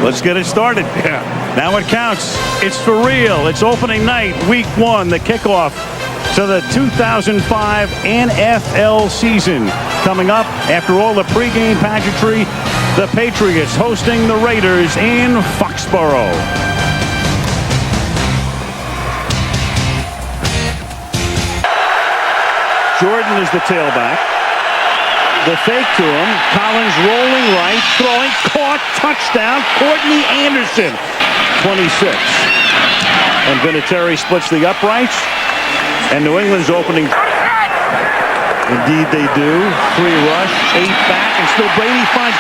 Let's get it started. Yeah. Now it counts. It's for real. It's opening night, week 1, the kickoff to the 2005 NFL season. Coming up after all the pregame pageantry, the Patriots hosting the Raiders in Foxborough. Jordan is the tailback. The fake to him. Collins rolling right, throwing, caught, touchdown. Courtney Anderson, 26. And Vinatieri splits the uprights. And New England's opening. Indeed they do. 3 rush, 8 back, and still Brady finds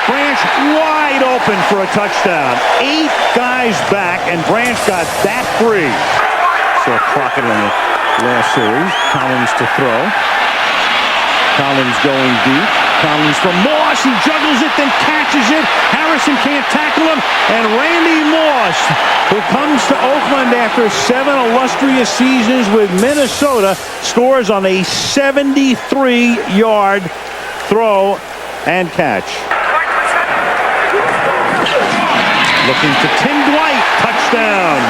Branch wide open for a touchdown. 8 guys back, and Branch got that free. Saw Crockett in the last series. Collins to throw. Collins going deep. Collins from Moss. He juggles it, then catches it. Harrison can't tackle him. And Randy Moss, who comes to Oakland after 7 illustrious seasons with Minnesota, scores on a 73-yard throw and catch. Looking to Tim Dwight. Touchdown.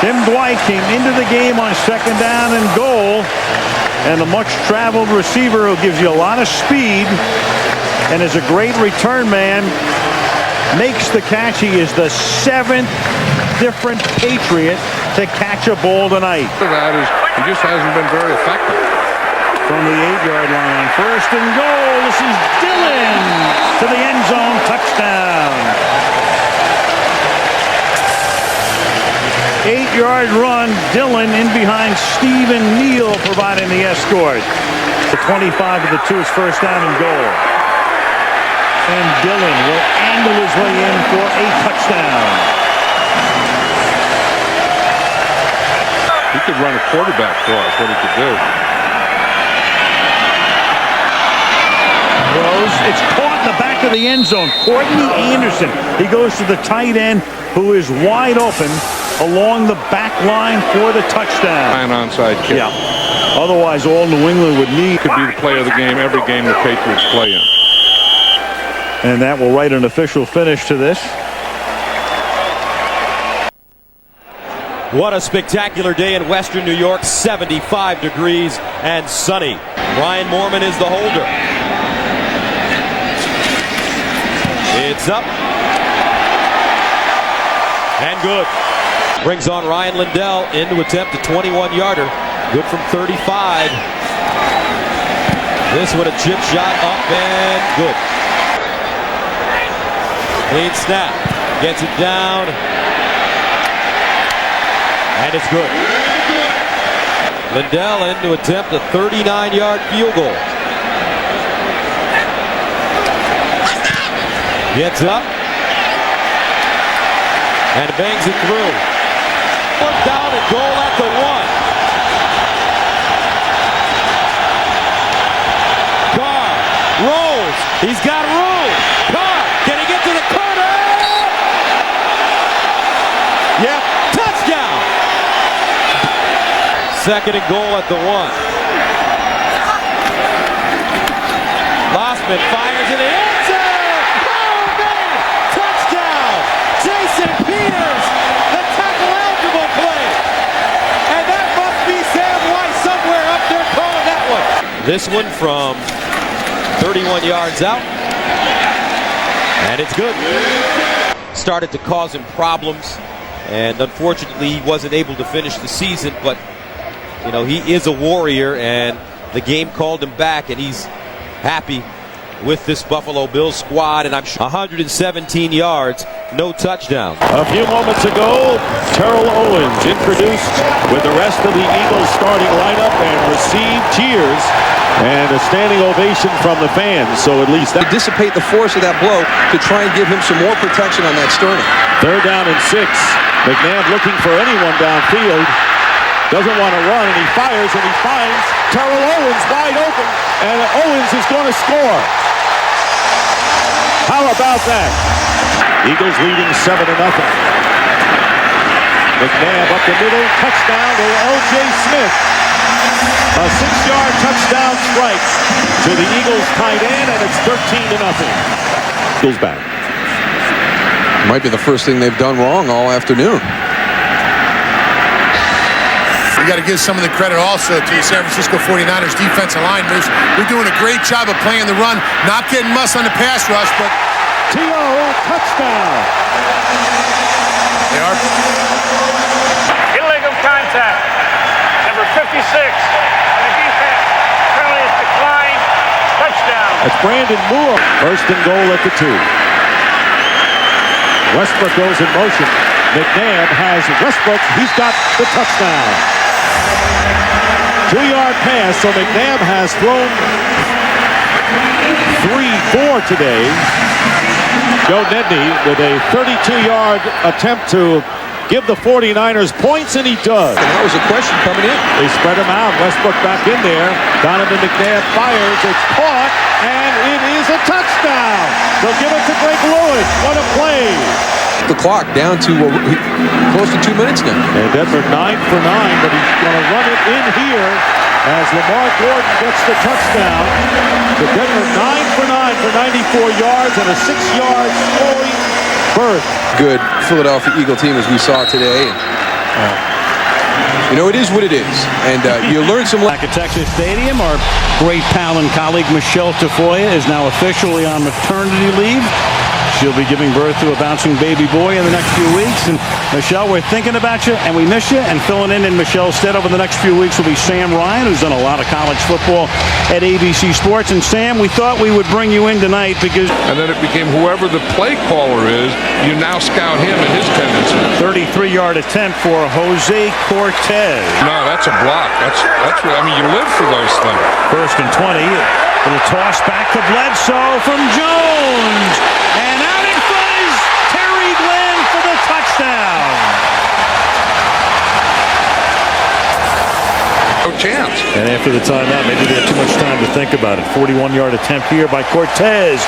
Tim Dwight came into the game on 2nd down and goal. And a much-traveled receiver who gives you a lot of speed and is a great return man, makes the catch. He is the 7th different Patriot to catch a ball tonight. That is, he just hasn't been very effective. From the 8-yard line, 1st and goal. This is Dillon to the end zone. Touchdown. 8-yard run. Dillon in behind Stephen Neal, providing the escort. The 25 of the 2 is 1st down and goal. And Dillon will angle his way in for a touchdown. He could run a quarterback for us, what he could do. Throws. It's caught in the back of the end zone. Courtney Anderson. He goes to the tight end, who is wide open along the back line for the touchdown. An onside kick. Yeah. Otherwise, all New England would need could be the play of the game every game the Patriots play in. And that will write an official finish to this. What a spectacular day in Western New York. 75 degrees and sunny. Ryan Moorman is the holder. It's up. And good. Brings on Ryan Lindell in to attempt a 21-yarder. Good from 35. This with a chip shot up and good. Clean snap. Gets it down. And it's good. Lindell in to attempt a 39-yard field goal. Gets up. And bangs it through. 1st down and goal at the 1. Carr rolls. He's got room. Carr, can he get to the corner? Yep, touchdown. 2nd and goal at the 1. Lossman fires in the end zone. Oh, man! Touchdown. Jason Peters. The tackle eligible play. And that must be Sam White somewhere up there calling that one. This one from 31 yards out. And it's good. Started to cause him problems. And unfortunately, he wasn't able to finish the season. But, you know, he is a warrior. And the game called him back. And he's happy with this Buffalo Bills squad, and I'm sure 117 yards, no touchdown. A few moments ago, Terrell Owens introduced with the rest of the Eagles starting lineup and received cheers and a standing ovation from the fans. So at least that dissipate the force of that blow to try and give him some more protection on that sternum. 3rd down and 6. McNabb looking for anyone downfield. Doesn't want to run, and he fires, and he finds Terrell Owens wide open, and Owens is going to score. How about that? Eagles leading 7-0. McNabb up the middle, touchdown to L.J. Smith. A 6-yard touchdown strike to the Eagles tight end, and it's 13-0. Eagles back. Might be the first thing they've done wrong all afternoon. We got to give some of the credit also to the San Francisco 49ers defensive line. They're doing a great job of playing the run, not getting muss on the pass rush, but T.O. touchdown. they are. Illegal contact. Number 56. And the defense penalty is declined. Touchdown. That's Brandon Moore. First and goal at the 2. Westbrook goes in motion. McNabb has Westbrook. He's got the touchdown. 2-yard pass, so McNabb has thrown 3-4 today. Joe Nedney with a 32-yard attempt to give the 49ers points, and he does. And that was a question coming in. They spread him out. Westbrook back in there. Donovan McNabb fires. It's caught, and it is a touchdown. They'll give it to Greg Lewis. What a play. The clock down to close to 2 minutes now. And Denver 9 for 9, but he's going to run it in here as Lamar Gordon gets the touchdown. So Denver 9 for 9 for 94 yards and a 6-yard scoring berth. Good Philadelphia Eagle team as we saw today. You know, it is what it is. And you learn some. Back at Texas Stadium, our great pal and colleague Michelle Tafoya is now officially on maternity leave. She'll be giving birth to a bouncing baby boy in the next few weeks. And Michelle, we're thinking about you, and we miss you. And filling in Michelle's stead over the next few weeks will be Sam Ryan, who's done a lot of college football at ABC Sports. And Sam, we thought we would bring you in tonight because... And then it became whoever the play caller is, you now scout him and his tendencies. 33-yard attempt for Jose Cortez. No, that's a block. That's what, I mean, you live for those things. First and 20. Little toss back to Bledsoe from Jones. And out in front is Terry Glenn for the touchdown. No chance. And after the timeout, maybe they had too much time to think about it. 41-yard attempt here by Cortez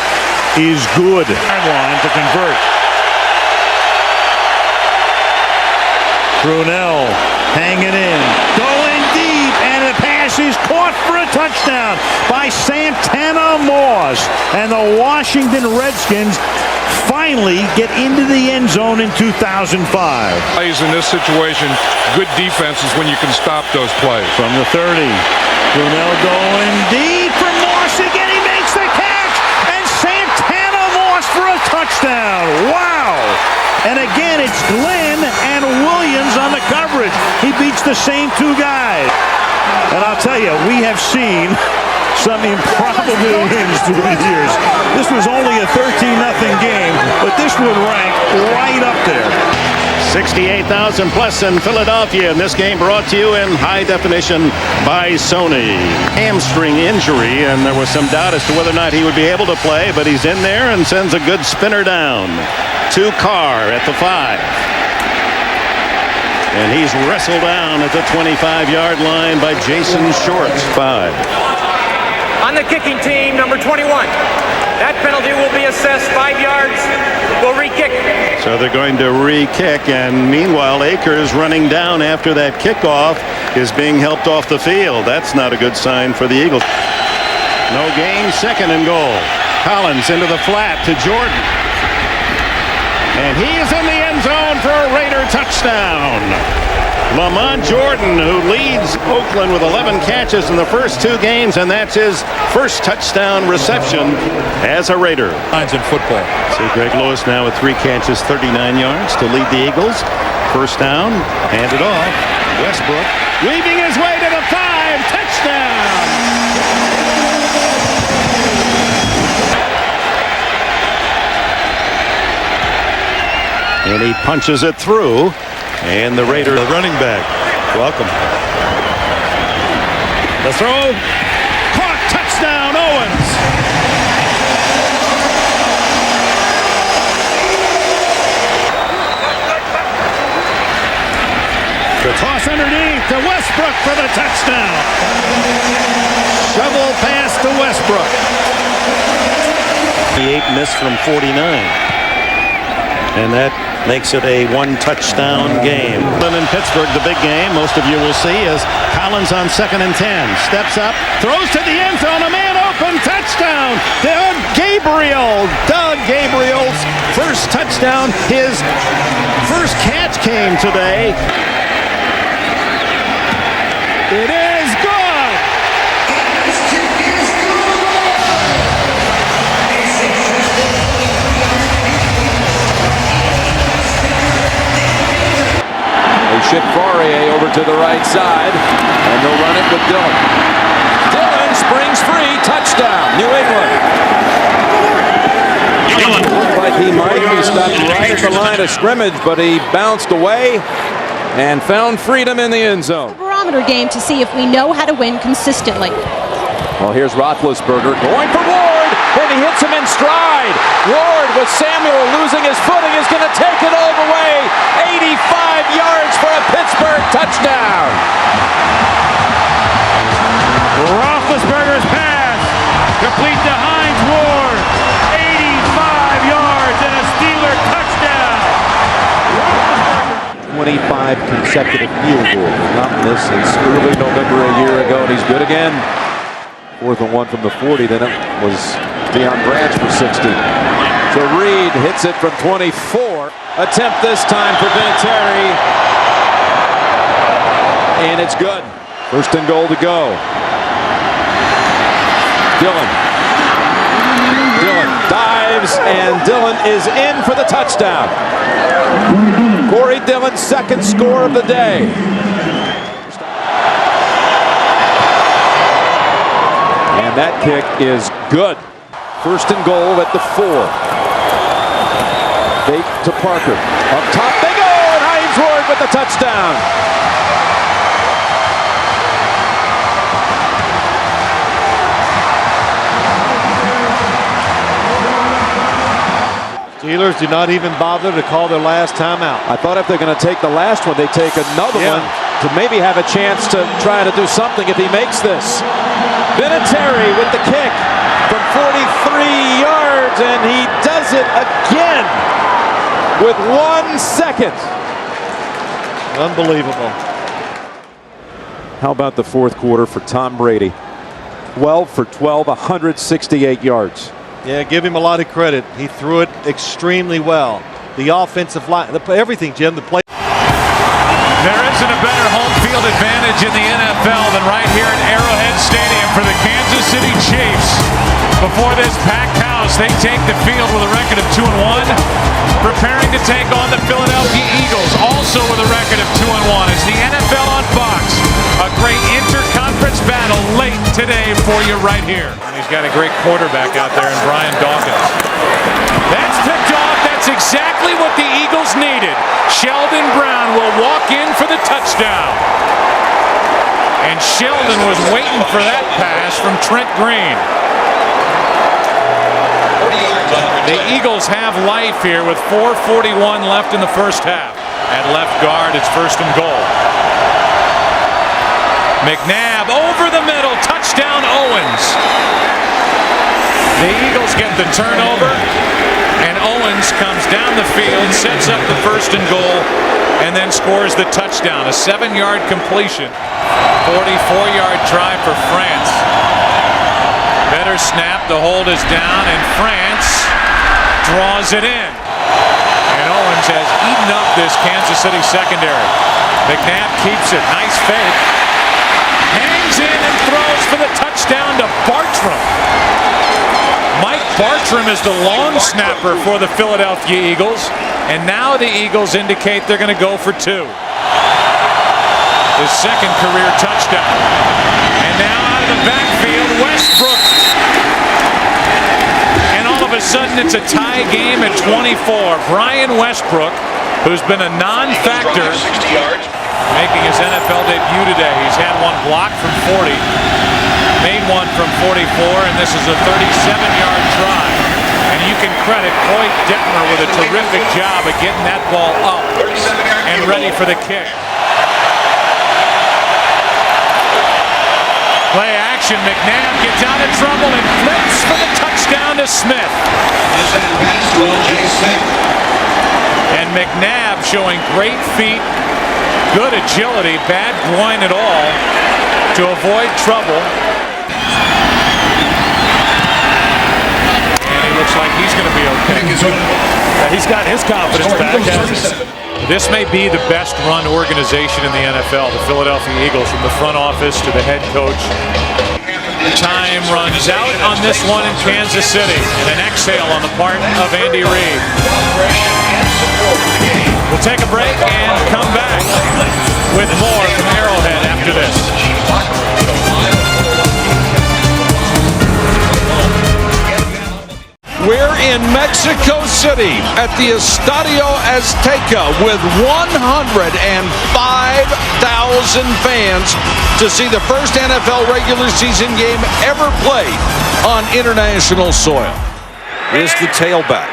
is good. Line to convert. Brunell hanging in, going deep, and the pass is caught for a touchdown by Santana Moss. And the Washington Redskins finally get into the end zone in 2005. Plays in this situation, good defense is when you can stop those plays. From the 30, Brunell going deep for Moss again. He makes the catch, and Santana Moss for a touchdown. Wow! And again, it's Glenn and Williams on the coverage. He beats the same two guys. And I'll tell you, we have seen some improbable wins through the years. This was only a 13-0 game, but this would rank right up there. 68,000 plus in Philadelphia, and this game brought to you in high definition by Sony. Hamstring injury, and there was some doubt as to whether or not he would be able to play, but he's in there and sends a good spinner down to Carr at the 5. And he's wrestled down at the 25-yard line by Jason Short. 5. On the kicking team, number 21. That penalty will be assessed 5 yards. We'll re-kick. So they're going to re-kick, and meanwhile Akers running down after that kickoff is being helped off the field. That's not a good sign for the Eagles. No gain, second and goal. Collins into the flat to Jordan. And he is in the end zone for a Raider touchdown. Lamont Jordan, who leads Oakland with 11 catches in the first 2 games, and that's his first touchdown reception as a Raider. Lines in football. See Greg Lewis now with 3 catches, 39 yards to lead the Eagles. First down, handed off. Westbrook weaving his way to the 5, touchdown. And he punches it through. And the Raider, the running back. Welcome. The throw. Caught. Touchdown, Owens. The toss underneath to Westbrook for the touchdown. Shovel pass to Westbrook. The 8 missed from 49. And that makes it a 1-touchdown game. In Pittsburgh, the big game, most of you will see, is Collins on 2nd and 10. Steps up, throws to the end zone, a man open, touchdown! Doug Gabriel's first touchdown. touchdown. His first catch came today. It is good. They ship Fourier over to the right side, and they'll run it with Dillon. Dillon springs free, touchdown, New England. Looked like he might be stopped right at the line of scrimmage, but he bounced away and found freedom in the end zone. Barometer game to see if we know how to win consistently. Well, here's Roethlisberger going for Ward, and he hits him in stride. Ward, with Samuel losing his footing, is going to take it all the way. 85 yards for a Pittsburgh touchdown. Roethlisberger's pass complete to Hines Ward. 85 yards and a Steeler touchdown. 25 consecutive field goals. Not this since early November a year ago, and he's good again. 4th and 1 from the 40. Then it was Deion Branch for 60. So Reed hits it from 24. Attempt this time for Vinatieri. And it's good. 1st and goal to go. Dillon dives, and Dillon is in for the touchdown. Corey Dillon's 2nd score of the day. And that kick is good. 1st and goal at the 4. Fake to Parker. Up top they go, and Hines Ward with the touchdown. Steelers do not even bother to call their last timeout. I thought if they're going to take the last one, they take another one to maybe have a chance to try to do something if he makes this. Vinatieri with the kick from 43 yards, and he does it again with 1 second. Unbelievable. How about the 4th quarter for Tom Brady? 12 for 12, 168 yards. Yeah, give him a lot of credit. He threw it extremely well. The offensive line, everything, Jim, the play. There isn't a better home field advantage in the NFL than right here at Arrowhead Stadium for the Kansas City Chiefs. Before this packed house, they take the field with a record of 2-1, preparing to take on the Philadelphia Eagles, also with a record of 2-1. It's the NFL on Fox. A great interconference battle late today for you right here. And he's got a great quarterback out there in Brian Dawkins. That's picked off. That's exactly what the Eagles needed. Sheldon Brown will walk in for the touchdown. And Sheldon was waiting for that pass from Trent Green. The Eagles have life here with 4:41 left in the first half. At left guard, it's 1st and goal. McNabb over the middle, touchdown Owens. The Eagles get the turnover, and Owens comes down the field, sets up the 1st and goal, and then scores the touchdown. A 7-yard completion. 44-yard try for France. Better snap, the hold is down, and France draws it in. And Owens has eaten up this Kansas City secondary. McNabb keeps it, nice fake. Hangs in and throws for the touchdown to Bartram. Mike Bartram is the long snapper for the Philadelphia Eagles, and now the Eagles indicate they're going to go for 2. His 2nd career touchdown. And now out of the backfield, Westbrook. And all of a sudden it's a tie game at 24. Brian Westbrook, who's been a non-factor, making his NFL debut today. He's had one block from 40, made one from 44, and this is a 37-yard try. And you can credit Coy Detmer with a terrific job of getting that ball up and ready for the kick. Play action, McNabb gets out of trouble and flips for the touchdown to Smith. And McNabb showing great feet, good agility, bad groin at all to avoid trouble. And he looks like he's going to be okay. he's got his confidence back. This may be the best run organization in the NFL, the Philadelphia Eagles, from the front office to the head coach. Time runs out on this one in Kansas City, and an exhale on the part of Andy Reid. We'll take a break and come back with more from Arrowhead after this. We're in Mexico City at the Estadio Azteca with 105,000 fans to see the first NFL regular season game ever played on international soil. Is the tailback.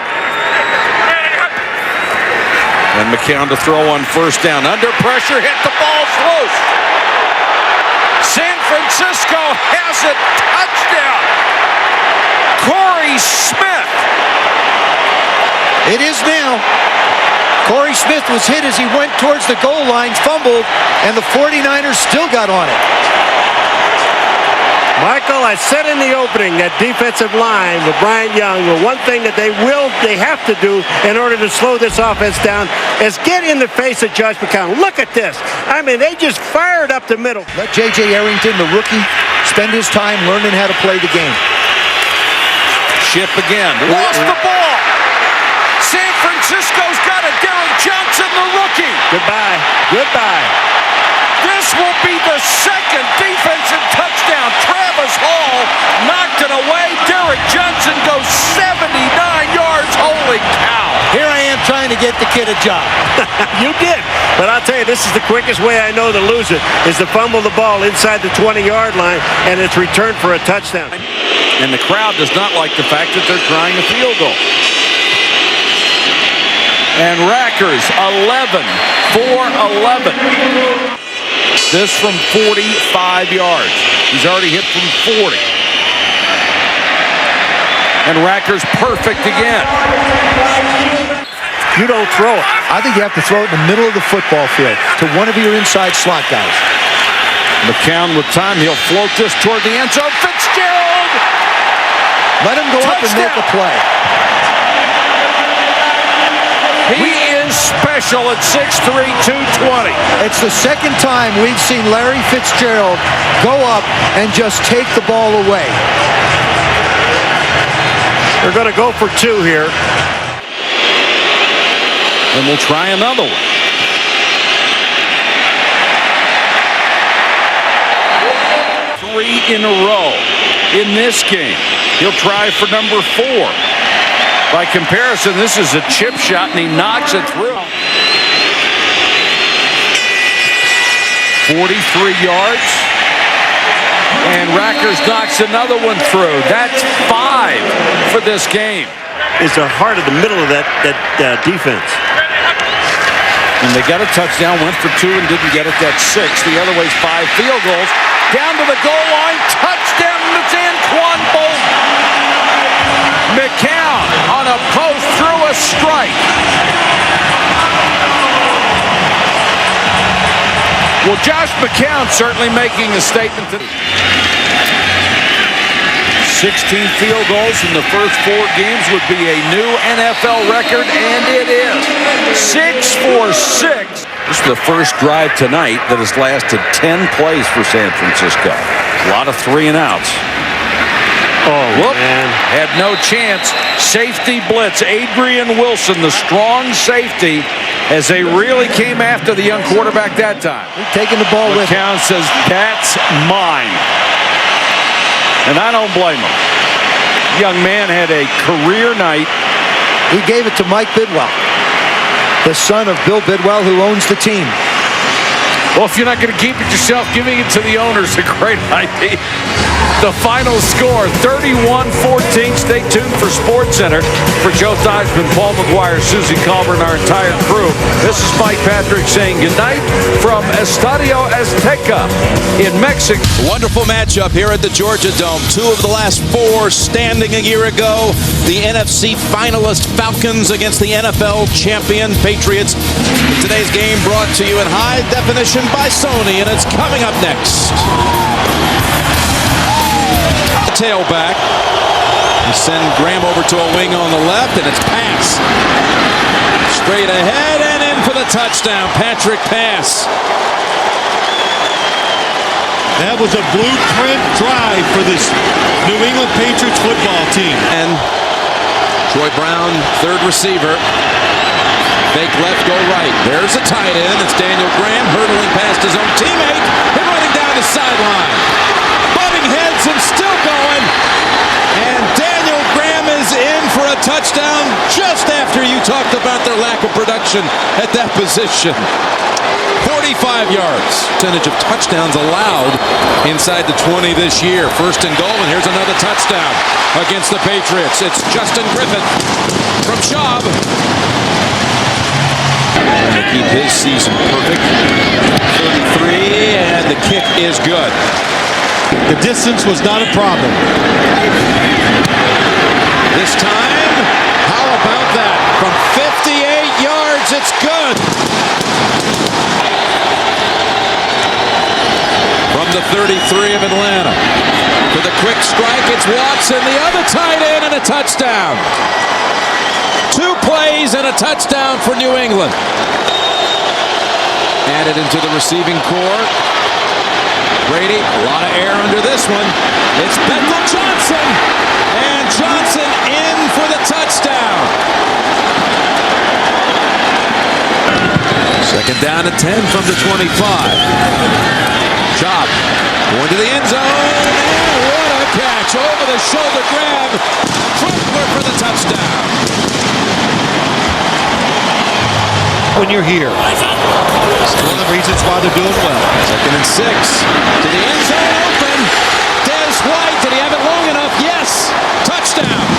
And McCown to throw on first down. Under pressure, hit the ball's loose. San Francisco has it. Touchdown. Corey Smith. It is now. Corey Smith was hit as he went towards the goal line, fumbled, and the 49ers still got on it. Michael, I said in the opening that defensive line with Bryant Young, the one thing that they have to do in order to slow this offense down is get in the face of Josh McCown. Look at this. I mean, they just fired up the middle. Let J.J. Arrington, the rookie, spend his time learning how to play the game. Ship again. Lost the ball. San Francisco's got it. Derek Johnson, the rookie. Goodbye. Goodbye. This will be the second defensive touchdown. Travis Hall knocked it away. Derek Johnson goes 79 yards. Holy cow. Here I am trying to get the kid a job. You did. But I'll tell you, this is the quickest way I know to lose it, is to fumble the ball inside the 20-yard line, and it's returned for a touchdown. And the crowd does not like the fact that they're trying a field goal. And Rackers 11 for 11. This from 45 yards. He's already hit from 40. And Rackers perfect again. You don't throw it. I think you have to throw it in the middle of the football field to one of your inside slot guys. McCown with time. He'll float this toward the end zone. Fitzgerald! Let him go up and make a play. He is special at 6'3", 220. It's the second time we've seen Larry Fitzgerald go up and just take the ball away. They're going to go for two here. And we'll try another one. Three in a row in this game. He'll try for number 4. By comparison, this is a chip shot, and he knocks it through. 43 yards. And Rackers knocks another one through. That's 5 for this game. Is the heart of the middle of that defense. And they got a touchdown, went for 2 and didn't get it. That's 6. The other way's 5 field goals. Down to the goal line. Touchdown, it's Anquan Bolton. McCown on a post through a strike. Well, Josh McCown certainly making a statement today. 16 field goals in the first 4 games would be a new NFL record, and it is 6 for 6. This is the first drive tonight that has lasted 10 plays for San Francisco. A lot of 3 and outs. Oh, man. Had no chance. Safety blitz. Adrian Wilson, the strong safety, as they really came after the young quarterback that time. Taking the ball with him. McCown says, that's mine. And I don't blame him. Young man had a career night. He gave it to Mike Bidwell, the son of Bill Bidwell, who owns the team. Well, if you're not going to keep it yourself, giving it to the owner is a great idea. The final score, 31-14. Stay tuned for SportsCenter. For Joe Theismann, Paul McGuire, Susie Colbert, and our entire crew, this is Mike Patrick saying goodnight from Estadio Azteca in Mexico. Wonderful matchup here at the Georgia Dome. 2 of the last 4 standing a year ago. The NFC finalist Falcons against the NFL champion Patriots. Today's game brought to you in high definition by Sony, and it's coming up next. Tailback. They send Graham over to a wing on the left, and it's pass. Straight ahead and in for the touchdown. Patrick Pass. That was a blueprint drive for this New England Patriots football team. And Troy Brown, third receiver. Fake left, go right. There's a tight end. It's Daniel Graham hurdling past his own teammate and running down the sideline. Butting heads and still going. And Daniel Graham is in for a touchdown just after you talked about their lack of production at that position. 45 yards. Percentage of touchdowns allowed inside the 20 this year. First and goal, and here's another touchdown against the Patriots. It's Justin Griffith from Schaub. And to keep his season perfect. 33, and the kick is good. The distance was not a problem. This time, how about that? From 58 yards, it's good. From the 33 of Atlanta. For the quick strike, it's Watson, the other tight end, and a touchdown. 2 plays and a touchdown for New England. Added into the receiving core. Brady, a lot of air under this one. It's Bethel Johnson. And Johnson in for the touchdown. Second down at 10 from the 25. Schaub going to the end zone. And what a catch. Over the shoulder grab. Crumpler for the touchdown. When you're here, it's one of the reasons why they're doing well. Second and 6 to the end zone, open. Des White, did he have it long enough? Yes. Touchdown.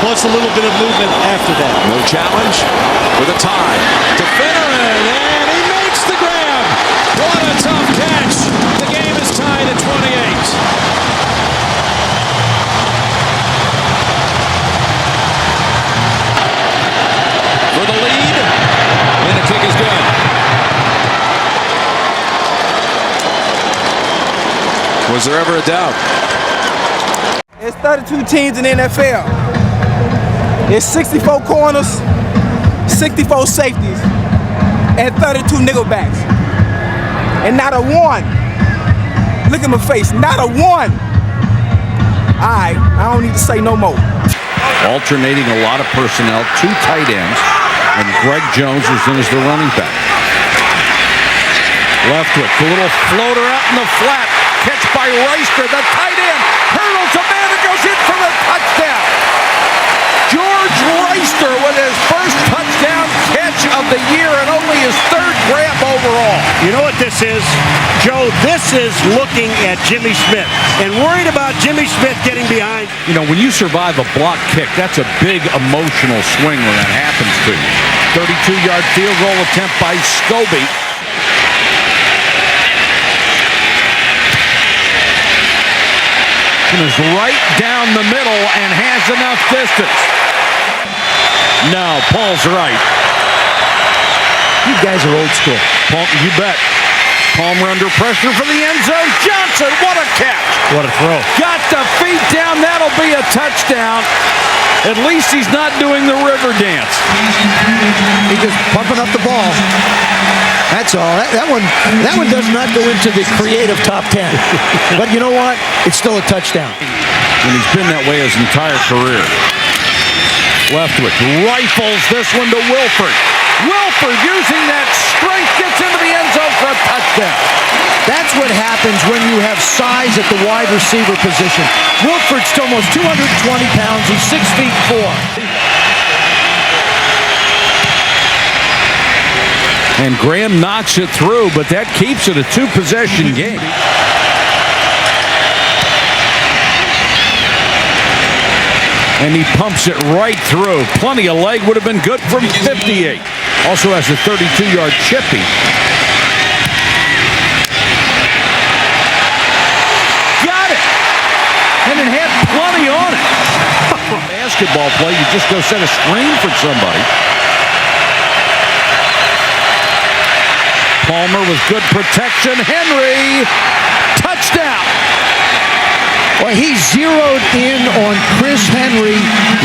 Plus a little bit of movement after that. No challenge with a tie to Finneran, and he makes the grab. What a tough catch. The game is tied at 28. For the lead, and the kick is good. Was there ever a doubt? It's 32 teams in the NFL. It's 64 corners, 64 safeties, and 32 nickelbacks. And not a one. Look at my face, not a one. All right, I don't need to say no more. Alternating a lot of personnel, 2 tight ends, and Greg Jones is in as the running back. Leftwich, a little floater out in the flat. Catch by Reister, the tight end. Hurdles a man and goes in for the touchdown. George Reister with his first touchdown catch of the year and only his 3rd grab overall. You know what this is, Joe? This is looking at Jimmy Smith and worried about Jimmy Smith getting behind. You know, when you survive a block kick, that's a big emotional swing when that happens to you. 32-yard field goal attempt by Scobie. Is right down the middle and has enough distance. No, Paul's right. You guys are old school. Paul, you bet. Palmer under pressure for the end zone. Johnson, what a catch. What a throw. Got the feet down. That'll be a touchdown. At least he's not doing the river dance. He's just pumping up the ball. That's all. That one does not go into the creative top 10. But you know what? It's still a touchdown. And he's been that way his entire career. Leftwich rifles this one to Wilford. Wilford using that strength gets into the end zone for a touchdown. That's what happens when you have size at the wide receiver position. Wilford's almost 220 pounds. He's 6'4". And Graham knocks it through, but that keeps it a 2-possession game. And he pumps it right through. Plenty of leg, would have been good from 58. Also has a 32-yard chippy. Got it! And it had plenty on it. Basketball play, you just go set a screen for somebody. Palmer with good protection. Henry, touchdown. touchdown. Well, he zeroed in on Chris Henry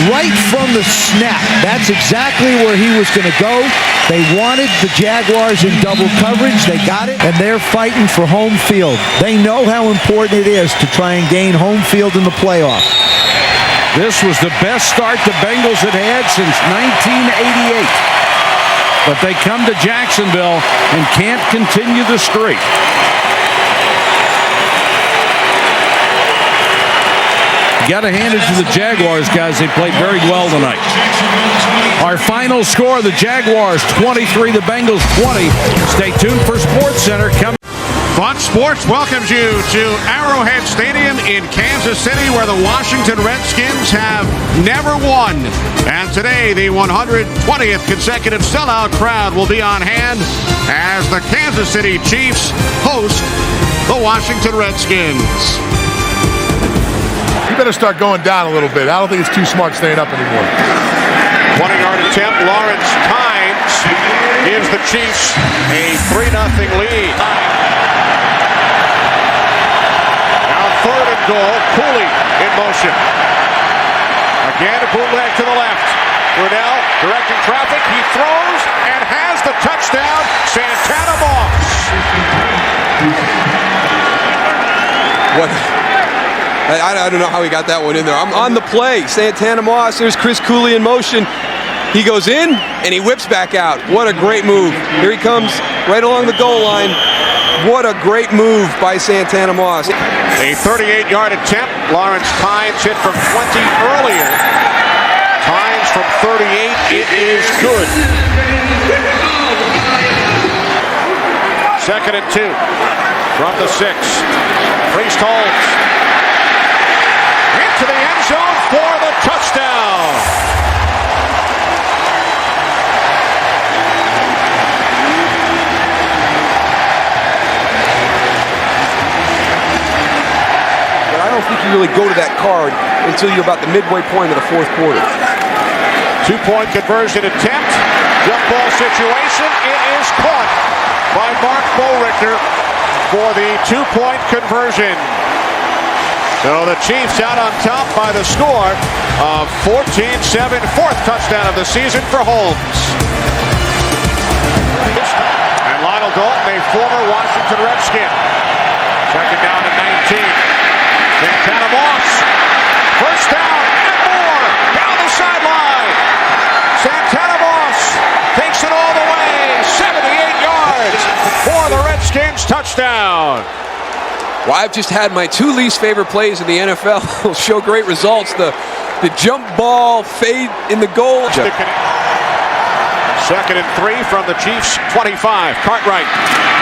right from the snap. That's exactly where he was going to go. They wanted the Jaguars in double coverage. They got it, and they're fighting for home field. They know how important it is to try and gain home field in the playoffs. This was the best start the Bengals had had since 1988. But they come to Jacksonville and can't continue the streak. Got to hand it to the Jaguars, guys. They played very well tonight. Our final score, the Jaguars 23, the Bengals 20. Stay tuned for SportsCenter coming. Fox Sports welcomes you to Arrowhead Stadium in Kansas City, where the Washington Redskins have never won. And today, the 120th consecutive sellout crowd will be on hand as the Kansas City Chiefs host the Washington Redskins. You better start going down a little bit. I don't think it's too smart staying up anymore. 20-yard attempt. Lawrence Tynes gives the Chiefs a 3-0 lead. Now 3rd and goal. Cooley in motion. Again, a bootleg to the left. Brunell directing traffic. He throws and has the touchdown. Santana Moss. What? I don't know how he got that one in there. I'm on the play. Santana Moss. There's Chris Cooley in motion. He goes in and he whips back out. What a great move. Here he comes right along the goal line. What a great move by Santana Moss. A 38-yard attempt. Lawrence Tynes hit from 20 earlier. Tynes from 38. It is good. 2nd and 2 from the 6. Priest holds. Into the end zone for the touchdown. But I don't think you really go to that card until you're about the midway point of the 4th quarter. 2-point conversion attempt. Jump ball situation. It is caught by Mark Boerichter for the 2-point conversion. So the Chiefs out on top by the score of 14-7, 4th touchdown of the season for Holmes. And Lionel Dalton, a former Washington Redskin. 2nd down and 19. Santana Moss, 1st down and more, down the sideline. Santana Moss takes it all the way, 78 yards for the Redskins touchdown. Well, I've just had my 2 least favorite plays in the NFL show great results. The jump ball fade in the goal. 2nd and 3 from the Chiefs 25. Cartwright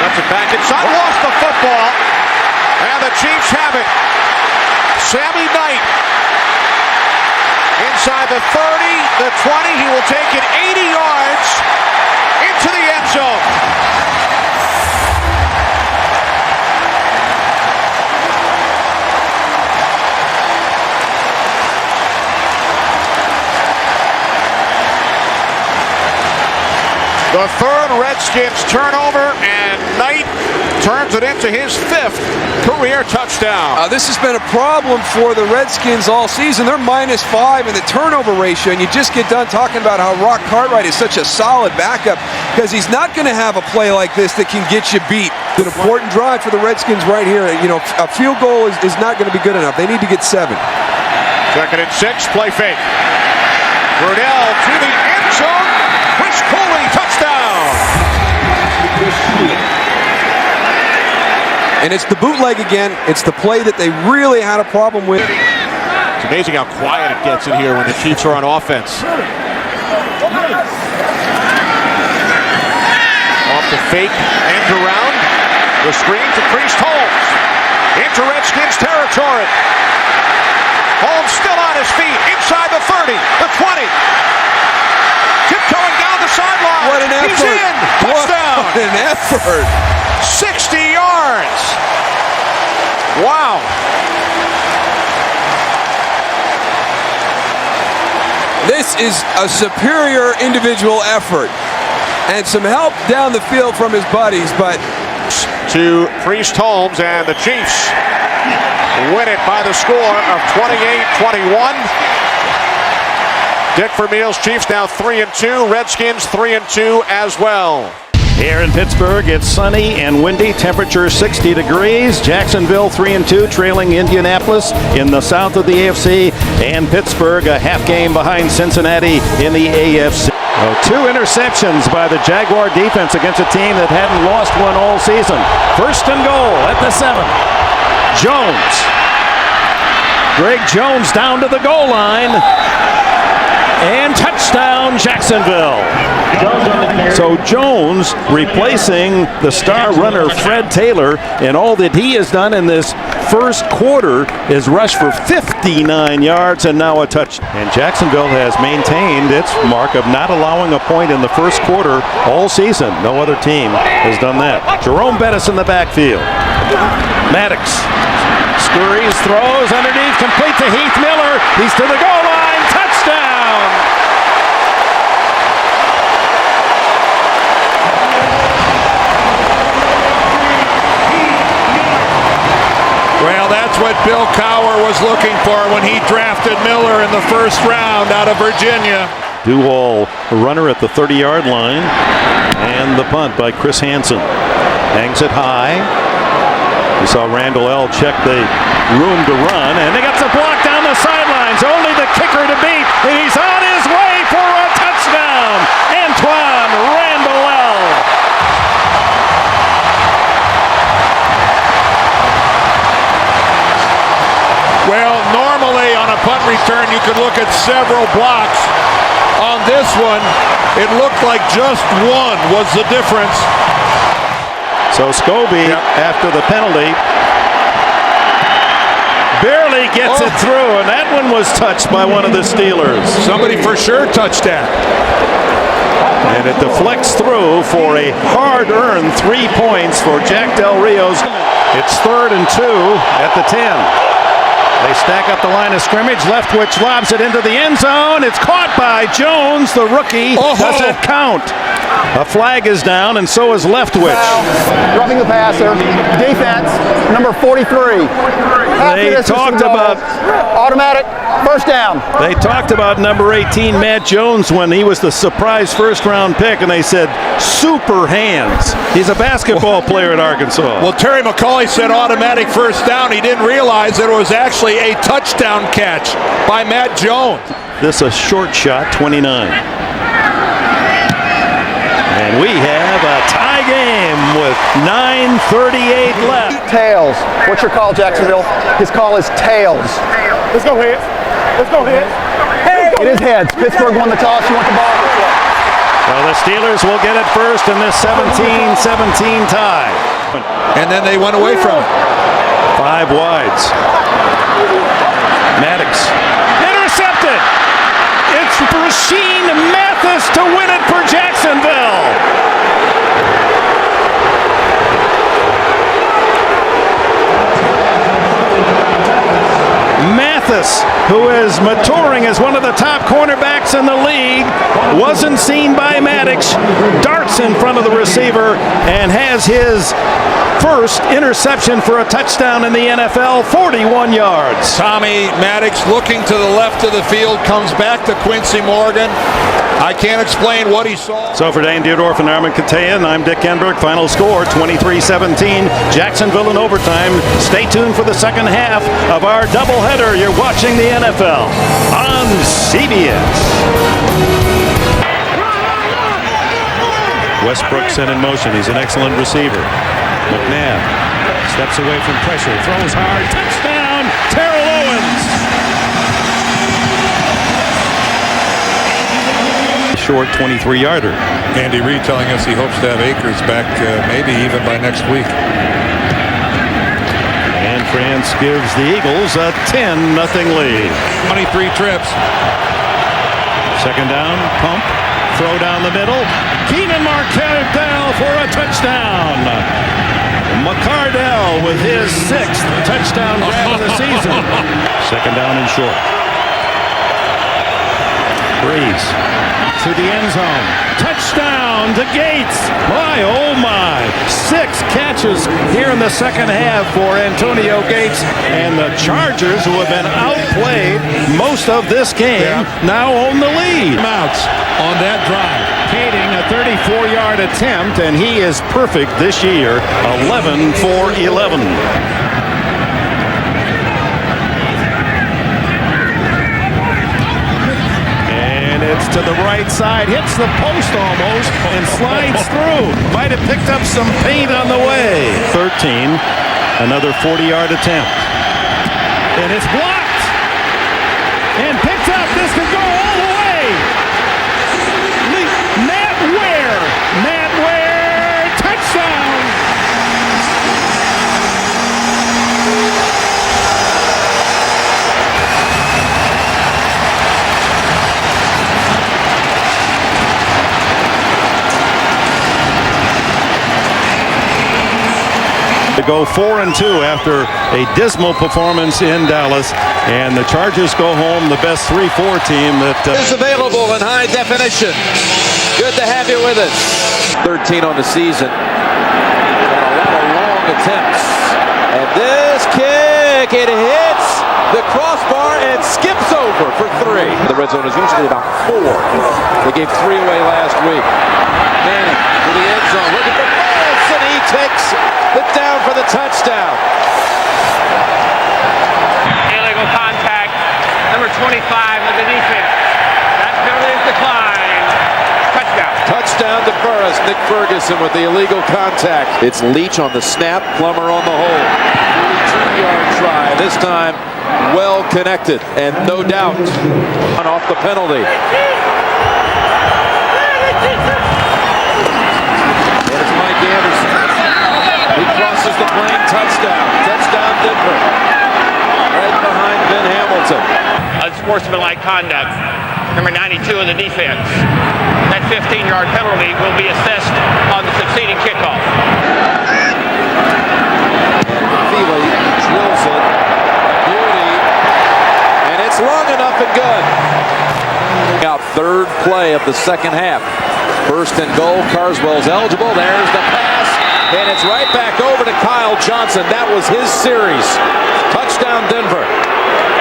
lets it back inside, lost the football, and the Chiefs have it. Sammy Knight inside the 30, the 20. He will take it 80 yards into the end zone. The 3rd Redskins turnover, and Knight turns it into his 5th career touchdown. This has been a problem for the Redskins all season. They're -5 in the turnover ratio, and you just get done talking about how Rock Cartwright is such a solid backup because he's not going to have a play like this that can get you beat. It's an important drive for the Redskins right here. You know, a field goal is not going to be good enough. They need to get 7. 2nd and 6, play fake. Brunell to the end zone. Chris Cooley, touchdown! And it's the bootleg again. It's the play that they really had a problem with. It's amazing how quiet it gets in here when the Chiefs are on offense. Off the fake, end around. The screen to Priest Holmes. Into Redskins territory. Holmes still on his feet. Inside the 30, the 20. Tiptoeing down the sideline. What an effort. He's in. Touchdown. What an effort. 60 yards. Wow. This is a superior individual effort. And some help down the field from his buddies, but to Priest Holmes, and the Chiefs win it by the score of 28-21. Dick Vermeil's Chiefs now 3-2. Redskins 3-2 as well. Here in Pittsburgh, it's sunny and windy. Temperature 60 degrees. Jacksonville 3-2, trailing Indianapolis in the south of the AFC. And Pittsburgh a half game behind Cincinnati in the AFC. Two interceptions by the Jaguar defense against a team that hadn't lost one all season. First and goal at the 7. Jones. Greg Jones down to the goal line. And touchdown, Jacksonville. So Jones replacing the star runner Fred Taylor, and all that he has done in this first quarter is rush for 59 yards and now a touch. And Jacksonville has maintained its mark of not allowing a point in the first quarter all season. No other team has done that. Jerome Bettis in the backfield. Maddox scurries, throws underneath, complete to Heath Miller. He's to the goal line. Touchdown! Well, that's what Bill Cowher was looking for when he drafted Miller in the first round out of Virginia. Duval, runner at the 30-yard line, and the punt by Chris Hansen. Hangs it high. We saw Randall L. check the room to run, and they got the block down the sidelines. Only the kicker to beat, and he's on his way for a touchdown. Antoine Randall L. Well, normally on a punt return, you could look at several blocks. On this one, it looked like just one was the difference. So Scobie, after the penalty, barely gets it through, and that one was touched by one of the Steelers. Somebody for sure touched that. And it deflects through for a hard-earned 3 points for Jack Del Rio's. It's 3rd and 2 at the 10. They stack up the line of scrimmage. Leftwich lobs it into the end zone. It's caught by Jones, the rookie. Doesn't count. A flag is down, and so is Leftwich. Roughing the passer. Defense, number 43. They talked about automatic first down. They talked about number 18, Matt Jones, when he was the surprise first-round pick, and they said super hands. He's a basketball player at Arkansas. Well, Terry McCauley said automatic first down. He didn't realize that it was actually a touchdown catch by Matt Jones. This a short shot, 29. And we have a tie game with 9:38 left. Tails. What's your call, Jacksonville? His call is tails. Let's go heads. Let's go heads. It is heads. Pittsburgh won the toss. You want the ball? Well, the Steelers will get it first in this 17-17 tie. And then they went away from it. 5 wides. Maddox. Intercepted. It's Rashean Mathis to win it for Jacksonville. Mathis, who is maturing as one of the top cornerbacks in the league, wasn't seen by Maddox, darts in front of the receiver, and has his first interception for a touchdown in the NFL, 41 yards. Tommy Maddox looking to the left of the field, comes back to Quincy Morgan. I can't explain what he saw. So for Dane Dierdorf and Armin Katayan, I'm Dick Enberg. Final score, 23-17. Jacksonville in overtime. Stay tuned for the second half of our doubleheader. You're watching the NFL on CBS. Westbrook sent in motion. He's an excellent receiver. McNabb steps away from pressure, throws hard, touchdown, Terrell Owens. Short 23-yarder. Andy Reid telling us he hopes to have Akers back maybe even by next week. And France gives the Eagles a 10-0 lead. 23 trips. Second down, pump, throw down the middle. Keenan McCardell for a touchdown. McCardell with his 6th touchdown grab of the season. Second down and short. Breeze to the end zone. Touchdown to Gates. My, oh my. 6 catches here in the second half for Antonio Gates. And the Chargers, who have been outplayed most of this game, now own the lead. Mounts on that drive. Kading a 34-yard attempt, and he is perfect this year. 11 for 11. It's to the right side, hits the post almost, and slides through. Might have picked up some paint on the way. 13, another 40-yard attempt. And it's blocked. And picked up. This could go all the way. Matt Ware, touchdown. To go 4-2 after a dismal performance in Dallas, and the Chargers go home the best 3-4 team that is available in high definition. Good to have you with us. 13 on the season. And a lot of long attempts. And this kick, it hits the crossbar and skips over for 3. The red zone is usually about 4. They gave 3 away last week. Manning to the end zone, looking for Moss, and he takes it down for the touchdown. Illegal contact, number 25 of the defense. That penalty is declined. Touchdown. Touchdown to Burris. Nick Ferguson with the illegal contact. It's Leach on the snap, Plummer on the hold. 32-yard try. This time well connected, and no doubt off the penalty. There's Mike Anderson. He crosses the plane, touchdown. Touchdown Denver. Right behind Ben Hamilton. Unsportsmanlike conduct. Number 92 of the defense. That 15-yard penalty will be assessed on the succeeding kickoff. Feely drills it. Beauty. And it's long enough and good. Out third play of the second half. First and goal. Carswell's eligible. There's the pass. And it's right back over to Kyle Johnson. That was his series. Touchdown Denver.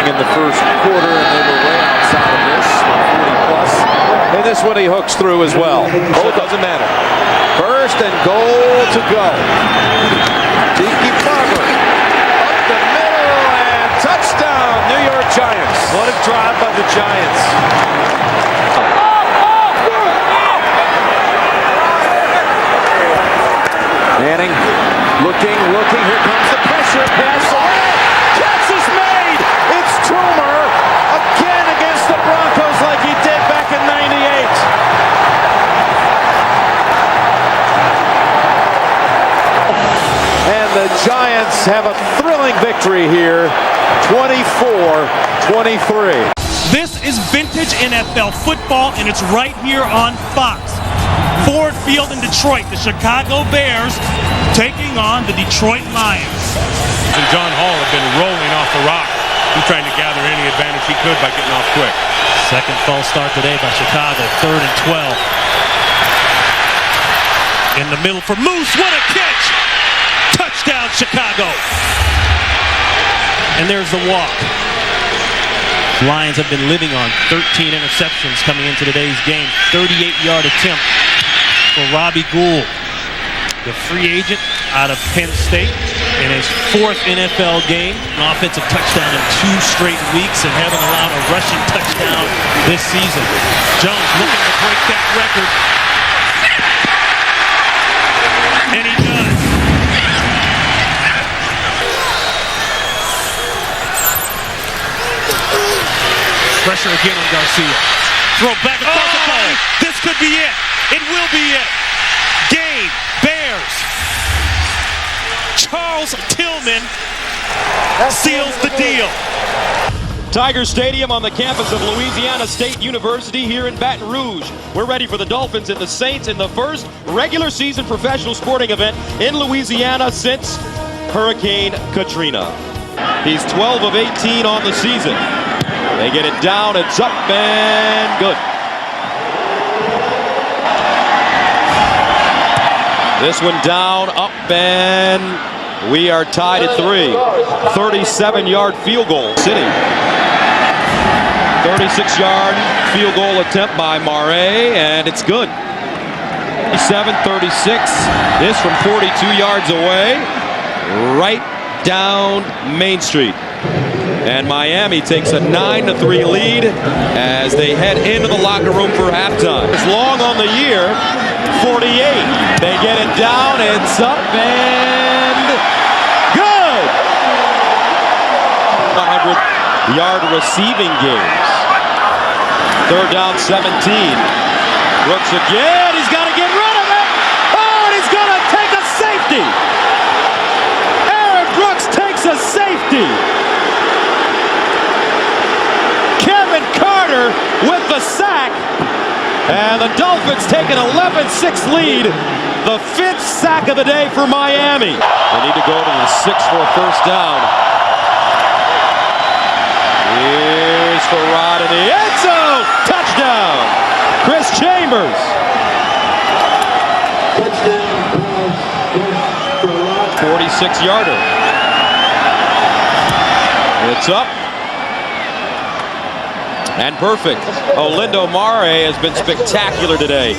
In the first quarter, and they were way outside of this. 40+. And this one he hooks through as well. Oh, it doesn't matter. First and goal to go. Tiki Barber. Up the middle and touchdown, New York Giants. What a drive by the Giants. Manning looking. Here comes the pressure. Pass. Catch is made. It's Toomer again against the Broncos like he did back in '98. And the Giants have a thrilling victory here, 24-23. This is vintage NFL football, and it's right here on Fox. Ford Field in Detroit, the Chicago Bears taking on the Detroit Lions. And John Hall had been rolling off the rock. He's trying to gather any advantage he could by getting off quick. Second false start today by Chicago, 3rd and 12. In the middle for Moose, what a catch! Touchdown Chicago! And there's the walk. Lions have been living on 13 interceptions coming into today's game. 38-yard attempt for Robbie Gould, the free agent out of Penn State, in his 4th NFL game. An offensive touchdown in 2 straight weeks and haven't allowed a rushing touchdown this season. Jones looking to break that record. And he does. Pressure again on Garcia. Throw back across the ball. This could be it. It will be it. Game. Bears. Charles Tillman seals the deal. Tiger Stadium on the campus of Louisiana State University here in Baton Rouge. We're ready for the Dolphins and the Saints in the first regular season professional sporting event in Louisiana since Hurricane Katrina. He's 12 of 18 on the season. They get it down, it's up and good. This one down, up, and we are tied at 3. 37-yard field goal. City. 36-yard field goal attempt by Mare, and it's good. 37-36. This from 42 yards away, right down Main Street. And Miami takes a 9-3 lead as they head into the locker room for halftime. It's long on the year. 48. They get it down, it's up and good. 100-yard receiving games. Third down, 17. Brooks again, he's got to get rid of it. Oh, and he's going to take a safety. Aaron Brooks takes a safety. Kevin Carter with the sack. And the Dolphins take an 11-6 lead. The 5th sack of the day for Miami. They need to go to the 6 for a first down. Here's Farad in the end zone. Touchdown. Chris Chambers. 46-yarder. It's up. And perfect. Olindo Mare has been spectacular today.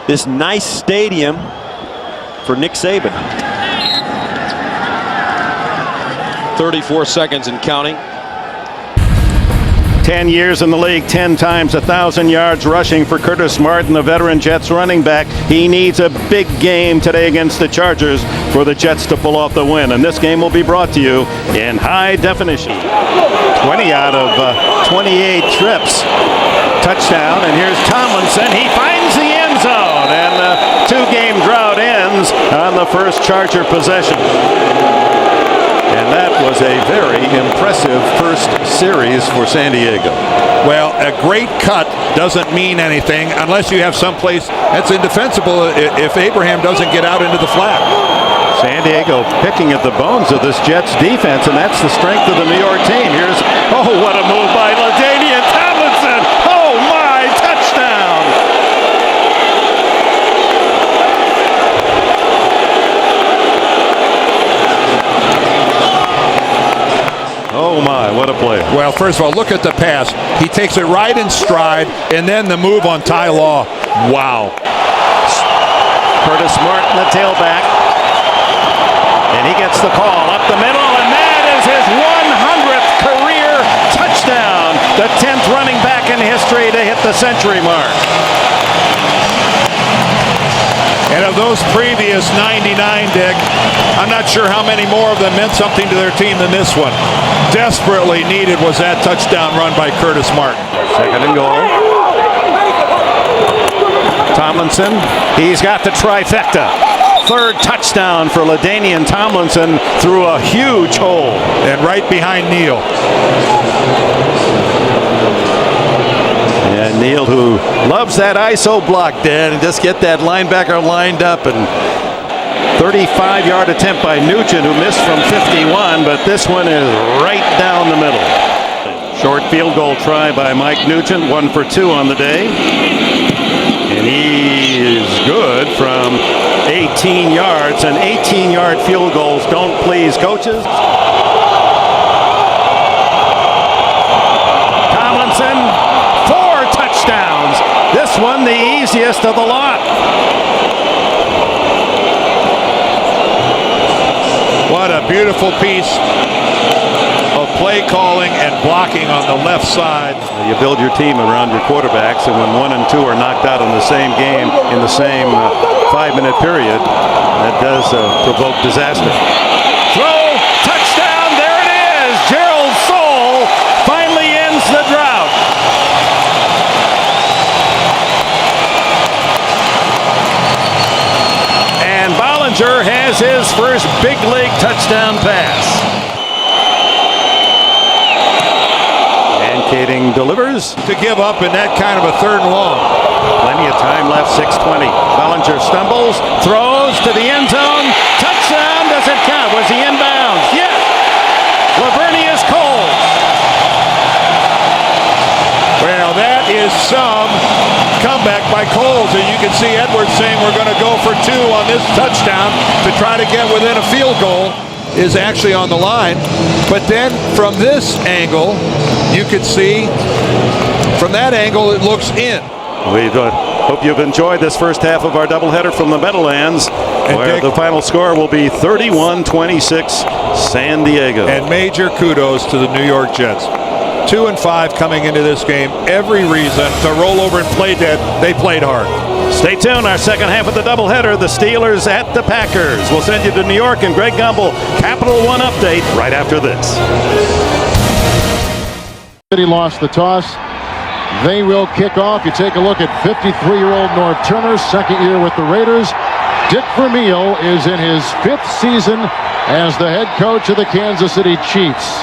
This nice stadium for Nick Saban. 34 seconds and counting. 10 years in the league, 10 times 1,000 yards rushing for Curtis Martin, the veteran Jets running back. He needs a big game today against the Chargers for the Jets to pull off the win. And this game will be brought to you in high definition. 20 out of 28 trips. Touchdown, and here's Tomlinson. He finds the end zone, and the 2-game drought ends on the first Charger possession. And that was a very impressive first series for San Diego. Well, a great cut doesn't mean anything unless you have someplace that's indefensible if Abraham doesn't get out into the flat. San Diego picking at the bones of this Jets defense, and that's the strength of the New York team. Here's, oh, what a move by LaDainian Tomlinson. Oh, my, touchdown. Oh, my, what a play. Well, first of all, look at the pass. He takes it right in stride, and then the move on Ty Law. Wow. Curtis Martin, the tailback. And he gets the call up the middle, and that is his 100th career touchdown. The 10th running back in history to hit the century mark. And of those previous 99, Dick, I'm not sure how many more of them meant something to their team than this one. Desperately needed was that touchdown run by Curtis Martin. Second and goal. Tomlinson, he's got the trifecta. Third touchdown for LaDainian Tomlinson through a huge hole. And right behind Neal. And Neal, who loves that ISO block, Dan, and just get that linebacker lined up. And 35-yard attempt by Nugent, who missed from 51, but this one is right down the middle. Short field goal try by Mike Nugent, 1 for 2 on the day. And he is good from 18 yards, and 18-yard field goals don't please coaches. Tomlinson, 4 touchdowns. This one the easiest of the lot. What a beautiful piece of play calling and blocking on the left side. You build your team around your quarterbacks, and when 1 and 2 are knocked out in the same game in the same 5-minute period, that does provoke disaster. Throw, touchdown, there it is. Gerald Soule finally ends the drought. And Bollinger has his first big league touchdown pass. Kading delivers. To give up in that kind of a 3rd and long. Plenty of time left, 6:20. Bollinger stumbles, throws to the end zone. Touchdown, does it count? Was he inbounds? Yes. Lavernius Coles. is some comeback by Coles. And you can see Edwards saying we're going to go for 2 on this touchdown to try to get within a field goal is actually on the line. But then from this angle, you can see from that angle it looks in. We hope you've enjoyed this first half of our doubleheader from the Meadowlands, where the final score will be 31-26 San Diego. And major kudos to the New York Jets. 2-5 coming into this game. Every reason to roll over and play dead. They played hard. Stay tuned. Our second half of the doubleheader, the Steelers at the Packers. We'll send you to New York and Greg Gumbel, Capital One update right after this. City lost the toss. They will kick off. You take a look at 53-year-old Norv Turner, second year with the Raiders. Dick Vermeil is in his 5th season as the head coach of the Kansas City Chiefs.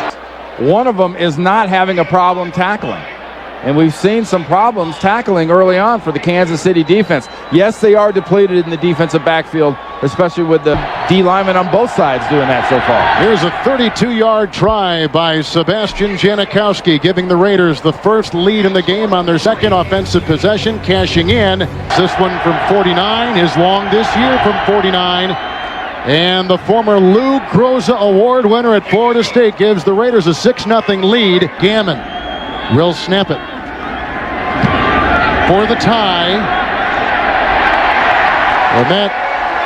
One of them is not having a problem tackling. And we've seen some problems tackling early on for the Kansas City defense. Yes, they are depleted in the defensive backfield, especially with the D linemen on both sides doing that so far. Here's a 32-yard try by Sebastian Janikowski, giving the Raiders the first lead in the game on their second offensive possession, cashing in. This one from 49, his long this year from 49. And the former Lou Groza Award winner at Florida State gives the Raiders a 6-0 lead. Gammon will snap it for the tie. And that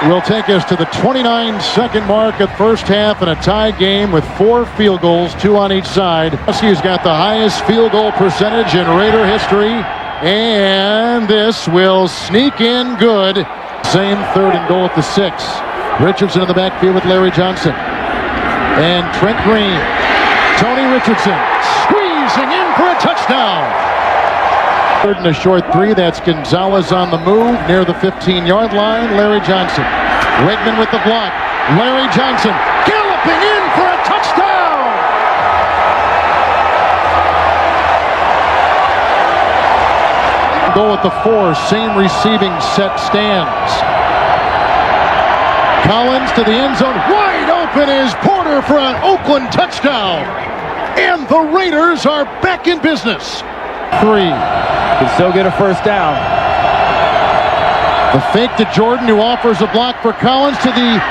will take us to the 29-second mark of first half in a tie game with 4 field goals, 2 on each side. Huskies got the highest field goal percentage in Raider history. And this will sneak in good. Same 3rd and goal at the 6. Richardson in the backfield with Larry Johnson. And Trent Green. Tony Richardson squeezing in for a touchdown. 3rd and a short 3. That's Gonzalez on the move near the 15-yard line. Larry Johnson. Wegman with the block. Larry Johnson galloping in for a touchdown. Goal at the 4. Same receiving set stands. Collins to the end zone. Wide open is Porter for an Oakland touchdown. And the Raiders are back in business. 3. Can still get a first down. The fake to Jordan, who offers a block for Collins to the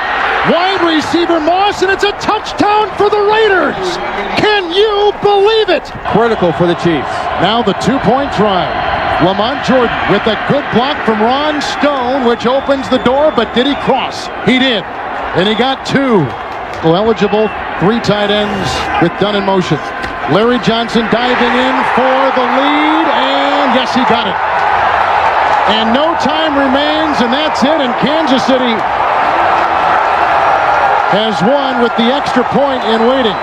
wide receiver Moss, and it's a touchdown for the Raiders. Can you believe it? Critical for the Chiefs. Now the 2-point try. Lamont Jordan with a good block from Ron Stone, which opens the door, but did he cross? He did. And he got 2. Eligible 3 tight ends with Dunn in motion. Larry Johnson diving in for the lead, and yes, he got it. And no time remains, and that's it, and Kansas City has won with the extra point in waiting.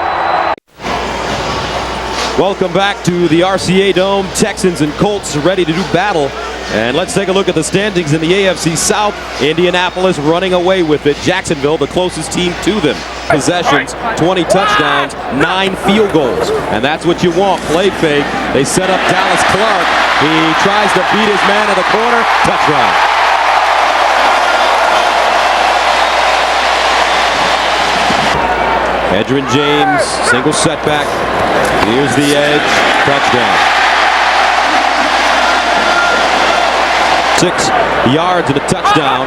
Welcome back to the RCA Dome. Texans and Colts ready to do battle. And let's take a look at the standings in the AFC South. Indianapolis running away with it. Jacksonville, the closest team to them. Possessions, 20 touchdowns, 9 field goals. And that's what you want. Play fake. They set up Dallas Clark. He tries to beat his man in the corner. Touchdown. Edgerrin James, single setback. Here's the edge. Touchdown. 6 yards and a touchdown.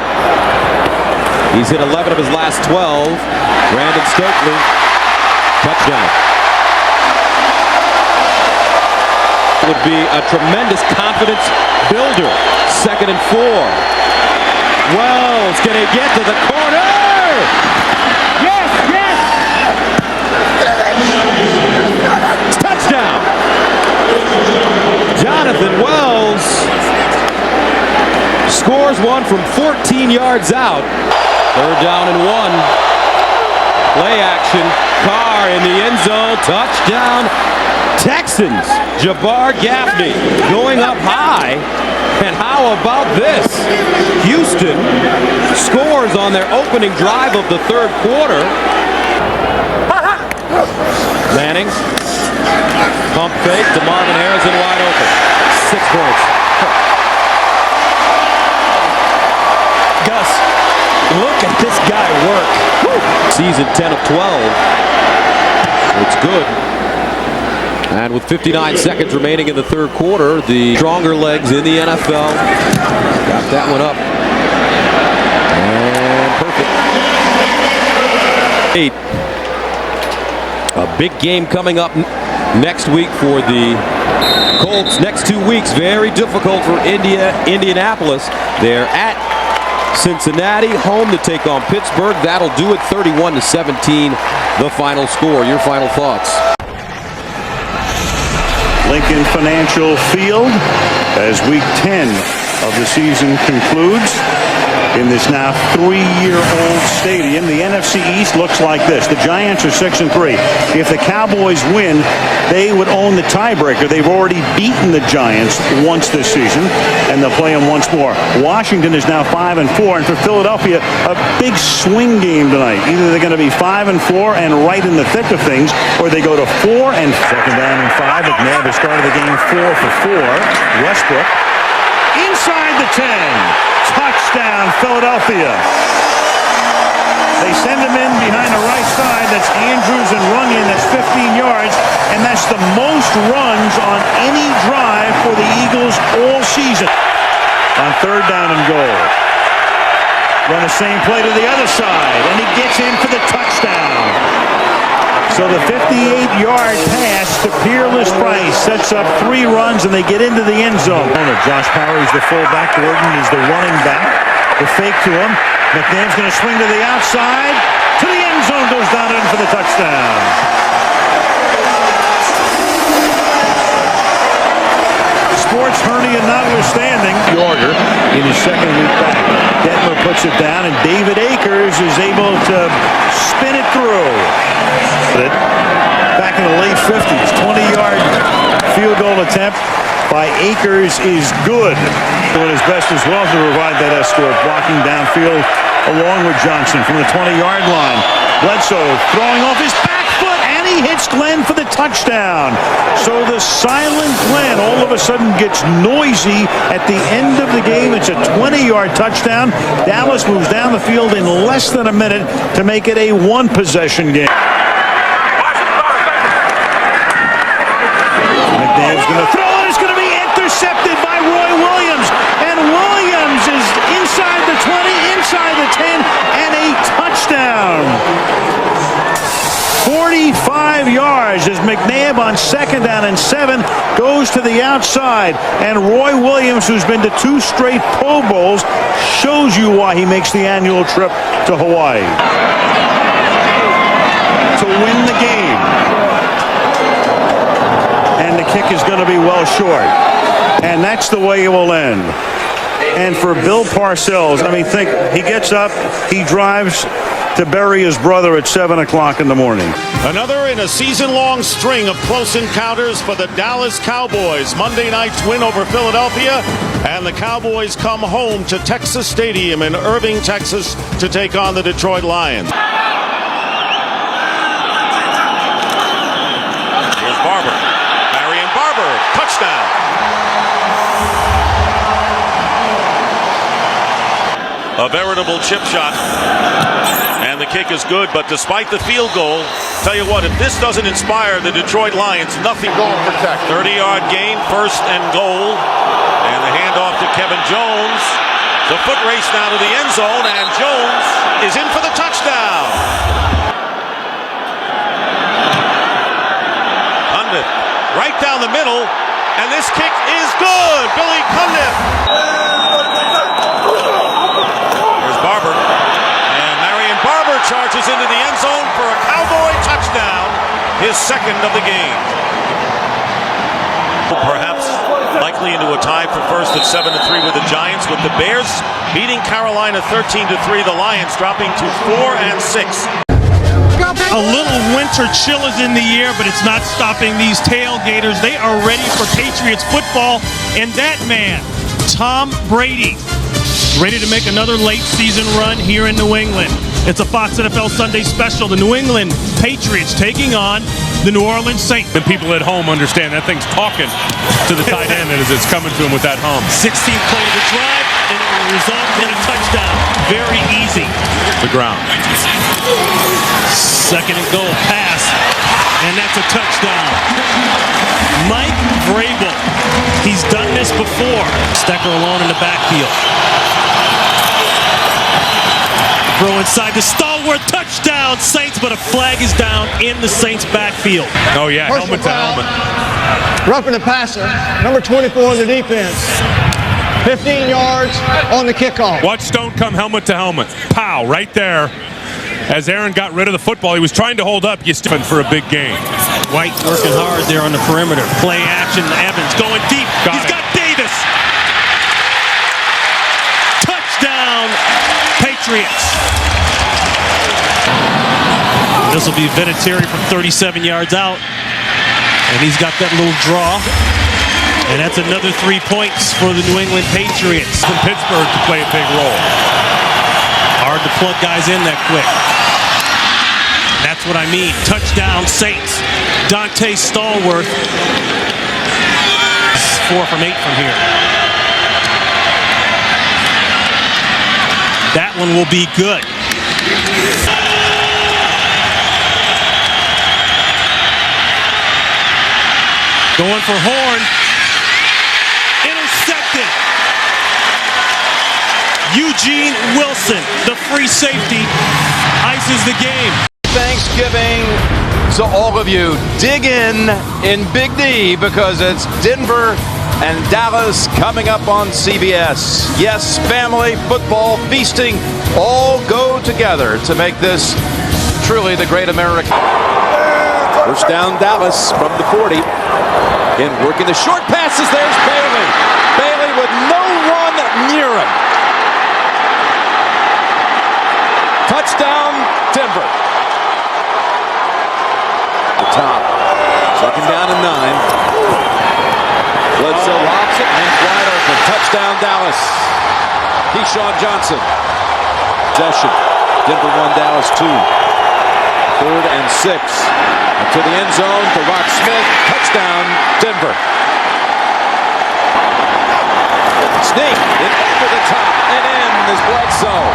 He's hit 11 of his last 12. Brandon Stokely. Touchdown. Would be a tremendous confidence builder. 2nd and 4. Wells gonna get to the corner. Yes, yes. Touchdown. Jonathan Wells scores one from 14 yards out. 3rd down and 1. Play action. Carr in the end zone. Touchdown. Texans. Jabbar Gaffney going up high. And how about this? Houston scores on their opening drive of the 3rd quarter. Manning. Pump fake to Marvin Harrison, wide open. 6 points. Gus, look at this guy work. Woo. Season 10 of 12. It's good. And with 59 seconds remaining in the third quarter, the stronger legs in the NFL got that one up. And perfect. 8. A big game coming up next week for the Colts. Next 2 weeks, very difficult for Indianapolis. They're at Cincinnati, home to take on Pittsburgh. That'll do it, 31-17, the final score. Your final thoughts? Lincoln Financial Field as week 10 of the season concludes in this now 3-year-old stadium. The NFC East looks like this. The Giants are 6-3. If the Cowboys win, they would own the tiebreaker. They've already beaten the Giants once this season, and they'll play them once more. Washington is now 5-4, and for Philadelphia, a big swing game tonight. Either they're going to be 5-4 and right in the thick of things, or they go to 4 and 2nd down and 5. McNabb has started the game 4 for 4. Westbrook inside the 10. Touchdown, Philadelphia. They send him in behind the right side. That's Andrews and Runyon. That's 15 yards. And that's the most runs on any drive for the Eagles all season. On 3rd down and goal. Run the same play to the other side. And he gets in for the touchdown. So the 58-yard pass to Peerless Price sets up 3 runs, and they get into the end zone. Josh Parry's the fullback. Gordon is the running back. The fake to him. McNabb's going to swing to the outside. To the end zone, goes down in for the touchdown. Sports hernia notwithstanding. Yorger in his 2nd week back. Detmer puts it down, and David Akers is able to spin it through. Back in the late 50s, 20-yard field goal attempt by Akers is good. Doing his best as well to provide that escort, blocking downfield along with Johnson from the 20-yard line. Bledsoe throwing off his back foot, and he hits Glenn for the touchdown. So the silent Glenn all of a sudden gets noisy at the end of the game. It's a 20-yard touchdown. Dallas moves down the field in less than a minute to make it a 1-possession game. McNabb's going to throw it. It's going to be intercepted by Roy Williams. And Williams is inside the 20, inside the 10, and a touchdown. 45 yards as McNabb on 2nd down and 7 goes to the outside. And Roy Williams, who's been to 2 straight Pro Bowls, shows you why he makes the annual trip to Hawaii. To win the game. And the kick is going to be well short. And that's the way it will end. And for Bill Parcells, I mean, think, he gets up, he drives to bury his brother at 7 o'clock in the morning. Another in a season-long string of close encounters for the Dallas Cowboys. Monday night's win over Philadelphia, and the Cowboys come home to Texas Stadium in Irving, Texas, to take on the Detroit Lions. Here's Barber. Barber, touchdown. A veritable chip shot. And the kick is good, but despite the field goal, tell you what, if this doesn't inspire the Detroit Lions, nothing. 30-yard gain, 1st and goal. And the handoff to Kevin Jones. The foot race now to the end zone, and Jones is in for the touchdown. Cundiff right down the middle, and this kick is good. Billy Cundiff. There's Barber, and Marion Barber charges into the end zone for a Cowboy touchdown, his 2nd of the game. Perhaps likely into a tie for 1st at 7-3 with the Giants, with the Bears beating Carolina 13-3. The Lions dropping to 4 and 6. A little winter chill is in the air, but it's not stopping these tailgaters. They are ready for Patriots football, and that man, Tom Brady, ready to make another late season run here in New England. It's a Fox NFL Sunday special. The New England Patriots taking on the New Orleans Saints. The people at home understand that thing's talking to the tight end as it's coming to him with that hum. 16th play of the drive, and it will result in a touchdown. Very easy. The ground. 2nd and goal pass. And that's a touchdown. Mike Vrabel. He's done this before. Stecker alone in the backfield. Throw inside to Stallworth. Touchdown, Saints, but a flag is down in the Saints backfield. Oh, yeah, helmet to helmet. Roughing the passer, number 24 on the defense. 15 yards on the kickoff. Watch Stone come helmet to helmet. Pow, right there. As Aaron got rid of the football, he was trying to hold up. You stiffen for a big game. White working hard there on the perimeter. Play action. Evans going deep. He's got Davis. Touchdown, Patriots. This will be Vinatieri from 37 yards out. And he's got that little draw. And that's another 3 points for the New England Patriots. From Pittsburgh to play a big role. Hard to plug guys in that quick. That's what I mean. Touchdown, Saints. Dante Stallworth. 4 from 8 from here. That one will be good. Going for Horn. Intercepted. Eugene Wilson, the free safety, ices the game. Thanksgiving to all of you. Dig in Big D because it's Denver and Dallas coming up on CBS. Yes, family, football, feasting, all go together to make this truly the great American. First down, Dallas from the 40. Again, working the short passes. There's Bailey. Bailey with no one near him. Touchdown, Denver. The top. Second down and 9. Bledsoe lobs it, and wide open. Touchdown, Dallas. Keyshawn Johnson. Possession. Denver 1, Dallas 2. 3rd and 6. To the end zone to Rock Smith. Touchdown, Denver. Sneak in over the top and in is Bledsoe.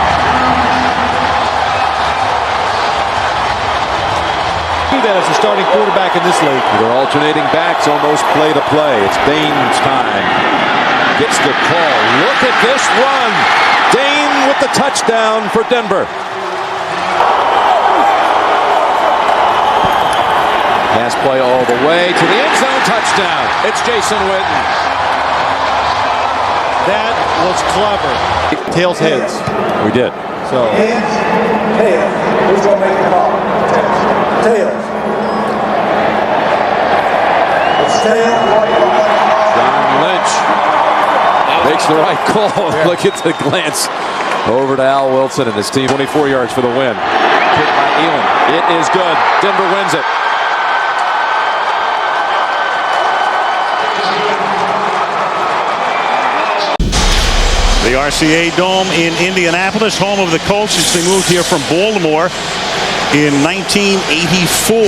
Do that as a starting quarterback in this league. They're alternating backs, almost play to play. It's Dane's time. Gets the call. Look at this run. Dane with the touchdown for Denver. Pass play all the way to the end zone. Touchdown. It's Jason Witten. That was clever. Tails heads. We did. So. Who's going to make the call? Tails. It's Tails. John Lynch makes the right call. Look at the glance over to Al Wilson and his team. 24 yards for the win. Kick by Elam. It is good. Denver wins it. The RCA Dome in Indianapolis, home of the Colts since they moved here from Baltimore in 1984.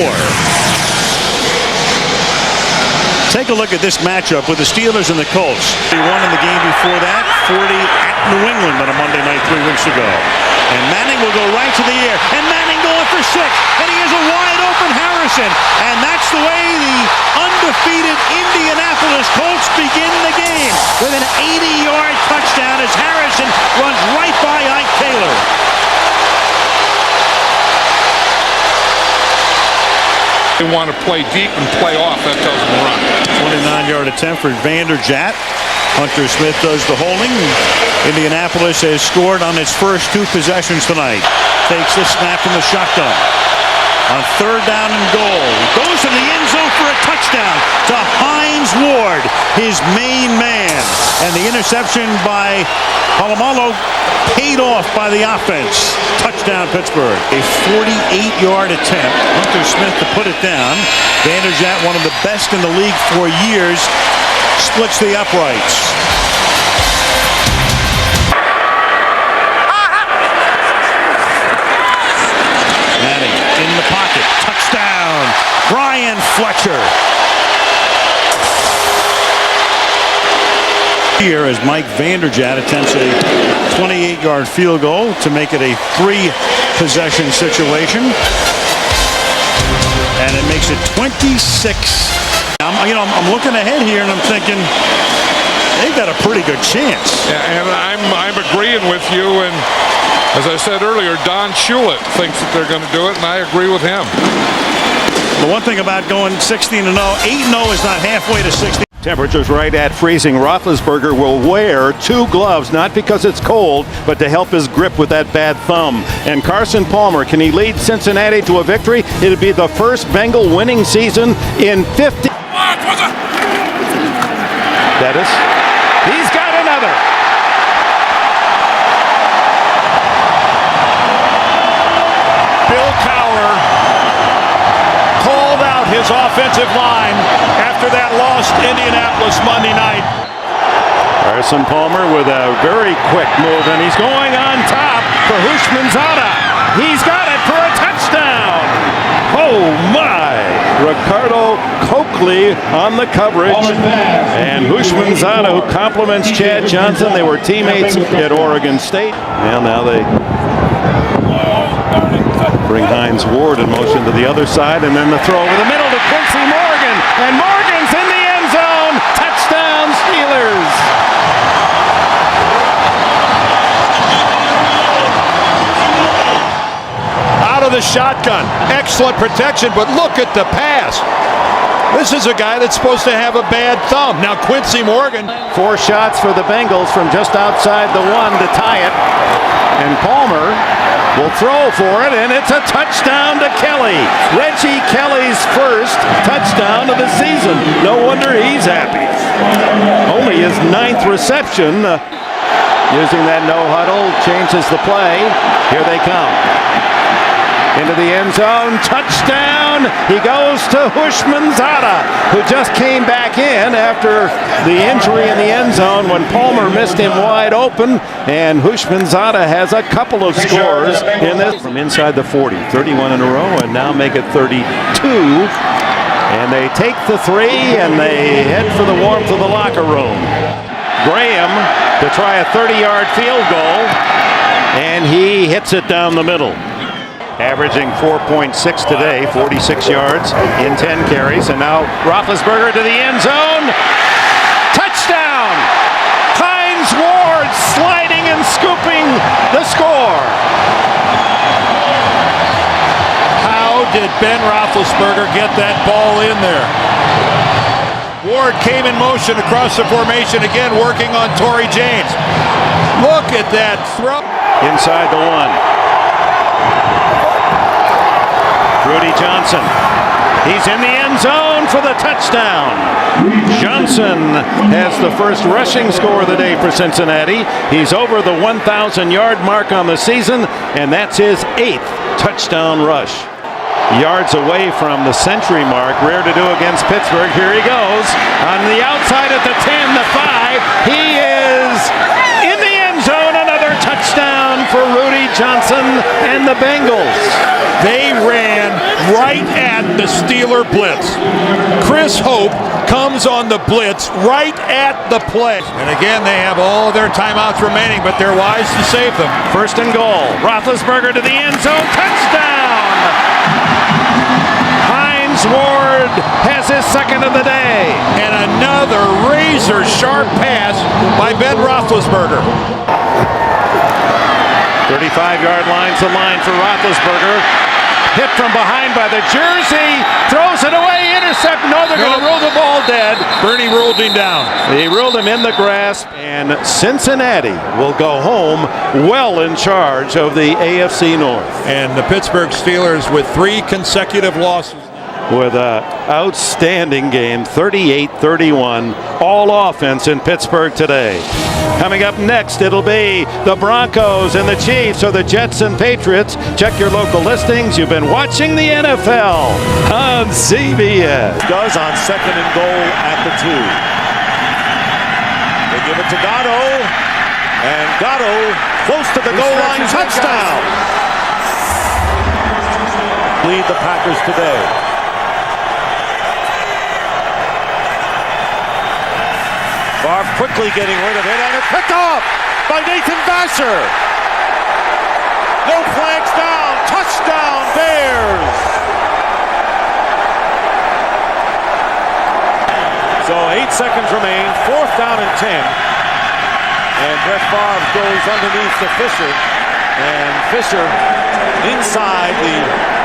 Take a look at this matchup with the Steelers and the Colts. They won in the game before that, 40 at New England on a Monday night 3 weeks ago. And Manning will go right to the air. And Manning going for 6. And he has a wide open Harrison. And that's the way the undefeated Indianapolis Colts begin the game with an 80-yard touchdown as Harrison runs right by Ike Taylor. They want to play deep and play off. That tells them to run. 29-yard attempt for Vanderjagt. Hunter Smith does the holding. Indianapolis has scored on its first 2 possessions tonight. Takes the snap from the shotgun. On 3rd down and goal. Goes to the end zone for a touchdown to Hines Ward, his main man. And the interception by Polamalu paid off by the offense. Touchdown, Pittsburgh. A 48-yard attempt. Hunter Smith to put it down. Vanderjagt, one of the best in the league for years, splits the uprights. Manning in the pocket. Touchdown. Brian Fletcher. Here as Mike Vanderjagt attempts a 28-yard field goal to make it a 3-possession situation. And it makes it 26. I'm looking ahead here and I'm thinking they've got a pretty good chance. Yeah, and I'm agreeing with you. And as I said earlier, Don Shulett thinks that they're going to do it, and I agree with him. The one thing about going 16-0, 8-0 is not halfway to 60. Temperatures right at freezing. Roethlisberger will wear 2 gloves, not because it's cold, but to help his grip with that bad thumb. And Carson Palmer, can he lead Cincinnati to a victory? It'll be the first Bengal winning season in 50. Bettis. He's got another. Bill Cowher called out his offensive line after that loss to Indianapolis Monday night. Carson Palmer with a very quick move, and he's going on top for Hushmanzada. He's got it for a touchdown. Oh my! Ricardo Coakley on the coverage, and Hushmanzada, who compliments Chad Johnson. They were teammates at Oregon State. And now they bring Hines Ward in motion to the other side, and then the throw over the middle to Quincy Morgan, and Morgan's in the end zone. Touchdown Steelers. Out of the shotgun. Excellent protection, but look at the pass. This is a guy that's supposed to have a bad thumb. Now Quincy Morgan. 4 shots for the Bengals from just outside the 1 to tie it. And Palmer will throw for it, and it's a touchdown to Kelly. Reggie Kelly's first touchdown of the season. No wonder he's happy. Only his 9th reception. Using that no huddle changes the play. Here they come. Into the end zone, touchdown! He goes to Hushmanzada, who just came back in after the injury in the end zone when Palmer missed him wide open, and Hushmanzada has a couple of scores in this from inside the 40, 31 in a row, and now make it 32. And they take the 3 and they head for the warmth of the locker room. Graham to try a 30-yard field goal, and he hits it down the middle. Averaging 4.6 today, 46 yards in 10 carries. And now Roethlisberger to the end zone. Touchdown! Hines Ward sliding and scooping the score. How did Ben Roethlisberger get that ball in there? Ward came in motion across the formation again, working on Torrey James. Look at that throw. Inside the 1. Rudy Johnson. He's in the end zone for the touchdown. Johnson has the first rushing score of the day for Cincinnati. He's over the 1,000-yard mark on the season, and that's his 8th touchdown rush. Yards away from the century mark. Rare to do against Pittsburgh. Here he goes. On the outside at the 10, the 5. He is in the end zone. Another touchdown for Rudy Johnson and the Bengals. They ran right at the Steeler blitz. Chris Hope comes on the blitz right at the play. And again, they have all their timeouts remaining, but they're wise to save them. First and goal. Roethlisberger to the end zone. Touchdown! Hines Ward has his second of the day. And another razor-sharp pass by Ben Roethlisberger. 35-yard line's the line for Roethlisberger. Hit from behind by the jersey. Throws it away. Intercept. No, they're going to rule the ball dead. Bernie ruled him down. He ruled him in the grasp. And Cincinnati will go home well in charge of the AFC North. And the Pittsburgh Steelers with 3 consecutive losses. With an outstanding game, 38-31, all offense in Pittsburgh today. Coming up next, it'll be the Broncos and the Chiefs, or the Jets and Patriots. Check your local listings. You've been watching the NFL on CBS. Does on second and goal at the 2. They give it to Gatto, and Gatto close to the goal line, touchdown. Lead the Packers today. Favre quickly getting rid of it, and it's picked off by Nathan Vasher. No flags down. Touchdown, Bears. So 8 seconds remain, 4th down and 10. And Brett Favre goes underneath to Fisher. And Fisher inside the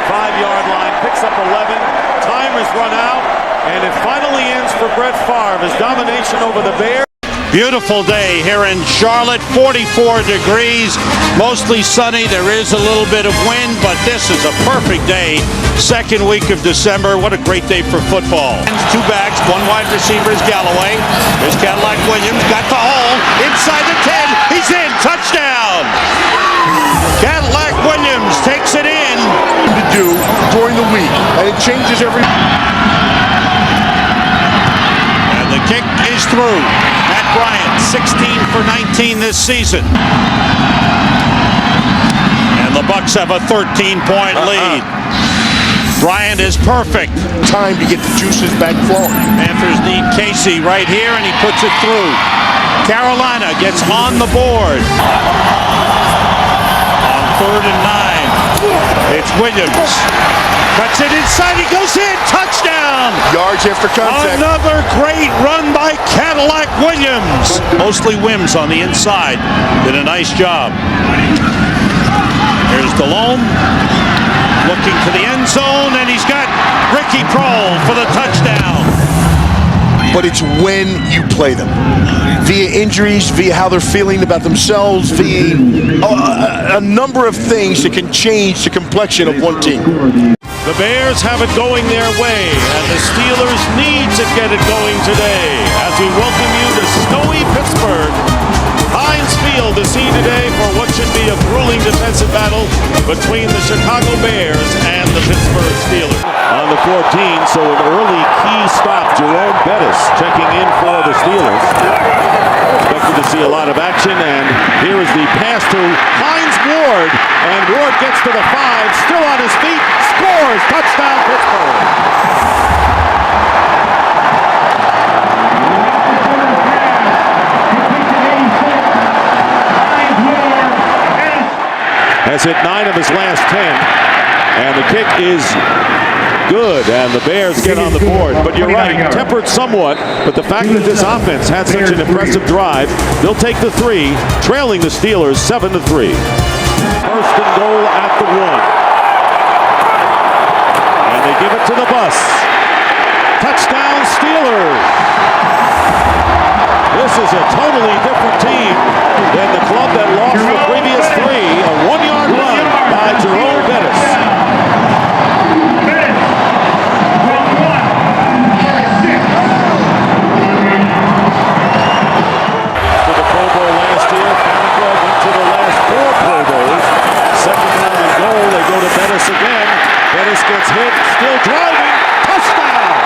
5-yard line, picks up 11. Time has run out, and it finally ends for Brett Favre. His domination over the Bears. Beautiful day here in Charlotte, 44 degrees, mostly sunny. There is a little bit of wind, but this is a perfect day. Second week of December. What a great day for football. 2 backs, 1 wide receiver is Galloway. There's Cadillac Williams, got the hole, inside the 10, he's in, touchdown! Cadillac Williams takes it in. To do during the week, and it changes every. And the kick is through. Matt Bryant, 16 for 19 this season. And the Bucs have a 13-point lead. Bryant is perfect. Time to get the juices back flowing. Panthers need Casey right here, and he puts it through. Carolina gets on the board. On 3rd and 9, it's Williams. Cuts it inside, he goes in, touchdown! Yards after contact. Another great run by Cadillac Williams. Mostly Wims on the inside. Did a nice job. Here's Delhomme. Looking to the end zone, and he's got Ricky Prohl for the touchdown. But it's when you play them. Via injuries, via how they're feeling about themselves, via a number of things that can change the complexion of one team. The Bears have it going their way, and the Steelers need to get it going today. As we welcome you to snowy Pittsburgh. Heinz Field, the scene today for what should be a grueling defensive battle between the Chicago Bears and the Pittsburgh Steelers. On the 14, so an early key stop. Jerome Bettis checking in for the Steelers. Expected to see a lot of action, and here is the pass to Hines Ward. And Ward gets to the 5, still on his feet, scores, touchdown Pittsburgh. Has hit 9 of his last 10, and the kick is good, and the Bears get on the board. But you're right, tempered somewhat, but the fact that this offense had such an impressive drive, they'll take the 3, trailing the Steelers 7-3. First and goal at the 1. And they give it to the bus. Touchdown Steelers! This is a totally different team than the club that lost the previous 3. A 1-yard run by Jerome Bettis. To the Pro Bowl last year, Farrakhan went to the last 4 Pro Bowls. Second down and goal, they go to Bettis again. Bettis gets hit, still driving, touchdown!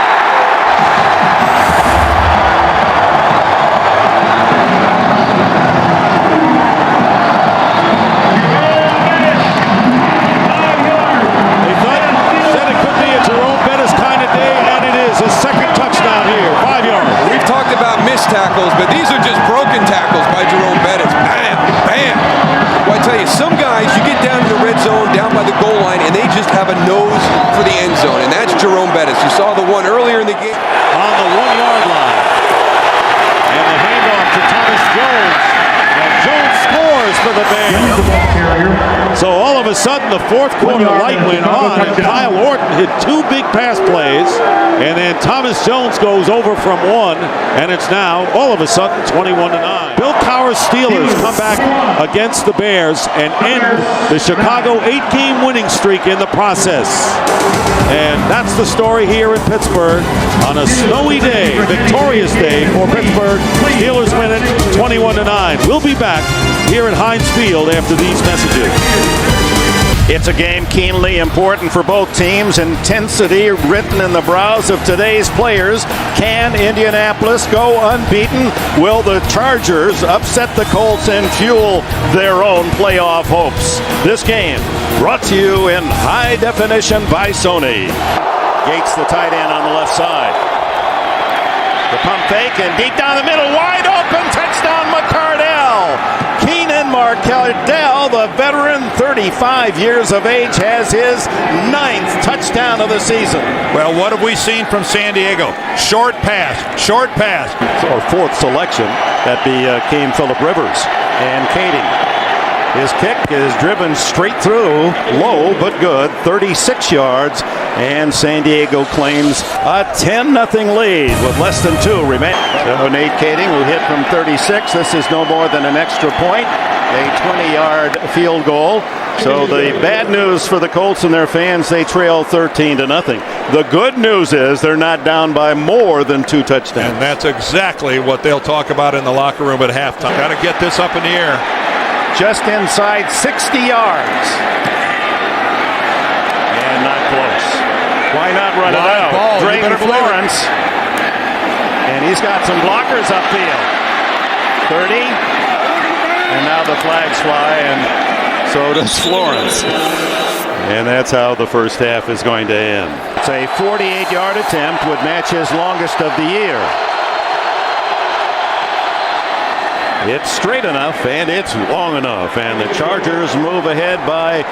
Tackles, but these are just broken tackles by Jerome Bettis. Bam, bam. Well, I tell you, some guys, you get down in the red zone, down by the goal line, and they just have a nose for the end zone, and that's Jerome Bettis. You saw the one earlier in the game. On the 1-yard line. And the handoff to Thomas Jones. And Jones scores for the Bears. So all of a sudden, the 4th quarter light went on, and Kyle Orton hit 2 big pass plays, and then Thomas Jones goes over from 1, and it's now, all of a sudden, 21-9. Bill Cowher's Steelers come back against the Bears and end the Chicago 8-game winning streak in the process. And that's the story here in Pittsburgh on a snowy day, victorious day for Pittsburgh. Steelers win it 21-9. We'll be back here at Heinz Field after these messages. It's a game keenly important for both teams. Intensity written in the brows of today's players. Can Indianapolis go unbeaten? Will the Chargers upset the Colts and fuel their own playoff hopes? This game brought to you in high definition by Sony. Gates, the tight end, on the left side. The pump fake and deep down the middle, wide open, touchdown McCardell. Keenan Markell, the the veteran, 35 years of age, has his 9th touchdown of the season. Well, what have we seen from San Diego? Short pass, short pass. Our 4th selection, that became Phillip Rivers and Kading. His kick is driven straight through, low but good, 36 yards, and San Diego claims a 10-0 lead with less than 2 remaining. So Nate Kading, who hit from 36, this is no more than an extra point, a 20-yard field goal. So the bad news for the Colts and their fans, they trail 13-0. The good news is they're not down by more than 2 touchdowns. And that's exactly what they'll talk about in the locker room at halftime. Got to get this up in the air. Just inside 60 yards. And not close. Why not run it out? Ball. Drayton Florence. And he's got some blockers upfield. 30. And now the flags fly, and so does Florence. And that's how the first half is going to end. It's a 48-yard attempt, would match his longest of the year. It's straight enough, and it's long enough, and the Chargers move ahead by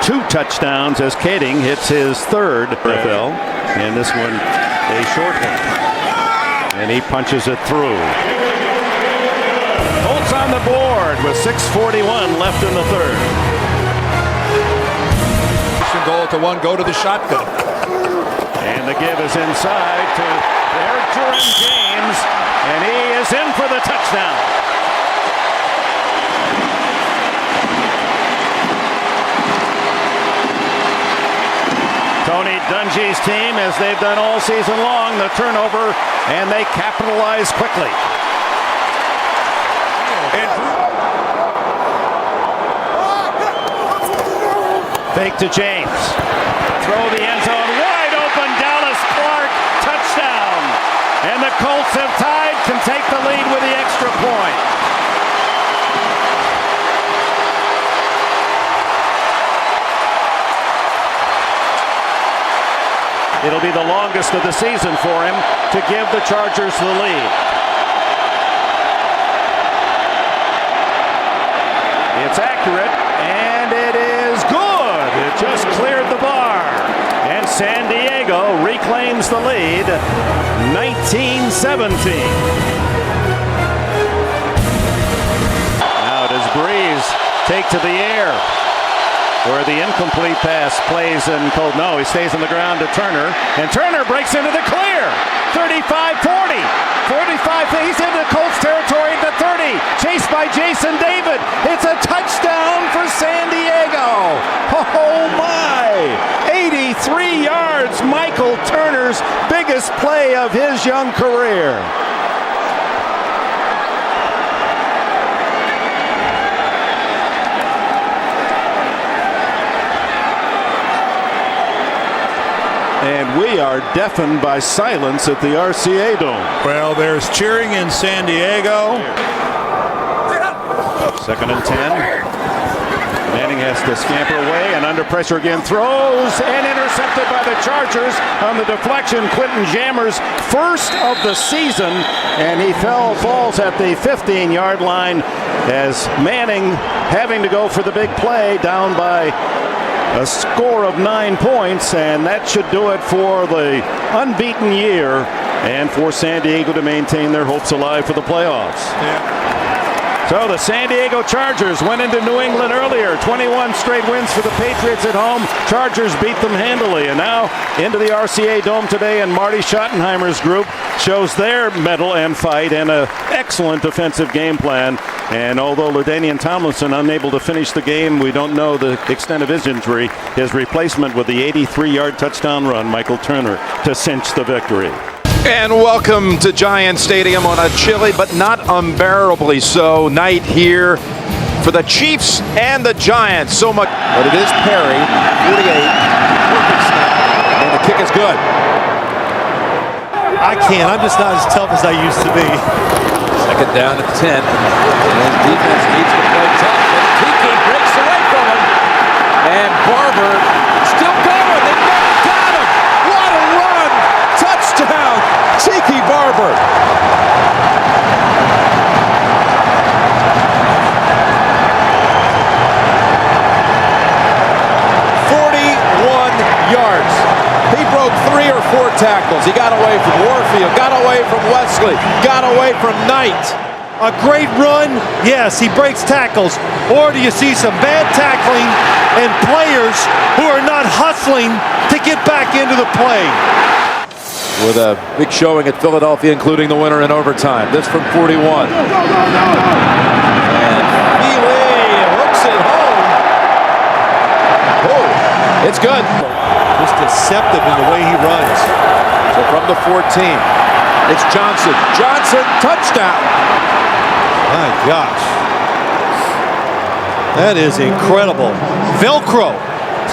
2 touchdowns as Kading hits his 3rd NFL, and this one a short one, and he punches it through. Colts on the board with 6:41 left in the 3rd. Goal to 1, go to the shotgun. And the give is inside to Derek James, and he is in for the touchdown. Tony Dungy's team, as they've done all season long, the turnover, and they capitalize quickly. Fake to James. Throw the end zone, wide open, Dallas Clark, touchdown. And the Colts have tied, can take the lead with the extra point. It'll be the longest of the season for him to give the Chargers the lead. It's accurate, and it is good. It just cleared the bar. And San Diego reclaims the lead, 19-17. Now does Breeze take to the air, where the incomplete pass plays in cold. No, he stays on the ground to Turner, and Turner breaks into the clear. 35-40, 45, he's into Colts territory at the 30, chased by Jason David. It's a touchdown for San Diego. Oh my, 83 yards, Michael Turner's biggest play of his young career. And we are deafened by silence at the RCA Dome. Well, there's cheering in San Diego. 2nd and 10. Manning has to scamper away, and under pressure again, throws, and intercepted by the Chargers on the deflection. Quentin Jammer's first of the season, and he falls at the 15-yard line as Manning, having to go for the big play, down by a score of 9 points, and that should do it for the unbeaten year and for San Diego to maintain their hopes alive for the playoffs. So the San Diego Chargers went into New England earlier, 21 straight wins for the Patriots at home. Chargers beat them handily, and now into the RCA Dome today, and Marty Schottenheimer's group shows their mettle and fight and an excellent defensive game plan. And although LaDainian Tomlinson unable to finish the game, we don't know the extent of his injury. His replacement with the 83-yard touchdown run, Michael Turner, to cinch the victory. And welcome to Giant Stadium on a chilly but not unbearably so night here for the Chiefs and the Giants. So much, but it is Perry, 48, perfect snap, and the kick is good. I can't. I'm just not as tough as I used to be. 2nd down at 10. And defense needs to play tough. And Tiki breaks away from him. And Barber still going. They never got him. What a run. Touchdown. Tiki Barber. tackles. He got away from Warfield, got away from Wesley, got away from Knight. A great run, yes, he breaks tackles. Or do you see some bad tackling and players who are not hustling to get back into the play? With a big showing at Philadelphia, including the winner in overtime. This from 41. And Healy hooks it home. Oh, it's good. Just deceptive in the way he runs. So from the 14, it's Johnson. Johnson, touchdown. My gosh. That is incredible. Velcro.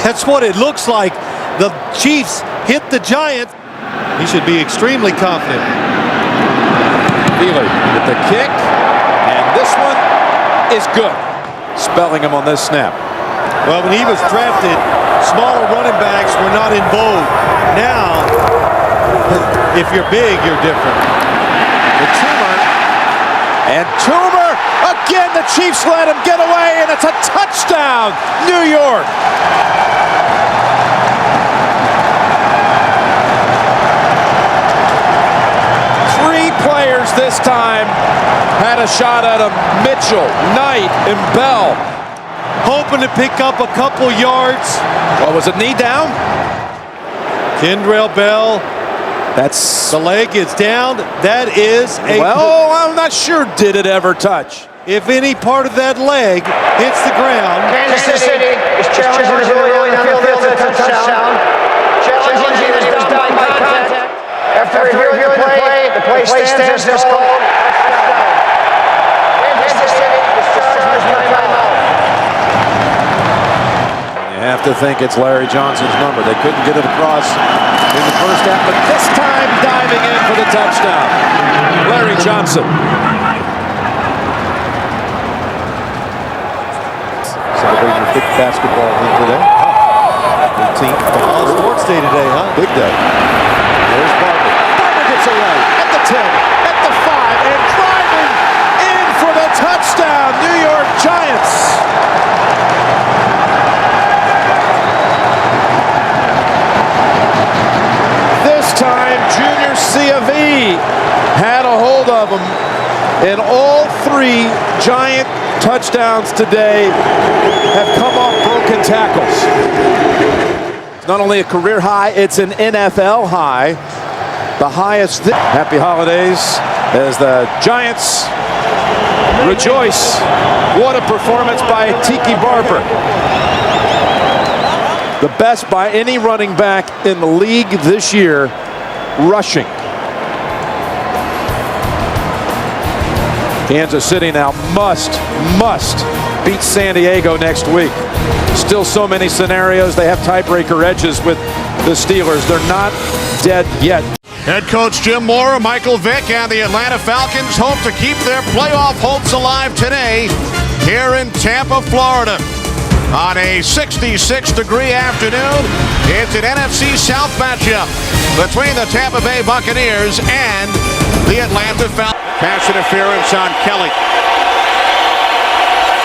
That's what it looks like. The Chiefs hit the Giants. He should be extremely confident. Healy with the kick. And this one is good. Spelling him on this snap. Well, when he was drafted, smaller running backs were not in vogue. Now, if you're big, you're different. The Toomer. And Toomer, again, the Chiefs let him get away, and it's a touchdown, New York. Three players this time had a shot at him. Mitchell, Knight, and Bell. Hoping to pick up a couple yards. What was it, knee down? Kendrell Bell. That's the leg is down. That is a. Well, I'm not sure. Did it ever touch? If any part of that leg hits the ground. Kansas City is challenging the goalie on the field for a touchdown. Challenging is done by contact. After reviewing the play stands is called touchdown. Kansas City is charged with timeout. You have to think it's Larry Johnson's number. They couldn't get it across in the first half, but this time diving in for the touchdown. Larry Johnson. Celebrating your big basketball win today. Good team. All sports day today, huh? Big day. There's Barber. Barber gets away at the 10, at the 5, and driving in for the touchdown. New York Giants. Time Junior C of E had a hold of him, and all three Giant touchdowns today have come off broken tackles. It's not only a career high, it's an NFL high, the highest. Happy holidays as the Giants rejoice. What a performance by Tiki Barber. The best by any running back in the league this year, rushing. Kansas City now must beat San Diego next week. Still so many scenarios. They have tiebreaker edges with the Steelers. They're not dead yet. Head coach Jim Mora, Michael Vick, and the Atlanta Falcons hope to keep their playoff hopes alive today here in Tampa, Florida. On a 66-degree afternoon, it's an NFC South matchup between the Tampa Bay Buccaneers and the Atlanta Falcons. Pass interference on Kelly.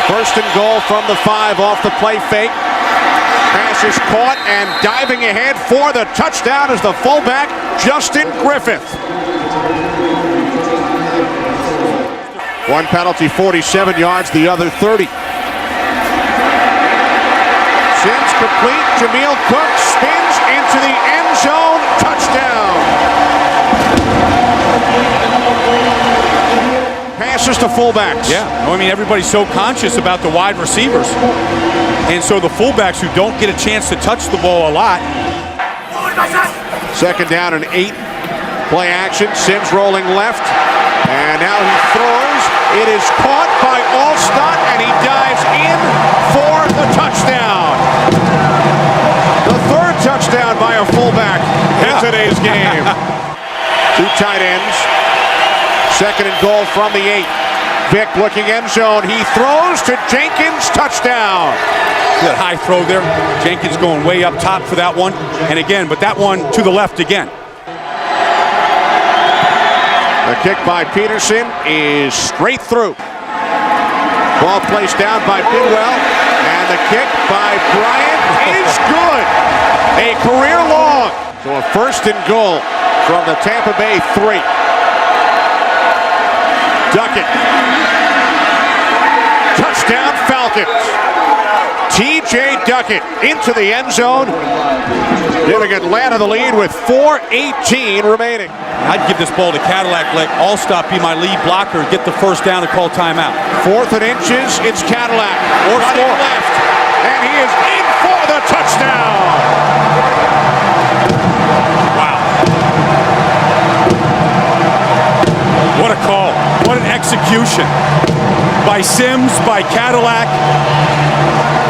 First and goal from the 5 off the play fake. Pass is caught and diving ahead for the touchdown is the fullback, Justin Griffith. One penalty, 47 yards, the other 30. Sims complete. Jameel Cook spins into the end zone. Touchdown. Passes to fullbacks. Yeah, I mean, everybody's so conscious about the wide receivers. And so the fullbacks who don't get a chance to touch the ball a lot. Second down and 8. Play action. Sims rolling left. And now he throws. It is caught by Alstott, and he dives in for the touchdown. The third touchdown by a fullback in today's game. Two tight ends. Second and goal from the 8. Vick looking end zone. He throws to Jenkins. Touchdown. Good high throw there. Jenkins going way up top for that one. And again, but that one to the left again. The kick by Peterson is straight through. Ball placed down by Bidwell. And the kick by Bryant is good. A career long. So a 1st and goal from the Tampa Bay 3. Duckett. Touchdown Falcons. T.J. Duckett into the end zone, giving Atlanta the lead with 4:18 remaining. I'd give this ball to Cadillac, let Allstott be my lead blocker, get the 1st down and call timeout. 4th and inches, it's Cadillac. Running left, and he is in for the touchdown. Wow. What a call. What an execution. By Sims, by Cadillac,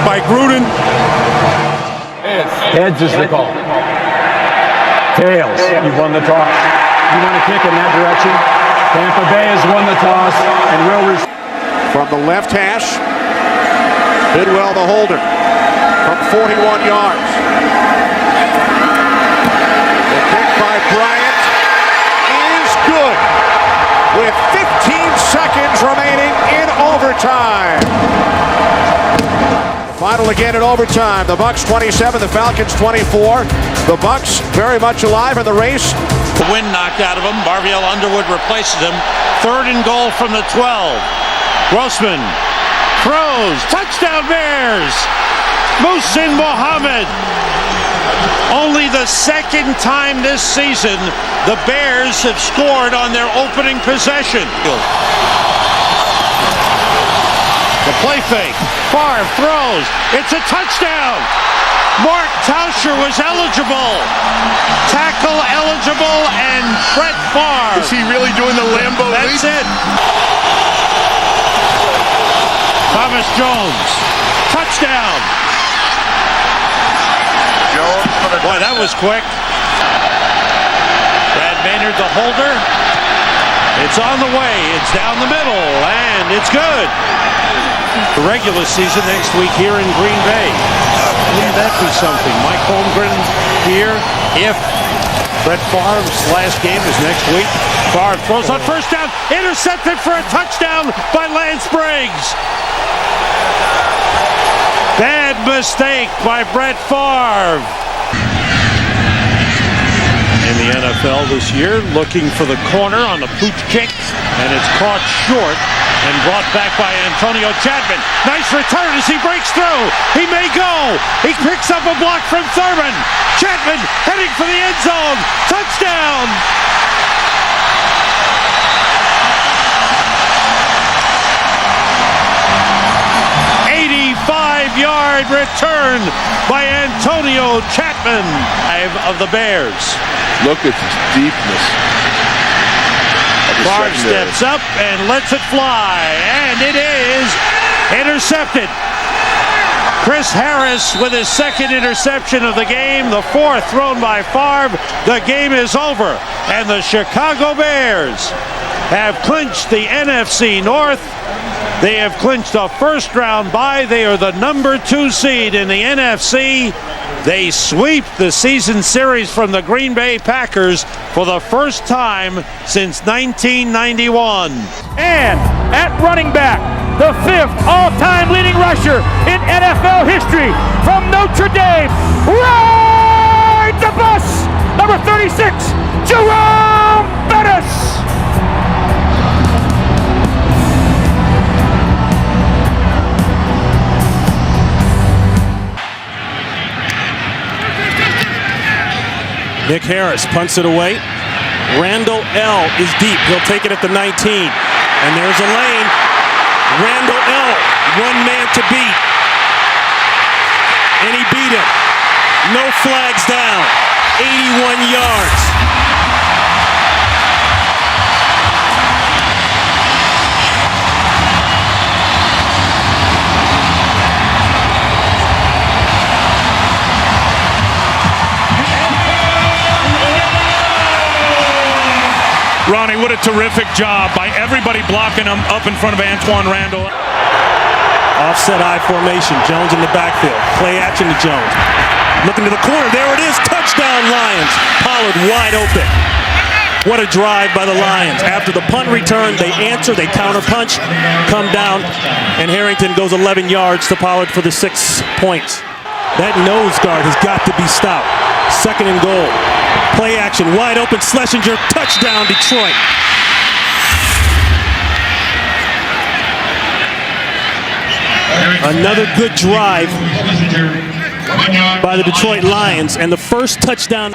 by Gruden. Heads is the call. Tails, you won the toss. You want to kick in that direction? Tampa Bay has won the toss and will receive. From the left hash, Bidwell the holder from 41 yards. The kick by Bryant is good with 15 seconds remaining in overtime. Final again in overtime. The Bucs 27, the Falcons 24. The Bucs very much alive in the race. The wind knocked out of him. Barviel Underwood replaces him. 3rd and goal from the 12. Grossman throws. Touchdown Bears. Muhsin Mohammed. Only the 2nd time this season the Bears have scored on their opening possession. The play fake. Favre throws. It's a touchdown. Mark Tauscher was eligible. Tackle eligible, and Brett Favre. Is he really doing the Lambeau leap? That's it. Thomas Jones. Touchdown. Boy, that was quick. Brad Maynard, the holder. It's on the way. It's down the middle, and it's good. The regular season next week here in Green Bay. Wouldn't that be something? Mike Holmgren here. If Brett Favre's last game is next week. Favre throws on 1st down. Intercepted for a touchdown by Lance Briggs. Bad mistake by Brett Favre. In the NFL this year, looking for the corner on the pooch kick, and it's caught short and brought back by Antonio Chapman. Nice return as he breaks through. He may go. He picks up a block from Thurman. Chapman heading for the end zone. Touchdown. Yard return by Antonio Chapman of the Bears. Look at the deepness. Favre steps up and lets it fly, and it is intercepted. Chris Harris with his 2nd interception of the game, the 4th thrown by Favre. The game is over, and the Chicago Bears have clinched the NFC North. They have clinched a 1st round bye. They are the number 2 seed in the NFC. They sweep the season series from the Green Bay Packers for the first time since 1991. And at running back, the 5th all-time leading rusher in NFL history from Notre Dame, ride the bus, number 36, Jerome Bettis. Nick Harris punts it away. Randall L. is deep. He'll take it at the 19. And there's a lane. Randall L. 1 man to beat. And he beat him. No flags down. 81 yards. Ronnie, what a terrific job by everybody blocking him up in front of Antoine Randall. Offset I formation. Jones in the backfield. Play action to Jones. Looking to the corner. There it is. Touchdown Lions. Pollard wide open. What a drive by the Lions. After the punt return, they answer. They counter punch. Come down. And Harrington goes 11 yards to Pollard for the 6 points. That nose guard has got to be stopped. 2nd and goal. Play action, wide open, Schlesinger, touchdown, Detroit. Another good drive by the Detroit Lions, and the first touchdown.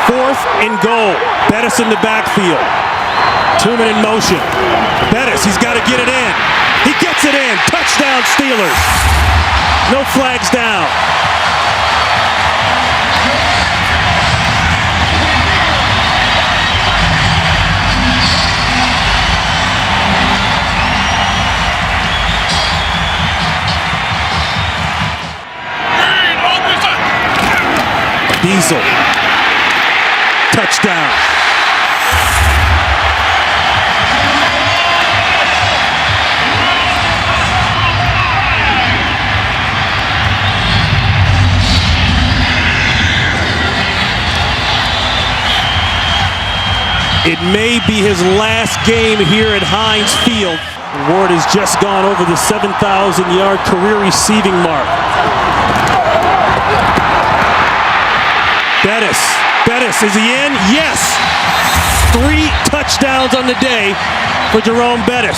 4th and goal. Bettis in the backfield. Tooman in motion. Bettis, he's got to get it in. He gets it in. Touchdown, Steelers. No flags down. Diesel. Touchdown. It may be his last game here at Heinz Field. Ward has just gone over the 7,000-yard career receiving mark. Bettis, is he in? Yes! 3 touchdowns on the day for Jerome Bettis.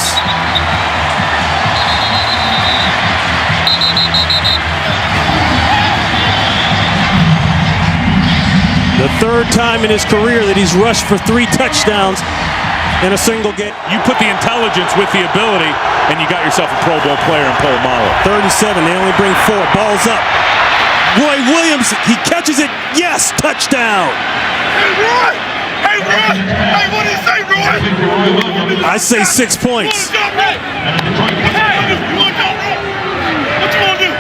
The 3rd time in his career that he's rushed for 3 touchdowns in a single game. You put the intelligence with the ability, and you got yourself a Pro Bowl player in Polamalu. 3rd and 7, they only bring 4. Ball's up. Roy Williams, he catches it. Yes, touchdown. Hey, Roy! Hey, Roy! Hey, what do you say, Roy? I say 6 points. What you want to do?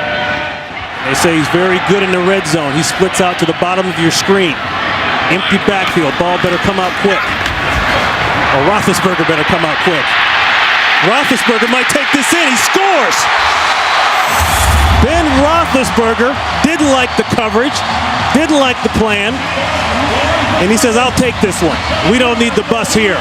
They say he's very good in the red zone. He splits out to the bottom of your screen. Empty backfield. Ball better come out quick. Or Roethlisberger better come out quick. Roethlisberger might take this in. He scores! Ben Roethlisberger didn't like the coverage, didn't like the plan, and he says, I'll take this one. We don't need the bus here.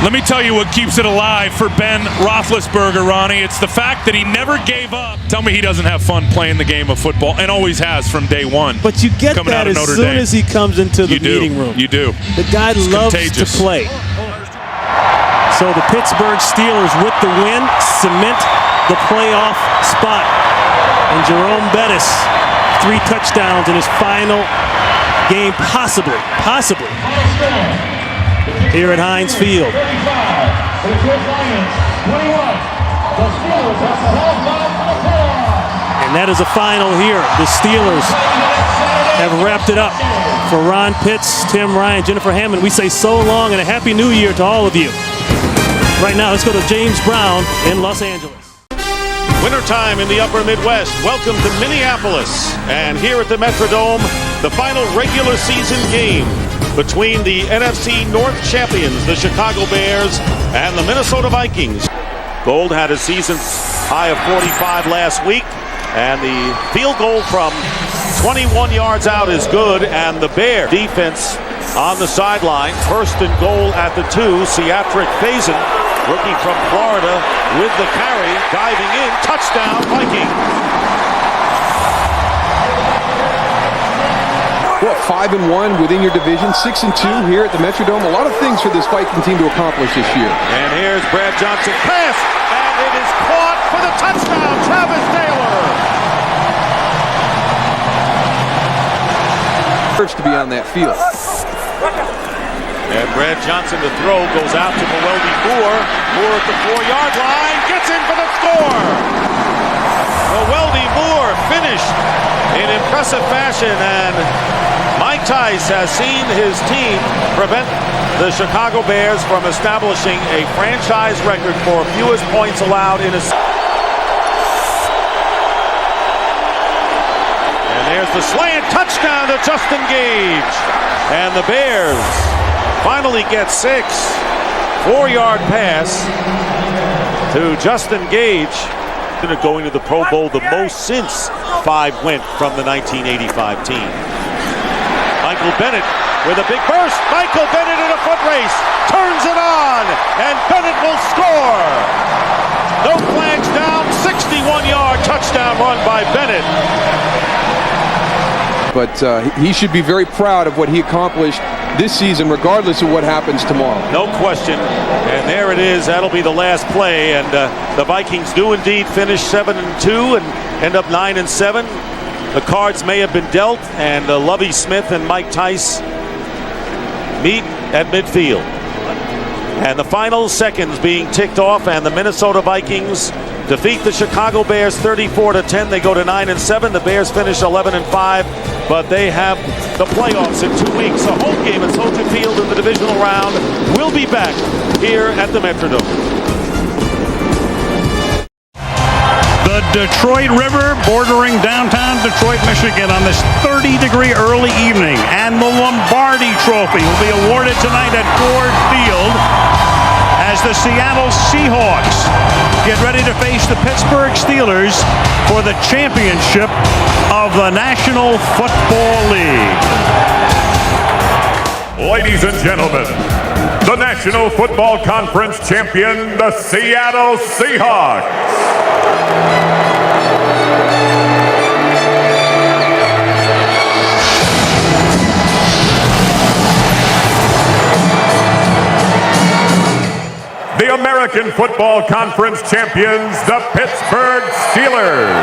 Let me tell you what keeps it alive for Ben Roethlisberger, Ronnie. It's the fact that he never gave up. Tell me he doesn't have fun playing the game of football, and always has from day one. But you get that as soon as he comes into the meeting room. You do. The guy loves to play. So the Pittsburgh Steelers, with the win, cement the playoff spot. And Jerome Bettis, 3 touchdowns in his final game, possibly, here at Heinz Field. And that is a final here. The Steelers have wrapped it up. For Ron Pitts, Tim Ryan, Jennifer Hammond, we say so long and a Happy New Year to all of you. Right now, let's go to James Brown in Los Angeles. Wintertime in the upper Midwest. Welcome to Minneapolis. And here at the Metrodome, the final regular season game between the NFC North champions, the Chicago Bears, and the Minnesota Vikings. Gold had a season high of 45 last week, and the field goal from 21 yards out is good, and the Bear defense on the sideline. 1st and goal at the 2. Seatric Faison, rookie from Florida, with the carry, diving in, touchdown, Viking. What, 5-1 within your division, 6-2 here at the Metrodome. A lot of things for this Viking team to accomplish this year. And here's Brad Johnson, pass, and it is caught for the touchdown, Travis Taylor. To be on that field. And Brad Johnson to throw, goes out to Weldy Moore. Moore at the 4-yard line, gets in for the score. Weldy Moore finished in impressive fashion, and Mike Tice has seen his team prevent the Chicago Bears from establishing a franchise record for fewest points allowed in a season. And there's the slant, touchdown to Justin Gage. And the Bears finally get 6. 4-yard pass to Justin Gage. Going to the Pro Bowl the most since 5 went from the 1985 team. Michael Bennett with a big burst. Michael Bennett in a foot race. Turns it on. And Bennett will score. No flags down. 61-yard touchdown run by Bennett. But he should be very proud of what he accomplished this season, regardless of what happens tomorrow. No question. And there it is. That'll be the last play. And the Vikings do indeed finish 7-2 and end up 9-7. The cards may have been dealt, and Lovie Smith and Mike Tice meet at midfield. And the final seconds being ticked off, and the Minnesota Vikings defeat the Chicago Bears 34-10. They go to 9-7. The Bears finish 11-5, but they have the playoffs in 2 weeks. A home game at Soldier Field in the divisional round. We'll be back here at the Metrodome. The Detroit River bordering downtown Detroit, Michigan on this 30-degree early evening. And the Lombardi Trophy will be awarded tonight at Ford Field as the Seattle Seahawks get ready to face the Pittsburgh Steelers for the championship of the National Football League. Ladies and gentlemen, the National Football Conference champion, the Seattle Seahawks. The American Football Conference champions, the Pittsburgh Steelers.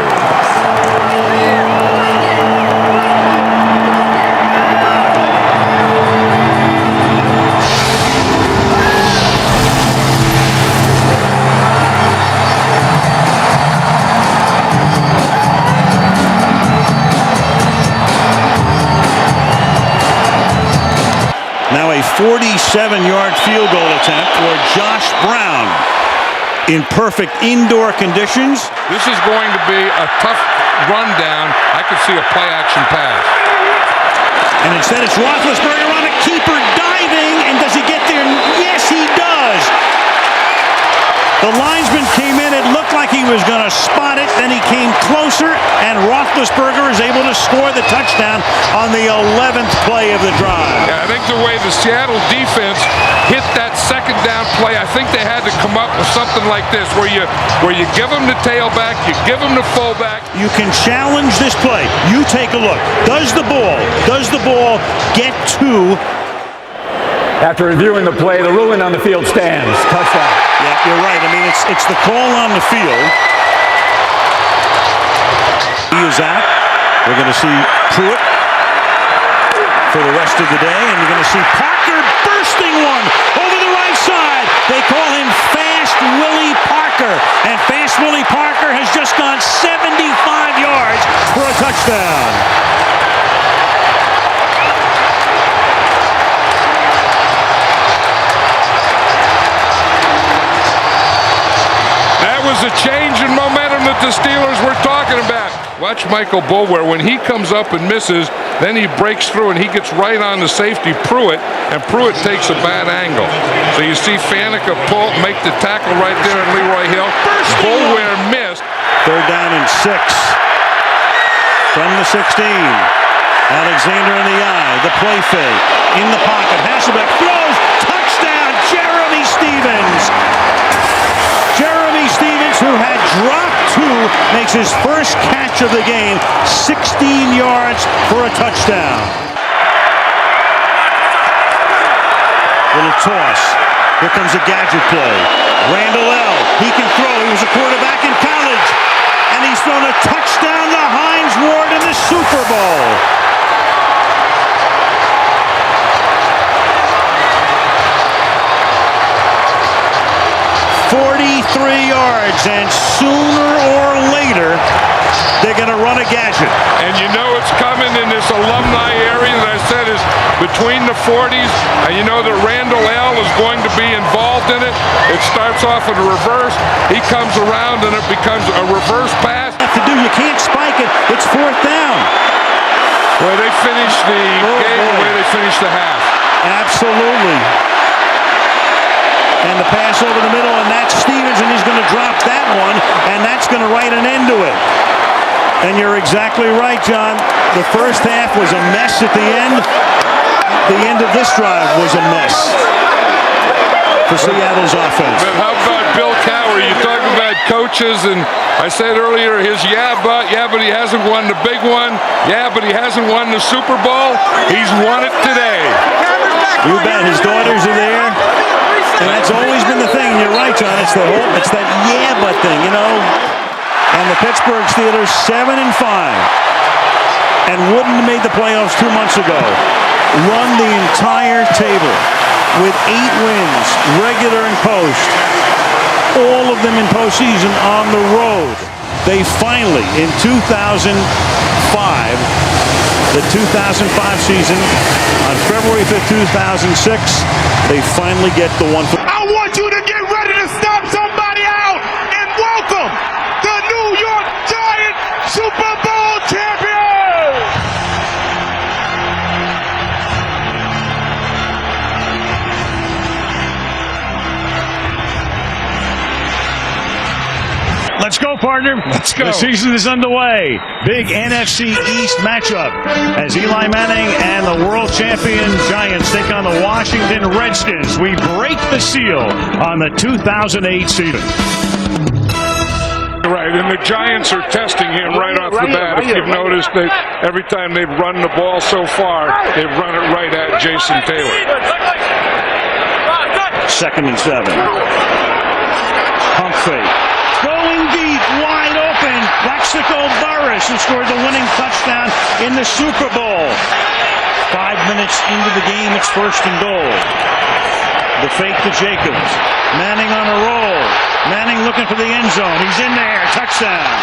Now a 47-yard field goal attempt for Josh Brown in perfect indoor conditions. This is going to be a tough rundown. I could see a play-action pass. And instead it's Roethlisberger on a keeper diving, and does he get there? Yes, he does. The linesman came in, it looked like he was going to spot it, then he came closer, and Roethlisberger is able to score the touchdown on the 11th play of the drive. Yeah, I think the way the Seattle defense hit that second down play, I think they had to come up with something like this, where you give them the tailback, you give them the fullback. You can challenge this play. You take a look. Does the ball get to? After reviewing the play, the ruling on the field stands. Touchdown. Yeah, you're right. I mean, it's the call on the field. He is out. We're going to see Pruitt for the rest of the day, and you're going to see Parker bursting one over the right side. They call him Fast Willie Parker, and Fast Willie Parker has just gone 75 yards for a touchdown. Was a change in momentum that the Steelers were talking about. Watch Michael Boulware. When he comes up and misses, then he breaks through and he gets right on the safety Pruitt, and Pruitt takes a bad angle. So you see Faneca pull, make the tackle right there in Leroy Hill. Boulware missed. 3rd down and 6 from the 16. Alexander in the eye, the play fake, in the pocket. Hasselbeck throws, touchdown, Jeremy Stevens. Jeremy Stevens, who had dropped 2, makes his first catch of the game, 16 yards for a touchdown. Little toss. Here comes a gadget play. Randall L. He can throw. He was a quarterback in college. And he's thrown a touchdown to Hines Ward in the Super Bowl. yards, and sooner or later, they're going to run a gadget. And you know it's coming in this alumni area that I said is between the 40s, and you know that Randall L. is going to be involved in it. It starts off in a reverse. He comes around, and it becomes a reverse pass. You can't spike it. It's 4th down. Where they finished the game, where they finished the half. Absolutely. And the pass over the middle, and that's Stevens, and he's going to drop that one, and that's going to write an end to it. And you're exactly right, John. The first half was a mess at the end. The end of this drive was a mess for Seattle's offense. But how about Bill Cowher. You talk about coaches, and I said earlier his yeah, but he hasn't won the big one. Yeah, but he hasn't won the Super Bowl. He's won it today. You bet his daughters are there. And that's always been the thing. You're right, John. It's that yeah, but thing, you know. And the Pittsburgh Steelers 7-5, and wouldn't have made the playoffs 2 months ago. Run the entire table with 8 wins, regular and post. All of them in postseason on the road. They finally, in 2005, the 2005 season, on February 5th, 2006, they finally get the one. I want you to get ready to stomp somebody out and welcome the New York Giants Super Bowl champions! Let's go, partner. Let's go. The season is underway. Big NFC East matchup as Eli Manning and the world champion Giants take on the Washington Redskins. We break the seal on the 2008 season. Right, and the Giants are testing him right off the bat. If you've noticed that every time they've run the ball so far, they've run it right at Jason Taylor. 2nd and 7. Pump fake. Going deep, wide open. Plaxico Burress, who scored the winning touchdown in the Super Bowl. 5 minutes into the game, it's 1st and goal. The fake to Jacobs. Manning on a roll. Manning looking for the end zone. He's in there. Touchdown.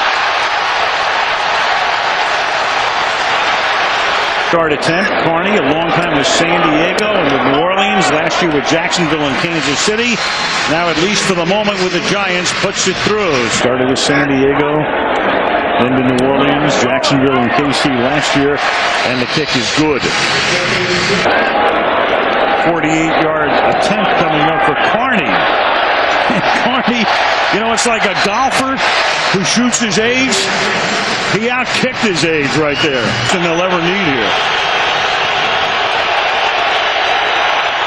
Start attempt. Carney, a long time with San Diego and with New Orleans. Last year with Jacksonville and Kansas City. Now, at least for the moment with the Giants, puts it through. Started with San Diego, then to New Orleans, Jacksonville and KC last year, and the kick is good. 48-yard attempt coming up for Carney. Carney, you know, it's like a golfer who shoots his age. He out-kicked his age right there. Than they'll ever need here.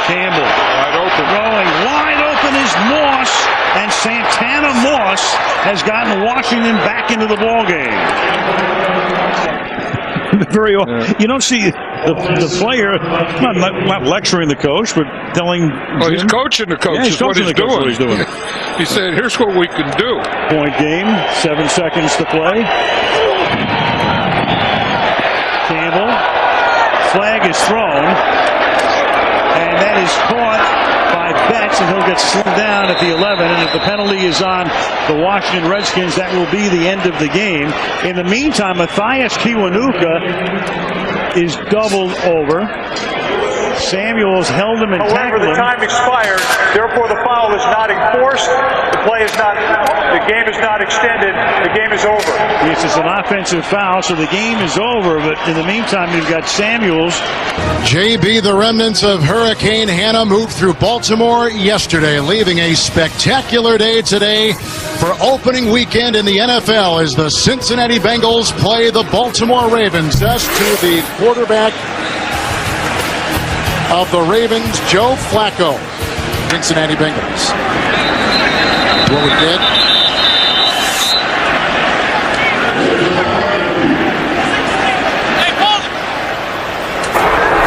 Campbell. Wide open. Throwing wide open is Moss, and Santana Moss has gotten Washington back into the ballgame. You don't see the player not lecturing the coach, but telling. Well, he's coaching the coach. Yeah, is what he's doing. He said, "Here's what we can do." Point game. 7 seconds to play. Campbell. Flag is thrown, and that is caught by Betts, and he'll get slimmed down at the 11. And if the penalty is on the Washington Redskins, that will be the end of the game. In the meantime, Matthias Kiwanuka is doubled over. Samuels held him and tackled him. However, the time expired. Therefore, the foul is not enforced. The game is not extended. The game is over. Yes, it's an offensive foul, so the game is over. But in the meantime, you've got Samuels. JB, the remnants of Hurricane Hannah moved through Baltimore yesterday, leaving a spectacular day today for opening weekend in the NFL as the Cincinnati Bengals play the Baltimore Ravens. Just to the quarterback of the Ravens, Joe Flacco. Cincinnati Bengals. What we did.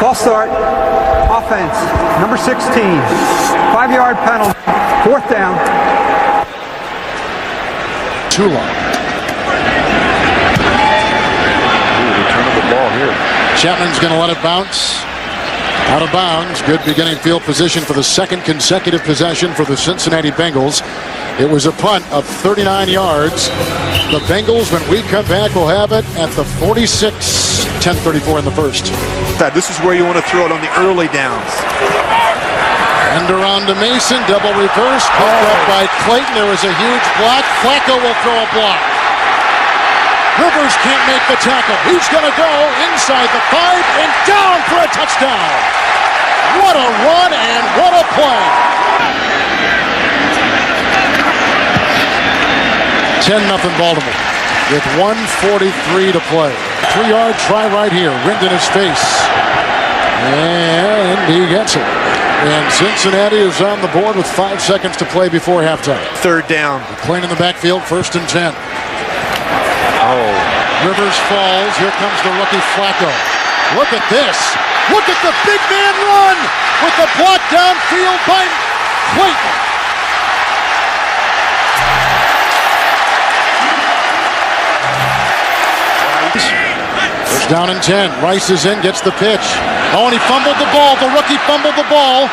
False start. Offense. Number 16. 5-yard penalty. 4th down. Too long. Return of the ball here. Chapman's going to let it bounce. Out of bounds. Good beginning field position for the 2nd consecutive possession for the Cincinnati Bengals. It was a punt of 39 yards. The Bengals, when we come back, will have it at the 46. 10:34 in the first. This is where you want to throw it on the early downs. And around to Mason. Double reverse. Called up by Clayton. There was a huge block. Flacco will throw a block. Rivers can't make the tackle. He's going to go inside the 5 and down for a touchdown. What a run and what a play. 10-0 Baltimore with 1:43 to play. 3-yard try right here. Wind in his face. And he gets it. And Cincinnati is on the board with 5 seconds to play before halftime. Third down. McLean in the backfield, 1st and 10. Rivers falls. Here comes the rookie Flacco. Look at this. Look at the big man run with the block downfield by Clayton. First down and 10. Rice is in, gets the pitch. Oh, and he fumbled the ball. The rookie fumbled the ball.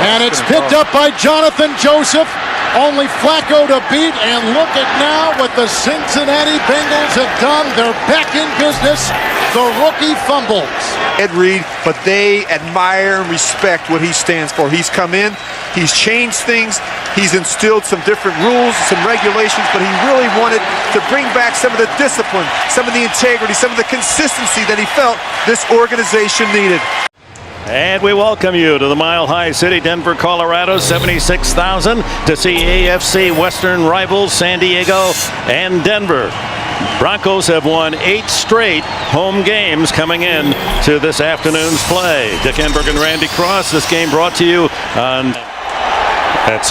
And it's picked up by Jonathan Joseph. Only Flacco to beat, and look at now what the Cincinnati Bengals have done. They're back in business. The rookie fumbles. Ed Reed, but they admire and respect what he stands for. He's come in, he's changed things, he's instilled some different rules, some regulations, but he really wanted to bring back some of the discipline, some of the integrity, some of the consistency that he felt this organization needed. And we welcome you to the Mile High City, Denver, Colorado. 76,000 to see AFC Western rivals San Diego and Denver. Broncos have won 8 straight home games coming in to this afternoon's play. Dick Enberg and Randy Cross. This game brought to you on... That's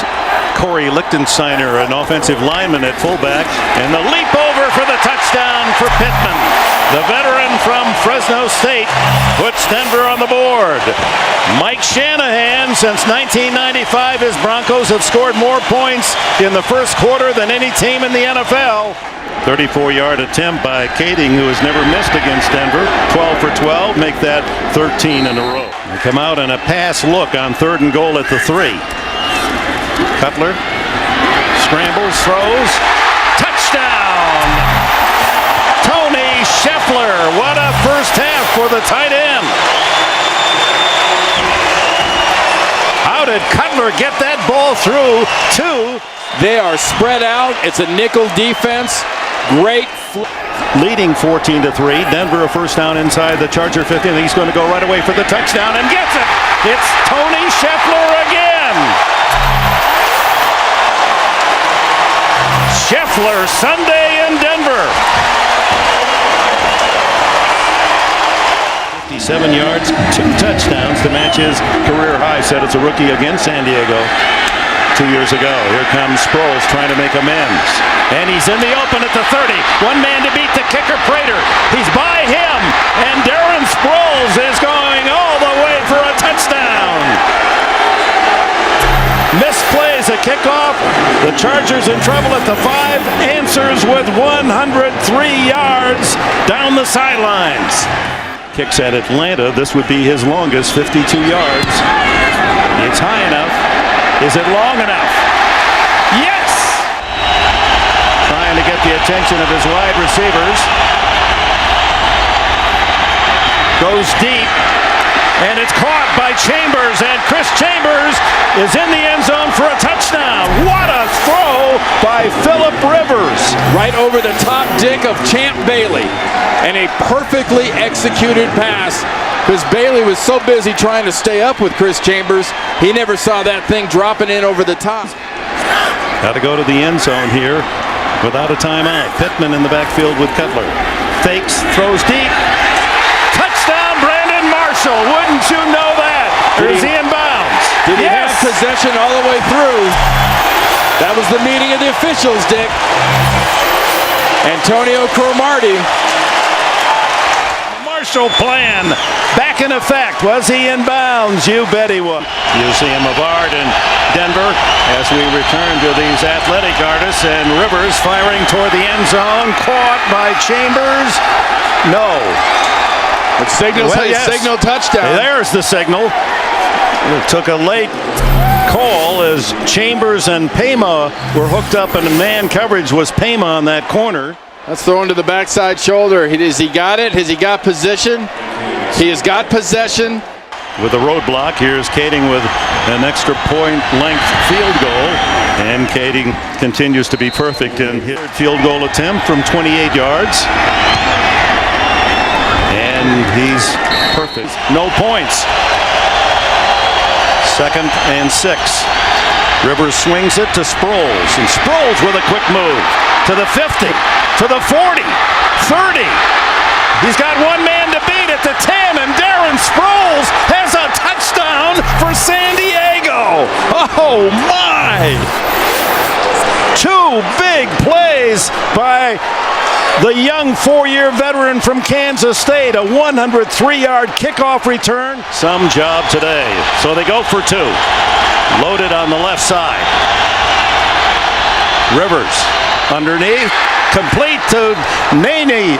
Corey Lichtensteiner, an offensive lineman at fullback. And the leap over for the touchdown for Pittman. The veteran from Fresno State puts Denver on the board. Mike Shanahan, since 1995, his Broncos have scored more points in the first quarter than any team in the NFL. 34-yard attempt by Kading, who has never missed against Denver. 12 for 12, make that 13 in a row. They come out in a pass look on 3rd and goal at the 3. Cutler scrambles, throws, touchdown! Tony Scheffler, what a first half for the tight end. How did Cutler get that ball through to? They are spread out. It's a nickel defense. Great. Leading 14-3. Denver a first down inside the Charger 50. And he's going to go right away for the touchdown and gets it. It's Tony Scheffler again. Scheffler Sunday in Denver. 57 yards, 2 touchdowns to match his career high. Set as a rookie against San Diego 2 years ago. Here comes Sproles trying to make amends. And he's in the open at the 30. One man to beat the kicker, Prater. He's by him. And Darren Sproles is going all the way for a touchdown. Misplays a kickoff. The Chargers in trouble at the 5. Answers with 103 yards down the sidelines. Kicks at Atlanta. This would be his longest, 52 yards. It's high enough. Is it long enough? Yes! Trying to get the attention of his wide receivers. Goes deep. And it's caught by Chambers, and Chris Chambers is in the end zone for a touchdown. What a throw by Phillip Rivers. Right over the top dick of Champ Bailey. And a perfectly executed pass, because Bailey was so busy trying to stay up with Chris Chambers, he never saw that thing dropping in over the top. Got to go to the end zone here without a timeout. Pittman in the backfield with Cutler. Fakes, throws deep. Touchdown, Brandon Marshall. Wouldn't you know that? Or is he in bounds? Did he have possession all the way through? That was the meeting of the officials, Dick. Antonio Cromartie. Marshall plan back in effect. Was he in bounds? You bet he was. Museum of Art in Denver as we return to these athletic artists, and Rivers firing toward the end zone. Caught by Chambers. No. It signals signal touchdown. There's the signal. It took a late call as Chambers and Pema were hooked up, and the man coverage was Pema on that corner. That's thrown to the backside shoulder. Has he got it? Has he got position? He has got possession. With a roadblock, here's Kading with an extra point-length field goal. And Kading continues to be perfect in his field goal attempt from 28 yards. And he's perfect. No points. 2nd and 6. Rivers swings it to Sproles. And Sproles with a quick move to the 50, to the 40, 30. He's got one man to beat at the 10, and Darren Sproles has a touchdown for Oh, my! 2 big plays by the young 4-year veteran from Kansas State. A 103-yard kickoff return. Some job today. So they go for 2. Loaded on the left side. Rivers underneath. Complete to Nani.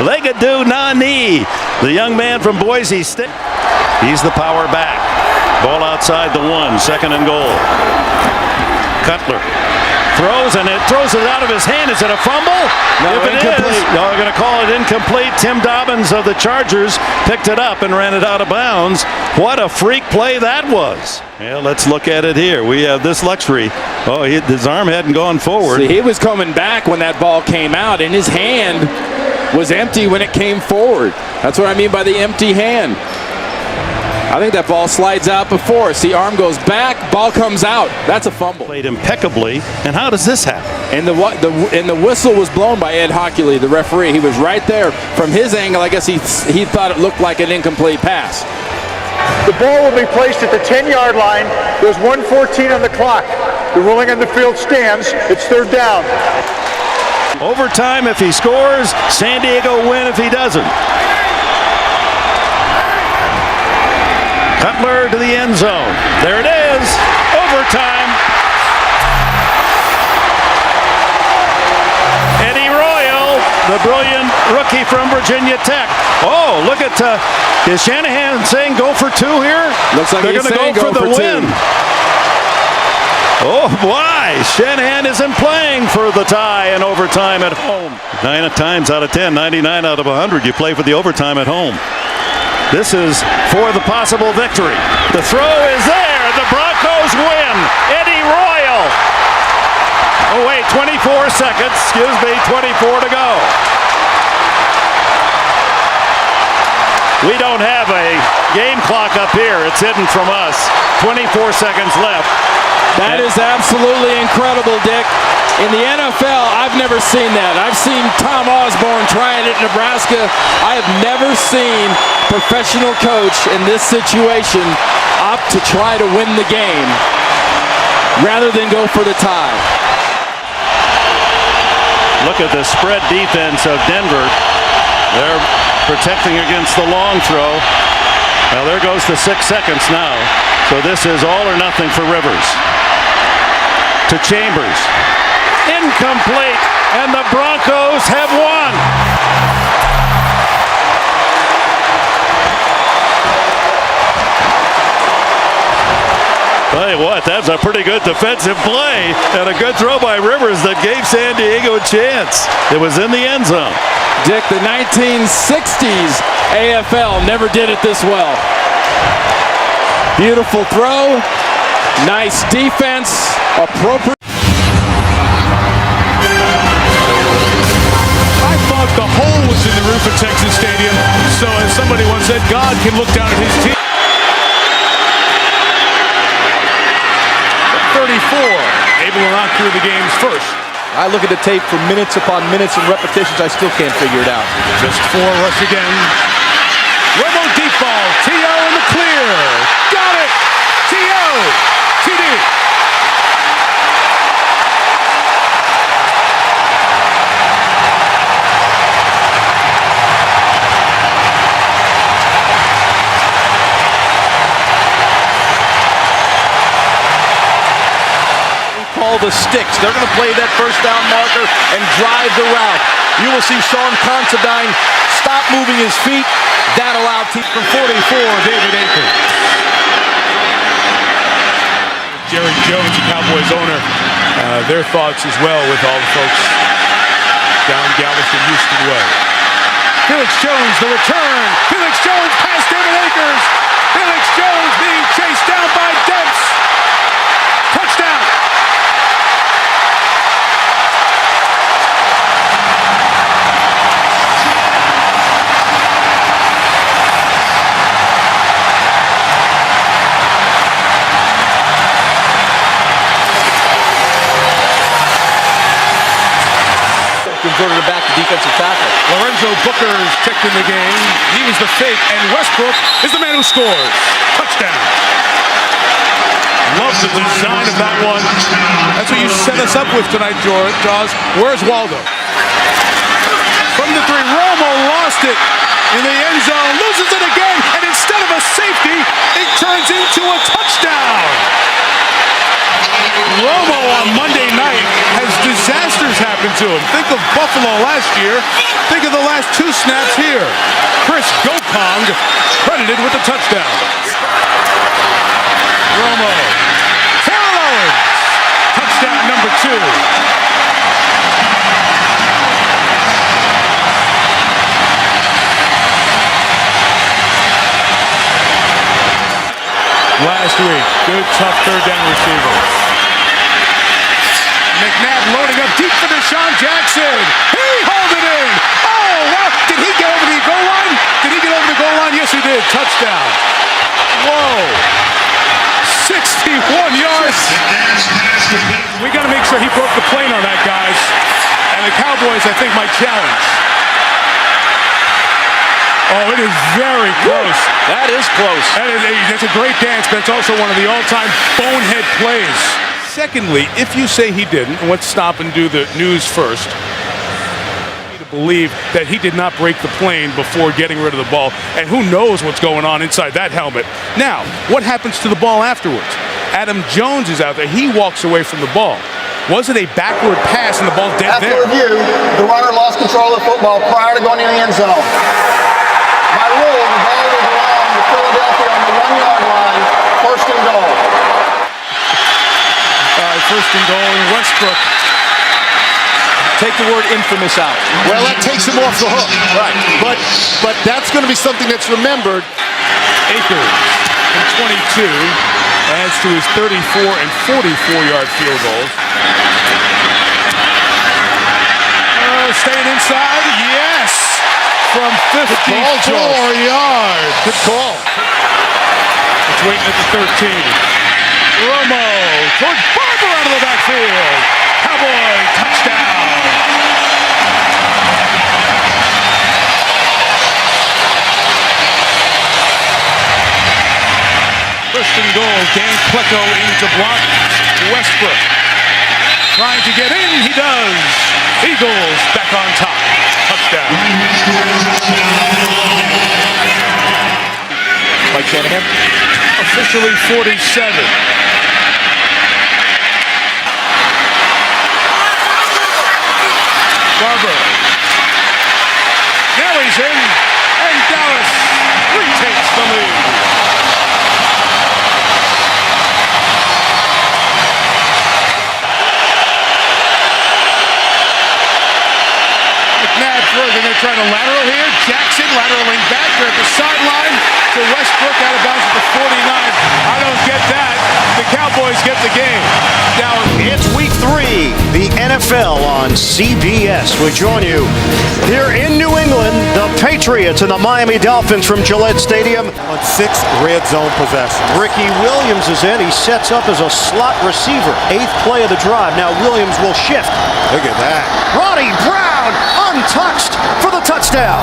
Legadou Nani. The young man from Boise State. He's the power back. Ball outside the 1. 2nd and goal. Cutler throws, and it throws it out of his hand. Is it a fumble? No, if it incomplete. is, no, they're going to call it incomplete. Tim Dobbins of the Chargers picked it up and ran it out of bounds. What a freak play that was. Yeah, let's look at it here. We have this luxury. Oh, his arm hadn't gone forward. See, he was coming back when that ball came out, and his hand was empty when it came forward. That's what I mean by the empty hand. I think that ball slides out before. See, arm goes back, ball comes out. That's a fumble. Played impeccably. And how does this happen? And the whistle was blown by Ed Hockley, the referee. He was right there. From his angle, I guess he thought it looked like an incomplete pass. The ball will be placed at the 10-yard line. There's 1:14 on the clock. The ruling on the field stands. It's 3rd down. Overtime if he scores. San Diego win if he doesn't. Cutler to the end zone. There it is. Overtime. Eddie Royal, the brilliant rookie from Virginia Tech. Oh, look at, is Shanahan saying go for 2 here? Looks like they're going to go for the win. Oh, boy. Shanahan isn't playing for the tie in overtime at home. 9 times out of 10, 99 out of 100, you play for the overtime at home. This is for the possible victory. The throw is there. The Broncos win. Eddie Royal. Oh, wait, 24 seconds. Excuse me, 24 to go. We don't have a game clock up here. It's hidden from us. 24 seconds left. That is absolutely incredible, Dick. In the NFL, I've never seen that. I've seen Tom Osborne trying it in Nebraska. I have never seen professional coach in this situation opt to try to win the game rather than go for the tie. Look at the spread defense of Denver. They're protecting against the long throw. Well, there goes the 6 seconds now. So this is all or nothing for Rivers. To Chambers. Incomplete, and the Broncos have won. Tell you what, that's a pretty good defensive play and a good throw by Rivers that gave San Diego a chance. It was in the end zone. Dick, the 1960s AFL never did it this well. Beautiful throw, nice defense, appropriate. The hole was in the roof of Texas Stadium, so as somebody once said, God can look down at his team. 34, able to knock through the games first. I look at the tape for minutes upon minutes and repetitions, I still can't figure it out. Just 4 rush again. Romo deep ball, T.O. in the clear. Got it! T.O. TD. The sticks. They're going to play that first down marker and drive the route. You will see Sean Considine stop moving his feet. That allowed team from 44, David Akers. Jerry Jones, the Cowboys owner, their thoughts as well with all the folks down Galveston, Houston way. Felix Jones, the return. Felix Jones past David Akers. Felix Jones being chased down by Dents. Touchdown. Converted it back to defensive tackle. Lorenzo Booker's checked in the game. He was the fake, and Westbrook is the man who scores. Touchdown. love the design of that one. That's what you set us up with tonight, Jaws. Where's Waldo? From the three, Romo lost it in the end zone, loses it again, and instead of a safety, it turns into a touchdown. Romo on Monday night has disasters happen to him. Think of Buffalo last year. Think of the last 2 snaps here. Chris Gopong credited with the touchdown. Romo. Terrell Owens. Touchdown number 2. Last week, good tough third down receiver. McNabb loading up deep for Deshaun Jackson. He hauled it in. Oh, wow. Did he get over the goal line? Did he get over the goal line? Yes, he did. Touchdown. Whoa. 61 yards. We got to make sure he broke the plane on that, guys. And the Cowboys, I think, might challenge. Oh, it is very close. That is close. That's a great dance, but it's also one of the all-time bonehead plays. Secondly, if you say he didn't, and let's stop and do the news first, to believe that he did not break the plane before getting rid of the ball, and who knows what's going on inside that helmet. Now, what happens to the ball afterwards? Adam Jones is out there. He walks away from the ball. Was it a backward pass and the ball's dead there? After review, the runner lost control of the football prior to going in the end zone. By rule, the ball will belong to Philadelphia on the 1-yard line, first and goal. First and goal in Westbrook. Take the word infamous out. Well, that takes him off the hook. Right. But that's going to be something that's remembered. Akers from 22 adds to his 34 and 44-yard field goals. Staying inside, yes! From 54 yards. Good call. It's waiting at the 13. Romo towards Barber out of the backfield. Cowboy touchdown. First and goal. Dan Plecko into block. Westbrook trying to get in. He does. Eagles back on top. Touchdown. Mike Shanahan. Officially 47. Barber. Now he's in. And Dallas retakes the lead. McNabb throws, and they're trying to lateral here. Jackson lateraling back. They're at the sideline to Westbrook out of bounds at the 49. I don't get that. The Cowboys get the game. Now it's week 3, the NFL on CBS. We join you here in New England, the Patriots and the Miami Dolphins from Gillette Stadium. On 6 red zone possessions. Ricky Williams is in. He sets up as a slot receiver. 8th play of the drive. Now Williams will shift. Look at that. Ronnie Brown untouched for the touchdown.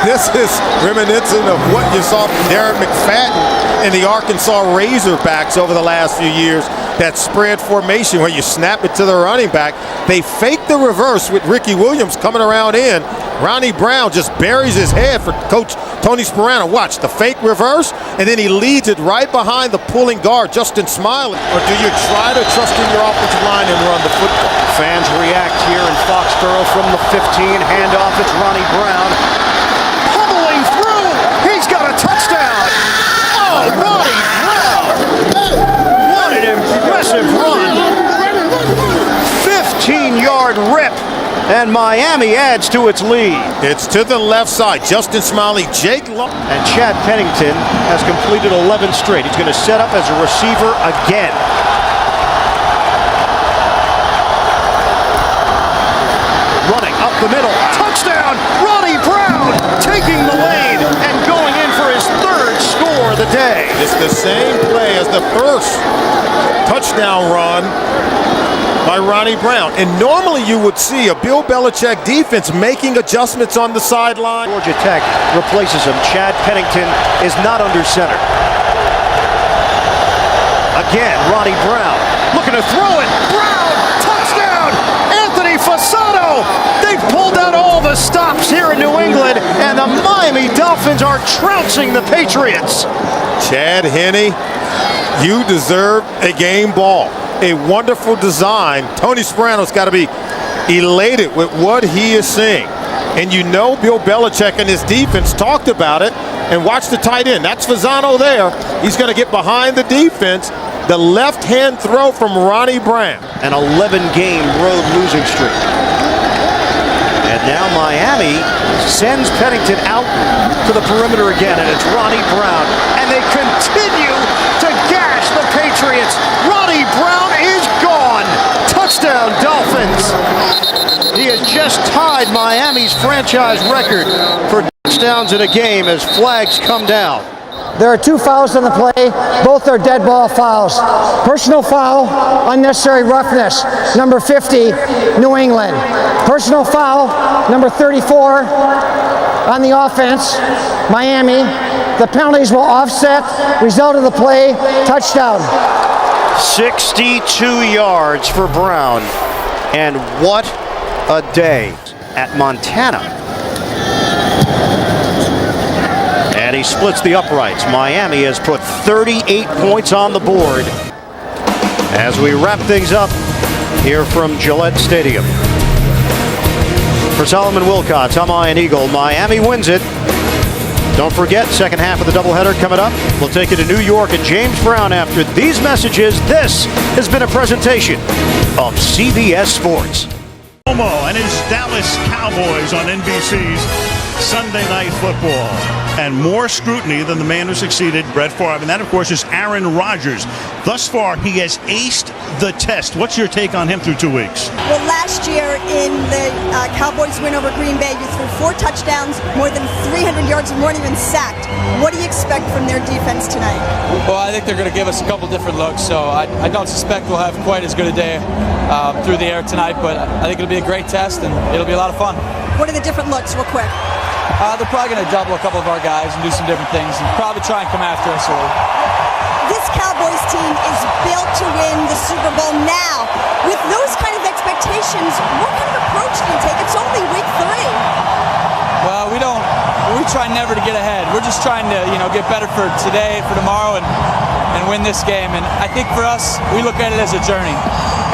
This is reminiscent of what you saw from Darren McFadden in the Arkansas Razorbacks over the last few years. That spread formation where you snap it to the running back. They fake the reverse with Ricky Williams coming around in. Ronnie Brown just buries his head for Coach Tony Sparano. Watch the fake reverse, and then he leads it right behind the pulling guard, Justin Smiley. Or do you try to trust in your offensive line and run the football? Fans react here in Foxborough from the 15. Handoff, it's Ronnie Brown. Pummeling through. He's got a touchdown. Oh, Ronnie Brown. What an impressive run. 15-yard rip. And Miami adds to its lead. It's to the left side. Justin Smiley, Jake Long. And Chad Pennington has completed 11 straight. He's going to set up as a receiver again. Running up the middle. Touchdown! Ronnie Brown taking the lane and going in for his 3rd score of the day. It's the same play as the first touchdown run by Ronnie Brown. And normally you would see a Bill Belichick defense making adjustments on the sideline. Georgia Tech replaces him. Chad Pennington is not under center. Again, Ronnie Brown looking to throw it. Brown, touchdown! Anthony Fasano! They've pulled out all the stops here in New England, and the Miami Dolphins are trouncing the Patriots. Chad Henne, you deserve a game ball. A wonderful design. Tony Sparano's got to be elated with what he is seeing. And you know Bill Belichick and his defense talked about it. And watch the tight end. That's Fasano there. He's going to get behind the defense. The left-hand throw from Ronnie Brown. An 11-game road losing streak. And now Miami sends Pennington out to the perimeter again, and it's Ronnie Brown. And they continue to gash the Patriots. Ronnie Brown is gone. Touchdown, Dolphins. He has just tied Miami's franchise record for touchdowns in a game as flags come down. There are 2 fouls on the play. Both are dead ball fouls. Personal foul, unnecessary roughness, number 50, New England. Personal foul, number 34, on the offense, Miami. The penalties will offset. Result of the play, touchdown. 62 yards for Brown. And what a day at Montana. And he splits the uprights. Miami has put 38 points on the board. As we wrap things up here from Gillette Stadium. For Solomon Wilcots, I'm Ian Eagle. Miami wins it. Don't forget, second half of the doubleheader coming up. We'll take you to New York and James Brown after these messages. This has been a presentation of CBS Sports. Romo and his Dallas Cowboys on NBC's Sunday Night Football. And more scrutiny than the man who succeeded Brett Favre. And that, of course, is Aaron Rodgers. Thus far, he has aced the test. What's your take on him through 2 weeks? Well, last year in the Cowboys win over Green Bay, you threw 4 touchdowns, more than 300 yards, and weren't even sacked. What do you expect from their defense tonight? Well, I think they're going to give us a couple different looks, so I don't suspect we'll have quite as good a day through the air tonight, but I think it'll be a great test, and it'll be a lot of fun. What are the different looks, real quick? They're probably going to double a couple of our guys and do some different things and probably try and come after us early. This Cowboys team is built to win the Super Bowl now. With those kind of expectations, what kind of approach do you take? It's only week 3. Well, we try never to get ahead. We're just trying to, get better for today, for tomorrow, and win this game. And I think for us, we look at it as a journey.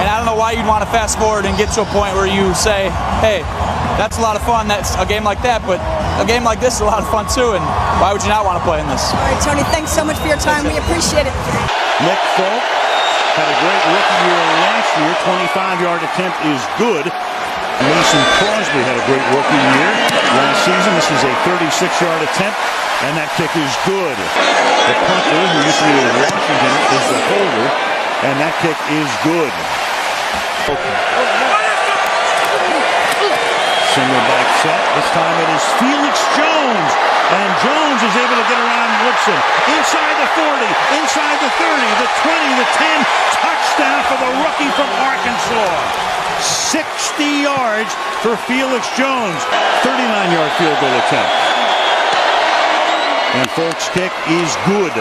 And I don't know why you'd want to fast forward and get to a point where you say, hey, that's a lot of fun, that's a game like that, but a game like this is a lot of fun too, and why would you not want to play in this? All right, Tony, thanks so much for your time. We appreciate it. Nick Folk had a great rookie year last year. 25-yard attempt is good. Mason Crosby had a great rookie year last season. This is a 36-yard attempt, and that kick is good. The punter, who used to be in Washington, is the holder, and that kick is good. Single back set. This time it is Felix Jones. And Jones is able to get around Woodson. Inside the 40, inside the 30, the 20, the 10. Touchdown for the rookie from Arkansas. 60 yards for Felix Jones. 39-yard field goal attempt. And Folk's kick is good.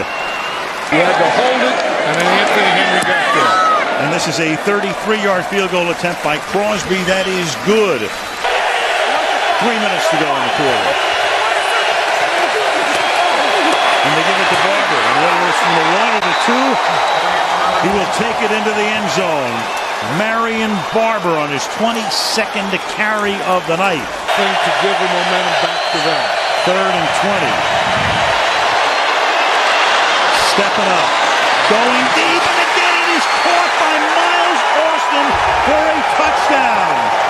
You had to hold it, and then Anthony Henry got there. And this is a 33-yard field goal attempt by Crosby. That is good. 3 minutes to go in the quarter. And they give it to Barber. And whether it's from the 1 or the 2, he will take it into the end zone. Marion Barber on his 22nd carry of the night. Thing to give the momentum back to them. 3rd and 20. Stepping up. Going deep. And again it is caught by Miles Austin for a touchdown.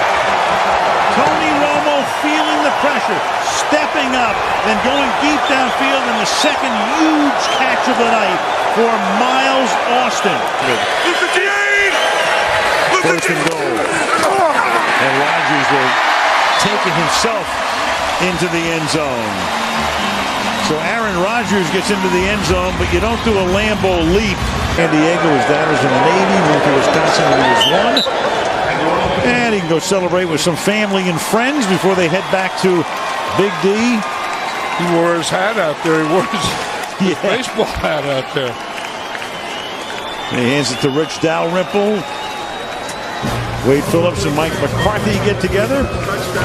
Tony Romo feeling the pressure, stepping up, then going deep downfield, and the second huge catch of the night for Miles Austin. First and goal. And Rodgers will take it himself into the end zone. So Aaron Rodgers gets into the end zone, but you don't do a Lambeau leap. San Diego, his dad was in the Navy, went to Wisconsin when he was 1. And he can go celebrate with some family and friends before they head back to Big D. He wore his hat out there. He wore his baseball hat out there. And he hands it to Rich Dalrymple. Wade Phillips and Mike McCarthy get together,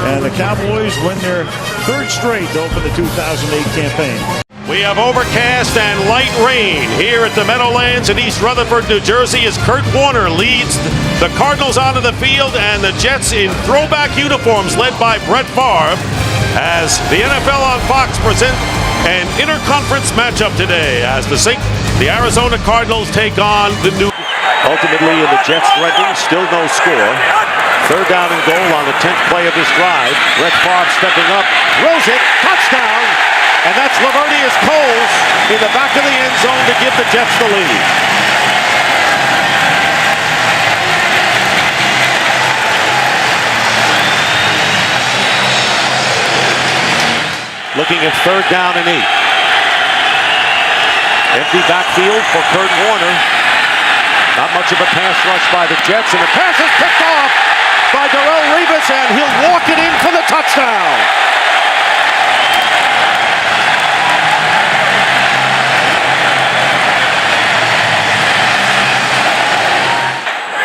and the Cowboys win their third straight to open the 2008 campaign. We have overcast and light rain here at the Meadowlands in East Rutherford, New Jersey, as Kurt Warner leads the Cardinals onto the field and the Jets in throwback uniforms led by Brett Favre, as the NFL on Fox present an interconference matchup today as the Arizona Cardinals take on the New. Ultimately, in the Jets threatening, still no score. Third down and goal on the 10th play of this drive. Brett Favre stepping up, throws it, touchdown, and that's Lavernius Coles in the back of the end zone to give the Jets the lead. Looking at third down and 8. Empty backfield for Kurt Warner. Not much of a pass rush by the Jets, and the pass is picked off by Darrelle Revis, and he'll walk it in for the touchdown.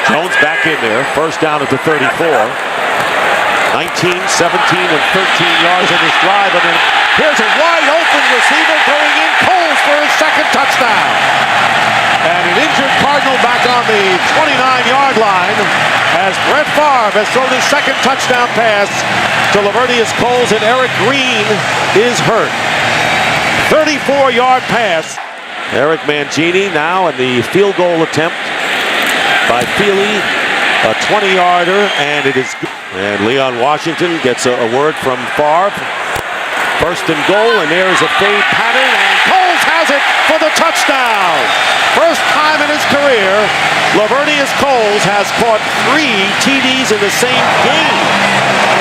Jones back in there, first down at the 34. 19, 17, and 13 yards on this drive, and then here's a wide open receiver going in, Coles for his second touchdown. And an injured Cardinal back on the 29-yard line as Brett Favre has thrown his second touchdown pass to Lavernius Coles, and Eric Green is hurt. 34-yard pass. Eric Mangini now in the field goal attempt by Feely, a 20-yarder, and it is. And Leon Washington gets a word from Favre. First and goal, and there's a fade pattern, and Coles has it for the touchdown. First time in his career, Lavernius Coles has caught 3 TDs in the same game,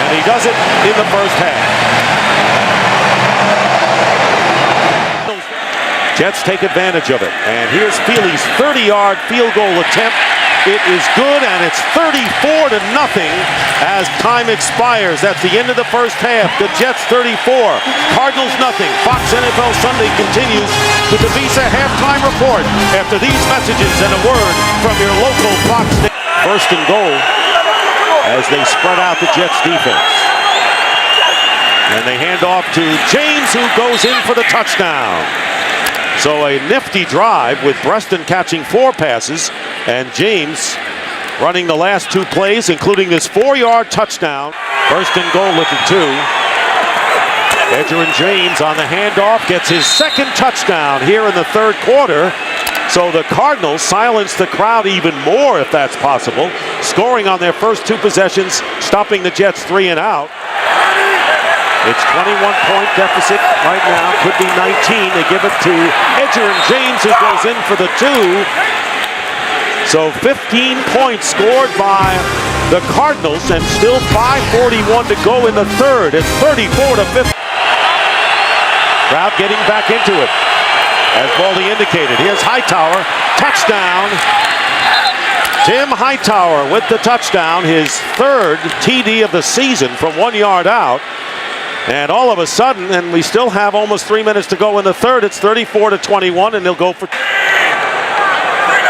and he does it in the first half. Jets take advantage of it, and here's Feely's 30-yard field goal attempt. It is good, and it's 34-0 as time expires. That's the end of the first half. The Jets 34, Cardinals nothing. Fox NFL Sunday continues with the Visa halftime report after these messages and a word from your local Fox. First and goal as they spread out the Jets defense. And they hand off to James, who goes in for the touchdown. So a nifty drive with Preston catching 4 passes and James running the last 2 plays, including this 4-yard touchdown. First and goal at the 2. Edgerrin James on the handoff gets his second touchdown here in the third quarter. So the Cardinals silence the crowd even more, if that's possible, scoring on their first 2 possessions, stopping the Jets 3 and out. It's 21-point deficit right now, could be 19. They give it to Edgerrin James, who goes in for the 2. So 15 points scored by the Cardinals, and still 5:41 to go in the third. It's 34-50. Crowd getting back into it, as Baldy indicated. Here's Hightower, touchdown. Tim Hightower with the touchdown, his 3rd TD of the season from 1 yard out. And all of a sudden, and we still have almost 3 minutes to go in the third, it's 34-21, and they'll go for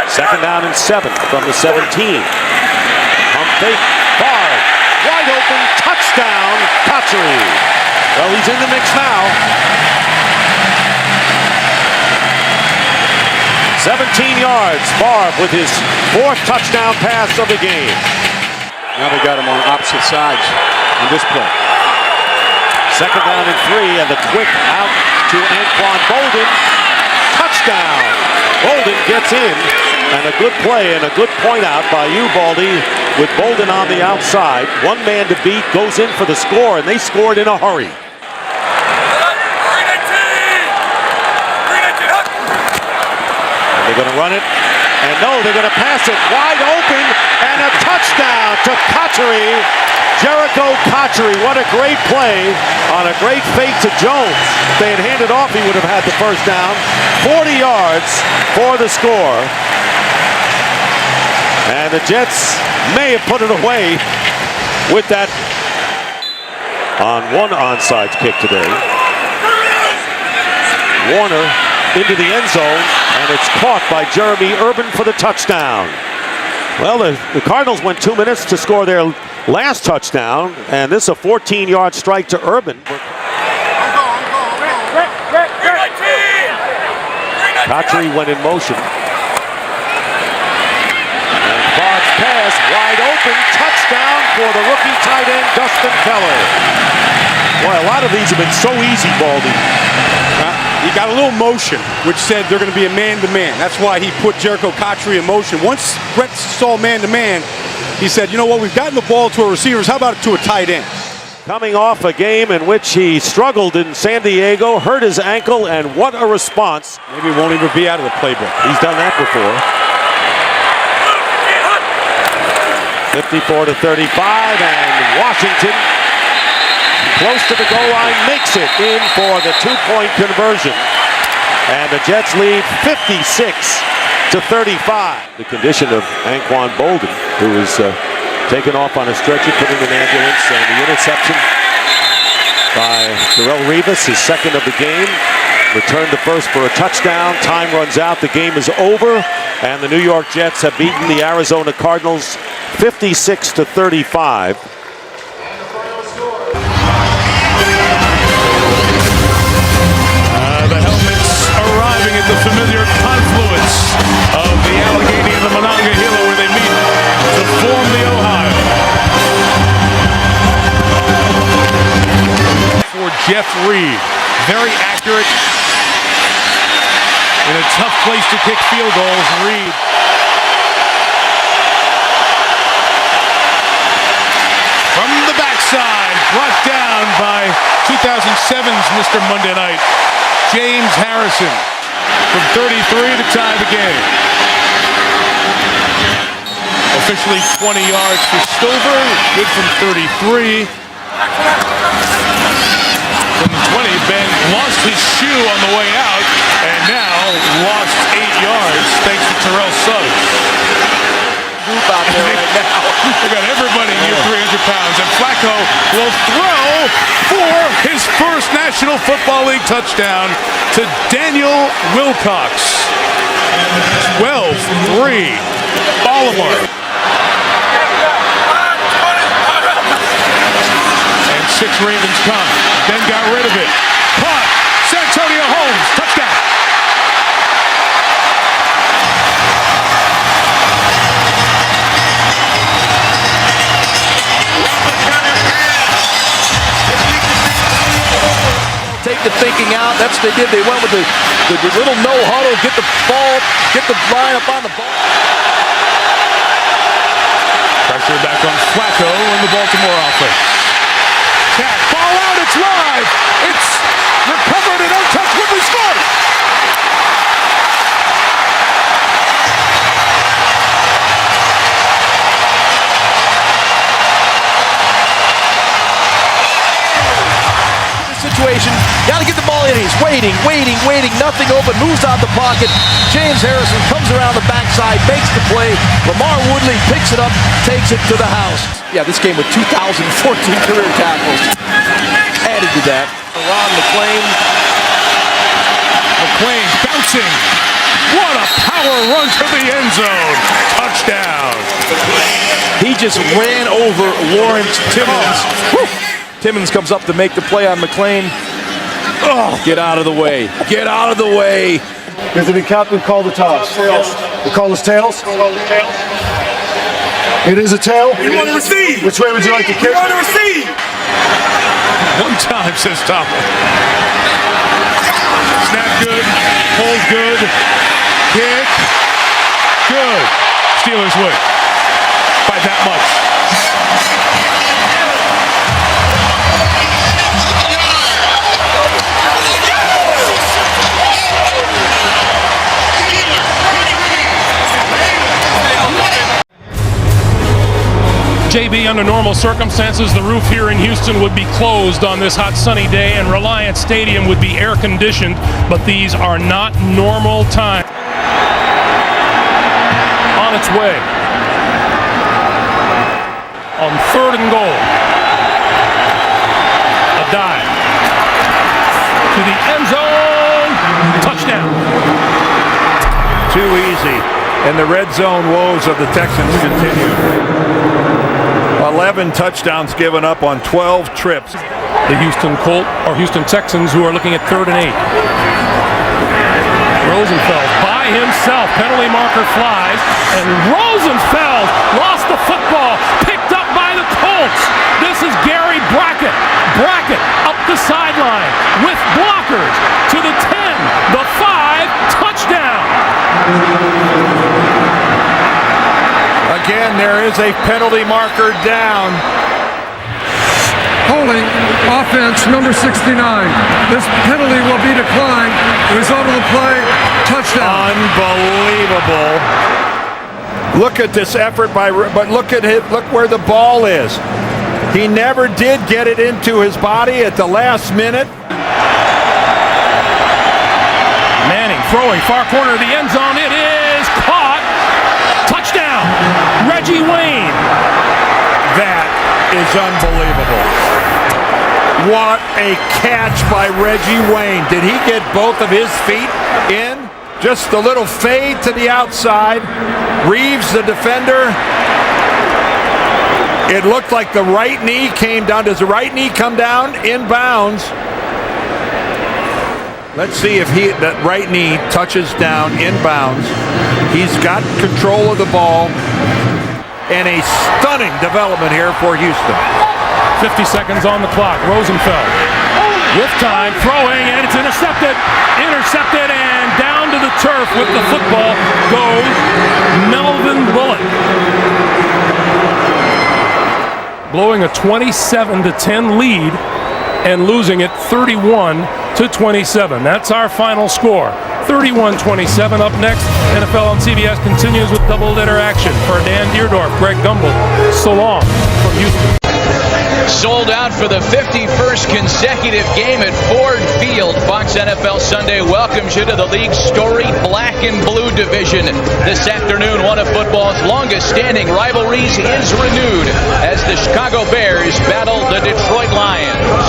second down and 7 from the 17. Pump fake, Favre, wide open, touchdown, Cotchery. Well, he's in the mix now. 17 yards, Favre with his 4th touchdown pass of the game. Now they got him on opposite sides on this play. Second down and 3, and the quick out to Anquan Bolden. Touchdown! Bolden gets in, and a good play and a good point out by you, Baldy, with Bolden on the outside. 1 man to beat, goes in for the score, and they scored in a hurry. And they're going to run it, and no, they're going to pass it wide open, and a touchdown to Cotchery. Jericho Cotchery, what a great play on a great fake to Jones. If they had handed off, he would have had the first down. 40 yards for the score. And the Jets may have put it away with that on one onside kick today. Warner into the end zone, and it's caught by Jeremy Urban for the touchdown. Well, the Cardinals went 2 minutes to score their last touchdown, and this is a 14-yard strike to Urban. Cotry went in motion. And Bard's pass, wide open, touchdown for the rookie tight end, Dustin Keller. Boy, a lot of these have been so easy, Baldy. He got a little motion, which said they're going to be a man-to-man. That's why he put Jericho Cotry in motion. Once Brett saw man-to-man, he said, you know what, we've gotten the ball to our receivers. How about it to a tight end? Coming off a game in which he struggled in San Diego, hurt his ankle, and what a response. Maybe it won't even be out of the playbook. He's done that before. 54-35, and Washington, close to the goal line, makes it in for the two-point conversion. And the Jets lead 56-35. The condition of Anquan Bolden, who was taken off on a stretcher, put in an ambulance, and the interception by Darrelle Revis, his second of the game. Returned to first for a touchdown. Time runs out. The game is over, and the New York Jets have beaten the Arizona Cardinals 56-35. The helmets arriving at the familiar confluence of the Allegheny and the Monongahela, where they meet to form the Ohio. For Jeff Reed, very accurate in a tough place to kick field goals. Reed from the backside, brought down by 2007's Mr. Monday Night, James Harrison, from 33 to tie the game. Officially 20 yards for Stover, good from 33. From the 20, Ben lost his shoe on the way out, and now lost 8 yards thanks to Terrell Suggs. Group out there right now. We got everybody near 300 pounds, and Flacco will throw for his first National Football League touchdown to Daniel Wilcox. 12-3, Baltimore. And 6 Ravens come. Ben got rid of it. Caught. Santonio Holmes, touchdown. Take the thinking out. That's what they did. They went with the little no huddle, get the ball, get the line up on the ball. Pressure back on Flacco in the Baltimore offense. Cat, ball out, it's live. It's recovered and untouched. Ridley scores. Situation, got to get the ball in. He's waiting, nothing open, moves out the pocket. James Harrison comes around the backside, makes the play. Lamar Woodley picks it up, takes it to the house. Yeah, this game with 2014 career tackles. Added to that. Ron McClain. McClain bouncing. What a power run to the end zone. Touchdown. He just ran over Lawrence Timmons. Timmons comes up to make the play on McClain. Oh, get out of the way. Get out of the way. Does the captain call the toss? Tails. We call this tails? It is a tail? You want to receive. Which way would you like to kick? You want to receive. One time, says Topple. Snap good. Hold good. Kick. Good. Steelers win. By that much. JB, under normal circumstances, the roof here in Houston would be closed on this hot sunny day and Reliant Stadium would be air conditioned, but these are not normal times. On its way. On 3rd and goal. A dive. To the end zone. Touchdown. Too easy. And the red zone woes of the Texans continue. 11 touchdowns given up on 12 trips. The Houston Texans, who are looking at 3rd and 8. Rosenfeld by himself, penalty marker flies, and Rosenfeld lost the football, picked up by the Colts. This is Gary Brackett. Brackett up the sideline with blockers to the 10, the 5, touchdown. Again, there is a penalty marker down. Holding offense number 69. This penalty will be declined. The result of the play, touchdown. Unbelievable. Look at this effort but look at it. Look where the ball is. He never did get it into his body at the last minute. Manning throwing far corner of the end zone. It is caught. Touchdown. Reggie Wayne. That is unbelievable. What a catch by Reggie Wayne. Did he get both of his feet in? Just a little fade to the outside. Reeves, the defender. It looked like the right knee came down. Does the right knee come down inbounds? Let's see if that right knee touches down inbounds. He's got control of the ball. And a stunning development here for Houston. 50 seconds on the clock. Rosenfeld with time, throwing, and it's intercepted. Intercepted, and down to the turf with the football goes Melvin Bullock. Blowing a 27-10 lead and losing it 31-27. That's our final score. 31-27. Up next, NFL on CBS continues with double-header action. For Dan Deerdorf, Greg Gumbel, so long from Houston. Sold out for the 51st consecutive game at Ford Field. Fox NFL Sunday welcomes you to the league's storied black and blue division. This afternoon, one of football's longest-standing rivalries is renewed as the Chicago Bears battle the Detroit Lions.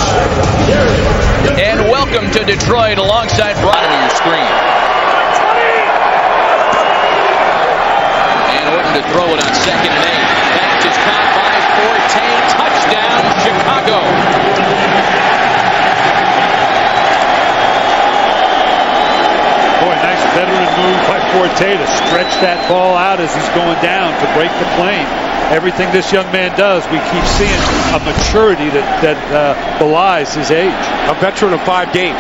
And welcome to Detroit alongside Brian on your screen. And Orton to throw it on 2nd and 8. Pass is caught by Forte. Touchdown, Chicago. Boy, nice veteran move by Forte to stretch that ball out as he's going down to break the plane. Everything this young man does, we keep seeing a maturity that belies his age. A veteran of 5 games.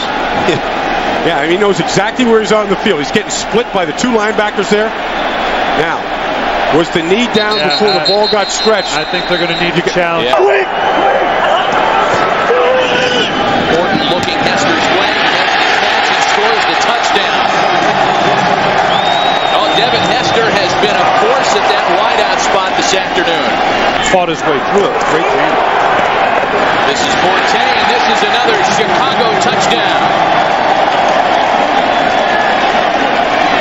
Yeah, I mean, he knows exactly where he's on the field. He's getting split by the 2 linebackers there. Now, was the knee down before the ball got stretched? I think they're going to need to challenge. Yeah. Orton looking Hester's way, makes the catch and scores the touchdown. Oh, Devin Hester has been a force at that wideout spot this afternoon. Fought his way through it. Great game. This is Forte, and this is another Chicago touchdown.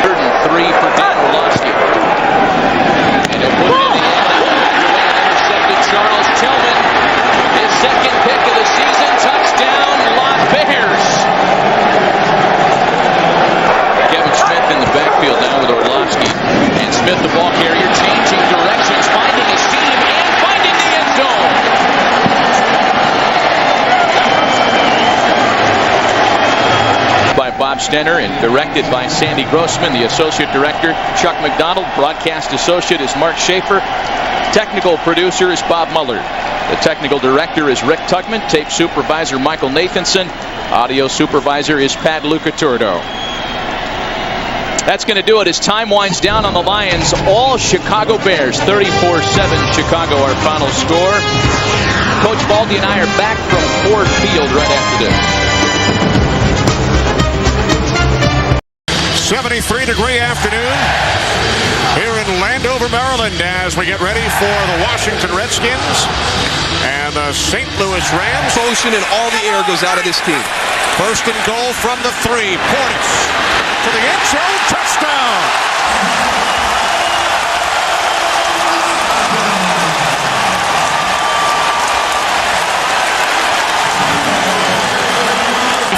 3rd and 3 for Dan Orlovsky. And he'll put it in the end. Intercepted Charles Tillman. His 2nd pick of the season. Touchdown, Las Bears. Kevin Smith in the backfield now with Orlovsky. And Smith, the ball carrier, changing directions, finding a seam, and finding the end zone. By Bob Stenner and directed by Sandy Grossman. The associate director, Chuck McDonald. Broadcast associate is Mark Schaefer. Technical producer is Bob Muller. The technical director is Rick Tugman. Tape supervisor Michael Nathanson. Audio supervisor is Pat Lucaturdo. That's going to do it as time winds down on the Lions. All Chicago Bears, 34-7 Chicago, our final score. Coach Baldy and I are back from Ford Field right after this. 73-degree afternoon here in Landover, Maryland, as we get ready for the Washington Redskins and the St. Louis Rams. Motion and all the air goes out of this team. 1st and goal from the 3. Portis to the end zone. Touchdown.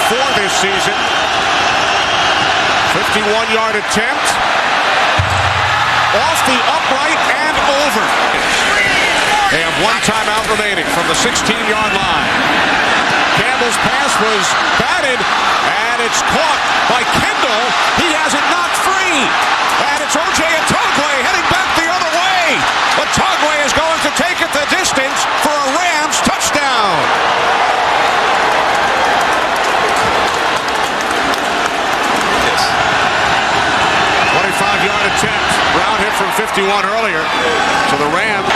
For this season. 51-yard attempt. Off the upright and over. They have one timeout remaining from the 16-yard line. Campbell's pass was batted, and it's caught by Kendall. He has it knocked free. And it's O.J. Atogwe heading back the other way. Atogwe is going to take it the distance for a Rams touchdown. Yes. 25-yard attempt. Brown hit from 51 earlier to the Rams.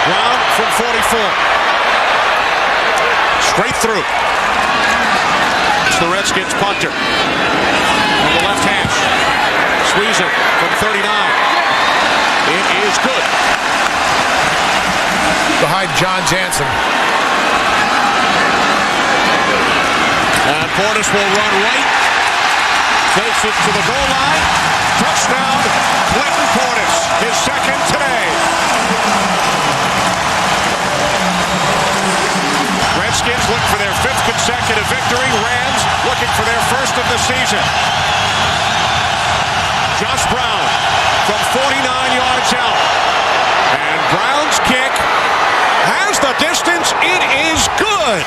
Brown from 44. Straight through. It's the Redskins punter. On the left hash. Squeezer from 39. It is good. Behind John Jansen. And Portis will run right. Takes it to the goal line. Touchdown, Clinton Portis. His second today. Redskins look for their 5th consecutive victory. Rams looking for their 1st of the season. Josh Brown from 49 yards out. And Brown's kick has the distance. It is good.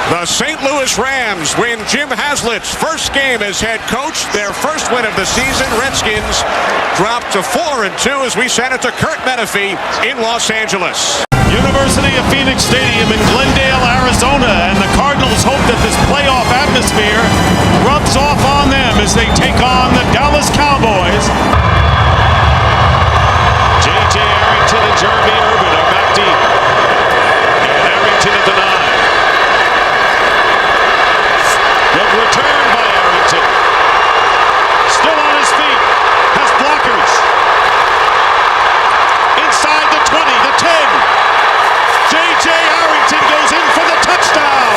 The St. Louis Rams win Jim Haslett's first game as head coach, their first win of the season. Redskins drop to 4-2 as we send it to Kurt Menefee in Los Angeles. University of Phoenix Stadium in Glendale, Arizona, and the Cardinals hope that this playoff atmosphere rubs off on them as they take on the Dallas Cowboys. J.J. Arrington and Jeremy Urban are back deep. And Arrington at the 9. Good return by Arrington. Still on his feet. Has blockers. Inside the 20, the 10. J.J. Arrington goes in for the touchdown.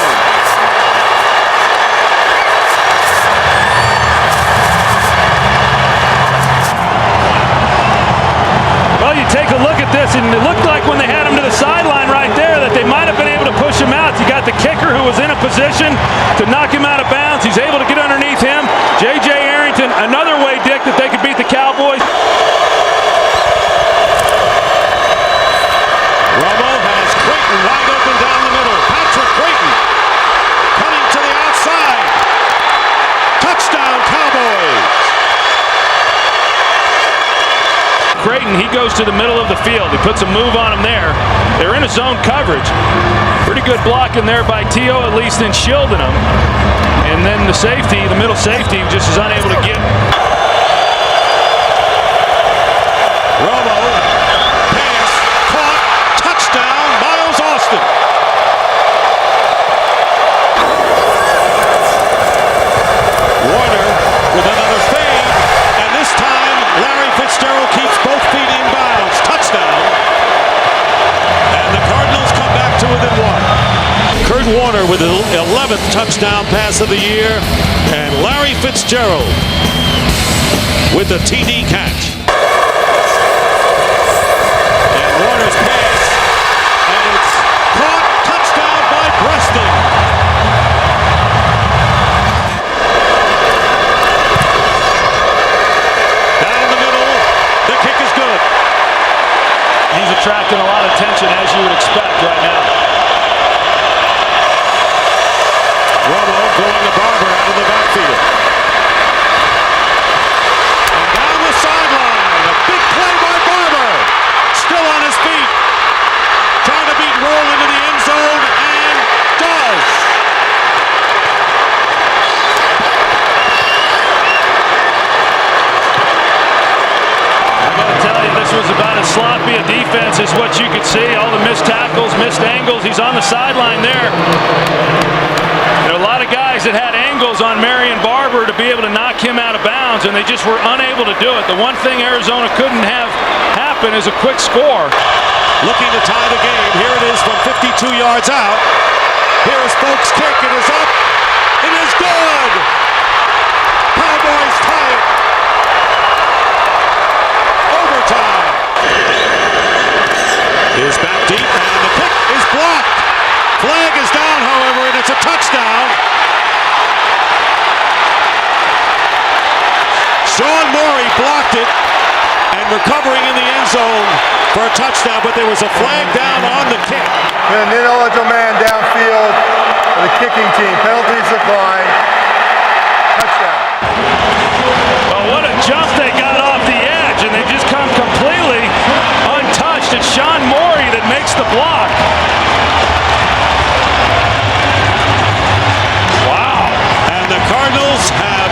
Well, you take a look at this, and it looked like when they had him to the sideline right there that they might have been able to push him out. You got the kicker who was in a position to knock him out of bounds. He's able to get underneath him. J.J. Arrington, another way, Dick, that they could beat the Cowboys. Romo has Creighton wide open down the middle. Patrick Creighton cutting to the outside. Touchdown, Cowboys. Creighton, he goes to the middle of the field. He puts a move on him there. They're in a zone coverage. Pretty good blocking there by T.O., at least in shielding him. And then the safety, the middle safety, just is unable to get. Romo, pass, caught, touchdown, Miles Austin. Warner with another fade, and this time Larry Fitzgerald keeps both feet in bounds. Touchdown. And the Cardinals come back to within 1. Kurt Warner with the 11th touchdown pass of the year, and Larry Fitzgerald with the TD catch. And Warner's pass, and it's caught, touchdown by Preston. Down the middle, the kick is good. He's attracting a lot of attention, as you would expect right now. Romo going to Barber out of the backfield. And down the sideline, a big play by Barber. Still on his feet. Trying to beat Roll into the end zone, and does. I got to tell you, this was about as sloppy a defense as what you could see. All the missed tackles, missed angles. He's on the sideline there. There are a lot of guys that had angles on Marion Barber to be able to knock him out of bounds, and they just were unable to do it. The one thing Arizona couldn't have happen is a quick score. Looking to tie the game. Here it is from 52 yards out. Here is Folk's kick. It is up. It is good. Cowboys tie it. Overtime. Is back deep, and the kick is blocked. Flag is down, however, and it's a Sean Morey blocked it and recovering in the end zone for a touchdown, but there was a flag down on the kick. An ineligible man downfield for the kicking team. Penalties declined. Touchdown. Well, what a jump they got off the edge, and they just come completely untouched. It's Sean Morey that makes the block. Wow. And the Cardinals have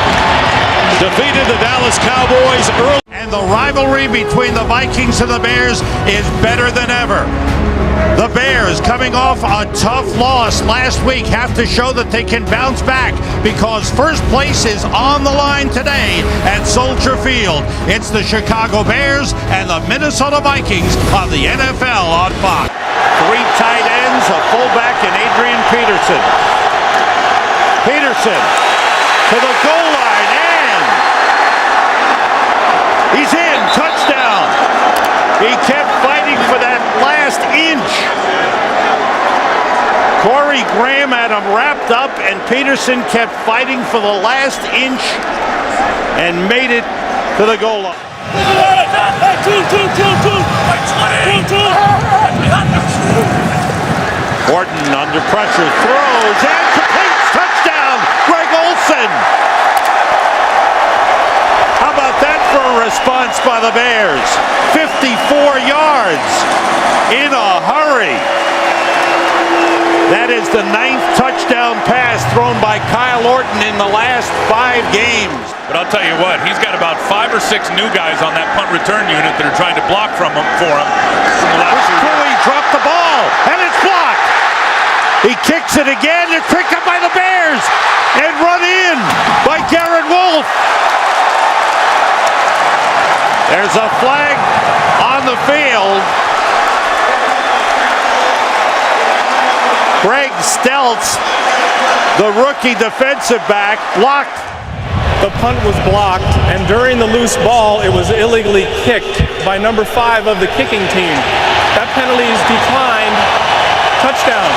defeated the Dallas Cowboys early. And the rivalry between the Vikings and the Bears is better than ever. The Bears, coming off a tough loss last week, have to show that they can bounce back because first place is on the line today at Soldier Field. It's the Chicago Bears and the Minnesota Vikings on the NFL on Fox. Three tight ends, a fullback, and Adrian Peterson. Peterson to the goal line, and he's in. Touchdown. He kept fighting for that last inch. Corey Graham had him wrapped up, and Peterson kept fighting for the last inch and made it to the goal line. Horton under pressure, throws and completes. Touchdown, Greg Olsen. How about that for a response by the Bears? 54 yards in a hurry. That is the 9th touchdown pass thrown by Kyle Orton in the last 5 games. But I'll tell you what, he's got about 5 or 6 new guys on that punt return unit that are trying to block for him. He dropped the ball, and it's blocked. He kicks it again. It's picked up by the Bears and run in by Garrett Wolf. There's a flag on the field. Greg Stelz, the rookie defensive back, blocked. The punt was blocked, and during the loose ball, it was illegally kicked by number 5 of the kicking team. That penalty is declined. Touchdown.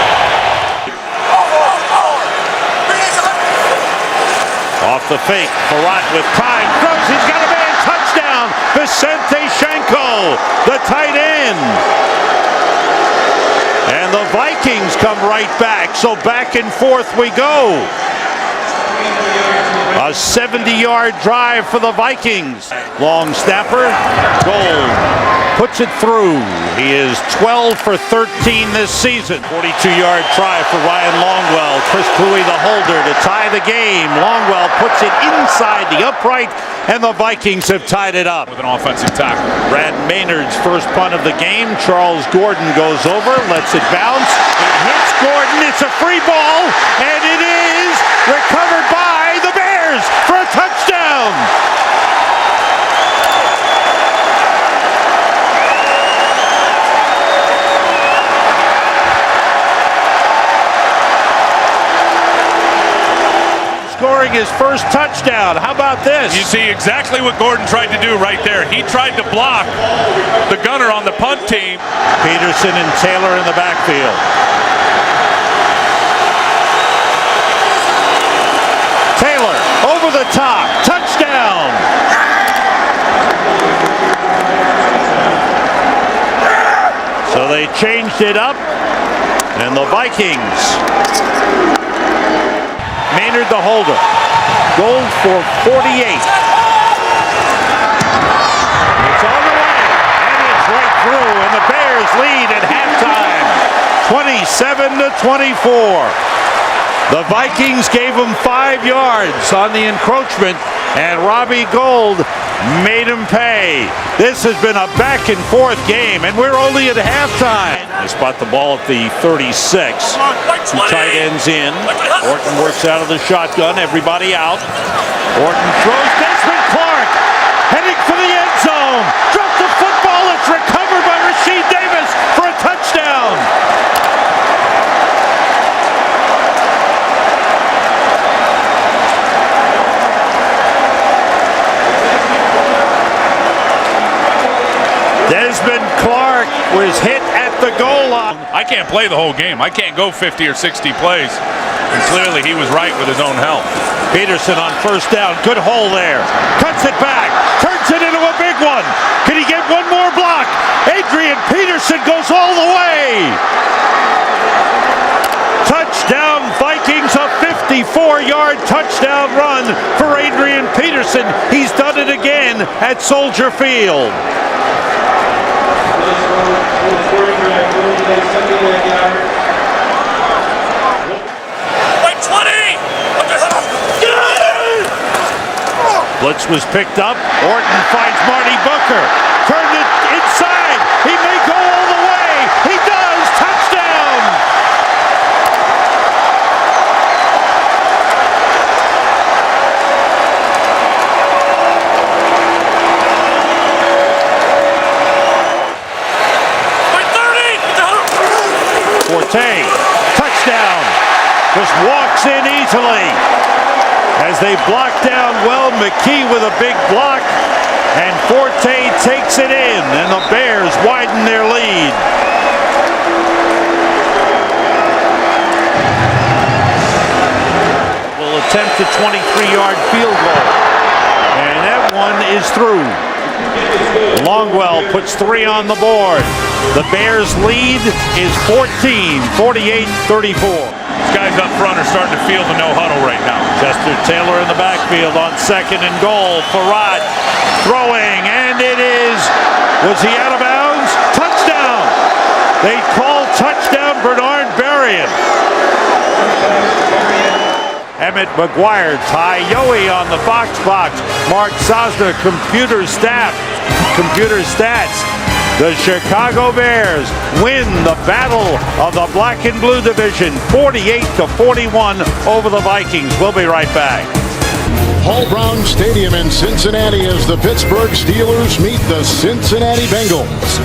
Off the fake, Farrat with time, throws, he's got a man, touchdown, Vicente Shenko, the tight end. And the Vikings come right back, so back and forth we go. A 70-yard drive for the Vikings. Long snapper, Gold puts it through. He is 12 for 13 this season. 42-yard try for Ryan Longwell. Chris Cluey, the holder, to tie the game. Longwell puts it inside the upright, and the Vikings have tied it up. With an offensive tackle. Brad Maynard's first punt of the game. Charles Gordon goes over, lets it bounce. It hits Gordon. It's a free ball, and it is recovered by the Bears for a touchdown. Scoring his first touchdown. How about this? You see exactly what Gordon tried to do right there. He tried to block the gunner on the punt team. Peterson and Taylor in the backfield. Taylor over the top. Touchdown. So they changed it up, and the Vikings. Maynard the holder. Gold for 48. It's on the way, and it's right through, and the Bears lead at halftime, 27-24. The Vikings gave them 5 yards on the encroachment, and Robbie Gold made him pay. This has been a back-and-forth game, and we're only at halftime. They spot the ball at the 36. 2 tight ends in. Orton works out of the shotgun. Everybody out. Orton throws. Desmond Clark heading for the end zone. Dropped the football. It's recovered by Rasheed Davis for a touchdown. Desmond Clark was hit at the goal line. I can't play the whole game. I can't go 50 or 60 plays. And clearly he was right with his own health. Peterson on first down. Good hole there. Cuts gets it back, turns it into a big one. Can he get one more block? Adrian Peterson goes all the way. Touchdown Vikings, a 54-yard touchdown run for Adrian Peterson. He's done it again at Soldier Field. Blitz was picked up. Orton finds Marty Booker. Turned it inside. He may go all the way. He does. Touchdown. Forte. Touchdown. Just walks in easily. As they block down well, McKee with a big block, and Forte takes it in, and the Bears widen their lead. Will attempt a 23-yard field goal, and that one is through. Longwell puts 3 on the board. The Bears' lead is 14, 48-34. These guys up front are starting to feel the no-huddle right now. Chester Taylor in the backfield on 2nd and goal. Farad throwing, and it is, was he out of bounds? Touchdown! They call touchdown Bernard Berrien. Emmett McGuire, Ty Yohe on the Fox box. Mark Sosna, computer stats. The Chicago Bears win the battle of the black and blue division, 48-41 over the Vikings. We'll be right back. Paul Brown Stadium in Cincinnati as the Pittsburgh Steelers meet the Cincinnati Bengals.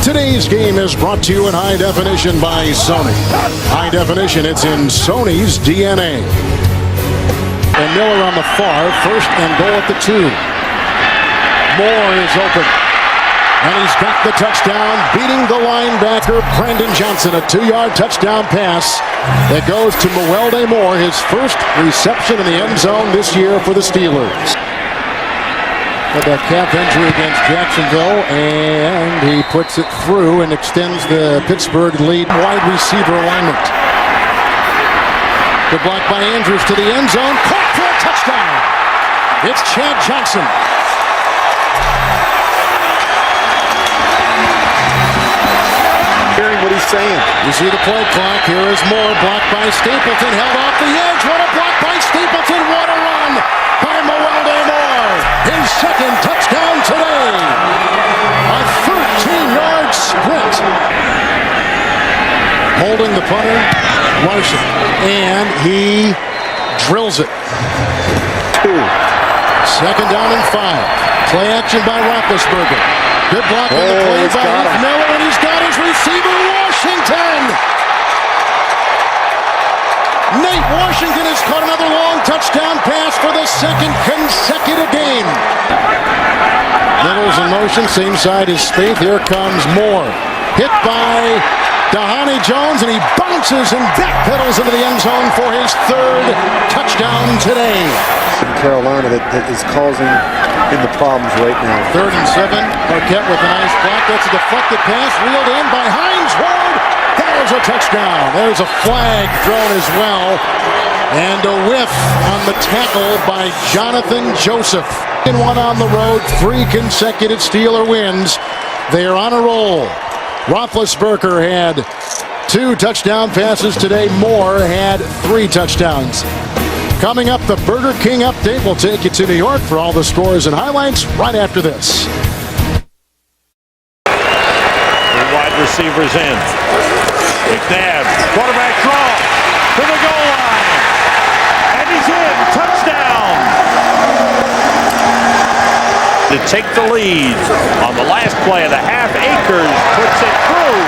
Today's game is brought to you in high definition by Sony. High definition, it's in Sony's DNA. And Miller on the far, 1st and goal at the 2. Moore is open. And he's got the touchdown, beating the linebacker, Brandon Johnson. A 2-yard touchdown pass that goes to Mewelde Moore, his first reception in the end zone this year for the Steelers. Had that calf injury against Jacksonville, and he puts it through and extends the Pittsburgh lead. Wide receiver alignment. The block by Andrews to the end zone, caught for a touchdown. It's Chad Johnson. Hearing what he's saying. You see the play clock. Here is Moore, blocked by Stapleton, held off the edge. What a block by Stapleton. What a run by Mewelde Moore. His 2nd touchdown today. A 13-yard sprint. Holding the punter, Larson. And he drills it. 2nd down and 5. Play action by Roethlisberger. Good block on the play by Heath Miller, and he's got his receiver, Washington. Nate Washington has caught another long touchdown pass for the 2nd consecutive game. Miller's in motion, same side as Spaeth. Here comes Moore. Hit by Dhani Jones, and he bounces and backpedals into the end zone for his 3rd touchdown today. In Carolina that is causing in the problems right now. 3rd and 7. Marquette with a nice block. That's a deflected pass, reeled in by Hines Ward. There's a touchdown. There's a flag thrown as well. And a whiff on the tackle by Jonathan Joseph. And 1 on the road, 3 consecutive Steeler wins. They are on a roll. Roethlisberger had 2 touchdown passes today. Moore had 3 touchdowns. Coming up, the Burger King update. We'll take you to New York for all the scores and highlights right after this. The wide receivers in. McNabb, quarterback draw to the goal line. And he's in. Touchdown. To take the lead on the last play of the half. Akers puts it through.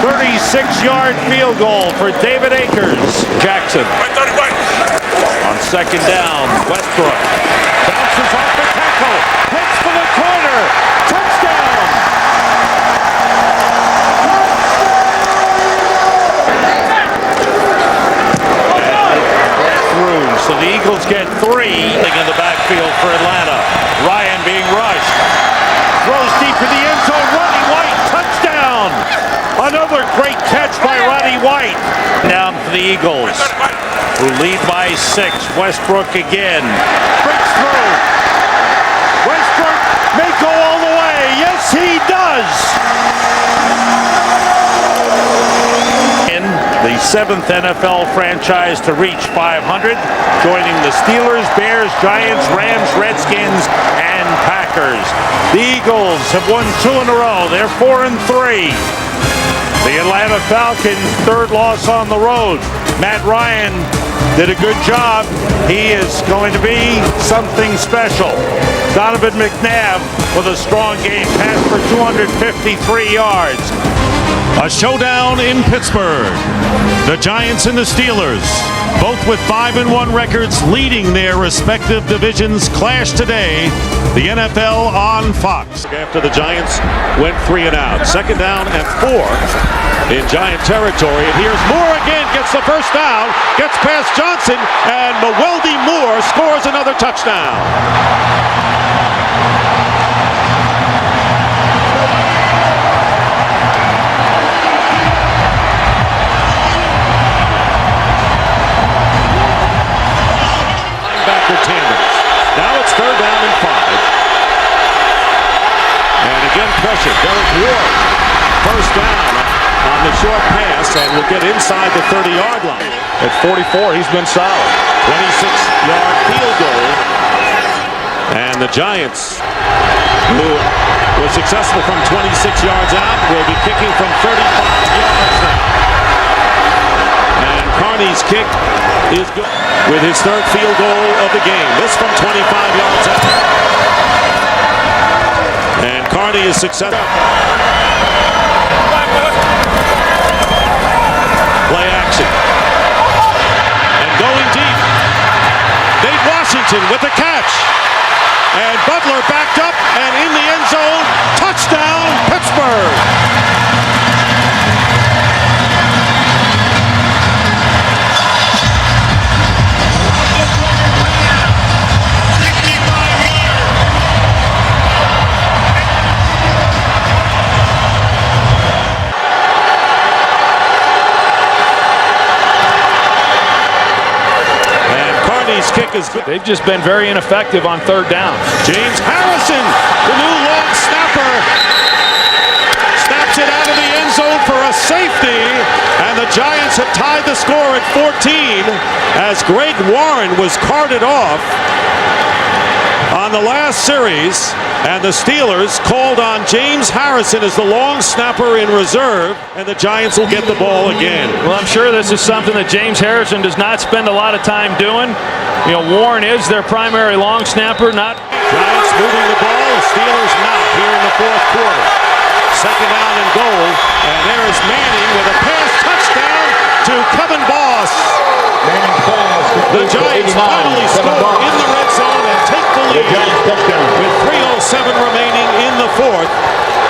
36-yard field goal for David Akers. Jackson on 2nd down. Westbrook bounces off the tackle, hits for the corner. Touchdown. And through So the Eagles get 3 in the backfield for Atlanta. Ryan being rushed. Throws deep in the end zone. Roddy White, touchdown! Another great catch by Roddy White. Down for the Eagles, who lead by 6. Westbrook again. Breaks through. Westbrook may go all the way. Yes, he does. In the 7th NFL franchise to reach 500, joining the Steelers, Bears, Giants, Rams, Redskins, and Packers. The Eagles have won 2 in a row. They're 4-3. The Atlanta Falcons' 3rd loss on the road. Matt Ryan did a good job. He is going to be something special. Donovan McNabb with a strong game, pass for 253 yards. A showdown in Pittsburgh. The Giants and the Steelers, both with 5-1 records, leading their respective divisions, clash today. The NFL on Fox. After the Giants went 3 and out. 2nd down and 4 in Giant territory. And here's Moore again, gets the first down, gets past Johnson, and Mewelde Moore scores another touchdown. Now it's 3rd down and 5. And again pressure. Derek Ward. First down on the short pass and will get inside the 30-yard line. At 44, he's been solid. 26-yard field goal. And the Giants, who were successful from 26 yards out, will be kicking from 35 yards now. And Carney's kick is good with his 3rd field goal of the game. This from 25 yards out. And Carney is successful. Play action. And going deep. Nate Washington with the catch. And Butler backed up and in the end zone. Touchdown, Pittsburgh. Kick is good. They've just been very ineffective on 3rd down. James Harrison, the new long snapper, snaps it out of the end zone for a safety, and the Giants have tied the score at 14 as Greg Warren was carted off on the last series, and the Steelers called on James Harrison as the long snapper in reserve, and the Giants will get the ball again. Well, I'm sure this is something that James Harrison does not spend a lot of time doing. You know, Warren is their primary long snapper, not... Giants moving the ball, the Steelers not here in the 4th quarter. 2nd down and goal, and there's Manning with a pass touchdown to Kevin Boss. The Giants finally score in the red zone and take the lead with 3:07 remaining in the 4th.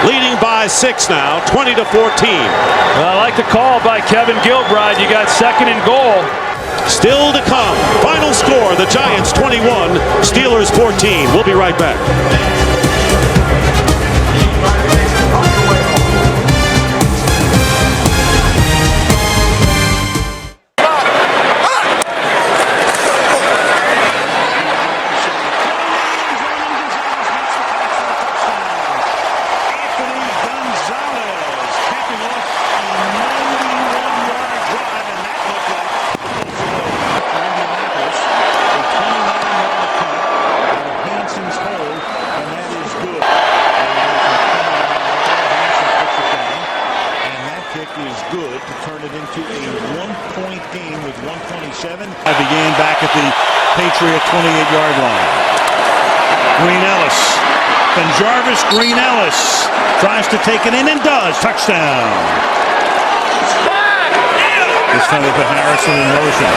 Leading by 6 now, 20-14. Well, I like the call by Kevin Gilbride. You got 2nd and goal. Still to come. Final score, the Giants 21, Steelers 14. We'll be right back. Began back at the Patriot 28-yard line. Green Ellis. And Jarvis Green Ellis tries to take it in and does. Touchdown. This time they put Harrison in motion.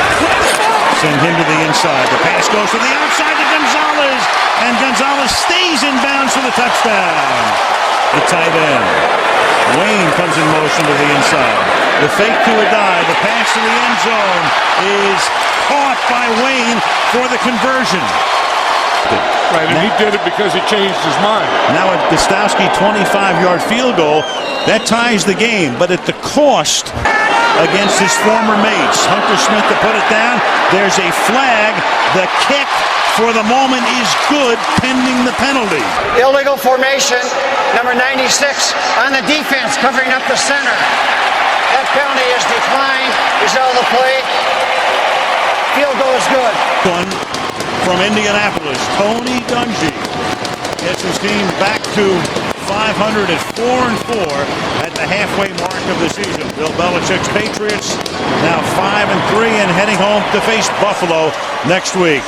Send him to the inside. The pass goes to the outside to Gonzalez. And Gonzalez stays in bounds for the touchdown. The tight end. Wayne comes in motion to the inside. The fake to a dive. The pass to the end zone is caught by Wayne for the conversion. Right, and he did it because he changed his mind. Now a Gostowski 25-yard field goal. That ties the game, but at the cost against his former mates. Hunter Smith to put it down. There's a flag. The kick for the moment is good, pending the penalty. Illegal formation, number 96 on the defense, covering up the center. That penalty is declined. Result of the play. Field goal is good. One from Indianapolis, Tony Dungy gets his team back to 500 at 4-4 at the halfway mark of the season. Bill Belichick's Patriots now 5-3 and heading home to face Buffalo next week.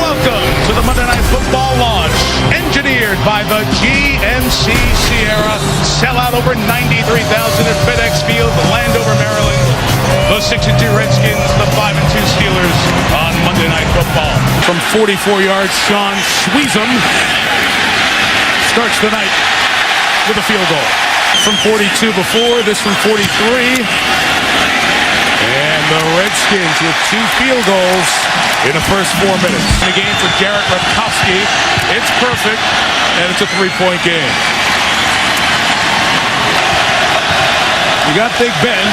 Welcome to the Monday Night Football launch, engineered by the GMC Sierra. Sell out over 93,000 at FedEx Field, Landover, Maryland. The 6-2 Redskins, the 5-2 Steelers on Monday Night Football. From 44 yards, Sean Sweezum starts the night with a field goal. From 42 before, this from 43. And the Redskins with 2 field goals in the first 4 minutes. The game for Garrett Repkowski. It's perfect, and it's a 3-point game. You got Big Ben.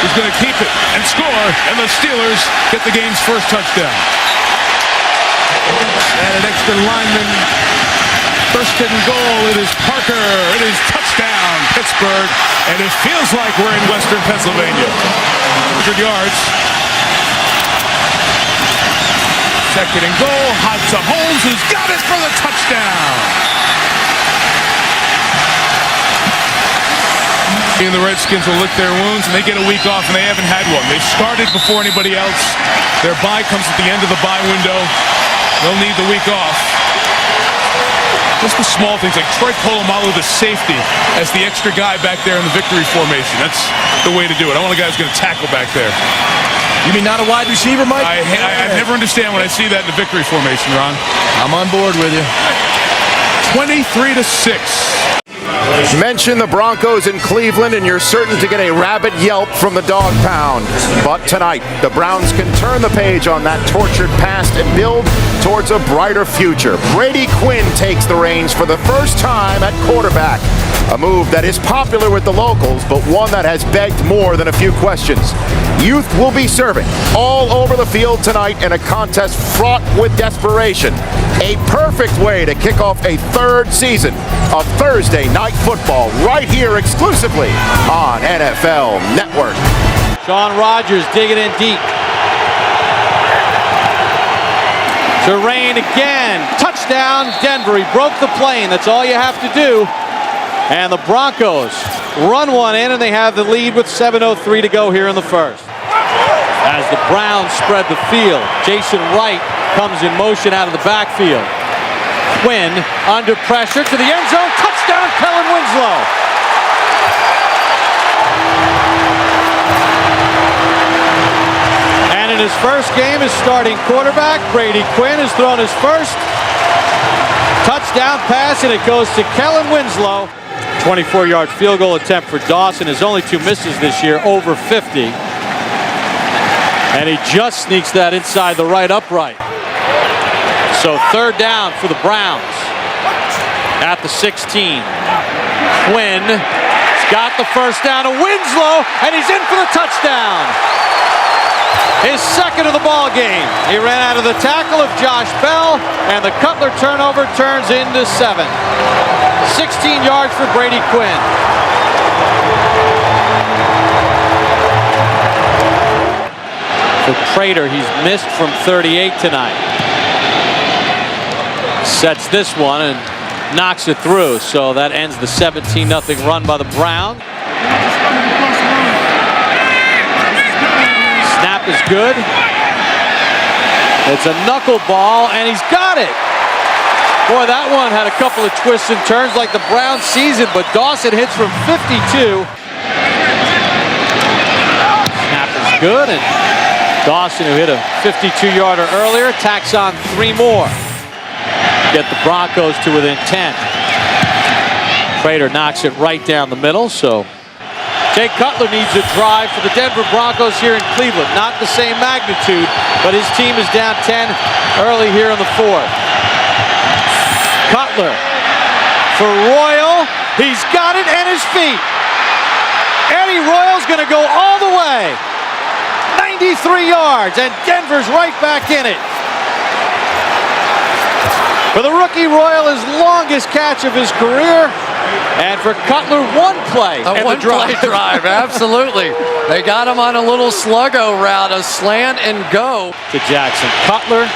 He's going to keep it and score, and the Steelers get the game's first touchdown. And an extra lineman. First and goal. It is Parker. It is touchdown, Pittsburgh. And it feels like we're in Western Pennsylvania. 100 yards. Second and goal. Hops up Holmes, who's got it for the touchdown. And the Redskins will lick their wounds, and they get a week off, and they haven't had one. They've started before anybody else. Their bye comes at the end of the bye window. They'll need the week off. Just the small things, like Troy Polamalu, the safety, as the extra guy back there in the victory formation. That's the way to do it. I want a guy who's going to tackle back there. You mean not a wide receiver, Mike? I never understand when I see that in the victory formation, Ron. I'm on board with you. 23-6. Mention the Broncos in Cleveland and you're certain to get a rabid yelp from the dog pound. But tonight, the Browns can turn the page on that tortured past and build towards a brighter future. Brady Quinn takes the reins for the first time at quarterback. A move that is popular with the locals, but one that has begged more than a few questions. Youth will be serving all over the field tonight in a contest fraught with desperation. A perfect way to kick off a third season of Thursday Night Football right here exclusively on NFL Network. Sean Rogers digging in deep. To Rain again. Touchdown, Denver. He broke the plane. That's all you have to do. And the Broncos run one in, and they have the lead with 7:03 to go here in the first. As the Browns spread the field, Jason Wright comes in motion out of the backfield. Quinn under pressure to the end zone. Touchdown, Kellen Winslow. And in his first game as starting quarterback, Brady Quinn has thrown his first touchdown pass, and it goes to Kellen Winslow. 24-yard field goal attempt for Dawson. His only 2 misses this year, over 50. And he just sneaks that inside the right upright. So third down for the Browns at the 16. Quinn has got the first down to Winslow, and he's in for the touchdown. His second of the ball game. He ran out of the tackle of Josh Bell, and the Cutler turnover turns into 7. 16 yards for Brady Quinn. For Prater, he's missed from 38 tonight. Sets this one and knocks it through, so that ends the 17-0 run by the Browns. Snap is good. It's a knuckleball, and he's got it. Boy, that one had a couple of twists and turns like the Browns season, but Dawson hits from 52. Snap is good, and Dawson, who hit a 52-yarder earlier, tacks on 3 more. Get the Broncos to within 10. Prater knocks it right down the middle, so Jay Cutler needs a drive for the Denver Broncos here in Cleveland. Not the same magnitude, but his team is down 10 early here in the fourth. Cutler for Royal. He's got it and his feet. Eddie Royal's going to go all the way. 93 yards, and Denver's right back in it. For the rookie, Royal, his longest catch of his career. And for Cutler, one play. A one-play drive, absolutely. They got him on a little sluggo route, a slant and go. To Jackson. Cutler,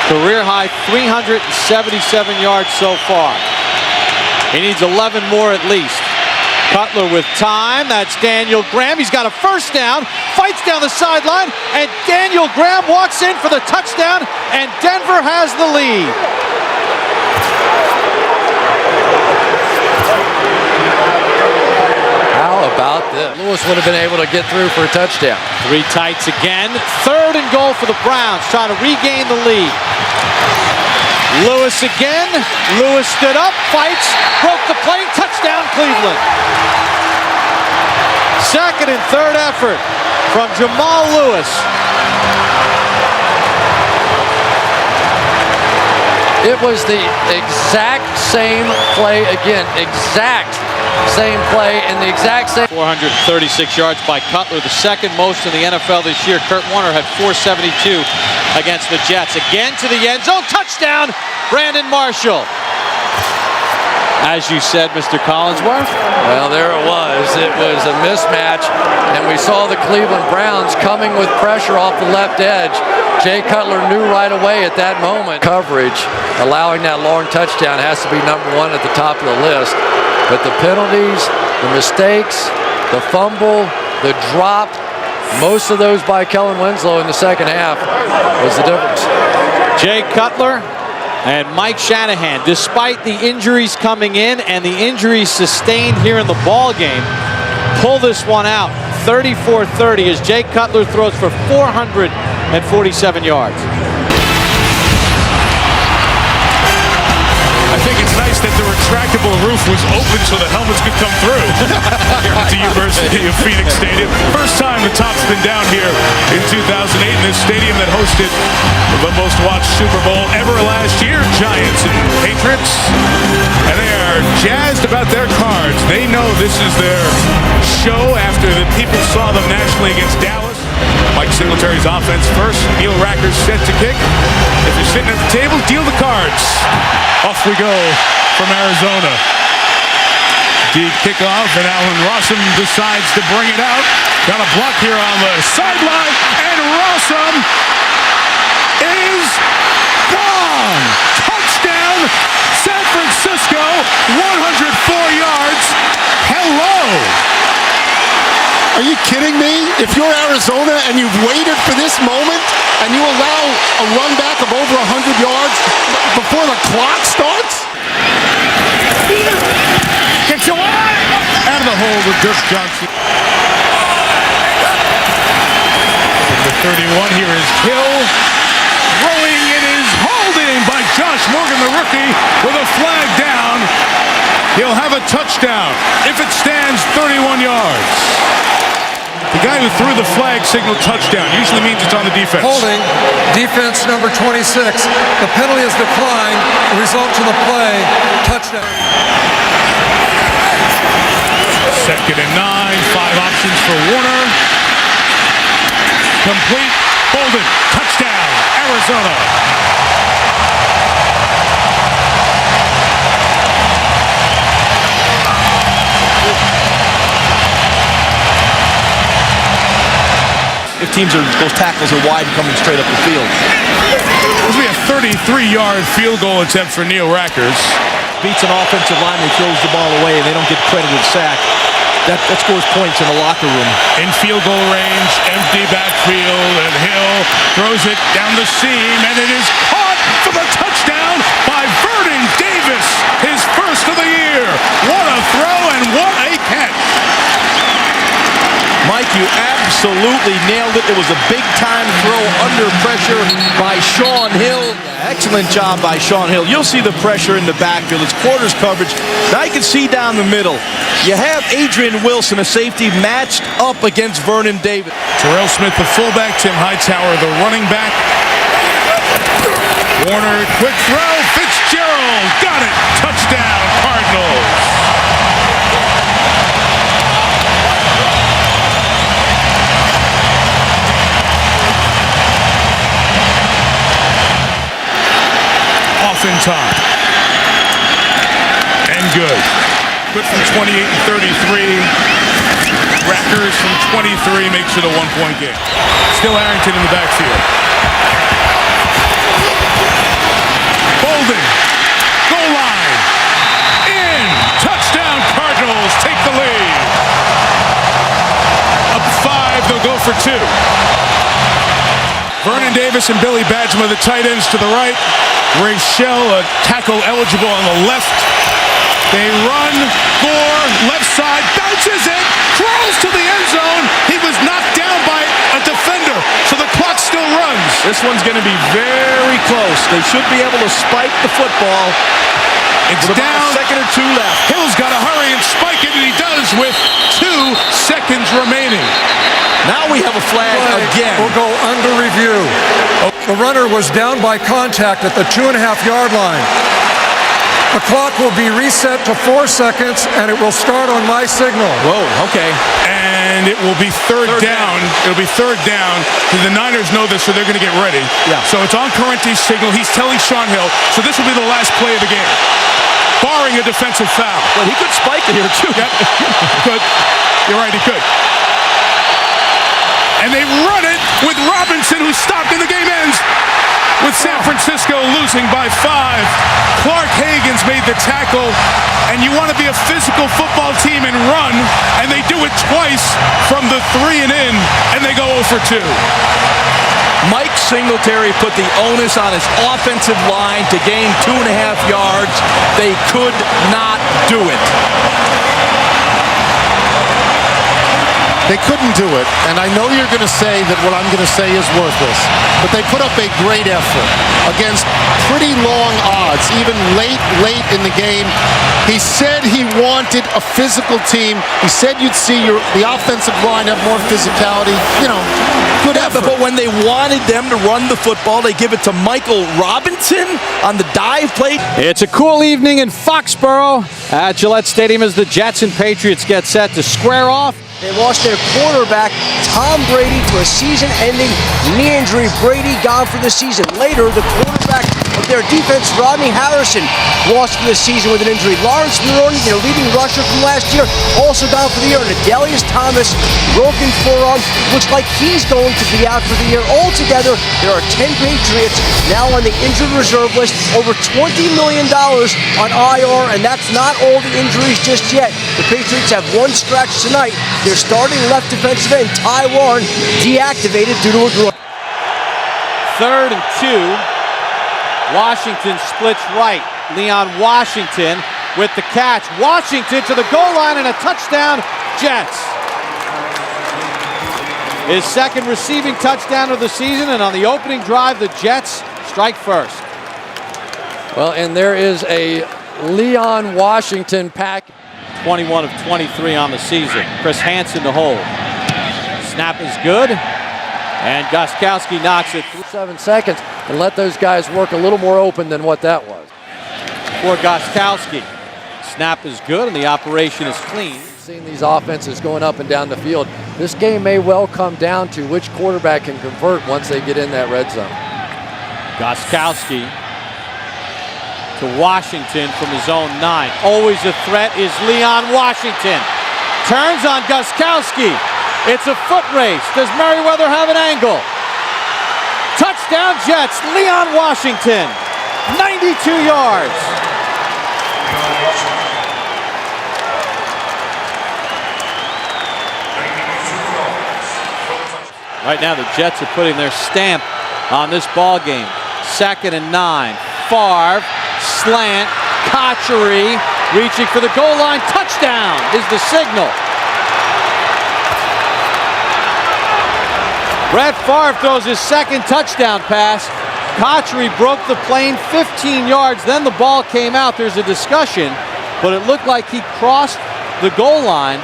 career high 377 yards so far. He needs 11 more at least. Cutler with time. That's Daniel Graham. He's got a first down. Fights down the sideline. And Daniel Graham walks in for the touchdown. And Denver has the lead. How about this? Lewis would have been able to get through for a touchdown. Three tights again. 3rd and goal for the Browns, trying to regain the lead. Lewis again. Lewis stood up, fights, broke the play, touchdown Cleveland. 2nd and 3rd effort from Jamal Lewis. It was the exact same play again. Exact same play and the exact same. 436 yards by Cutler, the 2nd most in the NFL this year. Kurt Warner had 472 against the Jets. Again to the end zone. Touchdown, Brandon Marshall. As you said, Mr. Collinsworth. Well, there it was. It was a mismatch, and we saw the Cleveland Browns coming with pressure off the left edge. Jay Cutler knew right away at that moment. Coverage, allowing that long touchdown has to be number 1 at the top of the list. But the penalties, the mistakes, the fumble, the drop, most of those by Kellen Winslow in the second half was the difference. Jay Cutler and Mike Shanahan, despite the injuries coming in and the injuries sustained here in the ball game, pull this one out 34-30 as Jay Cutler throws for 447 yards. I think it's nice that the retractable roof was open so the helmets could come through here at the University of Phoenix Stadium. First time the top's been down here in 2008 in this stadium that hosted the most watched Super Bowl ever last year, Giants and Patriots. And they are jazzed about their cards. They know this is their show after the people saw them nationally against Dallas. Mike Singletary's offense first. Neil Racker's set to kick. If you're sitting at the table, deal the cards. Off we go from Arizona. Deep kickoff, and Allen Rossum decides to bring it out. Got a block here on the sideline, and Rossum is gone. Touchdown, San Francisco, 104 yards. Hello. Are you kidding me? If you're Arizona and you've waited for this moment and you allow a run back of over 100 yards before the clock starts? Kicks away! Out of the hole with Dirk Johnson. The 31 here is Hill. Throwing, it is holding by Josh Morgan, the rookie, with a flag down. He'll have a touchdown if it stands 31 yards. The guy who threw the flag signaled touchdown. Usually means it's on the defense. Holding, defense number 26. The penalty is declined. The result to the play, touchdown. 2nd and 9, 5 options for Warner. Complete, Bolden, touchdown, Arizona. If those tackles are wide and coming straight up the field. This will be a 33-yard field goal attempt for Neil Rackers. Beats an offensive lineman, throws the ball away, and they don't get credited sack. That scores points in the locker room. In field goal range, empty backfield, and Hill throws it down the seam, and it is caught for the touchdown by Vernon Davis, his first of the year. What a throw and what a catch. Mike, you absolutely nailed it. It was a big-time throw under pressure by Sean Hill. Excellent job by Sean Hill. You'll see the pressure in the backfield. It's quarters coverage. Now you can see down the middle. You have Adrian Wilson, a safety, matched up against Vernon Davis. Terrell Smith, the fullback. Tim Hightower, the running back. Warner, quick throw. Fitzgerald got it. Touchdown, Cardinals. Off in time. And good. Good from 28 and 33. Rackers from 23 makes it a 1-point game. Still Arrington in the backfield. Bolden. Goal line. In. Touchdown Cardinals. Take the lead. Up 5. They'll go for 2. Vernon Davis and Billy Badgema, the tight ends to the right. Rachel, a tackle eligible on the left. They run. Gore, left side, bounces it, crawls to the end zone. He was knocked down by a defender, so the clock still runs. This one's going to be very close. They should be able to spike the football. It's with down. About a second or 2 left. Hill's got to hurry and spike it, and he does with 2 seconds remaining. Now we have a flag again. We'll go under review. The runner was down by contact at the 2.5-yard line. The clock will be reset to 4 seconds, and it will start on my signal. Whoa, okay. And it will be third down. It'll be third down. The Niners know this, so they're going to get ready. Yeah. So it's on Corrente's signal. He's telling Sean Hill. So this will be the last play of the game, barring a defensive foul. Well, he could spike it here, too. Yep. Could. You're right, he could. And they run it with Robinson, who stopped, and the game ends with San Francisco losing by 5. Clark Hagan's made the tackle, and you want to be a physical football team and run, and they do it twice from the 3 and in, and they go 0 for 2. Mike Singletary put the onus on his offensive line to gain 2.5 yards. They could not do it. They couldn't do it, and I know you're going to say that what I'm going to say is worthless, but they put up a great effort against pretty long odds, even late in the game. He said he wanted a physical team. He said you'd see the offensive line have more physicality. You know, good effort. But when they wanted them to run the football, they give it to Michael Robinson on the dive play. It's a cool evening in Foxborough at Gillette Stadium as the Jets and Patriots get set to square off. They lost their quarterback, Tom Brady, to a season-ending knee injury. Brady gone for the season. Later, the quarterback of their defense, Rodney Harrison, lost for the season with an injury. Lawrence Maroney, their leading rusher from last year, also gone for the year. And Adelius Thomas, broken forearm, looks like he's going to be out for the year. Altogether, there are 10 Patriots now on the injured reserve list, over $20 million on IR, and that's not all the injuries just yet. The Patriots have one scratch tonight. Their starting left defensive end, Taiwan, deactivated due to a groin. 3rd and 2. Washington splits right. Leon Washington with the catch. Washington to the goal line and a touchdown, Jets. His second receiving touchdown of the season, and on the opening drive, the Jets strike first. Well, and there is a Leon Washington pack. 21 of 23 on the season. Chris Hansen to hold. Snap is good. And Gostkowski knocks it 7 seconds and let those guys work a little more open than what that was. For Gostkowski. Snap is good and the operation is clean. Seeing these offenses going up and down the field, this game may well come down to which quarterback can convert once they get in that red zone. Gostkowski to Washington from his own 9. Always a threat is Leon Washington. Turns on Gostkowski. It's a foot race. Does Merriweather have an angle? Touchdown Jets, Leon Washington. 92 yards. Right now the Jets are putting their stamp on this ball game. 2nd and 9. Favre, slant, Cotchery, reaching for the goal line. Touchdown is the signal. Brett Favre throws his second touchdown pass. Cotchery broke the plane 15 yards. Then the ball came out. There's a discussion, but it looked like he crossed the goal line.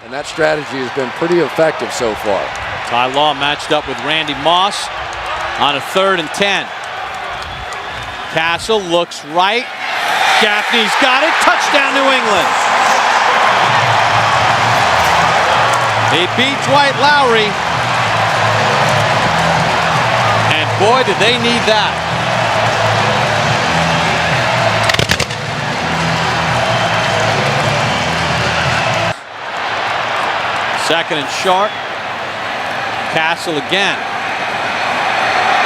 And that strategy has been pretty effective so far. Ty Law matched up with Randy Moss on a 3rd and 10. Castle looks right. Gaffney's got it. Touchdown, New England. He beat Dwight Lowry. And boy, did they need that. Second and short. Castle again.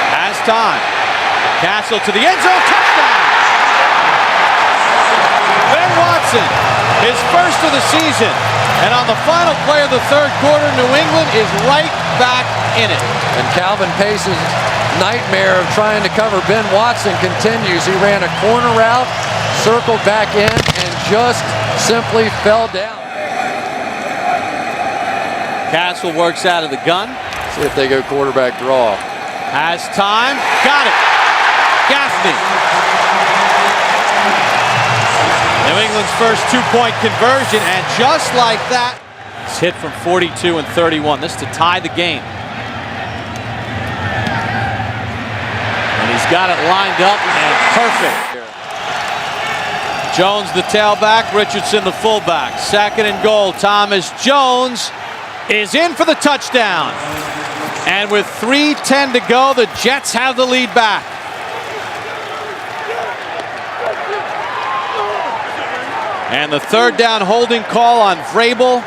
Has time. Castle to the end zone. Touchdown! Ben Watson, his first of the season. And on the final play of the 3rd quarter, New England is right back in it. And Calvin Pace's nightmare of trying to cover Ben Watson continues. He ran a corner route, circled back in, and just simply fell down. Castle works out of the gun. See if they go quarterback draw. Has time. Got it. Gaffney. New England's first 2-point conversion, and just like that, it's hit from 42 and 31. This to tie the game. And he's got it lined up and perfect. Jones the tailback, Richardson the fullback. 2nd and goal. Thomas Jones is in for the touchdown. And with 3:10 to go, the Jets have the lead back. And the 3rd down holding call on Vrabel.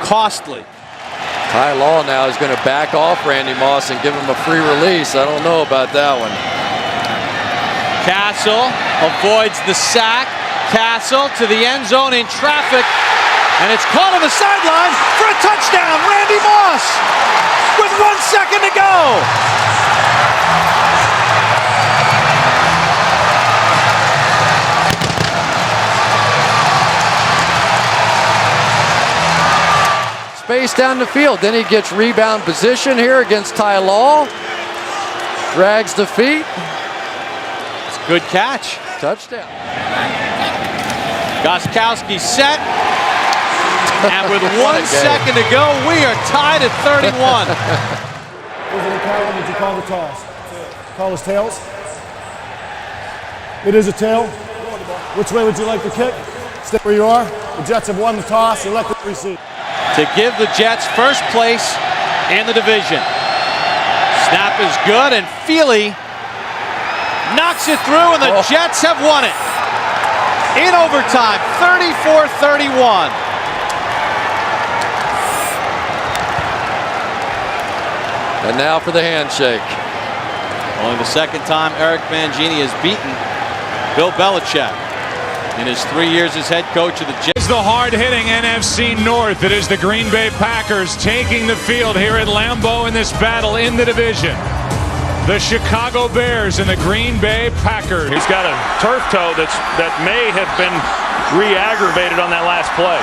Costly. Ty Law now is going to back off Randy Moss and give him a free release. I don't know about that one. Castle avoids the sack. Castle to the end zone in traffic. And it's caught on the sideline for a touchdown. Randy Moss with 1 second to go. Space down the field. Then he gets rebound position here against Ty Law. Drags the feet. It's a good catch. Touchdown. Gostkowski set. And with 1 second to go, we are tied at 31. President Calvin, did you call the toss? Call us tails? It is a tail. Which way would you like to kick? Stay where you are. The Jets have won the toss. Elect the receive. To give the Jets first place in the division. Snap is good, and Feely knocks it through, and the Jets have won it. In overtime, 34-31. And now for the handshake. Only the 2nd time Eric Mangini has beaten Bill Belichick in his 3 years as head coach of the Jets. It's the hard-hitting NFC North. It is the Green Bay Packers taking the field here at Lambeau in this battle in the division. The Chicago Bears and the Green Bay Packers. He's got a turf toe that may have been re-aggravated on that last play.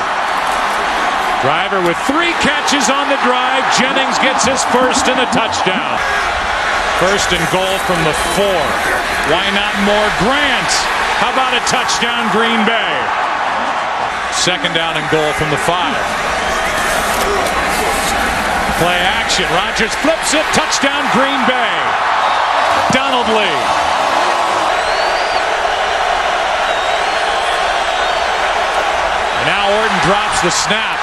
Driver with 3 catches on the drive. Jennings gets his first and a touchdown. 1st and goal from the 4. Why not more Grant? How about a touchdown, Green Bay? 2nd down and goal from the 5. Play action. Rodgers flips it. Touchdown, Green Bay. Donald Lee. And now Orton drops the snap.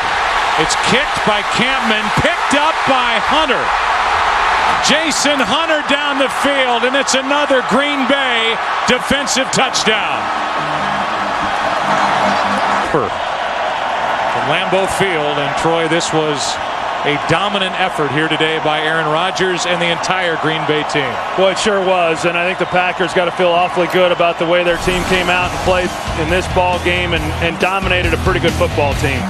It's kicked by Campman, picked up by Hunter. Jason Hunter down the field, and it's another Green Bay defensive touchdown. From Lambeau Field, and Troy, this was a dominant effort here today by Aaron Rodgers and the entire Green Bay team. Well, it sure was, and I think the Packers got to feel awfully good about the way their team came out and played in this ball game and dominated a pretty good football team.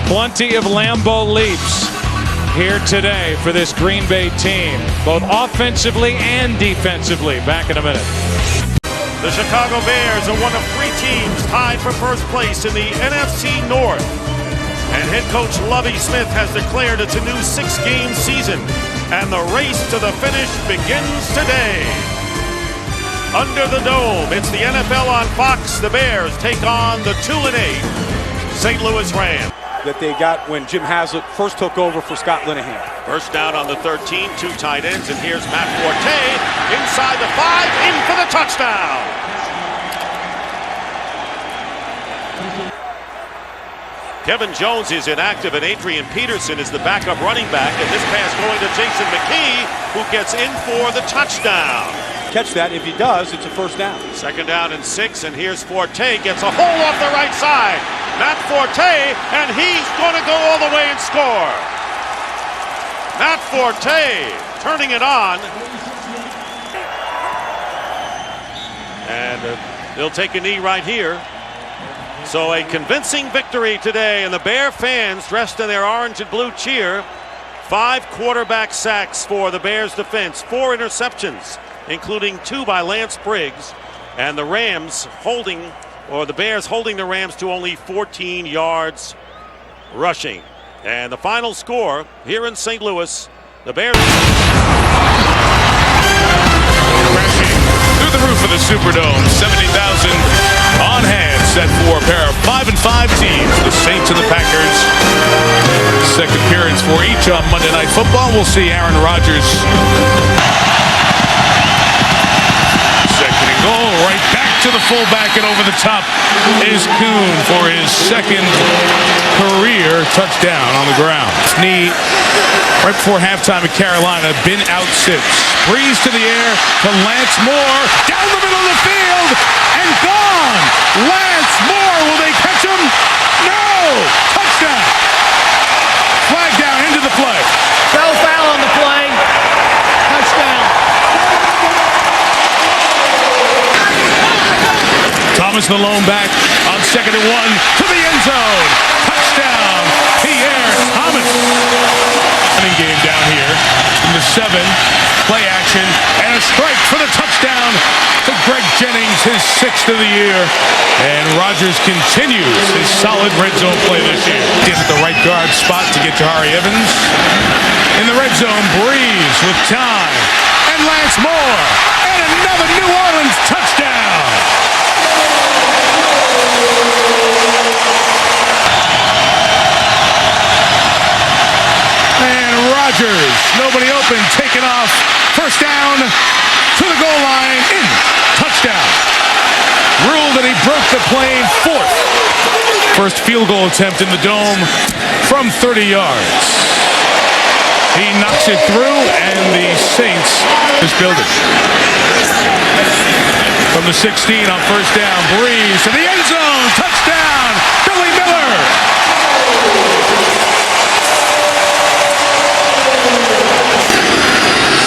Plenty of Lambeau leaps here today for this Green Bay team, both offensively and defensively. Back in a minute. The Chicago Bears are one of 3 teams tied for first place in the NFC North. And head coach Lovie Smith has declared it's a new 6-game season, and the race to the finish begins today. Under the dome, it's the NFL on Fox. The Bears take on the 2-8 St. Louis Rams. That they got when Jim Haslett first took over for Scott Linehan. First down on the 13, 2 tight ends, and here's Matt Forte inside the 5, in for the touchdown. Kevin Jones is inactive, and Adrian Peterson is the backup running back, and this pass going to Jason McKee, who gets in for the touchdown. Catch that. If he does, it's a first down. Second down and 6, and here's Forte, gets a hole off the right side. Matt Forte, and he's going to go all the way and score. Matt Forte turning it on. And they'll take a knee right here. So a convincing victory today, and the Bear fans dressed in their orange and blue cheer. 5 quarterback sacks for the Bears defense, 4 interceptions, including 2 by Lance Briggs, and the Bears holding the Rams to only 14 yards rushing. And the final score here in St. Louis, the Bears Crashing through the roof of the Superdome, 70,000 on hand, set for a pair of 5-5 teams, the Saints and the Packers. Second appearance for each on Monday Night Football. We'll see Aaron Rodgers. Second and goal, right back to the fullback, and over the top is Kuhn for his second career touchdown on the ground. Knee right before halftime at Carolina, been out since. Breeze to the air to Lance Moore, down the middle of the field, and gone! Lance Moore, will they catch him? No! Touchdown! Flag down into the play. Fell foul on the play. Touchdown. Thomas the lone back on 2nd and 1 to the end zone. Touchdown, Pierre Thomas. Running game down here in the 7. Play action and a strike for the touchdown to Greg Jennings, his 6th of the year. And Rodgers continues his solid red zone play this year. Gets at the right guard spot to get Jahari Evans. In the red zone, Breeze with time. And Lance Moore. And another New Orleans touchdown. Rodgers, nobody open, taken off, first down, to the goal line, in, touchdown. Ruled that he broke the plane, 4th. First field goal attempt in the Dome from 30 yards. He knocks it through, and the Saints is building. From the 16 on first down, Breeze to the end zone, touchdown, Billy Miller.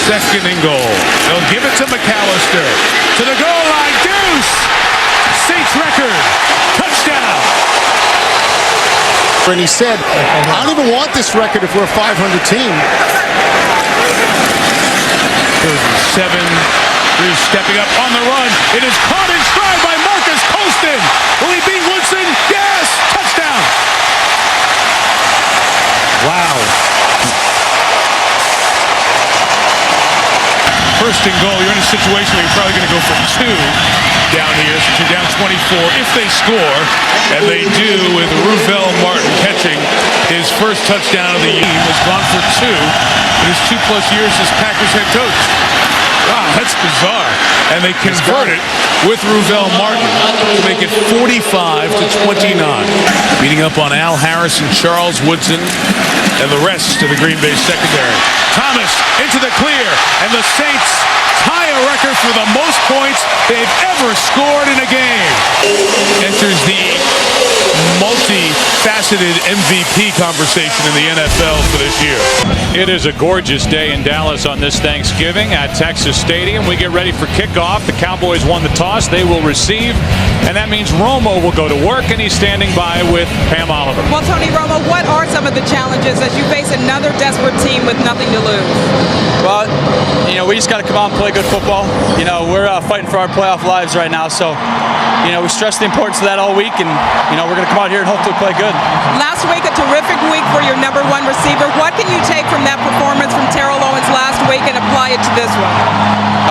Second and goal. They'll give it to McAllister. To the goal line. Deuce! Saints record. Touchdown. And he said, I don't even want this record if we're a 500 team. 3rd and 7. Breeze stepping up on the run. It is caught in stride by Marcus Colston. Will he beat Woodson? Yes! Touchdown. Wow. First and goal, you're in a situation where you're probably going to go for 2 down here, since you're down 24 if they score, and they do, with Ruvel Martin catching his first touchdown of the year. Has gone for 2 in his 2+ years as Packers head coach. Wow, that's bizarre. And they convert it with Ruvel Martin to make it 45-29. Beating up on Al Harris and Charles Woodson and the rest of the Green Bay secondary. Thomas into the clear, and the Saints tie a record for the most points they've ever scored in a game. Enters the multi-faceted MVP conversation in the NFL for this year. It is a gorgeous day in Dallas on this Thanksgiving at Texas Stadium. We get ready for kickoff. The Cowboys won the toss. They will receive, and that means Romo will go to work, and he's standing by with Pam Oliver. Well, Tony Romo, what are some of the challenges as you face another desperate team with nothing to lose? Well, we just got to come out and play good football. We're fighting for our playoff lives right now, so we stress the importance of that all week, and we're going to come out here and hopefully play good. Last week, a terrific week for your #1 receiver. What can you take from that performance from Terrell Owens last week and apply it to this one?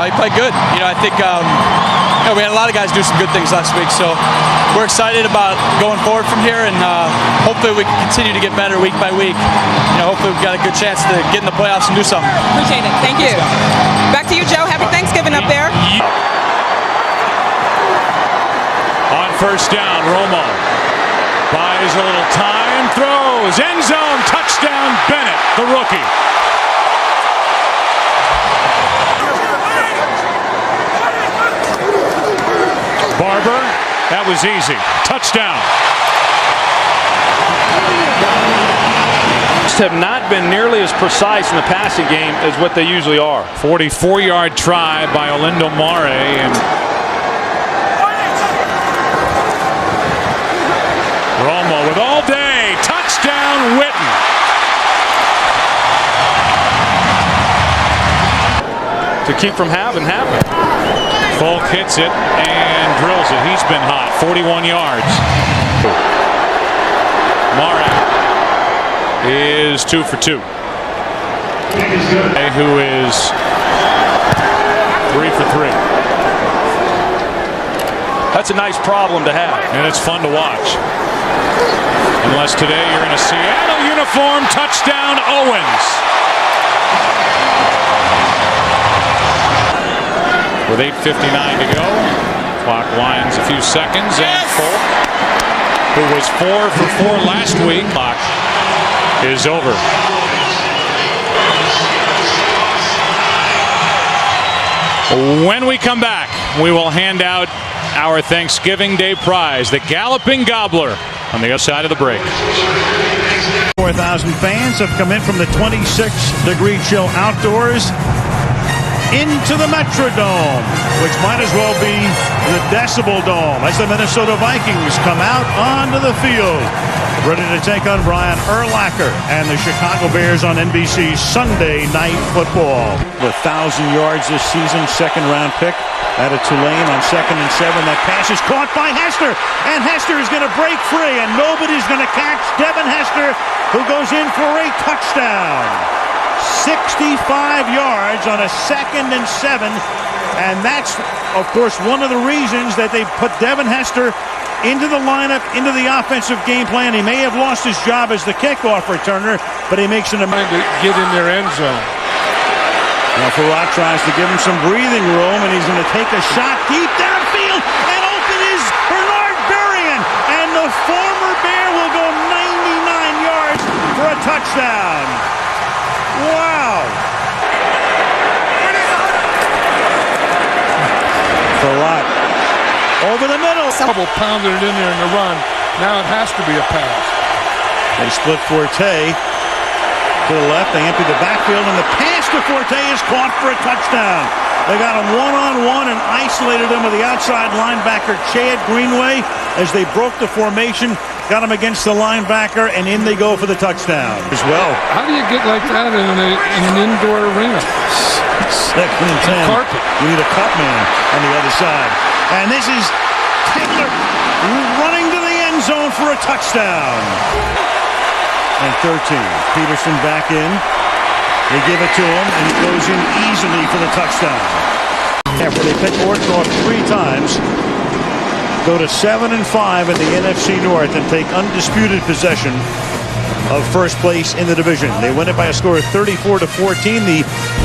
He played good. I think we had a lot of guys do some good things last week, so we're excited about going forward from here, and hopefully we can continue to get better week by week. Hopefully we've got a good chance to get in the playoffs and do something. Appreciate it. Thank you. Back to you, Joe. Happy Thanksgiving up there. On first down, Romo buys a little time, throws, end zone, touchdown, Bennett, the rookie. Barber, that was easy. Touchdown. Have not been nearly as precise in the passing game as what they usually are. 44-yard try by Olindo Mare, and Romo with all day. Touchdown, Witten. To keep from having. Folk hits it and drills it. He's been hot. 41 yards. Mare is 2 for 2. Who is 3 for 3. That's a nice problem to have. And it's fun to watch. Unless today you're in a Seattle uniform. Touchdown, Owens. With 8:59 to go. Clock winds a few seconds. And Folk, who was 4 for 4 last week, clock is over. When we come back, we will hand out our Thanksgiving Day prize, the Galloping Gobbler, on the other side of the break. 4,000 fans have come in from the 26-degree chill outdoors into the Metrodome, which might as well be the Decibel Dome, as the Minnesota Vikings come out onto the field, ready to take on Brian Urlacher and the Chicago Bears on NBC Sunday Night Football. With 1,000 yards this season, second-round pick out of Tulane on 2nd and 7. That pass is caught by Hester, and Hester is going to break free, and nobody's going to catch Devin Hester, who goes in for a touchdown. 65 yards on a 2nd and 7, and that's, of course, one of the reasons that they put Devin Hester into the lineup, into the offensive game plan. He may have lost his job as the kickoff returner, but he makes an amount to get in their end zone. Now Farad tries to give him some breathing room, and he's going to take a shot deep downfield, and open is Bernard Berrien, and the former Bear will go 99 yards for a touchdown. Wow! Farad over the middle. Double pounded it in there in the run. Now it has to be a pass. They split Forte to the left. They empty the backfield, and the pass to Forte is caught for a touchdown. They got him one-on-one and isolated him with the outside linebacker, Chad Greenway, as they broke the formation. Got him against the linebacker, and in they go for the touchdown as well. How do you get like that in an indoor arena? 2nd and 10. Carpet. You need a cut man on the other side. And this is Taylor running to the end zone for a touchdown. And 13. Peterson back in. They give it to him, and he goes in easily for the touchdown. After they pick Orthoff 3 times, go to 7-5 in the NFC North and take undisputed possession of first place in the division. They win it by a score of 34-14. The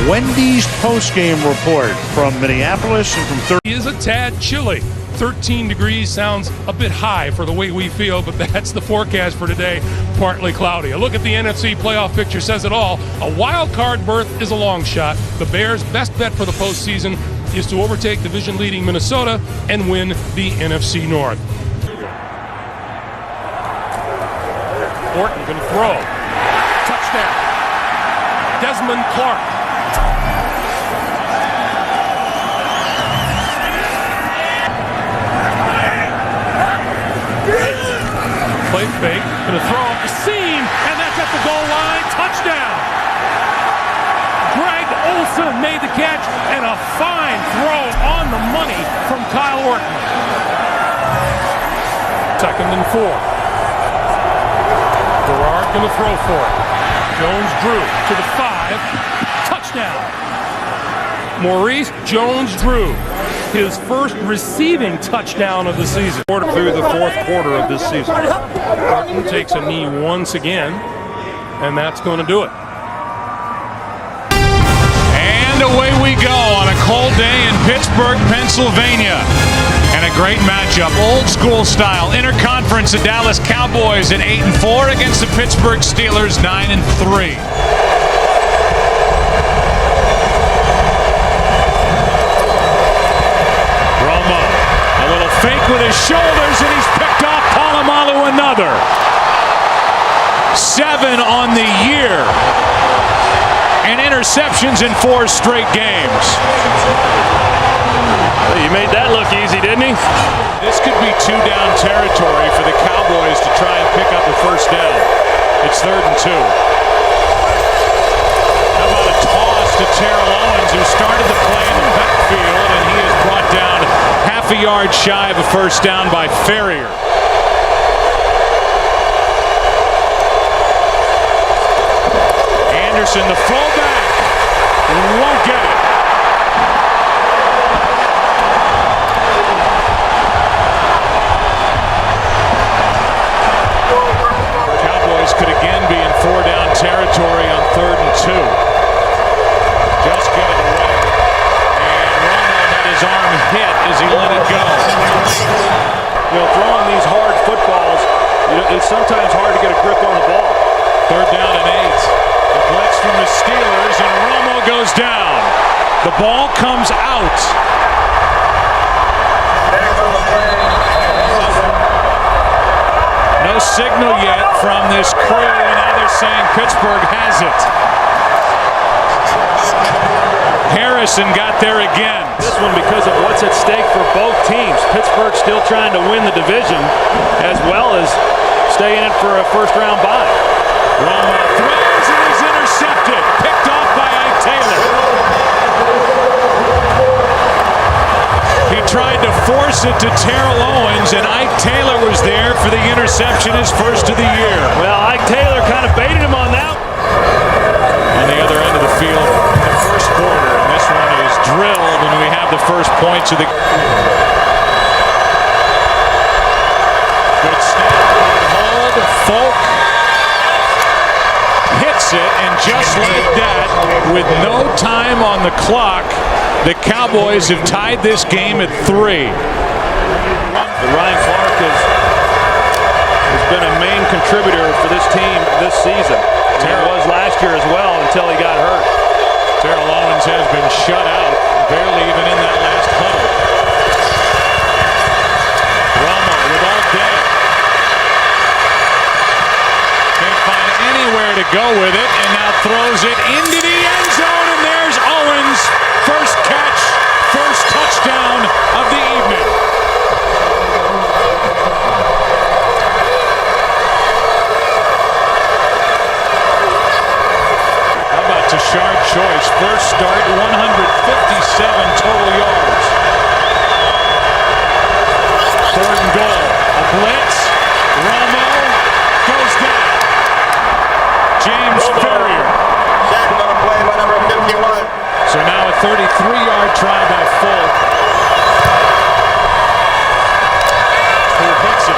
Wendy's postgame report from Minneapolis and from 30. It is a tad chilly. 13 degrees sounds a bit high for the way we feel, but that's the forecast for today. Partly cloudy. A look at the NFC playoff picture says it all. A wild card berth is a long shot. The Bears' best bet for the postseason is to overtake division-leading Minnesota and win the NFC North. Orton can throw. Touchdown. Desmond Clark. Play fake. Going to throw up the seam, and that's at the goal line. Touchdown. Greg made the catch, and a fine throw on the money from Kyle Orton. 2nd and 4. Gerard going to throw for it. Jones-Drew to the 5. Touchdown. Maurice Jones-Drew, his first receiving touchdown of the season. Through the 4th quarter of this season. Orton takes a knee once again, and that's going to do it. And away we go on a cold day in Pittsburgh, Pennsylvania. And a great matchup, old school style. Interconference, the Dallas Cowboys at 8-4 against the Pittsburgh Steelers 9-3. Romo, a little fake with his shoulders, and he's picked off Polamalu another. 7 on the year. And interceptions in 4 straight games. He made that look easy, didn't he? This could be 2-down territory for the Cowboys to try and pick up a first down. It's 3rd and 2. How about a toss to Terrell Owens, who started the play in the backfield, and he is brought down half a yard shy of a first down by Ferrier. Anderson, the fullback, won't get it. Cowboys could again be in 4-down territory on 3rd and 2. Just get it away. And Romo had his arm hit as he let it go. You know, throwing these hard footballs, it's sometimes hard to get a grip on the ball. 3rd down and 8. The blitz from the Steelers, and Romo goes down. The ball comes out. No signal yet from this crew, and now they're saying Pittsburgh has it. Harrison got there again. This one because of what's at stake for both teams. Pittsburgh still trying to win the division as well as stay in it for a first-round bye. Romo throws and he's intercepted. Picked off by Ike Taylor. He tried to force it to Terrell Owens, and Ike Taylor was there for the interception, his first of the year. Well, Ike Taylor kind of baited him on that. On the other end of the field in the first quarter, and this one is drilled, and we have the first points of the... Good snap, good hold, Folk hits it, and just like that, with no time on the clock, the Cowboys have tied this game at 3. Ryan Clark has been a main contributor for this team this season. He was last year as well until he got hurt. Terrell Owens has been shut out, barely even in that last huddle. Romo with all day. Can't find anywhere to go with it, and now throws it into the end zone, and there's Owens. First catch, first touchdown of the evening. How about Tashard Choice? First start, 157 total yards. 3rd and goal. A blitz. Romo goes down. James Ferrier. Second on the play by number 51. So now a 33-yard try by Folk. Who hits it?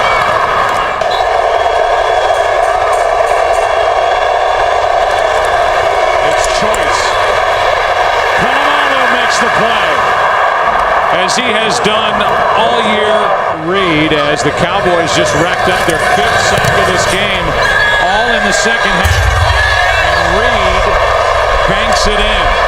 It's Choice. Polamalu makes the play, as he has done all year. Reed, as the Cowboys just racked up their 5th sack of this game, all in the second half. And Reed banks it in.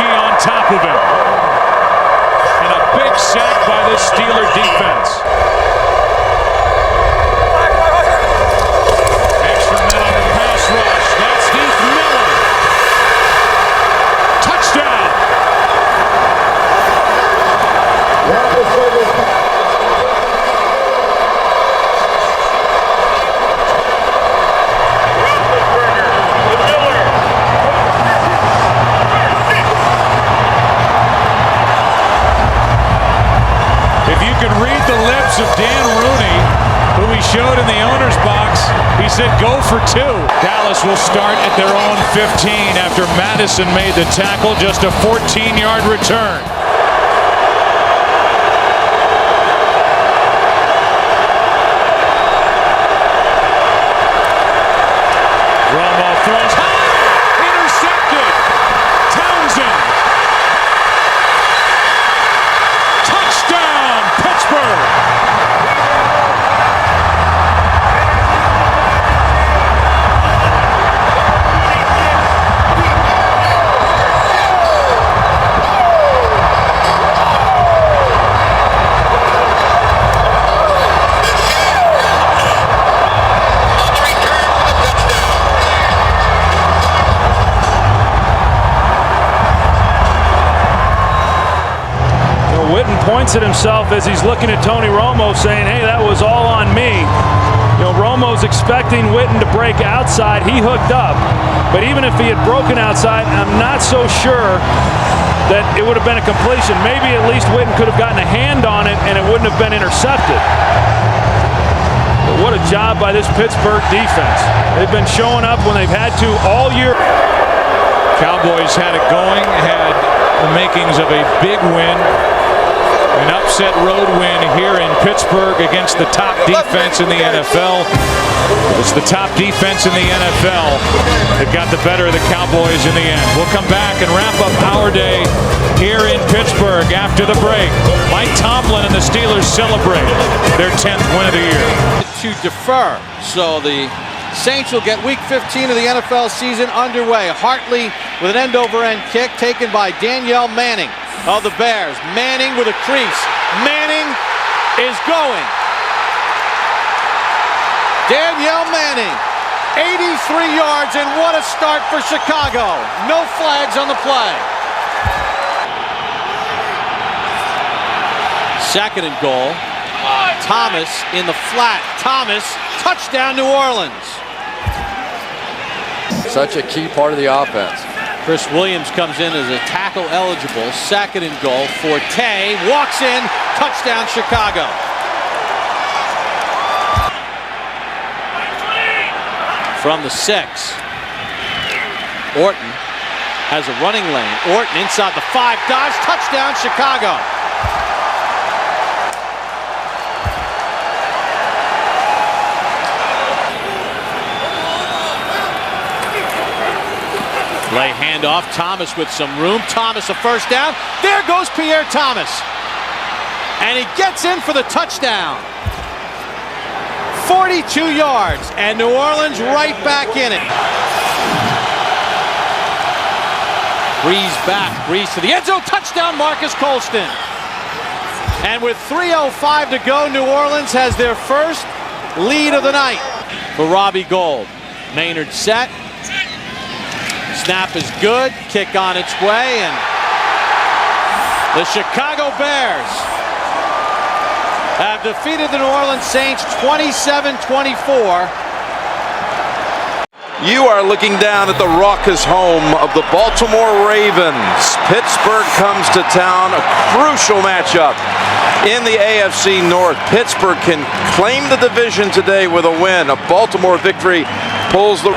On top of him. And a big sack by the Steeler defense. Extra men on the pass rush. That's Heath Miller. Touchdown. of Dan Rooney, who we showed in the owner's box. He said go for 2. Dallas will start at their own 15 after Madison made the tackle. Just a 14-yard return. Romo throws high, intercepted. Townsend. Touchdown, Pittsburgh. Points at himself as he's looking at Tony Romo saying, hey, that was all on me. You know, Romo's expecting Witten to break outside. He hooked up. But even if he had broken outside, I'm not so sure that it would have been a completion. Maybe at least Witten could have gotten a hand on it and it wouldn't have been intercepted. But what a job by this Pittsburgh defense. They've been showing up when they've had to all year. Cowboys had it going, had the makings of a big win. An upset road win here in Pittsburgh against the top defense in the NFL. It's the top defense in the NFL that got the better of the Cowboys in the end. We'll come back and wrap up our day here in Pittsburgh after the break. Mike Tomlin and the Steelers celebrate their 10th win of the year. To defer, so the Saints will get Week 15 of the NFL season underway. Hartley with an end-over-end kick taken by Danielle Manning of the Bears. Manning with a crease. Manning is going. Danielle Manning, 83 yards, and what a start for Chicago. No flags on the play. Second and goal. Thomas in the flat. Thomas, touchdown New Orleans. Such a key part of the offense. Chris Williams comes in as a tackle eligible. Second and goal. Forte walks in. Touchdown Chicago. From the 6. Orton has a running lane. Orton inside the 5. Dodge. Touchdown Chicago. Lay handoff. Thomas with some room. Thomas a first down. There goes Pierre Thomas. And he gets in for the touchdown. 42 yards. And New Orleans right back in it. Breeze back. Breeze to the end zone. Touchdown Marcus Colston. And with 3:05 to go, New Orleans has their first lead of the night. For Robbie Gould. Maynard set. Snap is good. Kick on its way. And the Chicago Bears have defeated the New Orleans Saints 27-24. You are looking down at the raucous home of the Baltimore Ravens. Pittsburgh comes to town, a crucial matchup in the AFC North. Pittsburgh can claim the division today with a win. A Baltimore victory pulls the...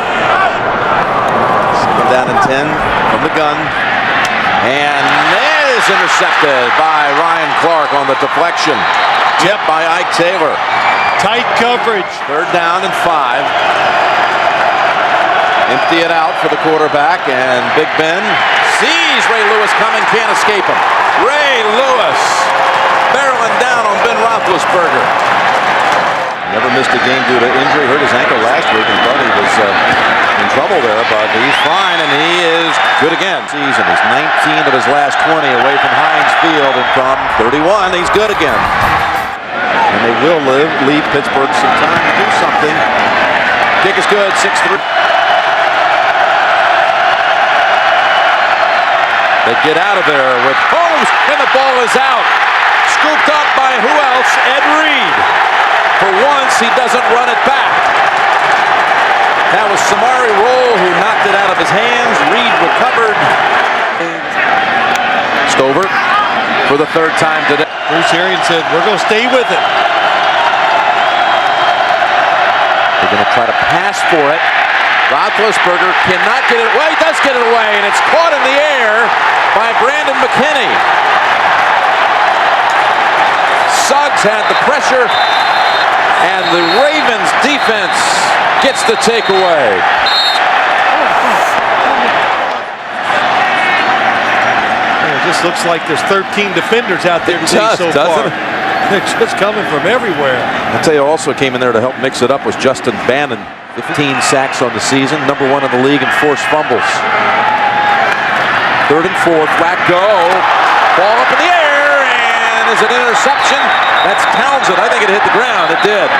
Down in 10 from the gun. And that is intercepted by Ryan Clark on the deflection. Tipped by Ike Taylor. Tight coverage. Third down and 5. Empty it out for the quarterback, and Big Ben sees Ray Lewis coming, can't escape him. Ray Lewis barreling down on Ben Roethlisberger. Never missed a game due to injury. Hurt his ankle last week and thought he was in trouble there, but he's fine, and he is good again. Season is 19 of his last 20 away from Heinz Field, and from 31, he's good again. And they will leave Pittsburgh some time to do something. Kick is good, 6-3. They get out of there with Holmes, and the ball is out. Scooped up by who else? Ed Reed. For once, he doesn't run it back. That was Samari Roll who knocked it out of his hands. Reed recovered. Stover for the third time today. Bruce Arians said, we're going to stay with it. Going to try to pass for it. Roethlisberger cannot get it. Well, he does get it away, and it's caught in the air by Brandon McKinney. Suggs had the pressure, and the Ravens defense gets the takeaway. It just looks like there's 13 defenders out there today so far. They're just coming from everywhere. I'll tell you, also came in there to help mix it up was Justin Bannon. 15 sacks on the season, #1 in the league in forced fumbles. 3rd and 4, Flacco, ball up in the air, and is it an interception? That's Townsend. I think it hit the ground. It did.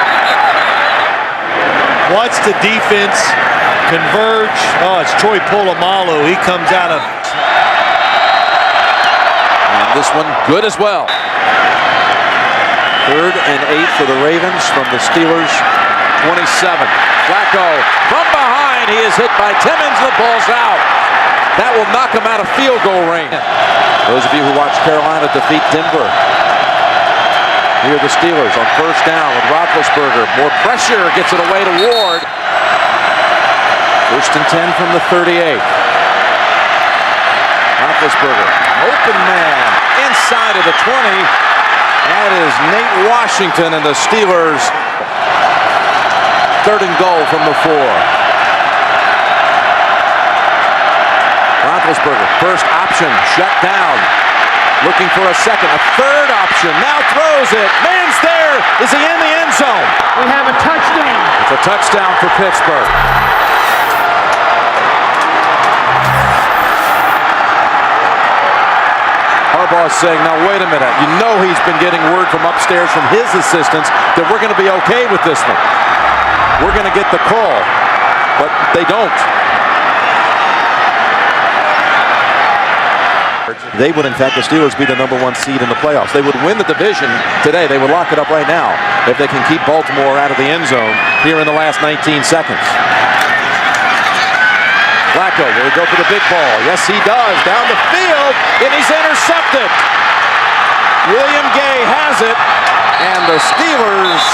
Once the defense converge, oh, it's Troy Polamalu. He comes out of. And this one good as well. 3rd and 8 for the Ravens from the Steelers' 27. Flacco from behind. He is hit by Timmons. The ball's out. That will knock him out of field goal range. Those of you who watched Carolina defeat Denver. Here are the Steelers on 1st down with Roethlisberger. More pressure. Gets it away to Ward. 1st and 10 from the 38. Roethlisberger. Open man. Inside of the 20. That is Nate Washington and the Steelers. 3rd and goal from the 4. Roethlisberger, first option, shut down. Looking for a second, a 3rd option, now throws it. Man's there. Is he in the end zone? We have a touchdown. It's a touchdown for Pittsburgh. Harbaugh's saying, now wait a minute. You know he's been getting word from upstairs from his assistants that we're going to be okay with this one. We're going to get the call, but they don't. They would, in fact, the Steelers be the #1 seed in the playoffs. They would win the division today. They would lock it up right now if they can keep Baltimore out of the end zone here in the last 19 seconds. Flacco, will he go for the big ball? Yes, he does. Down the field, and he's intercepted. William Gay has it, and the Steelers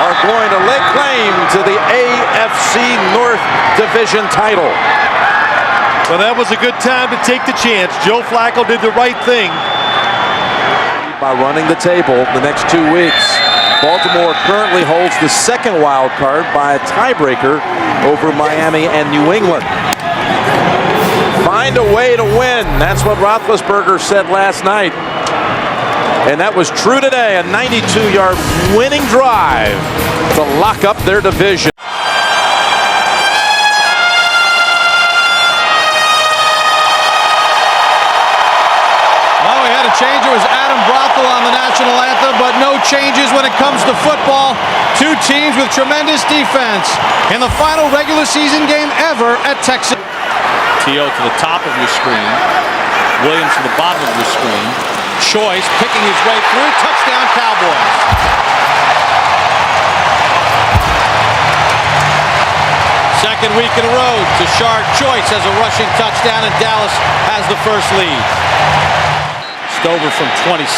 are going to lay claim to the AFC North Division title. Well, that was a good time to take the chance. Joe Flacco did the right thing. By running the table the next 2 weeks. Baltimore currently holds the 2nd wild card by a tiebreaker over Miami and New England. Find a way to win. That's what Roethlisberger said last night. And that was true today. A 92-yard winning drive to lock up their division. Well, we had a change. It was Adam Brothel on the national anthem, but no changes when it comes to football. 2 teams with tremendous defense in the final regular season game ever at Texas. T.O. to the top of your screen. Williams to the bottom of your screen. Choice picking his way through. Touchdown, Cowboys. Second week in a row, Tashard Choice has a rushing touchdown, and Dallas has the first lead. Stover from 26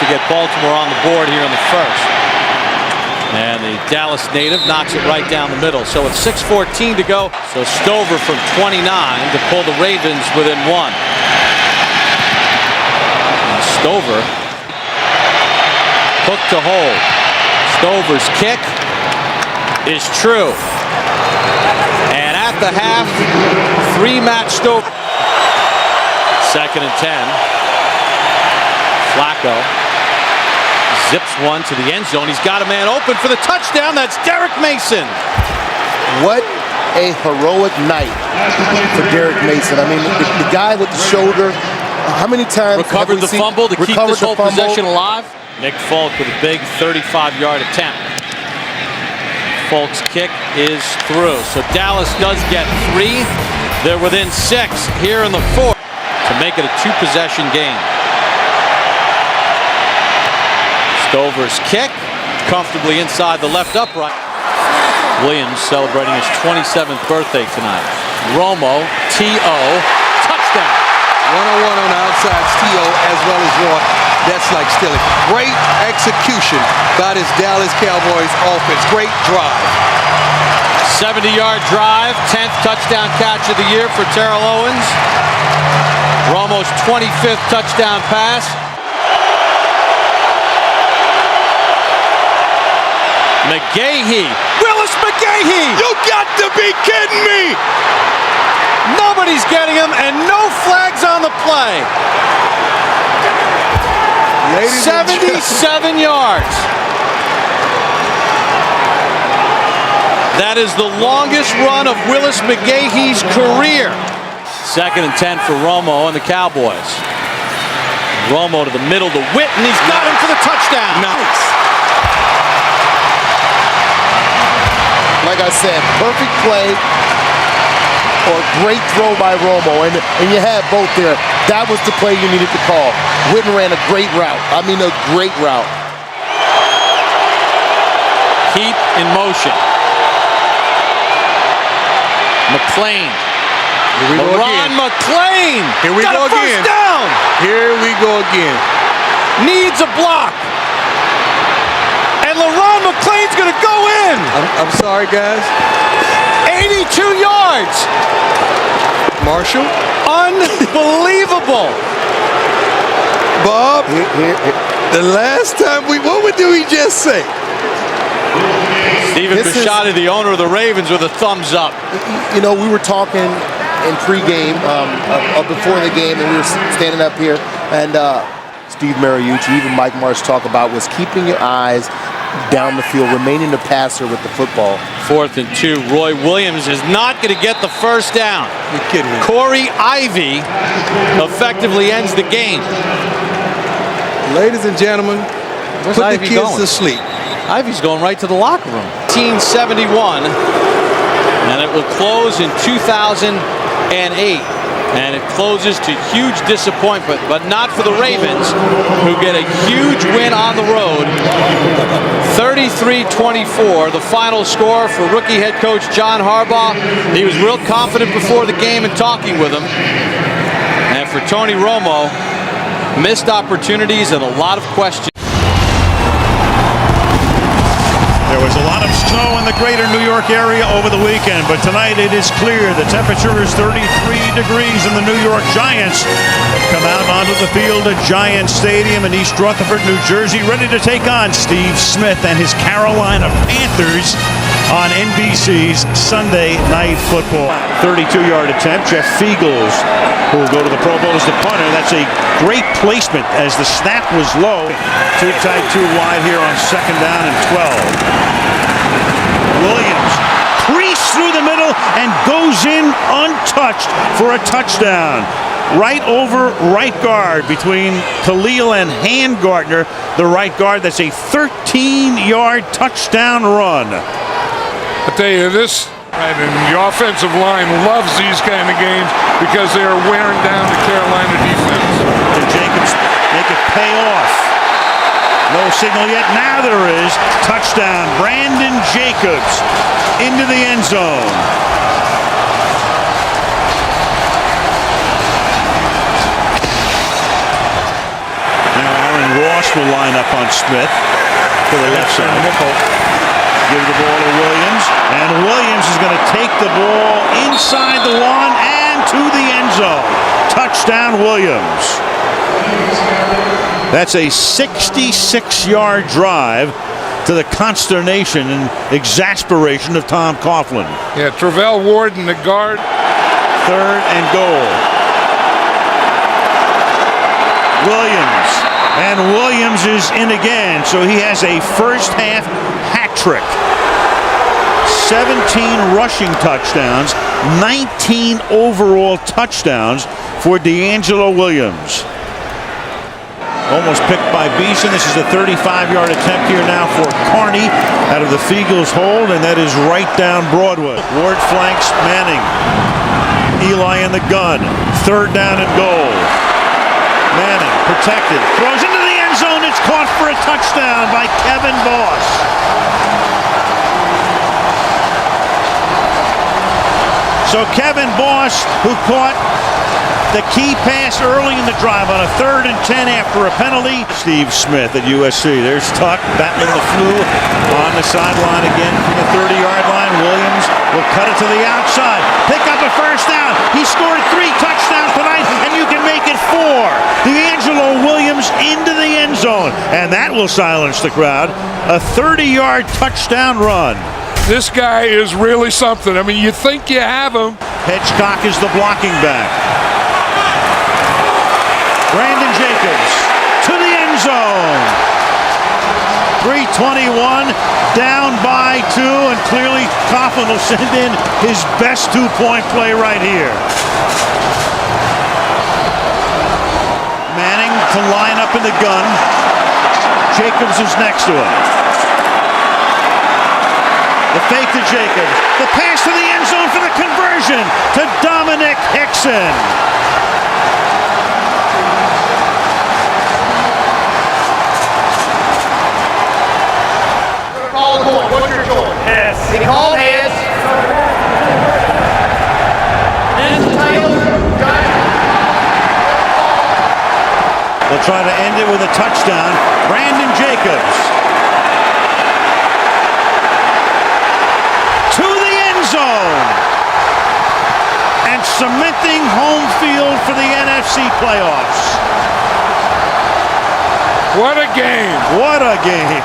to get Baltimore on the board here in the first. And the Dallas native knocks it right down the middle. So with 6:14 to go, so Stover from 29 to pull the Ravens within 1. And Stover, hook to hold. Stover's kick is true. And at the half, 3 Matt Stover. 2nd and 10. Flacco zips one to the end zone. He's got a man open for the touchdown. That's Derek Mason. What a heroic night for Derek Mason. I mean, the guy with the shoulder. How many times recovered the fumble to keep this whole possession alive? Nick Folk with a big 35-yard attempt. Folk's kick is through. So Dallas does get 3. They're within 6 here in the 4th to make it a 2-possession game. Stover's kick, comfortably inside the left upright. Williams celebrating his 27th birthday tonight. Romo, T.O., touchdown. 1-on-1 on the outside, T.O. as well as Roy. That's like stealing. Great execution by this Dallas Cowboys offense. Great drive. 70-yard drive, 10th touchdown catch of the year for Terrell Owens. Romo's 25th touchdown pass. McGahee. Willis McGahee! You got to be kidding me! Nobody's getting him, and no flags on the play. 77 yards. That is the longest run of Willis McGahee's career. 2nd and 10 for Romo and the Cowboys. Romo to the middle to Witten. He's got him for the touchdown. Nice. Like I said, perfect play or great throw by Romo. And you had both there. That was the play you needed to call. Witten ran a great route. I mean, a great route. Heat in motion. McClain. Here we go again. McClain. Here we go again. First down. Here we go again. Needs a block. And LaRon McClain's going to go in. I'm sorry, guys. 82 yards. Marshall. Unbelievable. Bob, the last time what did we just say? Stephen Bisciotti, the owner of the Ravens, with a thumbs up. You know, we were talking in pregame, before the game, and we were standing up here, and Steve Mariucci, even Mike Marsh talk about was keeping your eyes down the field, remaining the passer with the football. 4th and 2. Roy Williams is not going to get the first down. You're kidding me. Corey Ivy effectively ends the game. Ladies and gentlemen, Where's put Ivy the kids going? to sleep. Ivy's going right to the locker room. 1971, and it will close in 2008. And it closes to huge disappointment, but not for the Ravens, who get a huge win on the road. 33-24, the final score for rookie head coach John Harbaugh. He was real confident before the game and talking with him. And for Tony Romo, missed opportunities and a lot of questions. There was a lot of snow in the greater New York area over the weekend, but tonight it is clear. The temperature is 33 degrees, and the New York Giants come out onto the field at Giant Stadium in East Rutherford, New Jersey, ready to take on Steve Smith and his Carolina Panthers on NBC's Sunday Night Football. 32-yard attempt. Jeff Fiegels, who will go to the Pro Bowl as the punter. That's a great placement as the snap was low. Too tight, too wide here on 2nd down and 12. Williams creased through the middle and goes in untouched for a touchdown. Right over right guard between Khalil and Handgartner, the right guard. That's a 13-yard touchdown run. I tell you this, and the offensive line loves these kind of games because they are wearing down the Carolina defense. Can Jacobs make it pay off? No signal yet. Now there is. Touchdown. Brandon Jacobs into the end zone. Now Aaron Ross will line up on Smith to the left side. Give the ball to Williams. And Williams is going to take the ball inside the 1 and to the end zone. Touchdown Williams. That's a 66-yard drive to the consternation and exasperation of Tom Coughlin. Yeah, Travell Ward in the guard. 3rd and goal. Williams. And Williams is in again, so he has a first half hat trick. 17 rushing touchdowns, 19 overall touchdowns for D'Angelo Williams. Almost picked by Beeson. This is a 35-yard attempt here now for Carney out of the Fiegels hold, and that is right down Broadway. Ward flanks Manning. Eli in the gun. 3rd down and goal. Manning protected. Throws into the end zone. It's caught for a touchdown by Kevin Boss. So Kevin Boss, who caught The key pass early in the drive on a 3rd and 10 after a penalty. Steve Smith at USC. There's Tuck battling the flu on the sideline again from the 30-yard line. Williams will cut it to the outside. Pick up a first down. He scored 3 touchdowns tonight, and you can make it 4. D'Angelo Williams into the end zone, and that will silence the crowd. A 30-yard touchdown run. This guy is really something. I mean, you think you have him. Hedgecock is the blocking back. Brandon Jacobs to the end zone. 3:21, down by 2, and clearly Coughlin will send in his best 2-point play right here. Manning to line up in the gun. Jacobs is next to him. The fake to Jacobs. The pass to the end zone for the conversion to Dominic Hickson. What's your goal? Yes. He called heads. They'll try to end it with a touchdown. Brandon Jacobs to the end zone and cementing home field for the NFC playoffs. What a game. What a game.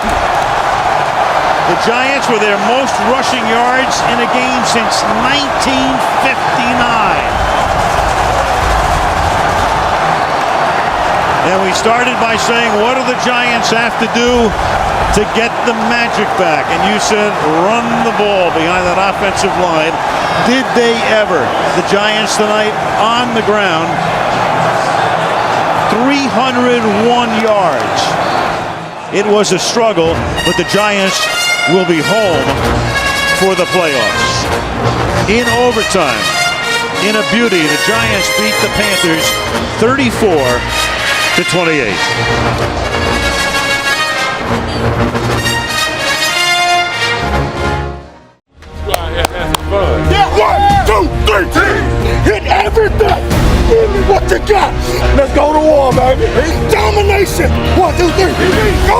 The Giants were their most rushing yards in a game since 1959. And we started by saying, what do the Giants have to do to get the magic back? And you said, run the ball behind that offensive line. Did they ever? The Giants tonight on the ground, 301 yards. It was a struggle, but the Giants will be home for the playoffs. In overtime, in a beauty, the Giants beat the Panthers 34-28. Yeah, 1, 2, 3, hit everything. Give me what you got. Let's go to war, baby. Domination. 1, 2, 3. Go!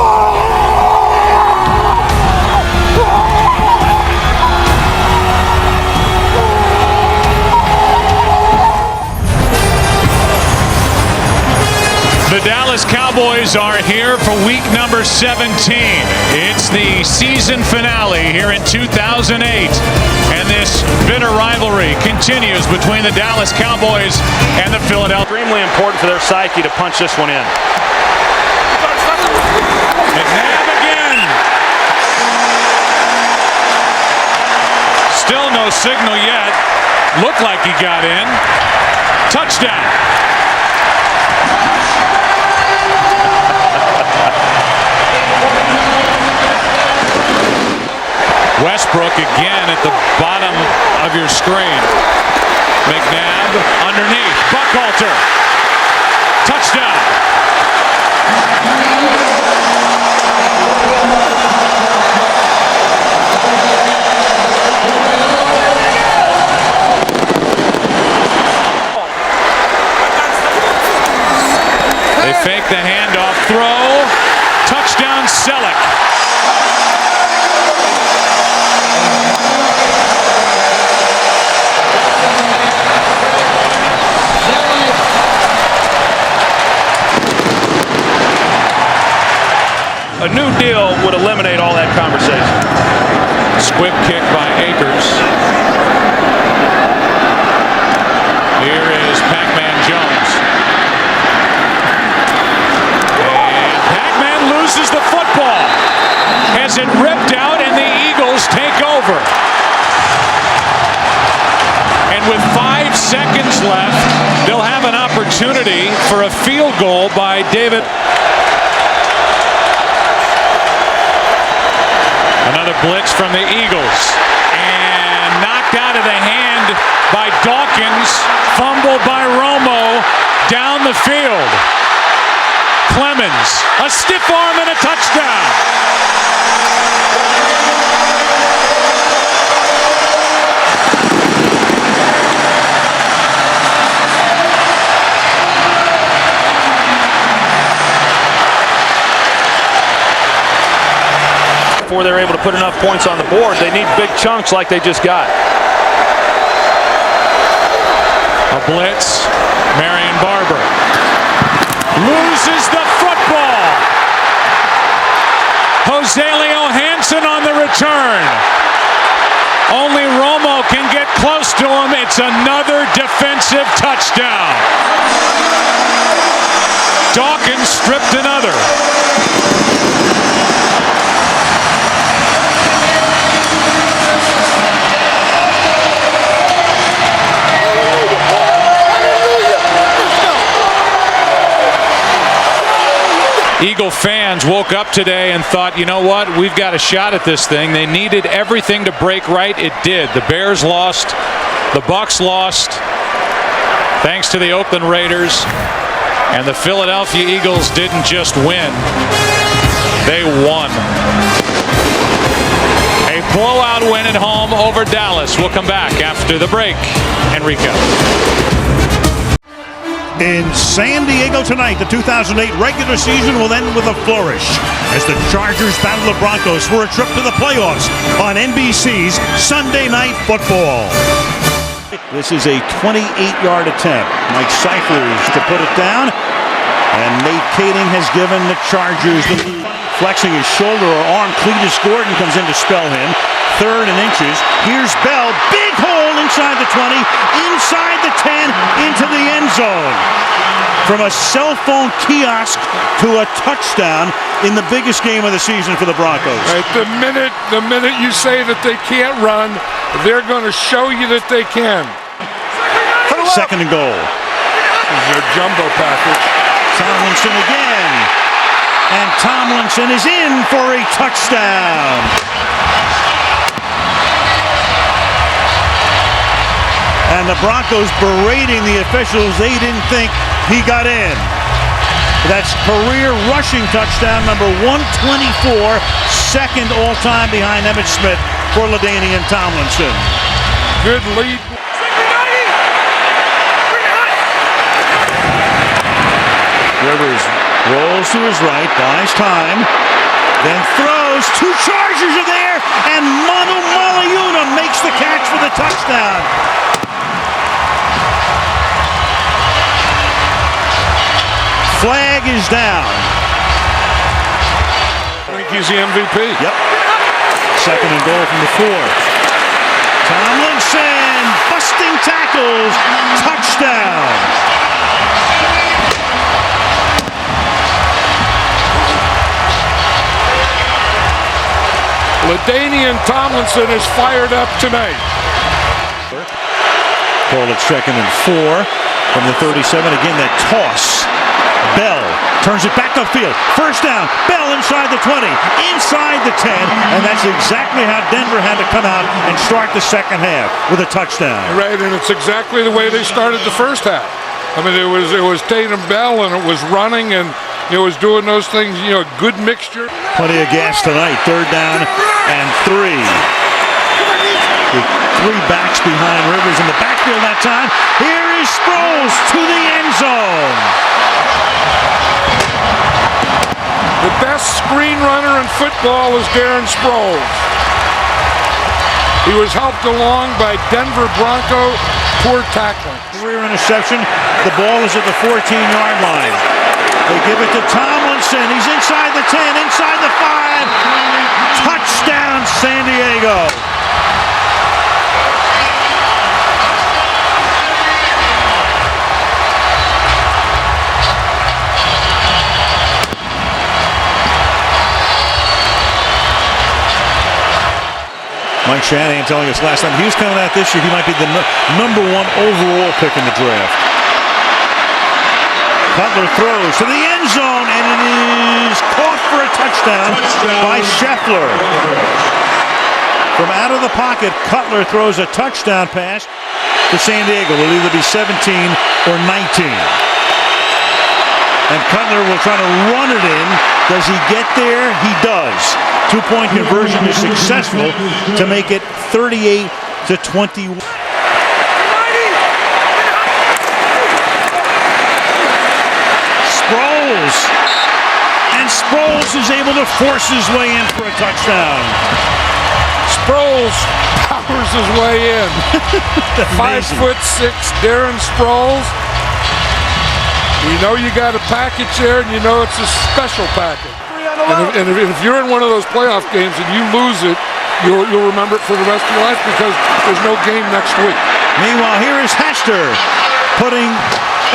The Dallas Cowboys are here for week number 17. It's the season finale here in 2008. And this bitter rivalry continues between the Dallas Cowboys and the Philadelphia. Extremely important for their psyche to punch this one in. McNabb again. Still no signal yet. Looked like he got in. Touchdown. Westbrook again at the bottom of your screen. McNabb underneath. Buckhalter. Touchdown. They fake the handoff throw. Touchdown Selleck. A new deal would eliminate all that conversation. Squib kick by Akers. Here is Pac-Man Jones. And Pac-Man loses the football. Has it ripped out and the Eagles take over. And with 5 seconds left, they'll have an opportunity for a field goal by David. Another blitz from the Eagles. And knocked out of the hand by Dawkins. Fumbled by Romo down the field. Clemens, a stiff arm and a touchdown. before they're able to put enough points on the board. They need big chunks like they just got. A blitz. Marion Barber loses the football. Joselio Hansen on the return. Only Romo can get close to him. It's another defensive touchdown. Dawkins stripped another. Eagle fans woke up today and thought, you know what, we've got a shot at this thing. They needed everything to break right. It did. The Bears lost. The Bucs lost. Thanks to the Oakland Raiders. And the Philadelphia Eagles didn't just win. They won. A blowout win at home over Dallas. We'll come back after the break. Enrico. In San Diego tonight, the 2008 regular season will end with a flourish as the Chargers battle the Broncos for a trip to the playoffs on NBC's Sunday Night Football. This is a 28-yard attempt. Mike Cyphers to put it down, and Nate Kading has given the Chargers the lead. Flexing his shoulder or arm, Cletus Gordon comes in to spell him. 3rd and inches. Here's Bell. Big hole inside the 20, inside the 10, into the end zone. From a cell phone kiosk to a touchdown in the biggest game of the season for the Broncos. Right, the minute you say that they can't run, they're going to show you that they can. 2nd and goal. This is a jumbo package. Tomlinson again. And Tomlinson is in for a touchdown. And the Broncos berating the officials. They didn't think he got in. That's career rushing touchdown number 124, 2nd all-time behind Emmitt Smith for LaDainian Tomlinson. Good lead. Rivers rolls to his right, buys time, then throws. 2 Chargers are there, and Manu Malayuna makes the catch for the touchdown. Flag is down. I think he's the MVP. Yep. 2nd and goal from the 4th. Tomlinson busting tackles. Touchdown. LaDainian Tomlinson is fired up tonight. Call it 2nd and 4 from the 37. Again, that toss. Bell turns it back upfield. 1st down. Bell inside the 20, inside the 10, and that's exactly how Denver had to come out and start the 2nd half with a touchdown. Right, and it's exactly the way they started the 1st half. I mean, it was Tatum Bell, and it was running, and it was doing those things. You know, good mixture. Plenty of gas tonight. 3rd down and 3. With 3 backs behind Rivers in the backfield that time. Here is Sproles to the end zone. The best screen runner in football is Darren Sproles. He was helped along by Denver Bronco poor tackling. Career interception. The ball is at the 14-yard line. They give it to Tomlinson. He's inside the 10, inside the 5. Touchdown, San Diego. Mike Shanahan telling us last time he was coming out this year, he might be the number 1 overall pick in the draft. Cutler throws to the end zone, and it is caught for a touchdown by Scheffler. From out of the pocket, Cutler throws a touchdown pass to San Diego. It'll either be 17 or 19. And Cutler will try to run it in. Does he get there? He does. 2-point conversion is successful to make it 38-21. Sproles and Sproles is able to force his way in for a touchdown. Sproles powers his way in. 5'6", Darren Sproles. You know you got a package there, and you know it's a special package. And if you're in one of those playoff games and you lose it, you'll remember it for the rest of your life because there's no game next week. Meanwhile, here is Hester putting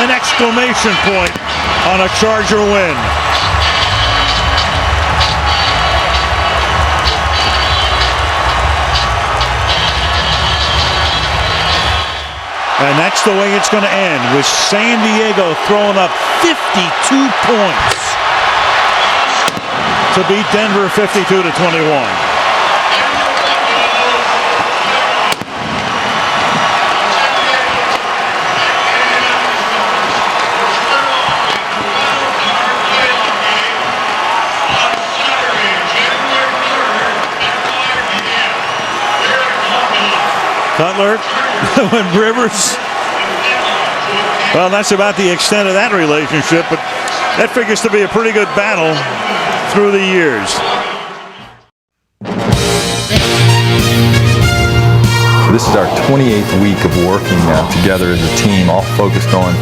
an exclamation point on a Charger win. And that's the way it's going to end, with San Diego throwing up 52 points to beat Denver 52-21. Cutler, when Rivers, well, that's about the extent of that relationship, but that figures to be a pretty good battle through the years. This is our 28th week of working together as a team, all focused on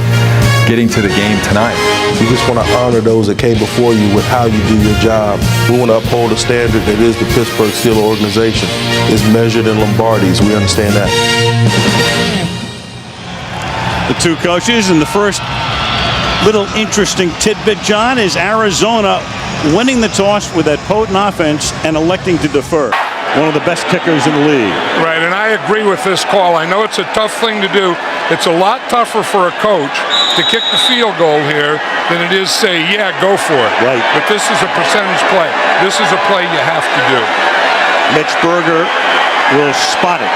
getting to the game tonight. We just want to honor those that came before you with how you do your job. We want to uphold a standard that is the Pittsburgh Steelers organization. It's measured in Lombardis. We understand that. The two coaches, and the first little interesting tidbit, John, is Arizona winning the toss with that potent offense and electing to defer. One of the best kickers in the league. Right, and I agree with this call. I know it's a tough thing to do. It's a lot tougher for a coach to kick the field goal here than it is say, yeah, go for it. Right. But this is a percentage play. This is a play you have to do. Mitch Berger will spot it.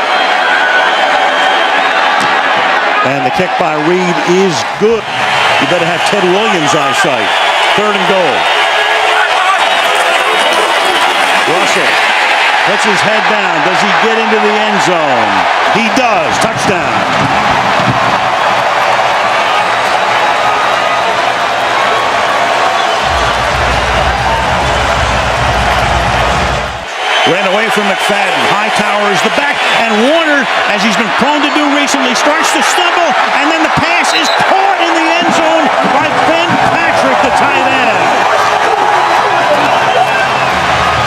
And the kick by Reed is good. You better have Ted Williams' eyesight. 3rd and goal. Russell puts his head down. Does he get into the end zone? He does. Touchdown. Ran away from McFadden. Hightower is the back, and Warner, as he's been prone to do recently, starts to stumble, and then the pass is caught in the end zone by Ben Patrick, the tight end.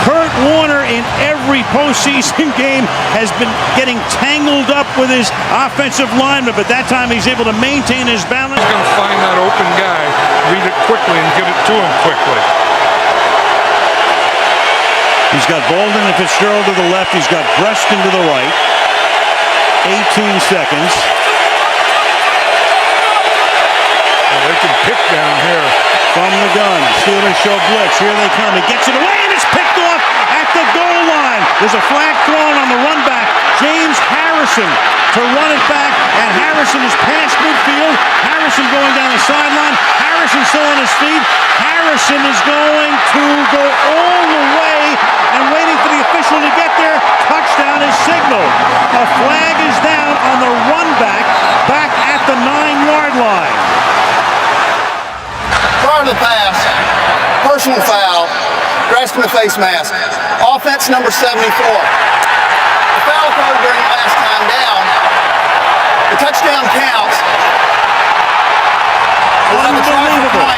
Kurt Warner in every postseason game has been getting tangled up with his offensive lineman, but that time he's able to maintain his balance. He's going to find that open guy, read it quickly, and get it to him quickly. He's got Bolden and Fitzgerald to the left. He's got Breston to the right. 18 seconds. Well, they can pick down here. From the gun. Steelers show blitz. Here they come. He gets it away, and it's picked off at the goal line. There's a flag thrown on the run back. James Harrison to run it back, and Harrison is past midfield. Harrison going down the sideline. Harrison still on his feet. Harrison is going to go all the way and waiting for the official to get there. Touchdown is signaled. A flag is down on the run back at the 9-yard line. Prior to the pass, personal foul, grasping the face mask. Offense number 74. The foul occurred during the last time down. The touchdown counts. Unbelievable.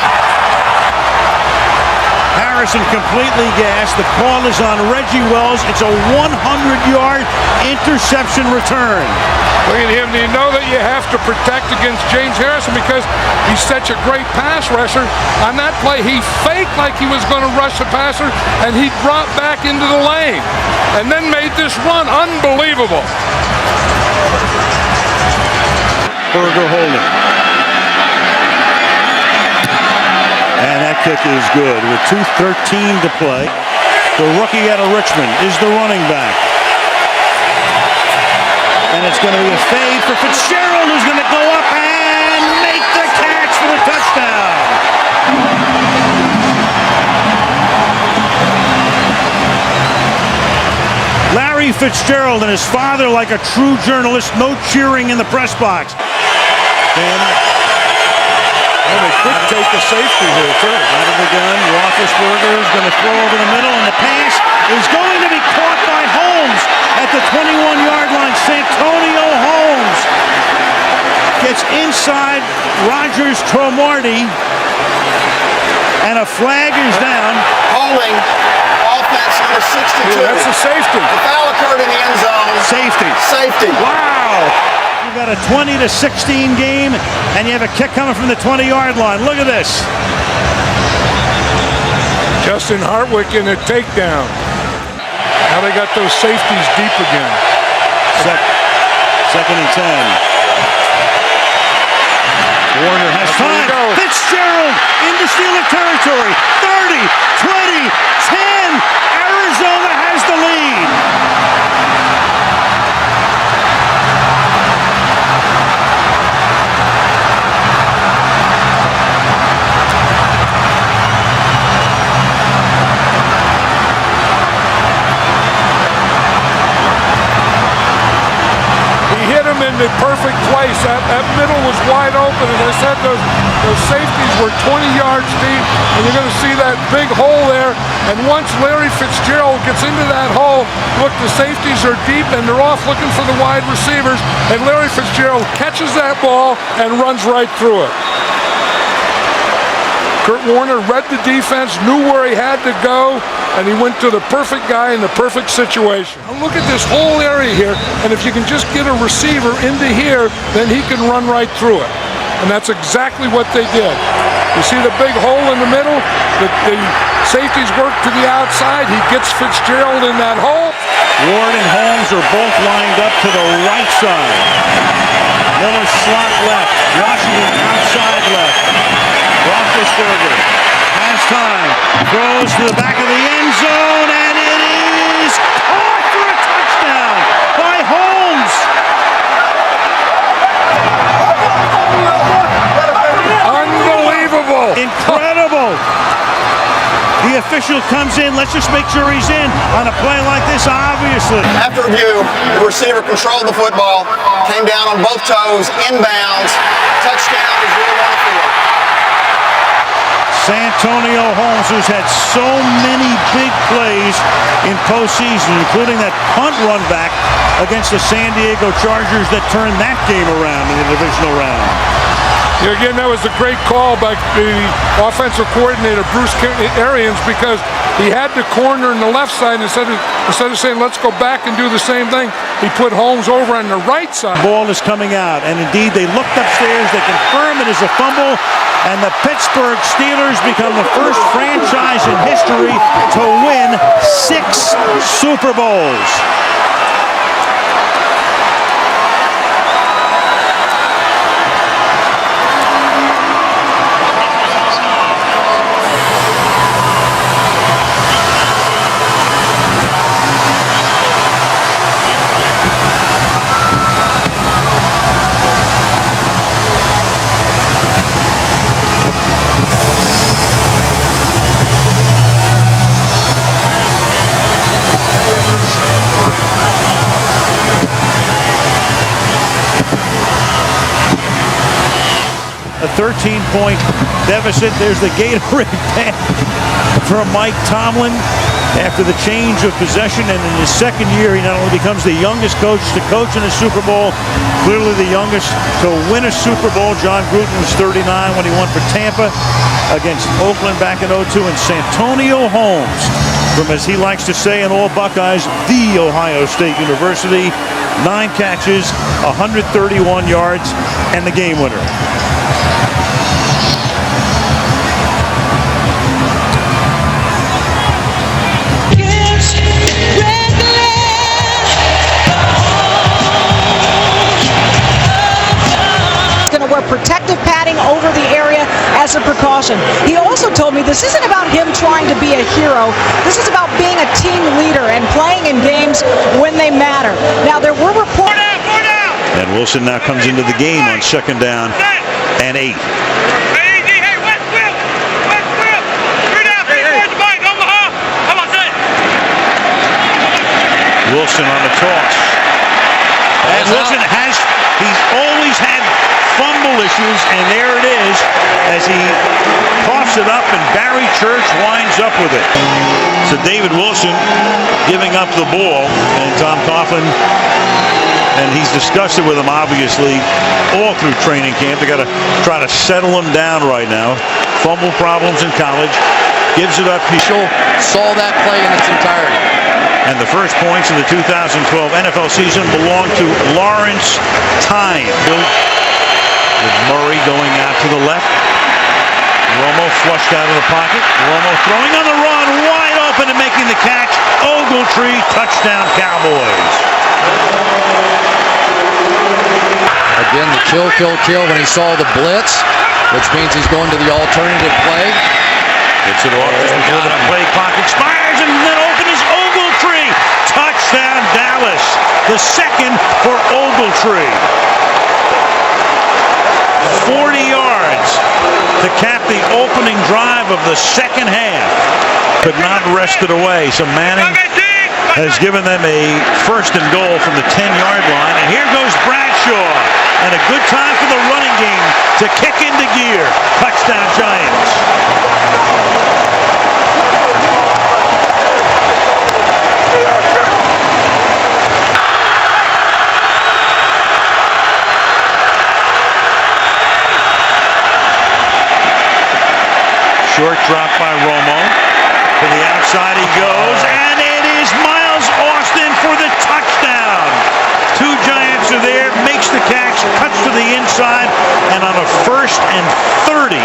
Harrison completely gassed. The call is on Reggie Wells. It's a 100-yard interception return. Look at him. You know that you have to protect against James Harrison because he's such a great pass rusher. On that play, he faked like he was going to rush the passer, and he dropped back into the lane and then made this run unbelievable. Berger holding. And that kick is good with 2:13 to play. The rookie out of Richmond is the running back. And it's going to be a fade for Fitzgerald, who's going to go up and make the catch for the touchdown. Larry Fitzgerald and his father, like a true journalist, no cheering in the press box. And And they could take a safety here, too. Out of the gun, Roethlisberger is going to throw over the middle, and the pass is going to be caught by Holmes at the 21-yard line. Santonio Holmes gets inside Rogers Cromartie, and a flag is down. Holding offense number 62. Yeah, that's a safety. The foul occurred in the end zone. Safety. Safety. Wow. You've got a 20-16 game, and you have a kick coming from the 20-yard line. Look at this. Justin Hartwick in a takedown. Now they got those safeties deep again. Second and 10. Warner has time. Fitzgerald into Steeler territory. 30, 20, 10. Arizona has the lead. In the perfect place. That middle was wide open, and I said those safeties were 20 yards deep, and you're going to see that big hole there. And once Larry Fitzgerald gets into that hole, look, the safeties are deep, and they're off looking for the wide receivers, and Larry Fitzgerald catches that ball and runs right through it. Kurt Warner read the defense, knew where he had to go, and he went to the perfect guy in the perfect situation. Now look at this whole area here, and if you can just get a receiver into here, then he can run right through it. And that's exactly what they did. You see the big hole in the middle? The safeties work to the outside. He gets Fitzgerald in that hole. Ward and Holmes are both lined up to the right side. Miller slot left. Washington outside left. Roethlisberger has time. Throws to the back of the end zone, and it is caught for a touchdown by Holmes. Unbelievable. Incredible. The official comes in. Let's just make sure he's in on a play like this, obviously. After review, the receiver controlled the football, came down on both toes, inbounds, touchdown is rule 1-4. Santonio Holmes, who's had so many big plays in postseason, including that punt run back against the San Diego Chargers that turned that game around in the divisional round. Yeah, again, that was a great call by the offensive coordinator, Bruce Arians, because he had the corner in the left side. Instead of saying, let's go back and do the same thing, he put Holmes over on the right side. Ball is coming out, and indeed, they looked upstairs. They confirm it is a fumble, and the Pittsburgh Steelers become the first franchise in history to win 6 Super Bowls. A 13-point deficit. There's the Gatorade pass from Mike Tomlin after the change of possession, and in his second year, he not only becomes the youngest coach to coach in a Super Bowl, clearly the youngest to win a Super Bowl. John Gruden was 39 when he won for Tampa against Oakland back in 2002, and Santonio Holmes, from, as he likes to say in all Buckeyes, the Ohio State University, 9 catches, 131 yards, and the game winner. Protective padding over the area as a precaution. He also told me this isn't about him trying to be a hero. This is about being a team leader and playing in games when they matter. Now, there were reports. And Wilson now comes into the game on 2nd down and 8. Wilson on the toss. And Wilson he's always had fumble issues, and there it is as he coughs it up, and Barry Church winds up with it. So David Wilson giving up the ball, and Tom Coughlin, and he's discussed it with him, obviously, all through training camp. They got to try to settle him down right now. Fumble problems in college. Gives it up. He saw that play in its entirety. And the first points in the 2012 NFL season belong to Lawrence Tyne. With Murray going out to the left. Romo flushed out of the pocket. Romo throwing on the run, wide open and making the catch. Ogletree, touchdown Cowboys. Again, the kill when he saw the blitz, which means he's going to the alternative play. Gets it off. The play clock expires, and then open is Ogletree. Touchdown Dallas. The second for Ogletree. 40 yards to cap the opening drive of the second half. Could not wrest it away. So Manning has given them a first and goal from the 10-yard line. And here goes Bradshaw. And a good time for the running game to kick into gear. Touchdown Giants. Short drop by Romo. To the outside he goes, and it is Miles Austin for the touchdown. Two Giants are there, makes the catch, cuts to the inside, and on a 1st and 30,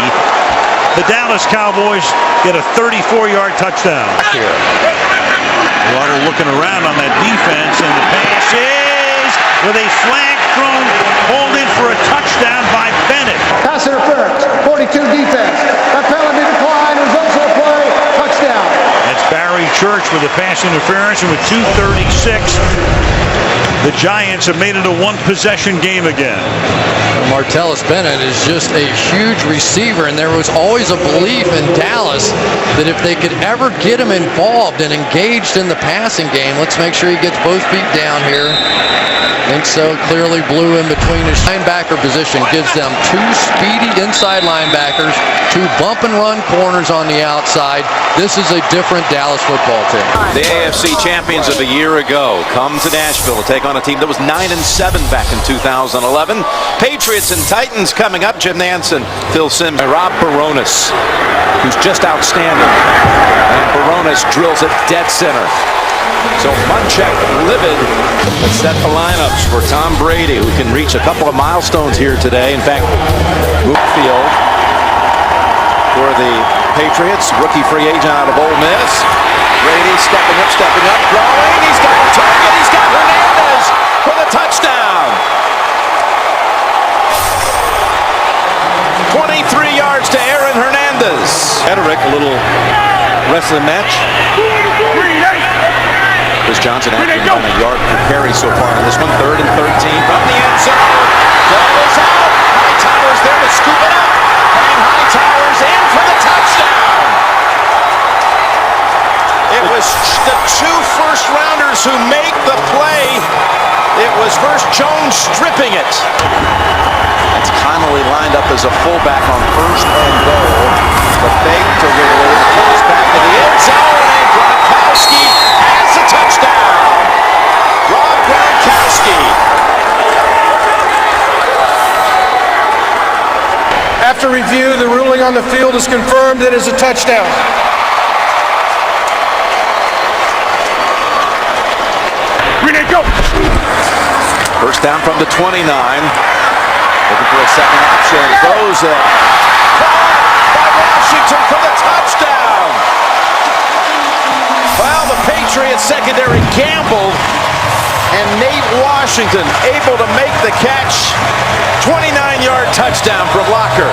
the Dallas Cowboys get a 34-yard touchdown. Waddle looking around on that defense, and the pass is with a flag thrown, pulled in for a touchdown by Bennett. Pass interference, 42 defense. That penalty decline results in a play, touchdown. That's Barry Church with a pass interference, and with 2:36, the Giants have made it a one-possession game again. Martellus Bennett is just a huge receiver, and there was always a belief in Dallas that if they could ever get him involved and engaged in the passing game, let's make sure he gets both feet down here. I think so. Clearly blew in between his linebacker position. Gives them two speedy inside linebackers, two bump and run corners on the outside. This is a different Dallas football team. The AFC champions of a year ago come to Nashville to take on a team that was 9-7 back in 2011. Patriots and Titans coming up. Jim Nantz, Phil Simms, Rob Baronis, who's just outstanding. And Baronis drills it dead center. So Munchak livid to set the lineups for Tom Brady, who can reach a couple of milestones here today. In fact, move field for the Patriots, rookie free agent out of Ole Miss. Brady stepping up, throwing. He's got a target. He's got Hernandez for the touchdown. 23 yards to Aaron Hernandez. Hederick, a little rest of the match. Chris Johnson actually on a yard per carry so far in this one. 3rd and 13 from the end zone. Ball is out. Hightower's there to scoop it up. And Hightower's in for the touchdown. It was the two first-rounders who make the play. It was first Jones stripping it. It's Connolly lined up as a fullback on 1st and goal. The fake to Ridley. Comes back to the end zone. And Gronkowski has the touchdown. Rob Gronkowski. After review, the ruling on the field is confirmed. It is a touchdown. Go. First down from the 29. Looking for a second option. Throws it. Caught by Washington for the touchdown. Well, the Patriots secondary gambled, and Nate Washington able to make the catch. 29-yard touchdown from Locker.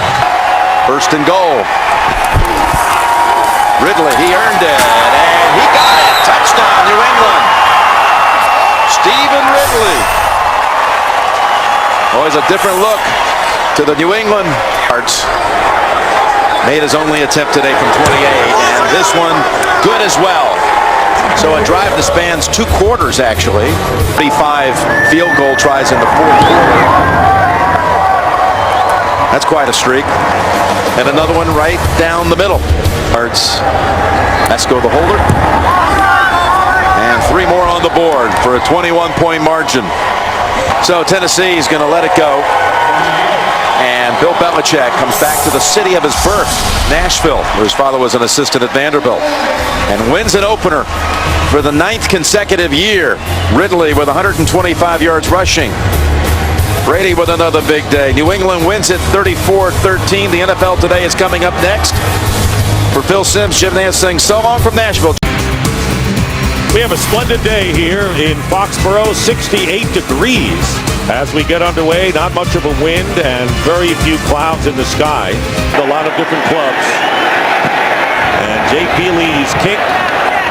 1st and goal. Ridley, he earned it, and he got it. Touchdown, New England. Stephen Ridley. Always a different look to the New England Hearts. Made his only attempt today from 28, and this one good as well. So a drive that spans 2 quarters, actually. 35 field goal tries in the 4th quarter. That's quite a streak. And another one right down the middle. Yards. Esco the holder. And 3 more on the board for a 21-point margin. So Tennessee is going to let it go. And Bill Belichick comes back to the city of his birth, Nashville, where his father was an assistant at Vanderbilt, and wins an opener for the 9th consecutive year. Ridley with 125 yards rushing. Brady with another big day. New England wins it 34-13. The NFL Today is coming up next. For Phil Simms, Jim Nance saying so long from Nashville. We have a splendid day here in Foxborough, 68 degrees. As we get underway, not much of a wind and very few clouds in the sky. A lot of different clubs. And Jay Peely's kick,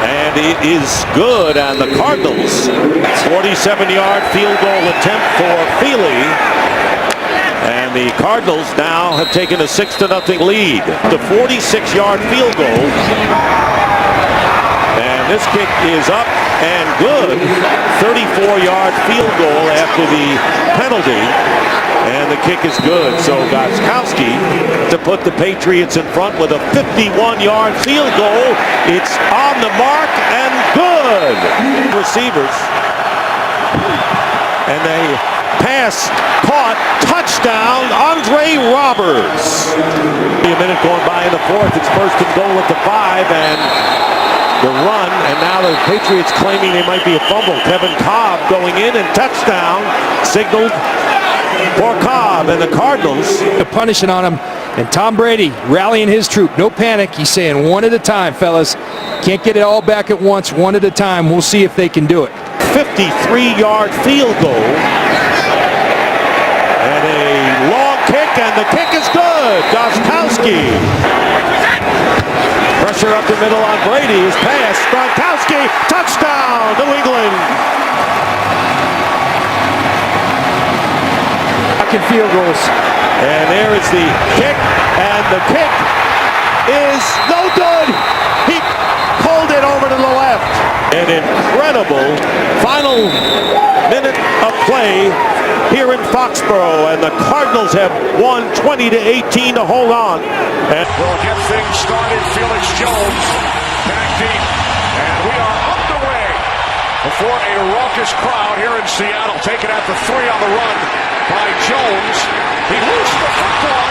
and it is good on the Cardinals. 47-yard field goal attempt for Feely. And the Cardinals now have taken a 6-0 lead. The 46-yard field goal. And this kick is up and good. 34-yard field goal after the penalty. And the kick is good. So Gostkowski to put the Patriots in front with a 51-yard field goal. It's on the mark and good. Receivers. And they pass, caught, touchdown, Andre Roberts. A minute going by in the 4th. It's 1st and goal at the 5, and the run, and now the Patriots claiming they might be a fumble. Kevin Cobb going in and touchdown, signaled for Cobb, and the Cardinals. The punishing on him, and Tom Brady rallying his troop. No panic. He's saying one at a time, fellas. Can't get it all back at once, one at a time. We'll see if they can do it. 53-yard field goal. And a long kick, and the kick is good. Gostkowski. Pressure up the middle on Brady. His pass. Gronkowski. Touchdown, New England. Fucking field goals. And there is the kick. And the kick is no good. He pulled it over to the left. An incredible final minute of play here in Foxborough, and the Cardinals have won 20-18 to hold on. And we'll get things started. Felix Jones back deep, and we are underway before a raucous crowd here in Seattle. Taken at the 3 on the run by Jones. He loosed the football,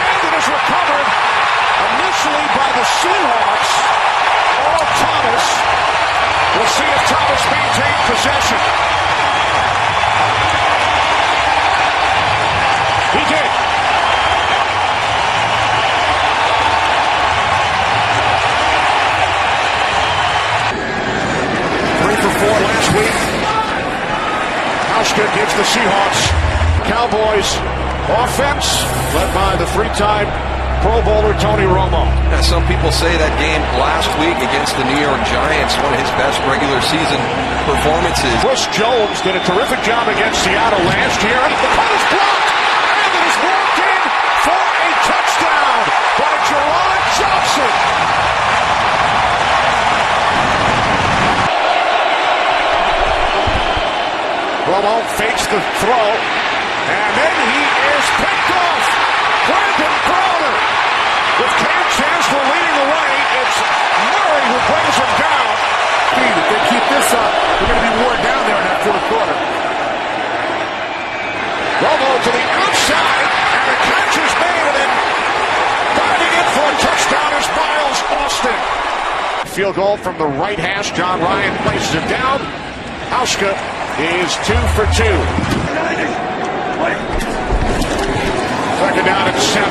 and it is recovered initially by the Seahawks. Earl Thomas. We'll see if Thomas maintains possession. He did. 3 for 4 last week. Hauschka gives the Seahawks. Cowboys offense led by the 3-time Pro Bowler Tony Romo. Yeah, some people say that game last week against the New York Giants, one of his best regular season performances. Chris Jones did a terrific job against Seattle last year. And the punt is blocked. And it is walked in for a touchdown by Jerron Johnson. Romo fakes the throw. And then he is picked off. Brandon Browner. With Cam Chancellor leading the way, it's Murray who brings him down. If they keep this up, they're going to be worn down there in that 4th quarter. Romo to the outside, and the catch is made, and then diving in for a touchdown is Miles Austin. Field goal from the right hash. John Ryan places it down. Hauschka is 2 for 2. Second down and 7.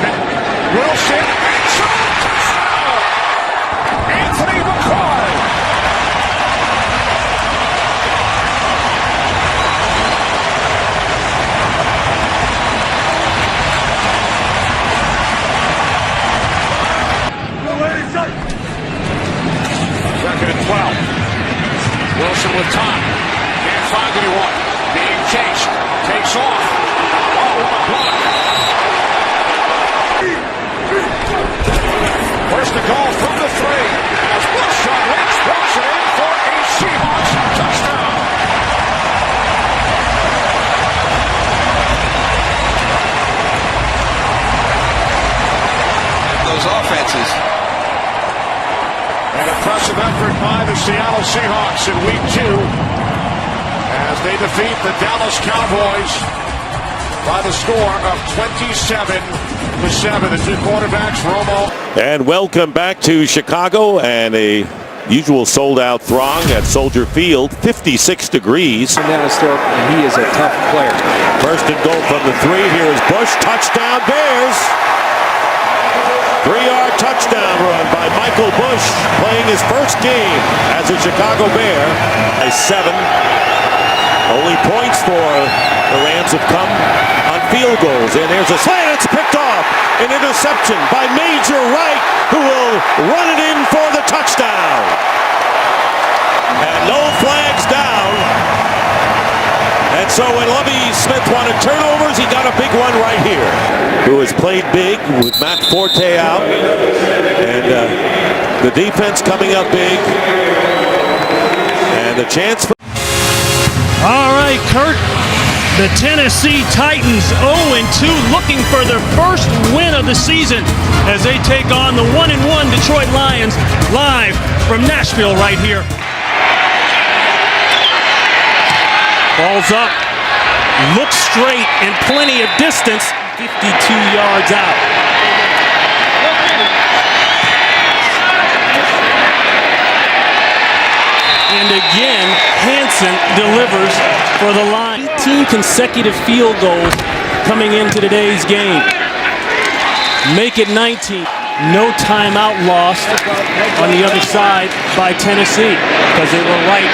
Wilson, touchdown! Anthony McCoy. Second and 12. Wilson with time. Can't find anyone. Being chased. Takes off. Oh, what a block. First to goal from the 3. As Wilson walks it in for a Seahawks touchdown. Seattle Seahawks in week 2 as they defeat the Dallas Cowboys by the score of 27-7. The two quarterbacks, Romo. And welcome back to Chicago and a usual sold-out throng at Soldier Field, 56 degrees. And he is a tough player. First and goal from the 3. Here is Bush. Touchdown Bears. 3-yard touchdown run by Michael Bush, playing his first game as a Chicago Bear. A 7. Only points for the Rams have come on field goals. And there's a slant. It's picked off. An interception by Major Wright, who will run it in for the touchdown. And no flags down. And so when Lovie Smith wanted turnovers, he got a big one right here. Who has played big with Matt Forte out. And the defense coming up big. And the chance for... All right, Kurt. The Tennessee Titans 0-2, looking for their first win of the season as they take on the 1-1 Detroit Lions, live from Nashville right here. Ball's up, looks straight and plenty of distance, 52 yards out. And again, Hansen delivers for the Lions. 18 consecutive field goals coming into today's game. Make it 19. No timeout lost on the other side by Tennessee because they were right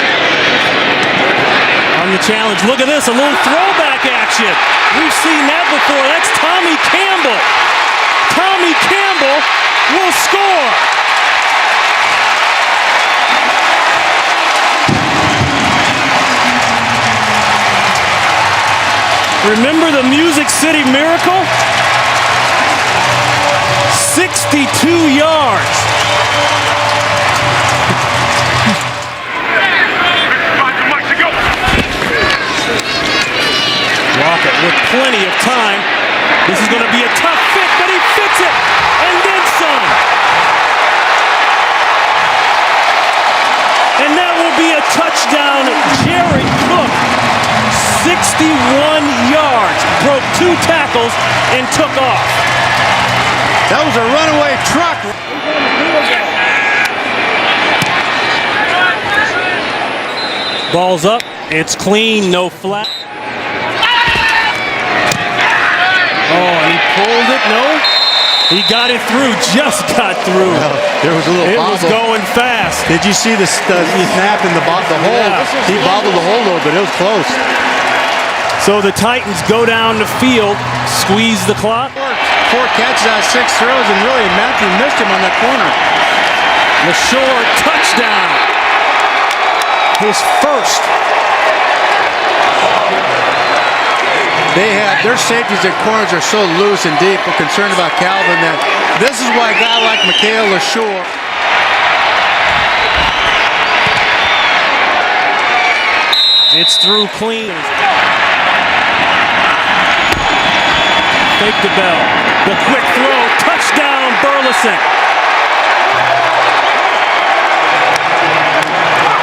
on the challenge. Look at this, a little throwback action. We've seen that before. That's Tommy Campbell. Tommy Campbell will score. Remember the Music City Miracle? 62 yards. Lockett with plenty of time. This is going to be a tough fit, but he fits it, and then some. And that will be a touchdown. Jared Cook, 61 yards, broke 2 tackles, and took off. That was a runaway truck. Ball's up. It's clean, no flat. Oh, and he pulled it. No, he got it through. Just got through. Well, there was a little. It bobble. was going fast. Did you see the snap in the hole? Yeah. He bobbled the hole a little bit. It was close. So the Titans go down the field, squeeze the clock. 4 catches out of 6 throws, and really Matthew missed him on that corner. LaShore, touchdown. His first. Their safeties and corners are so loose and deep. We're concerned about Calvin that this is why a guy like Mikhail LaShore. It's through clean. Fake the bell. The quick throw. Touchdown, Burleson.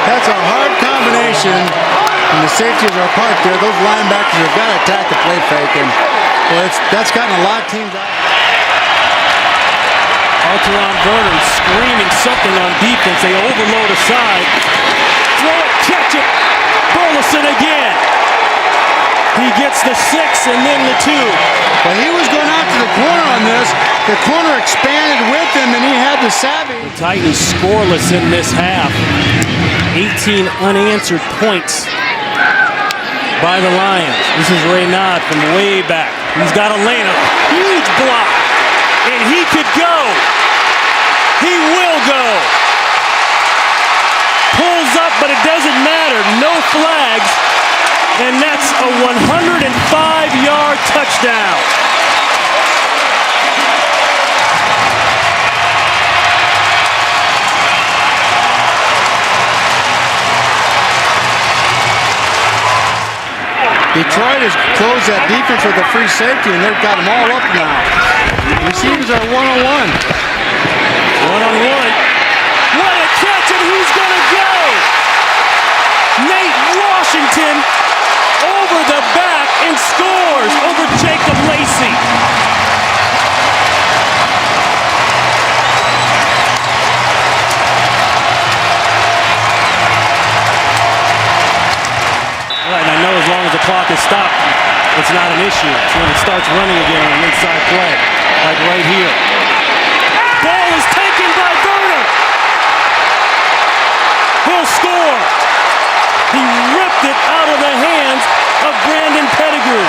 That's a hard combination. And the safeties are apart there. Those linebackers have got to attack the play fake. And well, that's gotten a lot of teams out. Alteron Vernon screaming something on defense. They overload aside. Throw it, catch it. Burleson again. He gets the 6 and then the 2. But he was going out to the corner on this. The corner expanded with him, and he had the savvy. The Titans scoreless in this half. 18 unanswered points by the Lions. This is Raynaud from way back. He's got a lane, a huge block, and he could go. He will go. Pulls up, but it doesn't matter. No flags. And that's a 105-yard touchdown. Detroit has closed that defense with a free safety, and they've got them all up now. Receivers are one-on-one. One-on-one. What a catch, and he's going to go. Washington over the back and scores over Jacob Lacey. And I know as long as the clock is stopped, it's not an issue. It's when it starts running again on an inside play, like right here. Ball is taken by Werner. He'll score. He ripped it out of the hands of Brandon Pettigrew.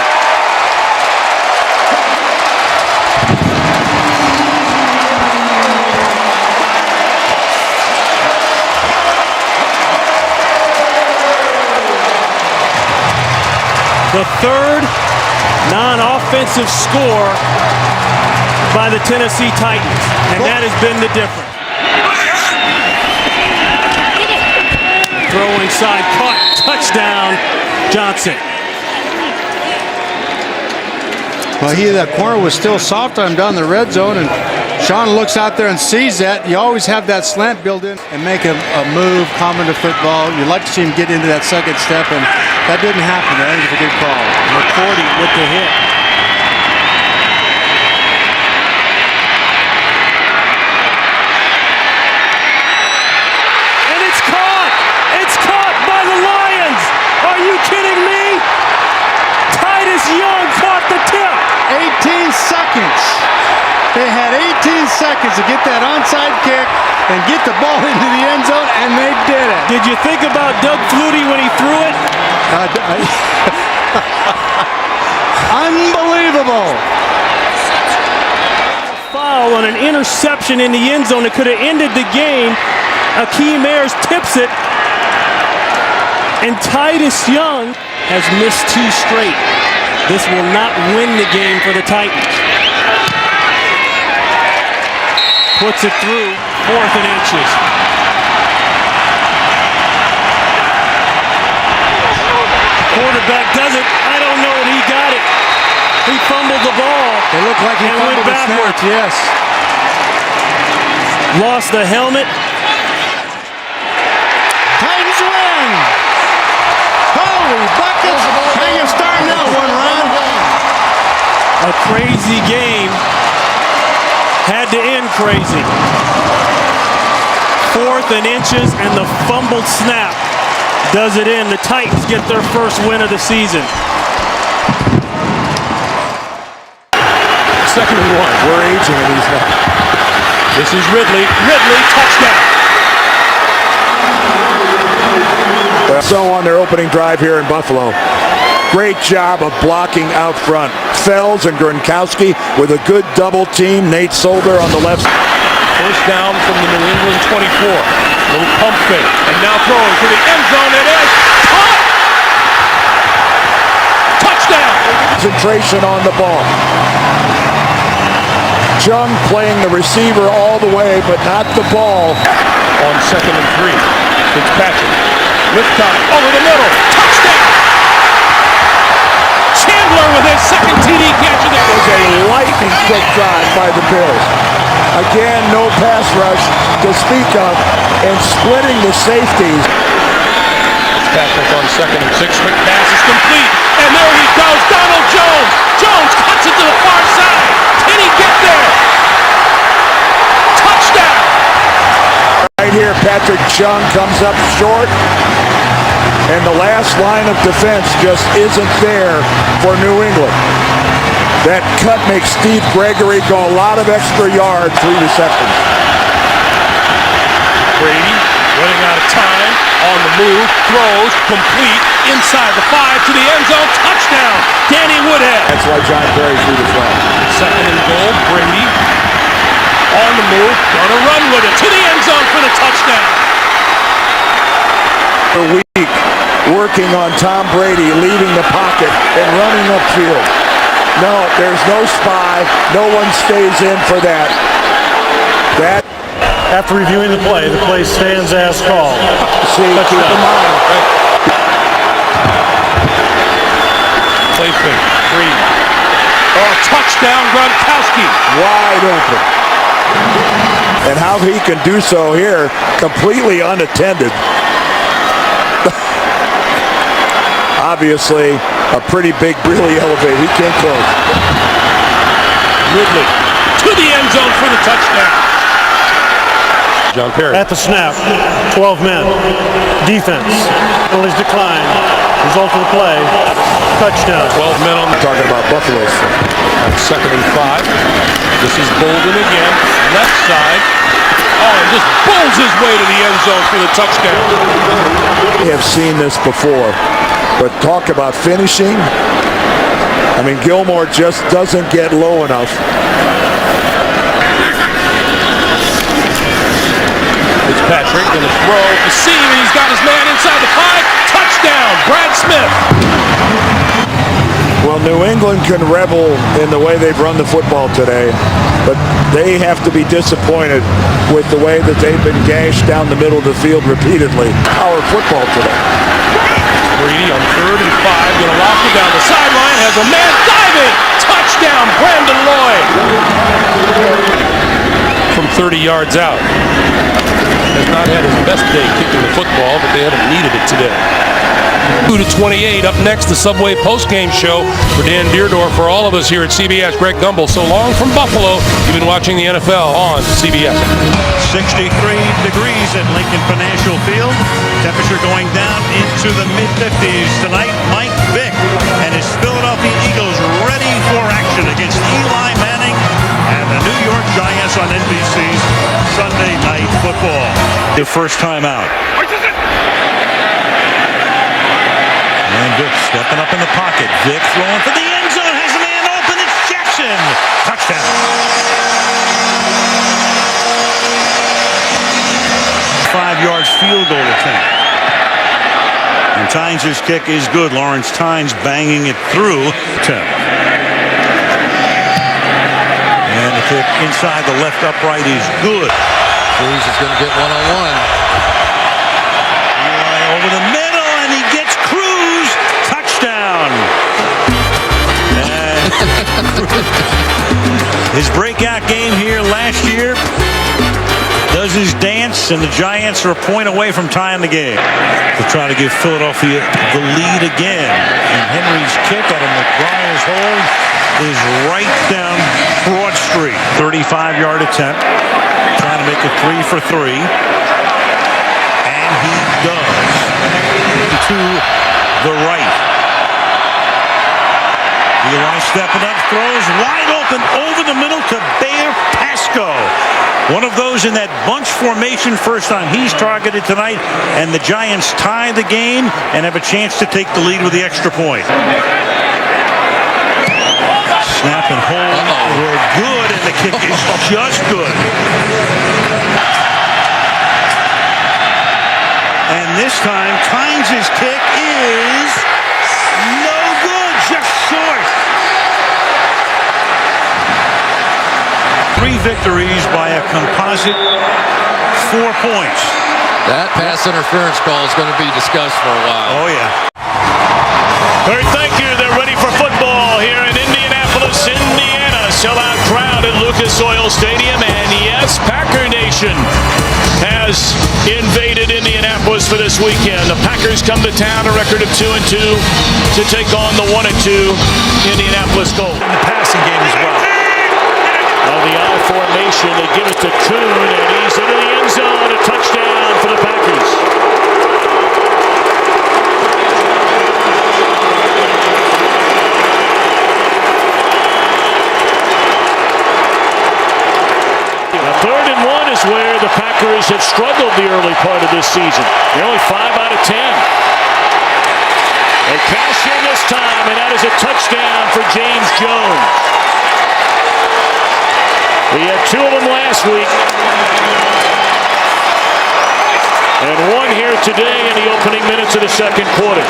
The third non-offensive score by the Tennessee Titans, and that has been the difference. Throwing side, caught, touchdown, Johnson. Well, that corner was still soft on him down the red zone, and Sean looks out there and sees that. You always have that slant built in and make a move common to football. You'd like to see him get into that second step, and that didn't happen. I think it's a good call. McCourty with the hit. And it's caught! It's caught by the Lions! Are you kidding me? Titus Young caught the tip! 18 seconds. They had 18 seconds to get that onside kick and get the ball into the end zone, and they did it. Did you think about Doug Flutie when he threw it? Unbelievable. Foul on an interception in the end zone that could have ended the game. Akeem Ayers tips it, and Titus Young has missed 2 straight. This will not win the game for the Titans. Puts it through, 4th and inches. Quarterback does it. I don't know that he got it. He fumbled the ball. It looked like he fumbled the snap, yes. Lost the helmet. Titans win! Holy buckets! How you starting that one, Ron? A crazy game. Had to end crazy. 4th and inches, and the fumbled snap does it in. The Titans get their first win of the season. 2nd and 1. We're aging in these now. This is Ridley. Ridley, touchdown. So on their opening drive here in Buffalo. Great job of blocking out front. Fells and Gronkowski with a good double team. Nate Solder on the left. First down from the New England 24. Little pump fake. And now throwing to the end zone. It is caught! Touchdown! Concentration on the ball. Chung playing the receiver all the way, but not the ball. On 2nd and 3. Fitzpatrick. Lift time. Over the middle. Touchdown! Chandler with his 2nd TD catch. That was a lightning quick drive by the Bills. Again, no pass rush to speak of, and splitting the safeties. Patrick on 2nd and 6. Quick pass is complete. And there he goes. Donald Jones. Jones cuts it to the far side. Can he get there? Touchdown! Right here, Patrick Chung comes up short. And the last line of defense just isn't there for New England. That cut makes Steve Gregory go a lot of extra yards, 3 receptions. Brady running out of time, on the move, throws, complete, inside the 5 to the end zone, touchdown, Danny Woodhead. That's why John Perry threw the flag. 2nd and goal, Brady on the move, gonna run with it to the end zone for the touchdown. A week working on Tom Brady leaving the pocket and running upfield. No, there's no spy. No one stays in for that. After reviewing the play stands as called. See, keep in mind. Play fake, Brady. Oh, touchdown, Gronkowski. Wide open. And how he can do so here, completely unattended. obviously a pretty big, really elevated. He can't close. Ridley to the end zone for the touchdown. John Perry. At the snap, 12 men. Defense. Penalties decline. Result of the play, touchdown. 12 men on the Talking about Buffalo. second and 5. This is Bolden again. Left side. Oh, and just bowls his way to the end zone for the touchdown. We have seen this before, but talk about finishing. I mean, Gilmore just doesn't get low enough. Fitzpatrick going to throw the seam, and he's got his man inside the 5. Touchdown, Brad Smith. Well, New England can revel in the way they've run the football today, but they have to be disappointed with the way that they've been gashed down the middle of the field repeatedly. Our football today. Brady on 3rd and 5, going to lock it down the sideline, has a man diving. Touchdown, Brandon Lloyd. From 30 yards out. Has not had his best day kicking the football, but they haven't needed it today. 2-28. Up next, the Subway postgame show for Dan Deerdorf. For all of us here at CBS, Greg Gumbel. So long from Buffalo. You've been watching the NFL on CBS. 63 degrees at Lincoln Financial Field. Temperature going down into the mid-50s tonight. Mike Vick and his Philadelphia Eagles ready for action against Eli Manning and the New York Giants on NBC's Sunday Night Football. Their first time out. And Vick stepping up in the pocket. Vick throwing for the end zone. Has a man open. It's Jackson. Touchdown. 5-yard field goal attempt. And Tynes' kick is good. Lawrence Tynes banging it through. And the kick inside the left upright is good. Cruz is going to get one-on-one. Eli over the middle, and he gets Cruz. Touchdown. And his breakout game here last year does his dance, and the Giants are a point away from tying the game. They'll try to give Philadelphia the lead again. And Henry's kick out of McBriar's hole is right down Broad Street. 35-yard attempt. Trying to make it 3 for 3. And he does. To the right. Eli stepping up, throws wide open over the middle to Bayer Pasco. One of those in that bunch formation first time he's targeted tonight, and the Giants tie the game and have a chance to take the lead with the extra point. Snap and hold were good, and the kick is just good. And this time, Tynes' kick is no good, just short. 3 victories by a composite 4 points. That pass interference call is going to be discussed for a while. Oh, yeah. Third, thank you. They're ready for football here in Indianapolis, Indiana. Sellout crowd at Lucas Oil Stadium. And yes, Packer Nation has invaded Indianapolis for this weekend. The Packers come to town, a record of 2-2, to take on the 1-2 Indianapolis Colts. In the passing game as well. On the I formation, they give it to Kuhn, and he's into the end zone. A touchdown for the Packers. Now, 3rd and 1 is where the Packers have struggled the early part of this season. They're only 5 out of 10. They cash in this time, and that is a touchdown for James Jones. We had 2 of them last week. And 1 here today in the opening minutes of the second quarter.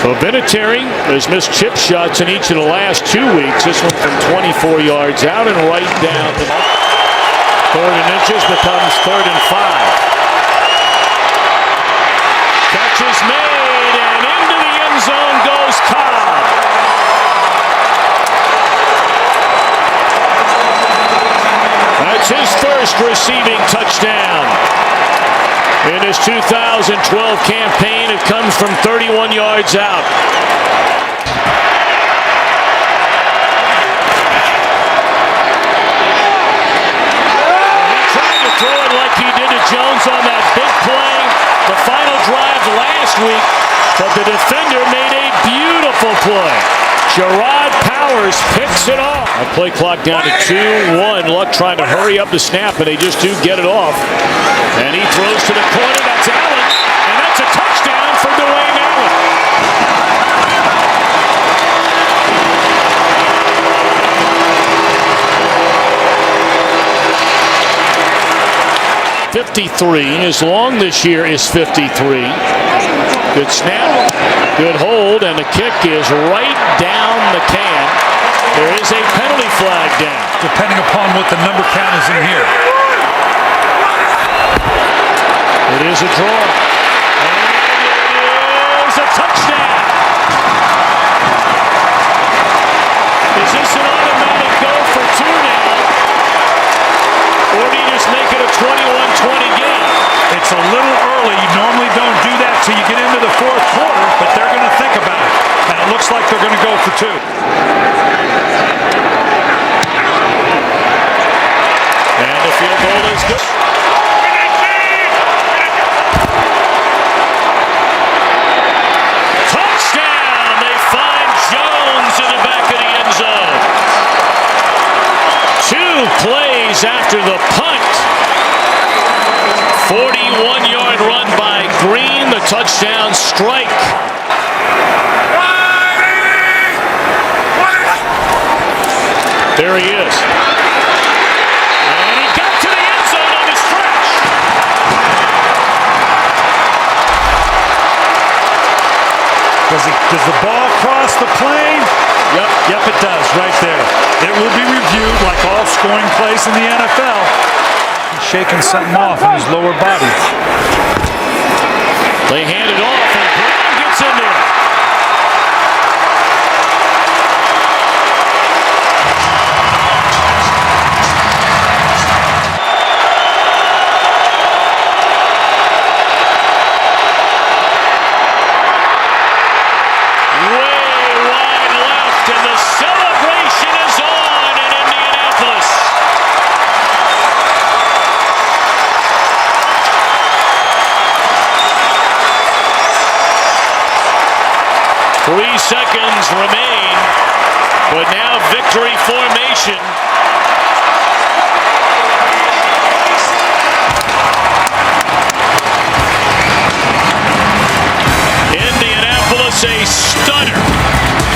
So Vinatieri has missed chip shots in each of the last 2 weeks. This one from 24 yards out and right down to 3rd and inches becomes 3rd and 5. Catch is made, and into the end zone goes Cobb. That's his first receiving touchdown. In his 2012 campaign, it comes from 31 yards out. He tried to throw it like he did to Jones on that big play, the final drive last week, but the defender made a beautiful play. Gerard Powers picks it off. A play clock down to 2-1. Luck trying to hurry up the snap, and they just do get it off. And he throws to the corner. That's Allen, and that's a touchdown for Dwayne Allen. .53. His long this year is 53. Good snap, good hold, and the kick is right down the can. There is a penalty flag down. Depending upon what the number count is in here. It is a draw. And it is a touchdown. Is this an automatic go for two now? Or do you just make it a 21-20 game? It's a little early. You normally don't do that till you get into the fourth quarter, but they're going to think about it. And it looks like they're going to go for two. And the field goal is good. Touchdown! They find Jones in the back of the end zone. 2 plays after the punt. 41-yard run by Green, the touchdown strike. There he is. And he got to the end zone on the stretch. Does the ball cross the plane? Yep, it does, right there. It will be reviewed like all scoring plays in the NFL. He's shaking something off in his lower body. They hand it off, and Brown gets in there. And the celebration is on in Indianapolis. Three seconds remain, but now victory formation. Indianapolis a stunner.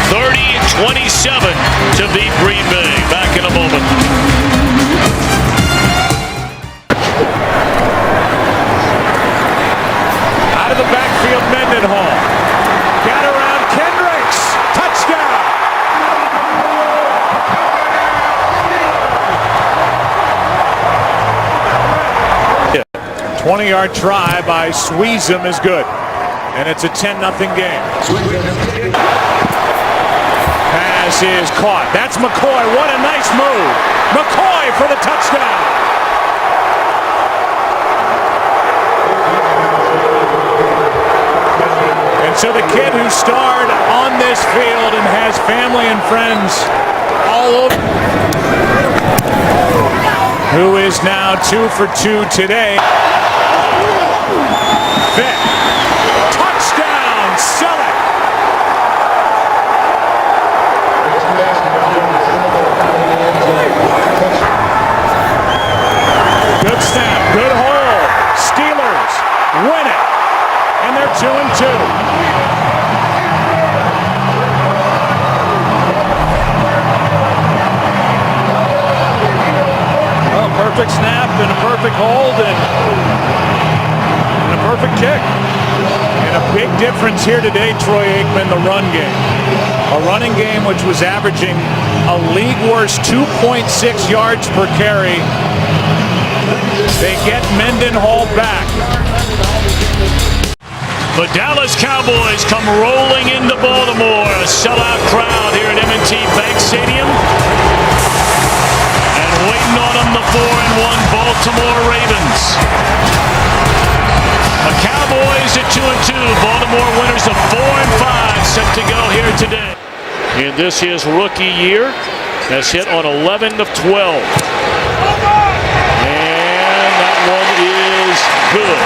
30-27 to beat Green Bay. Back in a moment. Out of the backfield, Mendenhall. Got around Kendricks. Touchdown. 20-yard try by Sweezum is good. And it's a 10-0 game. Pass is caught. That's McCoy. What a nice move. McCoy for the touchdown. And so the kid who starred on this field and has family and friends all over, who is now 2 for 2 today. Vick. Touchdown. Selleck. Good snap, good hold. Steelers win it, and they're 2-2. Well, perfect snap and a perfect hold and a perfect kick. And a big difference here today, Troy Aikman, the run game. A running game which was averaging a league worst 2.6 yards per carry. They get Mendenhall back. The Dallas Cowboys come rolling into Baltimore. A sellout crowd here at M&T Bank Stadium. And waiting on them, the 4-1 Baltimore Ravens. The Cowboys at 2-2. Baltimore winners of 4-5 set to go here today. In this his rookie year, has hit on 11 of 12. And that one is good.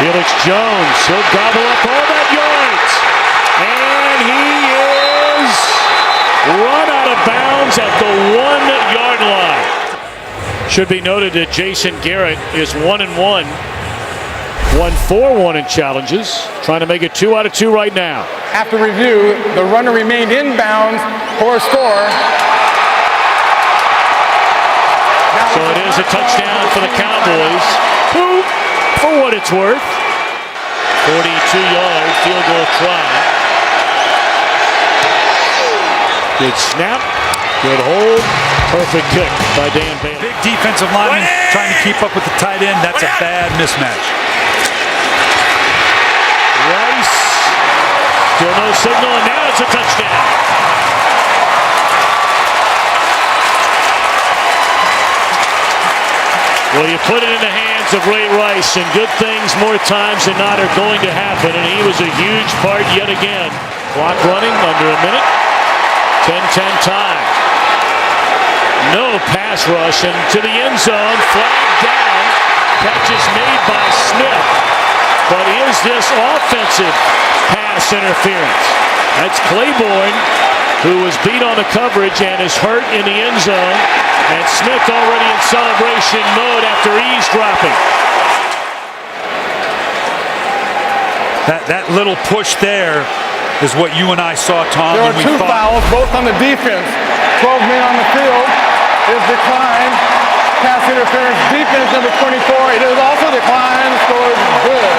Felix Jones, he'll gobble up all that yards. And he is run out of bounds at the 1-yard line. Should be noted that Jason Garrett is 1-1. Won 4 1 in challenges. Trying to make it 2 out of 2 right now. After review, the runner remained inbounds for a score. So it is a touchdown for the Cowboys, who, for what it's worth, 42-yard field goal try. Good snap, good hold, perfect kick by Dan Bailey. Big defensive lineman trying to keep up with the tight end. That's a bad mismatch. Rice, still no signal, and now it's a touchdown. Well, you put it in the hands of Ray Rice, and good things more times than not are going to happen, and he was a huge part yet again. Clock running under a minute. 10-10 tie. No pass rush, and to the end zone, flag down. Catch is made by Smith. But is this offensive pass interference? That's Claiborne, who was beat on the coverage and is hurt in the end zone. And Smith already in celebration mode after eavesdropping. That little push there is what you and I saw, Tom. There were 2 fouls, both on the defense. 12 men on the field. Is declined. Pass interference. Defense number 24. It is also declined. Scores good.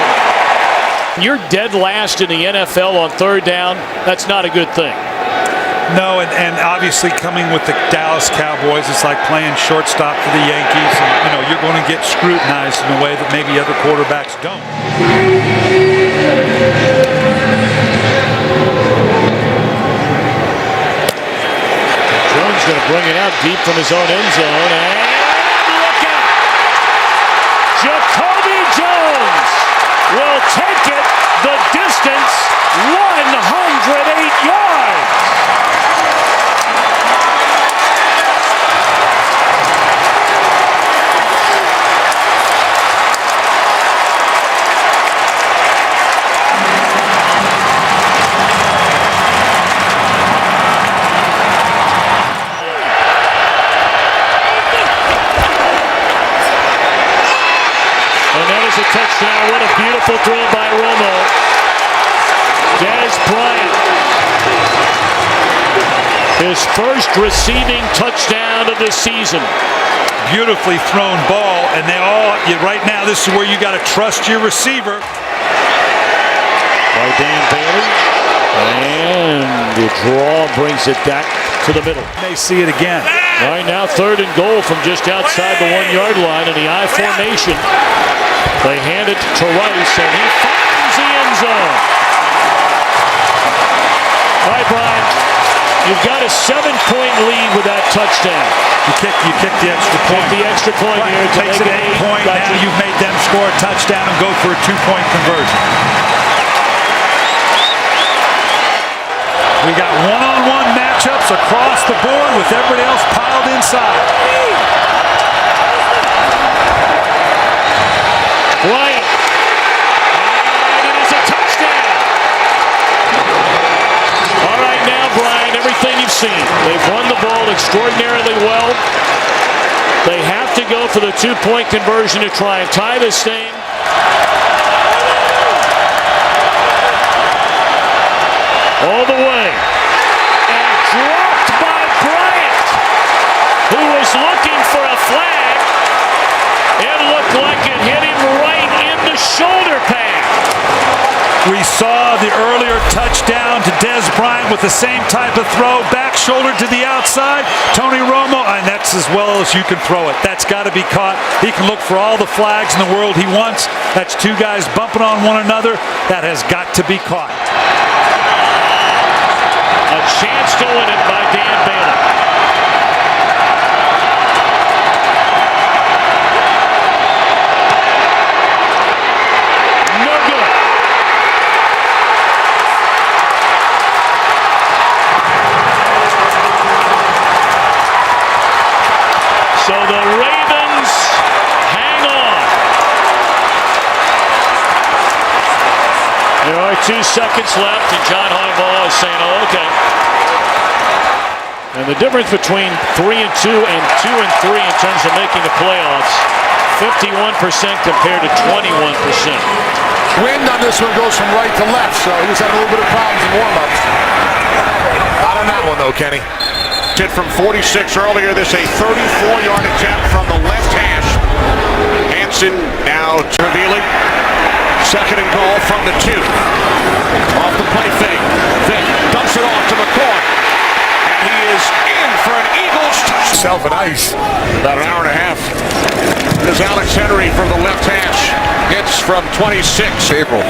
You're dead last in the NFL on third down. That's not a good thing. No, and obviously coming with the Dallas Cowboys, it's like playing shortstop for the Yankees. And, you know, you're going to get scrutinized in a way that maybe other quarterbacks don't. Jones going to bring it out deep from his own end zone, and look out! Jacoby Jones will take it the distance, 108 yards. A touchdown. What a beautiful throw by Romo. Dez Bryant, his first receiving touchdown of the season. Beautifully thrown ball, and they all, right now, this is where you got to trust your receiver. By Dan Bailey. And the draw brings it back to the middle. May see it again. All right, now 3rd and goal from just outside the 1-yard line in the I formation. They hand it to Rice, and he finds the end zone. All right, Brian, you've got a 7-point lead with that touchdown. You kick the extra point. The extra point here to takes make it 8 point. Gotcha. Now you've made them score a touchdown and go for a 2-point conversion. We got one-on-one matchups across the board with everybody else piled inside. Bryant. And it is a touchdown. All right now, Brian, everything you've seen. They've run the ball extraordinarily well. They have to go for the 2-point conversion to try and tie this thing. All the way. And dropped by Bryant, who was looking for a flag. It looked like it hit him right in the shoulder pad. We saw the earlier touchdown to Dez Bryant with the same type of throw, back shoulder to the outside. Tony Romo, and that's as well as you can throw it. That's got to be caught. He can look for all the flags in the world he wants. That's 2 guys bumping on one another. That has got to be caught. A chance to win it by Dan Bailey. There are 2 seconds left, and John Harbaugh is saying, oh, okay. And the difference between 3-2 and 2-3 in terms of making the playoffs, 51% compared to 21%. Wind on this one goes from right to left, so he was having a little bit of problems in warm-ups. Not on that one, though, Kenny. Hit from 46 earlier. This a 34-yard attempt from the left hash. Hansen now revealing. 2nd and goal from the 2. Off the play fake. Vick dumps it off to McCoy. And he is in for an Eagles touchdown. Self and ice. About an hour and a half. There's Alex Henry from the left hash. Hits from 26. April.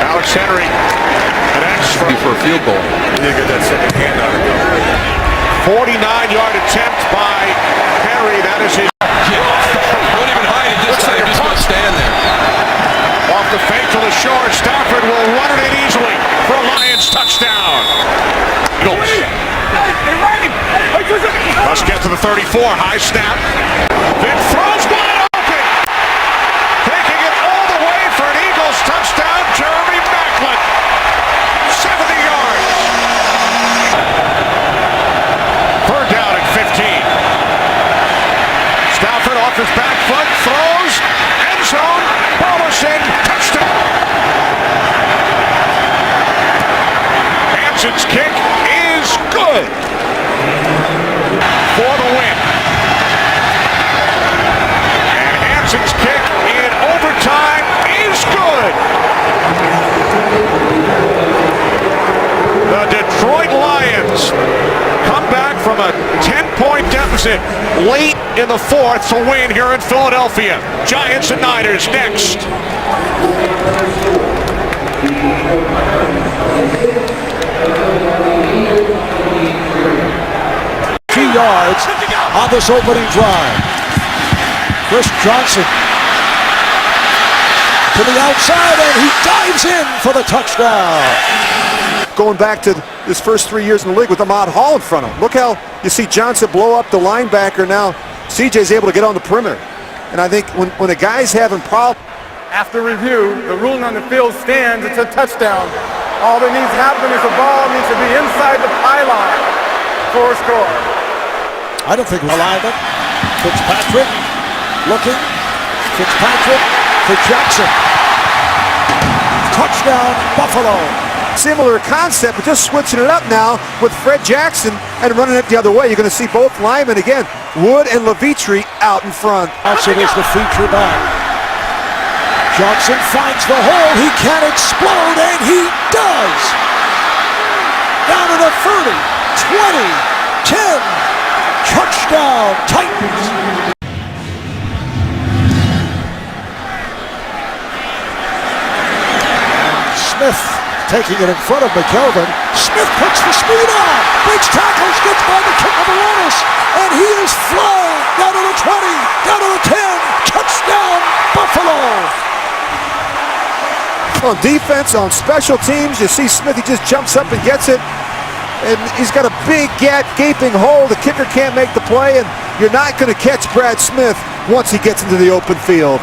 Alex Henry. An X for a field goal. You didn't get that second hand on it, though. 49-yard attempt by Henry. That is his. Don't even hide it. Just gonna stand there. Off the fake to the short. Stafford will run it in easily for a Lions touchdown. Eagles. Must get to the 34. High snap. Vick throws wide open. Taking it all the way for an Eagles touchdown. Jeremy Maclin. 70 yards. 3rd down and 15. Stafford off his back foot. Throws. End zone. Ballison. Touchdown. Hansen's kick is good. For the win. And Hansen's kick in overtime is good. The Detroit Lions come back from a 10-point deficit late in the 4th to win here in Philadelphia. Giants and Niners next. 2 yards on this opening drive. Chris Johnson to the outside, and he dives in for the touchdown. Going back to his first 3 years in the league with Ahmad Hall in front of him. Look how you see Johnson blow up the linebacker. Now CJ's able to get on the perimeter. And I think when a guy's having problems. After review, the ruling on the field stands. It's a touchdown. All that needs to happen is the ball needs to be inside the pylon for a score. I don't think alignment. Fitzpatrick looking. Fitzpatrick to Jackson. Touchdown, Buffalo. Similar concept, but just switching it up now with Fred Jackson and running it the other way. You're going to see both linemen again, Wood and Levitri out in front. Johnson is the feature back. Johnson finds the hole. He can explode, and he does. Down to the 30, 20, 10. Touchdown, Titans. Smith taking it in front of McKelvin. Smith puts the speed on. Breaks tackles, gets by the kick of the runners, and he is flying down to the 20, down to the 10. Touchdown, Buffalo. On defense, on special teams, you see Smith, he just jumps up and gets it. And he's got a big gaping hole. The kicker can't make the play, and you're not going to catch Brad Smith once he gets into the open field.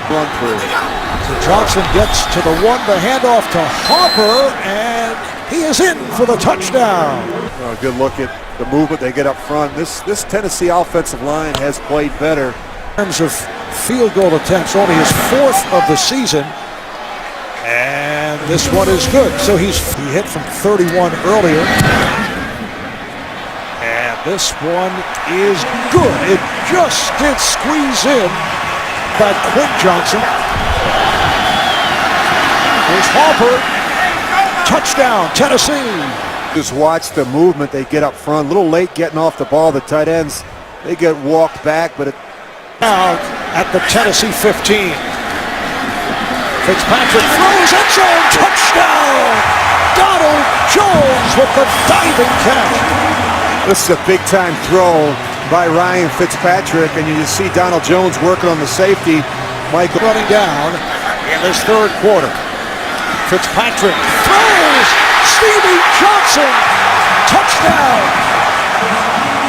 Run through. So Johnson gets to the 1, the handoff to Harper, and he is in for the touchdown. Oh, good look at the movement they get up front. This Tennessee offensive line has played better. In terms of field goal attempts, only his 4th of the season. And this one is good. So he hit from 31 earlier. And this one is good. It just did squeeze in by Quinn Johnson. Here's Harper. Touchdown, Tennessee. Just watch the movement they get up front. A little late getting off the ball. The tight ends, they get walked back, but it out at the Tennessee 15. Fitzpatrick throws, end zone, touchdown! Donald Jones with the diving catch. This is a big-time throw by Ryan Fitzpatrick, and you just see Donald Jones working on the safety. Michael running down in this 3rd quarter. Fitzpatrick throws, Stevie Johnson, touchdown!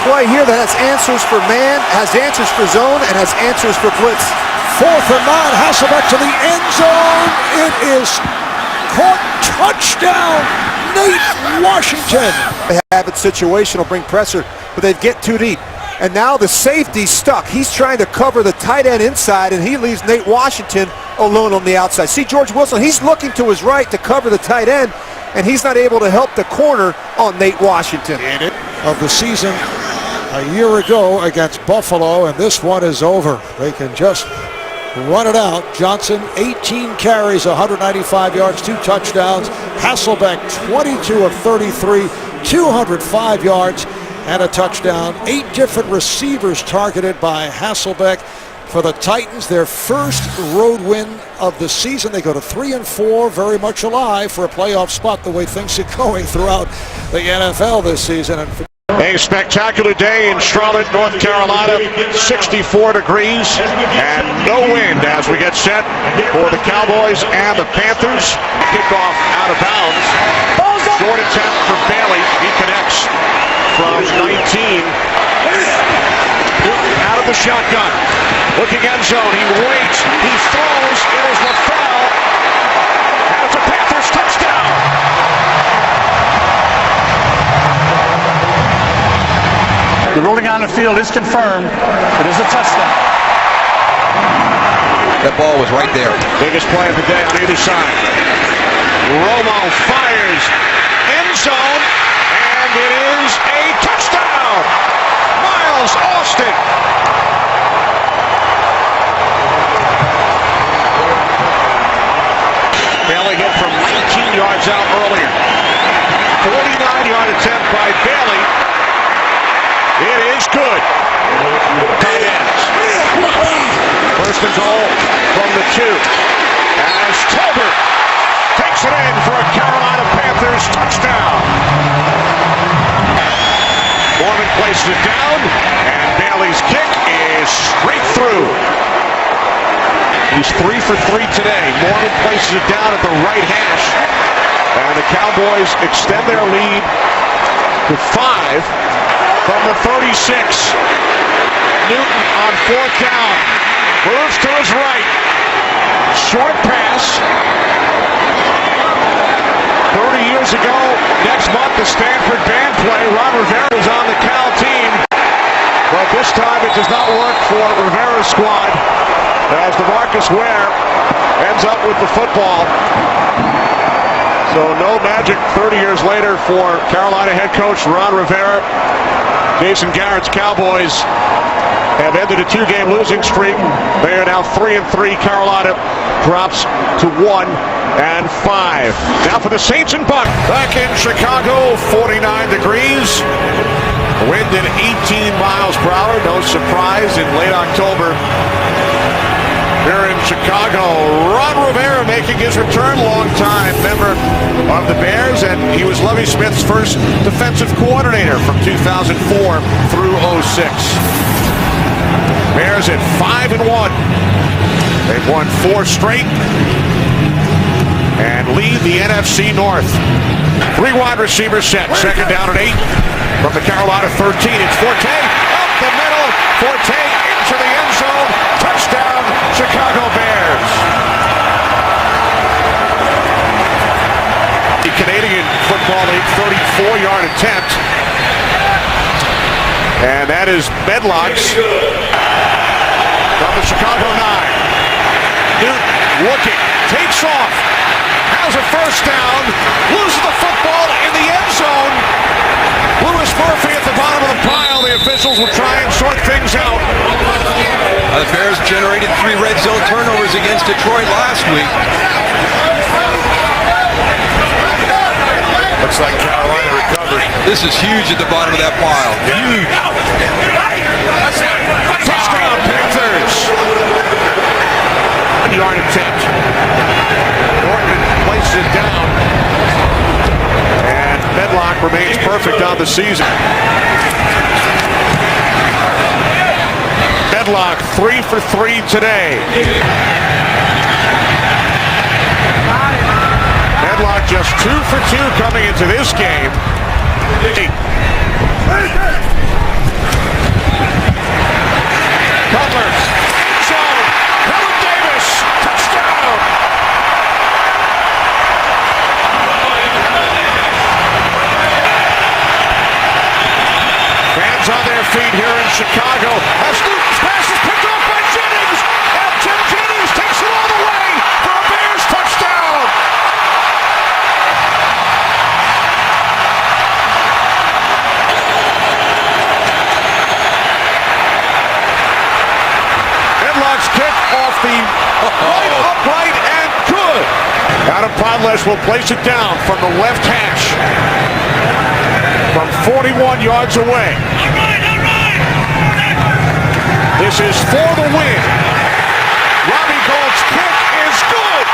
Play here that has answers for man, has answers for zone, and has answers for blitz. 4th and 9. Hasselbeck to the end zone. It is caught. Touchdown, Nate Washington. They have it situational, bring pressure, but they get too deep. And now the safety's stuck. He's trying to cover the tight end inside, and he leaves Nate Washington alone on the outside. See George Wilson, he's looking to his right to cover the tight end, and he's not able to help the corner on Nate Washington. Of the season a year ago against Buffalo, and this one is over. They can just run it out. Johnson, 18 carries, 195 yards, 2 touchdowns. Hasselbeck, 22 of 33, 205 yards, and a touchdown. 8 different receivers targeted by Hasselbeck for the Titans. Their first road win of the season. They go to 3-4, very much alive for a playoff spot the way things are going throughout the NFL this season. And a spectacular day in Charlotte, North Carolina, 64 degrees and no wind as we get set for the Cowboys and the Panthers. Kickoff out of bounds. Short attempt for Bailey. He connects from 19. Out of the shotgun. Looking end zone. He waits. He throws. It is LaFell. And it's a Panthers touchdown. The ruling on the field is confirmed. It is a touchdown. That ball was right there. Biggest play of the day on either side. Romo fires. End zone. And it is a touchdown. Miles Austin. Bailey hit from 19 yards out earlier. 49-yard attempt by Bailey. It is good. Tight ends. First and goal from the 2. As Tolbert takes it in for a Carolina Panthers touchdown. Mormon places it down, and Bailey's kick is straight through. He's 3 for 3 today. Mormon places it down at the right hash, and the Cowboys extend their lead to 5. From the 36, Newton on 4th down, moves to his right, short pass. 30 years ago, next month, the Stanford band play, Ron Rivera was on the Cal team, but this time it does not work for Rivera's squad, as DeMarcus Ware ends up with the football. So no magic 30 years later for Carolina head coach Ron Rivera. Jason Garrett's Cowboys have ended a 2-game losing streak. They are now 3-3. Carolina drops to 1-5. Now for the Saints and Bucks. Back in Chicago, 49 degrees. Wind at 18 miles per hour. No surprise in late October. Here in Chicago, Ron Rivera making his return, longtime member of the Bears, and he was Lovie Smith's first defensive coordinator from 2004 through 06. Bears at 5-1. They've won 4 straight and lead the NFC North. 3 wide receivers set, second down and 8 from the Carolina 13. It's Forte up the middle. Forte into the end zone. Touchdown, Chicago Bears. The Canadian Football League 34-yard attempt. And that is Medlock's from the Chicago 9. Newton looking, takes off, has a first down, loses the football in the end zone. Lewis Murphy at the bottom of the pile. The officials will try and sort things out. The Bears generated 3 red zone turnovers against Detroit last week. Looks like Carolina recovered. This is huge at the bottom of that pile. Huge. Touchdown Panthers. 1-yard attempt. Norton places it down. And Medlock remains perfect on the season. Medlock 3 for 3 today. Medlock just 2 for 2 coming into this game. Cutler, zone, coming the right upright and good. Adam Podlesh will place it down from the left hash from 41 yards away. This is for the win. Robbie Gould's kick is good.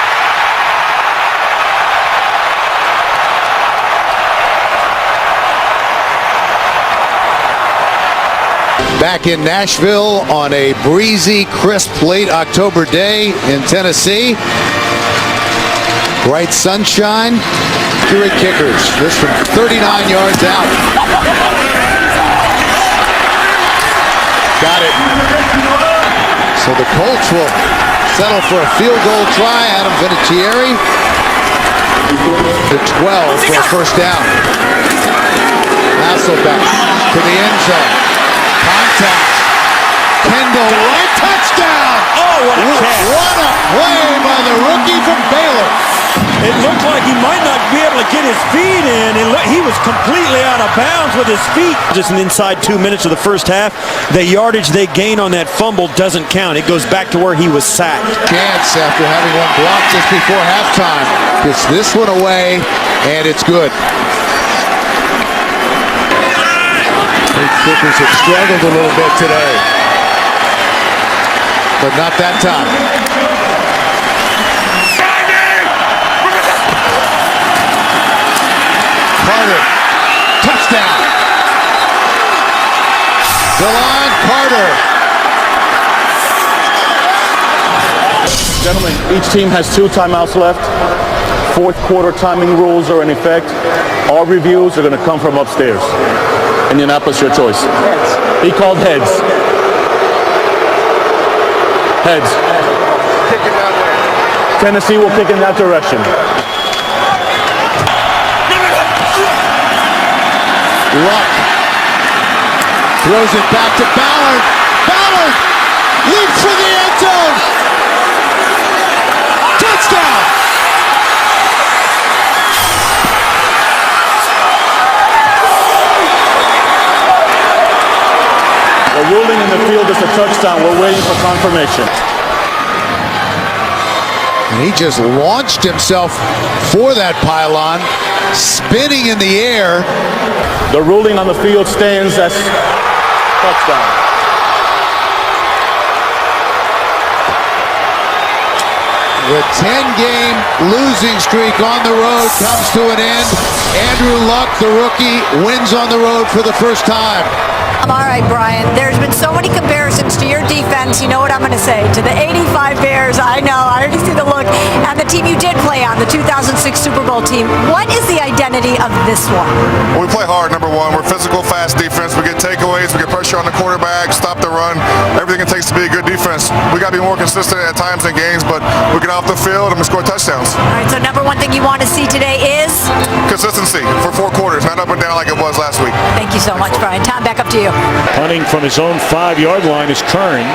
Back in Nashville on a breezy, crisp, late October day in Tennessee. Bright sunshine. Accurate kickers. This from 39 yards out. Got it. So the Colts will settle for a field goal try. Adam Vinatieri. The 12 for a first down. Hasselbeck to the end zone. Contact. Kendall Wright, touchdown! Oh, what a catch. What a play by the rookie from Baylor. It looked like he might not be able to get his feet in. He was completely out of bounds with his feet. Just an inside 2 minutes of the first half. The yardage they gain on that fumble doesn't count. It goes back to where he was sacked. Chance after having one blocked just before halftime. Gets this one away, and it's good. Kickers have struggled a little bit today, but not that time. Carter, touchdown. DeLon Carter. Gentlemen, each team has 2 timeouts left. Fourth quarter timing rules are in effect. All reviews are going to come from upstairs. Indianapolis, your choice. Heads. He called heads. Heads. Tennessee will kick in that direction. Luck throws it back to Ballard. Ballard leaps for the end zone. Touchdown. The ruling in the field is a touchdown. We're waiting for confirmation. And he just launched himself for that pylon, spinning in the air. The ruling on the field stands as touchdown. The 10-game losing streak on the road comes to an end. Andrew Luck, the rookie, wins on the road for the first time. I'm all right, Brian. There's been so many comparisons to your defense. You know what I'm going to say. To the 85 Bears, I know. I already see the look. And the team you did play on, the 2006 Super Bowl team. What is the identity of this one? We play hard, number one. We're physical, fast defense. We get takeaways. We get pressure on the quarterback, stop the run. Everything it takes to be a good defense. We got to be more consistent at times in games, but we get off the field and we score touchdowns. All right, so number one thing you want to see today is? Consistency for 4 quarters, not up and down like it was last week. Thank you so much, Brian. Tom, back up to you. Punting from his own 5-yard line is Kern.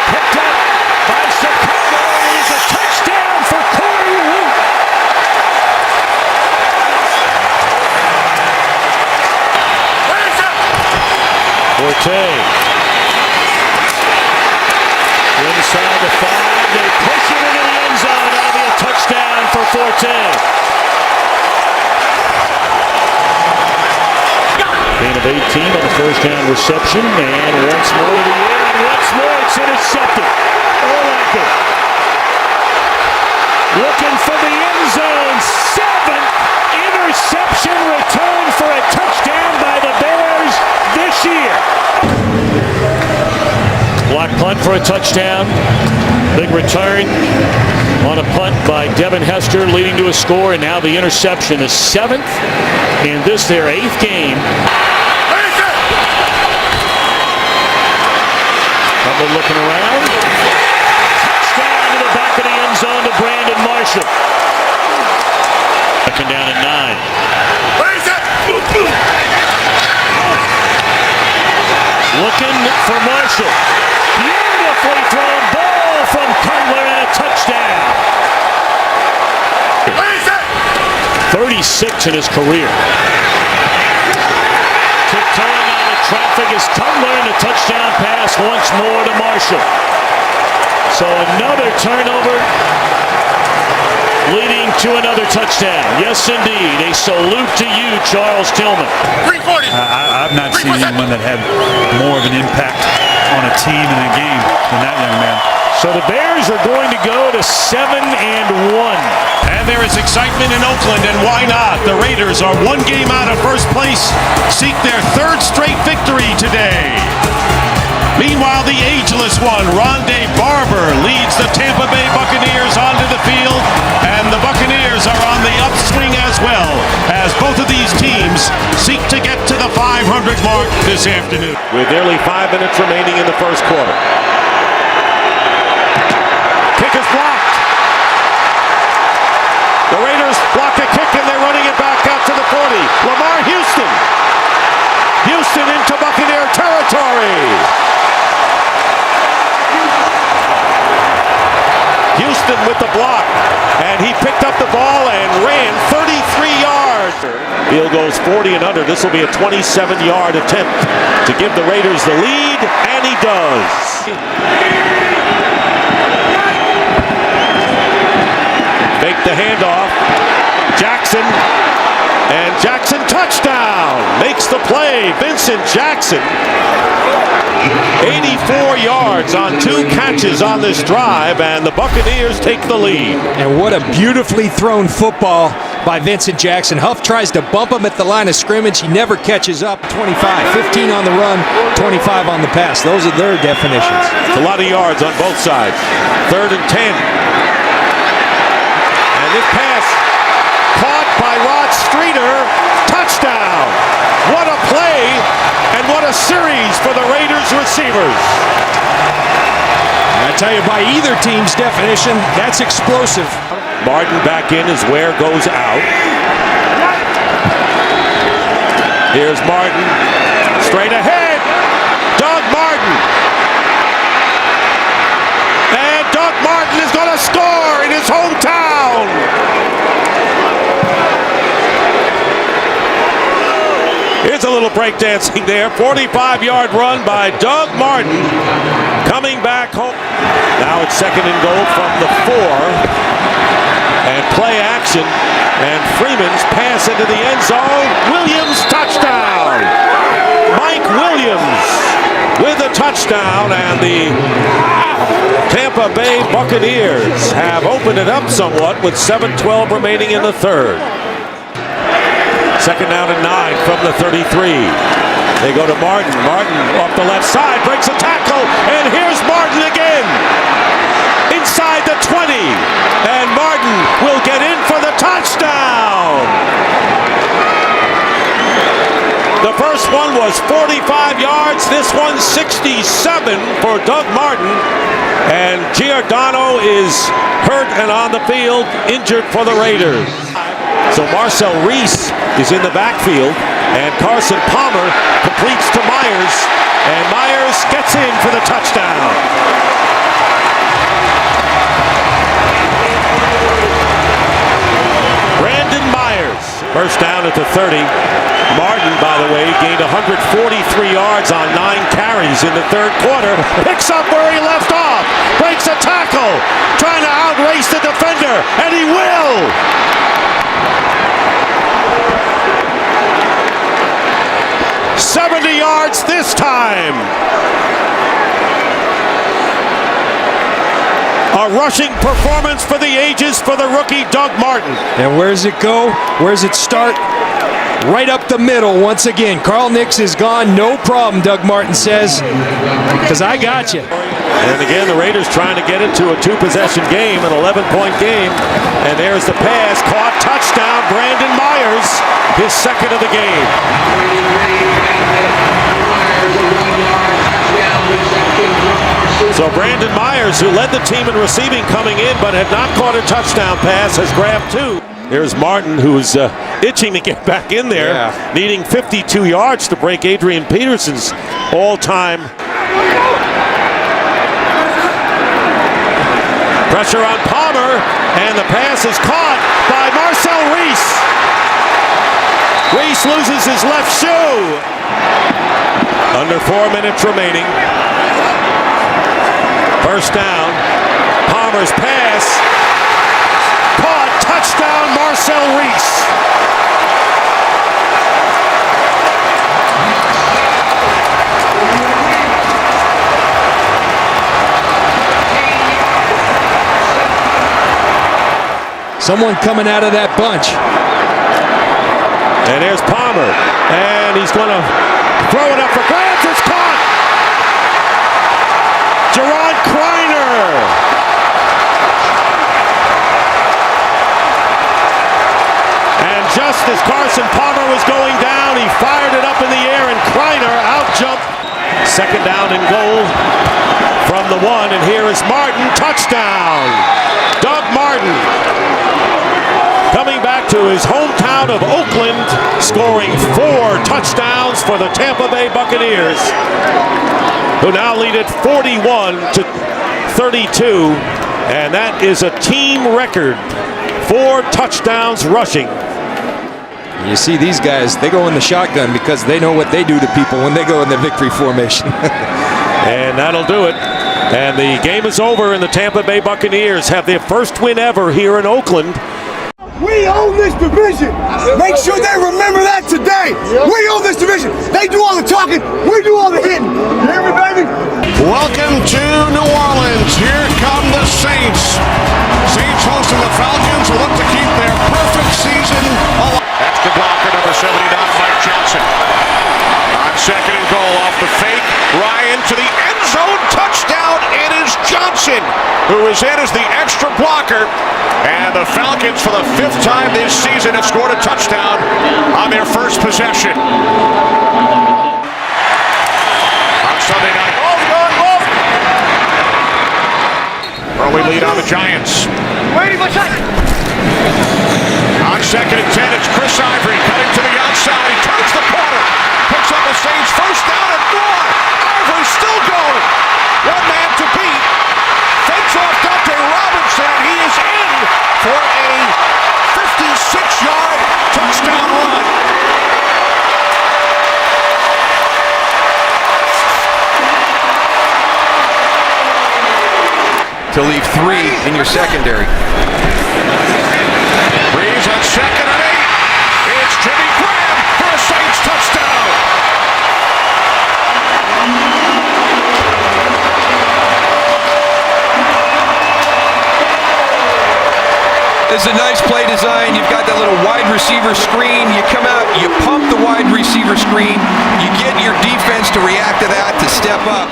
Picked up by Chicago, and it's a touchdown for Corey Root. Forte. Inside the 5, they push it into the end zone. That'll be a touchdown for Forte. Gain of 18 on the first down reception, and once more to the air, and once more it's intercepted. Urlacher looking for the end zone. 7th interception return for a touchdown by the Bears this year. Block punt for a touchdown. Big return on a punt by Devin Hester, leading to a score, and now the interception is 7th in this their 8th game. Butler looking around. Touchdown to the back of the end zone to Brandon Marshall. Second down at 9. Looking for Marshall. Beautifully thrown ball from Cutler and a touchdown. 36 in his career. Tiptoeing out of traffic is Cutler and a touchdown once more to Marshall. So another turnover leading to another touchdown. Yes, indeed. A salute to you, Charles Tillman. 340. I've not seen anyone that had more of an impact on a team and a game than that young man. So the Bears are going to go to 7-1. And there is excitement in Oakland, and why not? The Raiders are one game out of first place, seek their third straight victory today. Meanwhile, the ageless one, Rondé Barber, leads the Tampa Bay Buccaneers onto the field, and the Buccaneers are on the upswing as well, as both of these teams seek to get to the 500 mark this afternoon. With nearly 5 minutes remaining in the first quarter. Kick is blocked. The Raiders block a kick and they're running it back out to the 40. Lamar Houston. Houston into Buccaneer territory. Houston with the block, and he picked up the ball and ran 33 yards. Field goes 40 and under. This will be a 27-yard attempt to give the Raiders the lead, and he does. Make the handoff. Jackson, and Jackson touchdown. Makes the play. Vincent Jackson. 84 yards on 2 catches on this drive, and the Buccaneers take the lead. And what a beautifully thrown football by Vincent Jackson. Huff tries to bump him at the line of scrimmage. He never catches up. 25, 15 on the run, 25 on the pass. Those are their definitions. It's a lot of yards on both sides. 3rd and 10. And this pass caught by Rod Streeter. Touchdown. What a play, and what a series for the Raiders receivers. I tell you, by either team's definition, that's explosive. Martin back in as Ware goes out. Here's Martin, straight ahead. Doug Martin. And Doug Martin is going to score in his hometown. Here's a little breakdancing there. 45-yard run by Doug Martin. Coming back home. Now it's 2nd and goal from the 4. And play action. And Freeman's pass into the end zone. Williams touchdown. Mike Williams with a touchdown. And the Tampa Bay Buccaneers have opened it up somewhat with 7:12 remaining in the 3rd. 2nd down and 9 from the 33. They go to Martin. Martin off the left side, breaks a tackle, and here's Martin again. Inside the 20, and Martin will get in for the touchdown. The first one was 45 yards. This one's 67 for Doug Martin. And Giordano is hurt and on the field, injured for the Raiders. So Marcel Reese is in the backfield, and Carson Palmer completes to Myers, and Myers gets in for the touchdown. Brandon Myers, first down at the 30. Martin, by the way, gained 143 yards on 9 carries in the 3rd quarter. Picks up where he left off, breaks a tackle, trying to outrace the defender, and he will. 70 yards this time. A rushing performance for the ages for the rookie Doug Martin. And where does it go? Where does it start? Right up the middle once again. Carl Nix is gone. No problem, Doug Martin says, because I got you. And again, the Raiders trying to get into a 2-possession game, an 11-point game. And there's the pass, caught, touchdown, Brandon Myers, his 2nd of the game. So Brandon Myers, who led the team in receiving coming in, but had not caught a touchdown pass, has grabbed 2. There's Martin, who's itching to get back in there, needing 52 yards to break Adrian Peterson's all-time. Pressure on Palmer, and the pass is caught by Marcel Reese. Reese loses his left shoe. Under 4 minutes remaining. First down. Palmer's pass. Caught. Touchdown, Marcel Reese. Someone coming out of that bunch. And there's Palmer. And he's going to throw it up for grabs. It's caught. Gerard Kreiner. And just as Carson Palmer was going down, he fired it up in the air, and Kreiner out-jumped. Second down and goal from the 1, and here is Martin. Touchdown. Doug Martin, coming back to his hometown of Oakland, scoring 4 touchdowns for the Tampa Bay Buccaneers, who now lead it 41-32, and that is a team record. 4 touchdowns rushing. You see these guys, they go in the shotgun because they know what they do to people when they go in the victory formation. And that'll do it. And the game is over, and the Tampa Bay Buccaneers have their first win ever here in Oakland. We own this division. Make sure they remember that today. We own this division. They do all the talking. We do all the hitting. You hear me, baby? Welcome to New Orleans. Here come the Saints. Saints hosting the Falcons will look to keep their perfect season alive. That's the blocker, number 79, Mike Johnson. On second and goal off the fake. Ryan to the end zone. Touchdown. It is Johnson who is in as the extra blocker. And the Falcons, for the 5th time this season, have scored a touchdown on their first possession. On Sunday night. Early lead on the Giants. On second and 10, it's Chris Ivory cutting to the outside. He turns the corner. Picks up the Saints first down and more. Ivory still going. One man to beat. Fakes off Dante Robinson. He is in for a 56-yard touchdown run. To leave 3 in your secondary. Breeze on second and 8. It's Jimmy Graham for a Saints touchdown. This is a nice play design. You've got that little wide receiver screen. You come out, you pump the wide receiver screen. You get your defense to react to that, to step up.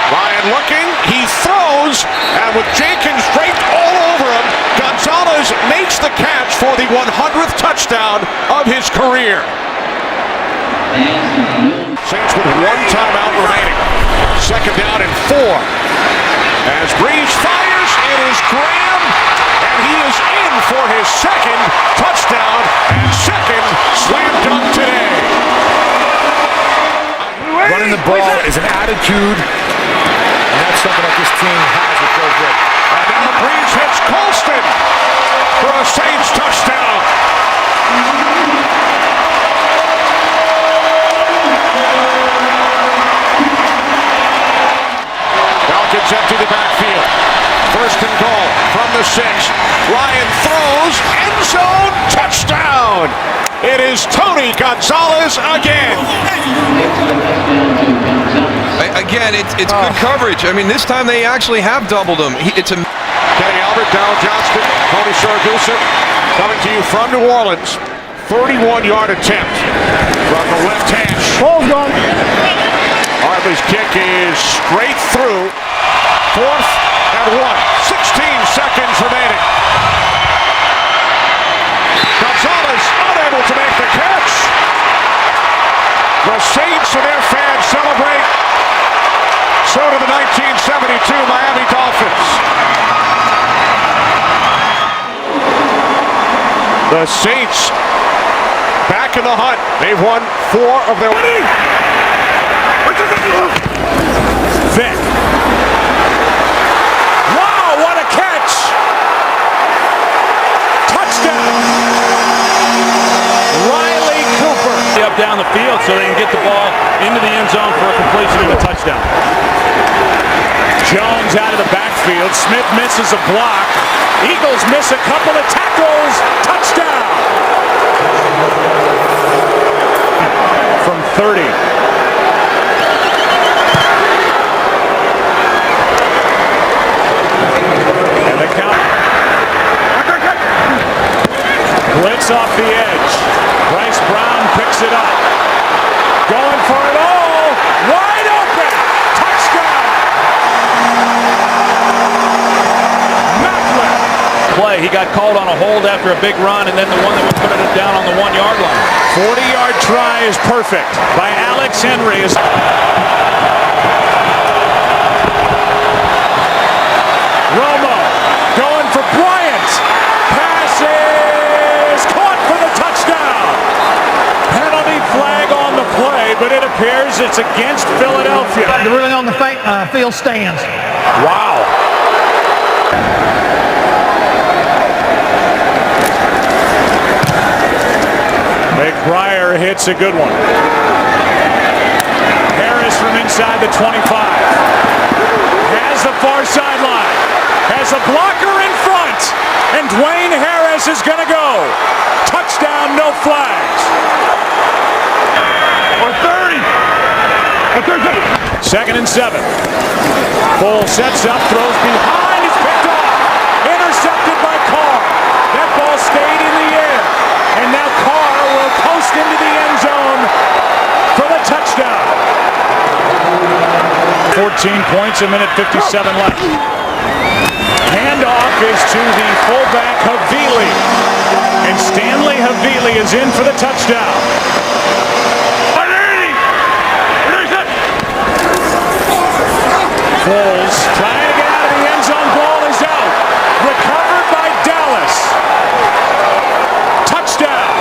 Ryan looking, he throws, and with Jenkins draped all over him, Gonzalez makes the catch for the 100th touchdown of his career. Saints with 1 timeout remaining. Second down and 4. As Breeze fires, it is Graham, and he is in for his second touchdown and second slam dunk today. Running the ball is an attitude, and that's something that this team has with Joe Britt. And now Breeze hits Colston for a Saints touchdown. Falcons empty the backfield. First and goal from the 6. Ryan throws, end zone, touchdown. It is Tony Gonzalez again. Again, it's good coverage. I mean, this time they actually have doubled him. Kenny Albert, Darryl Johnston, Tony Saragusa coming to you from New Orleans. 31-yard attempt from the left hash. Ball's gone. Hartley's kick is straight through. 4th and 1. 16 seconds remaining. Gonzalez unable to make the catch. The Saints and their fans celebrate. So do the 1972 Miami Dolphins. The Saints back in the hunt. They've won 4 of their... Vick. Wow, what a catch! Touchdown! Riley Cooper. Yep, down the field so they can get the ball into the end zone for a completion and a touchdown. Jones out of the backfield. Smith misses a block. Eagles miss a couple of tackles. Touchdown! From 30. And the count. Blitz off the edge. Bryce Brown picks it up. Going for it all. Wide open. Touchdown! Play. He got called on a hold after a big run, and then the one that was putting it down on the 1 yard line. 40-yard try is perfect by Alex Henry. Romo going for Bryant. Pass is caught for the touchdown. Penalty flag on the play, but it appears it's against Philadelphia. They're really on the field stands. Wow. McBriar hits a good one. Harris from inside the 25. Has the far sideline. Has a blocker in front. And Dwayne Harris is going to go. Touchdown, no flags. Or 30. Second and 7. Bull sets up, throws behind. It's picked off. Intercepted by Carr. That ball stayed in the air. And now Carr will post into the end zone for the touchdown. 14 points, a minute 57 left. Handoff is to the fullback Havili. And Stanley Havili is in for the touchdown. Foles trying to get out of the end zone. Ball is out. Recovered by Dallas. Touchdown.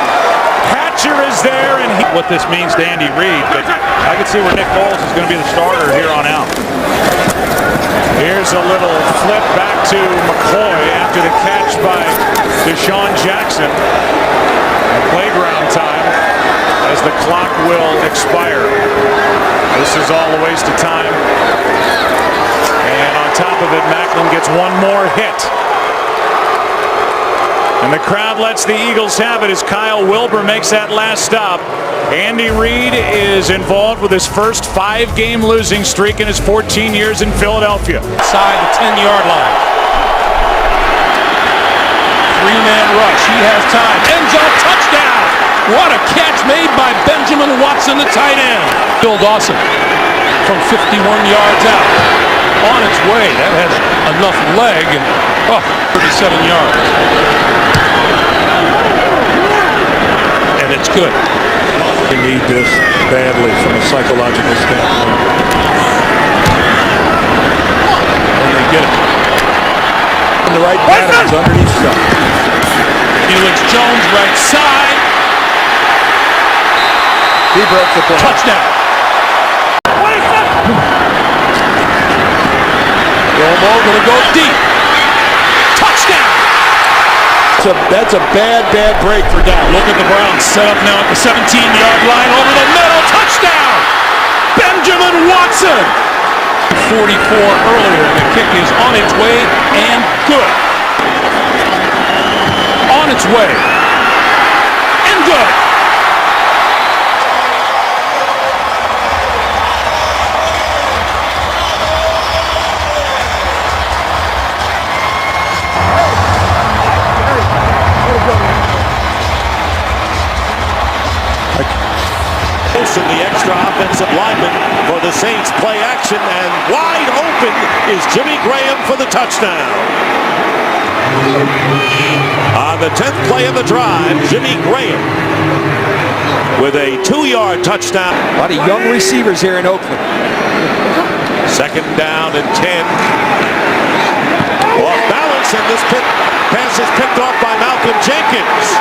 Hatcher is there, and what this means to Andy Reid, but I can see where Nick Foles is going to be the starter here on out. Here's a little flip back to McCoy after the catch by Deshaun Jackson. Playground time as the clock will expire. This is all a waste of time. And on top of it, Macklin gets one more hit. And the crowd lets the Eagles have it as Kyle Wilbur makes that last stop. Andy Reid is involved with his first 5-game losing streak in his 14 years in Philadelphia. Side the 10-yard line. 3-man rush. He has time. End zone touchdown. What a catch made by Benjamin Watson, the tight end. Bill Dawson from 51 yards out. On its way. That has enough leg and 37 yards. And it's good. We need this badly from a psychological standpoint. And they get it. In the right patterns underneath stuff. Felix Jones right side. He broke the play. Touchdown. Romo going to go deep. Touchdown. That's a bad break for Dallas. Look at the Browns set up now at the 17-yard line over the middle. Touchdown. Benjamin Watson. 44 earlier. The kick is on its way and good. On its way and good. And the extra offensive lineman for the Saints play action, and wide open is Jimmy Graham for the touchdown. On the 10th play of the drive, Jimmy Graham with a 2-yard touchdown. A lot of young receivers here in Oakland. Second down and 10. Off balance, and this pass is picked off by Malcolm Jenkins.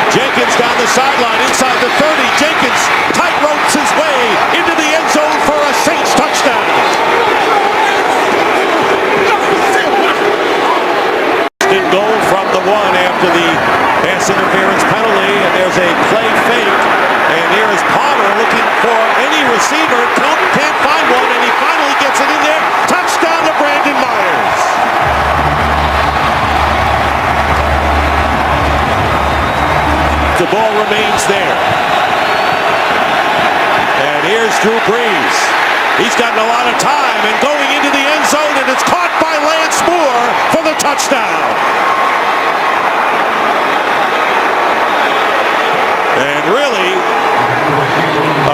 Jenkins down the sideline, inside the 30. Jenkins tight ropes his way into the end zone for a Saints touchdown. Good goal from the 1 after the pass interference penalty, and there's a play fake. And here is the ball remains there. And here's Drew Brees. He's gotten a lot of time and going into the end zone, and it's caught by Lance Moore for the touchdown. And really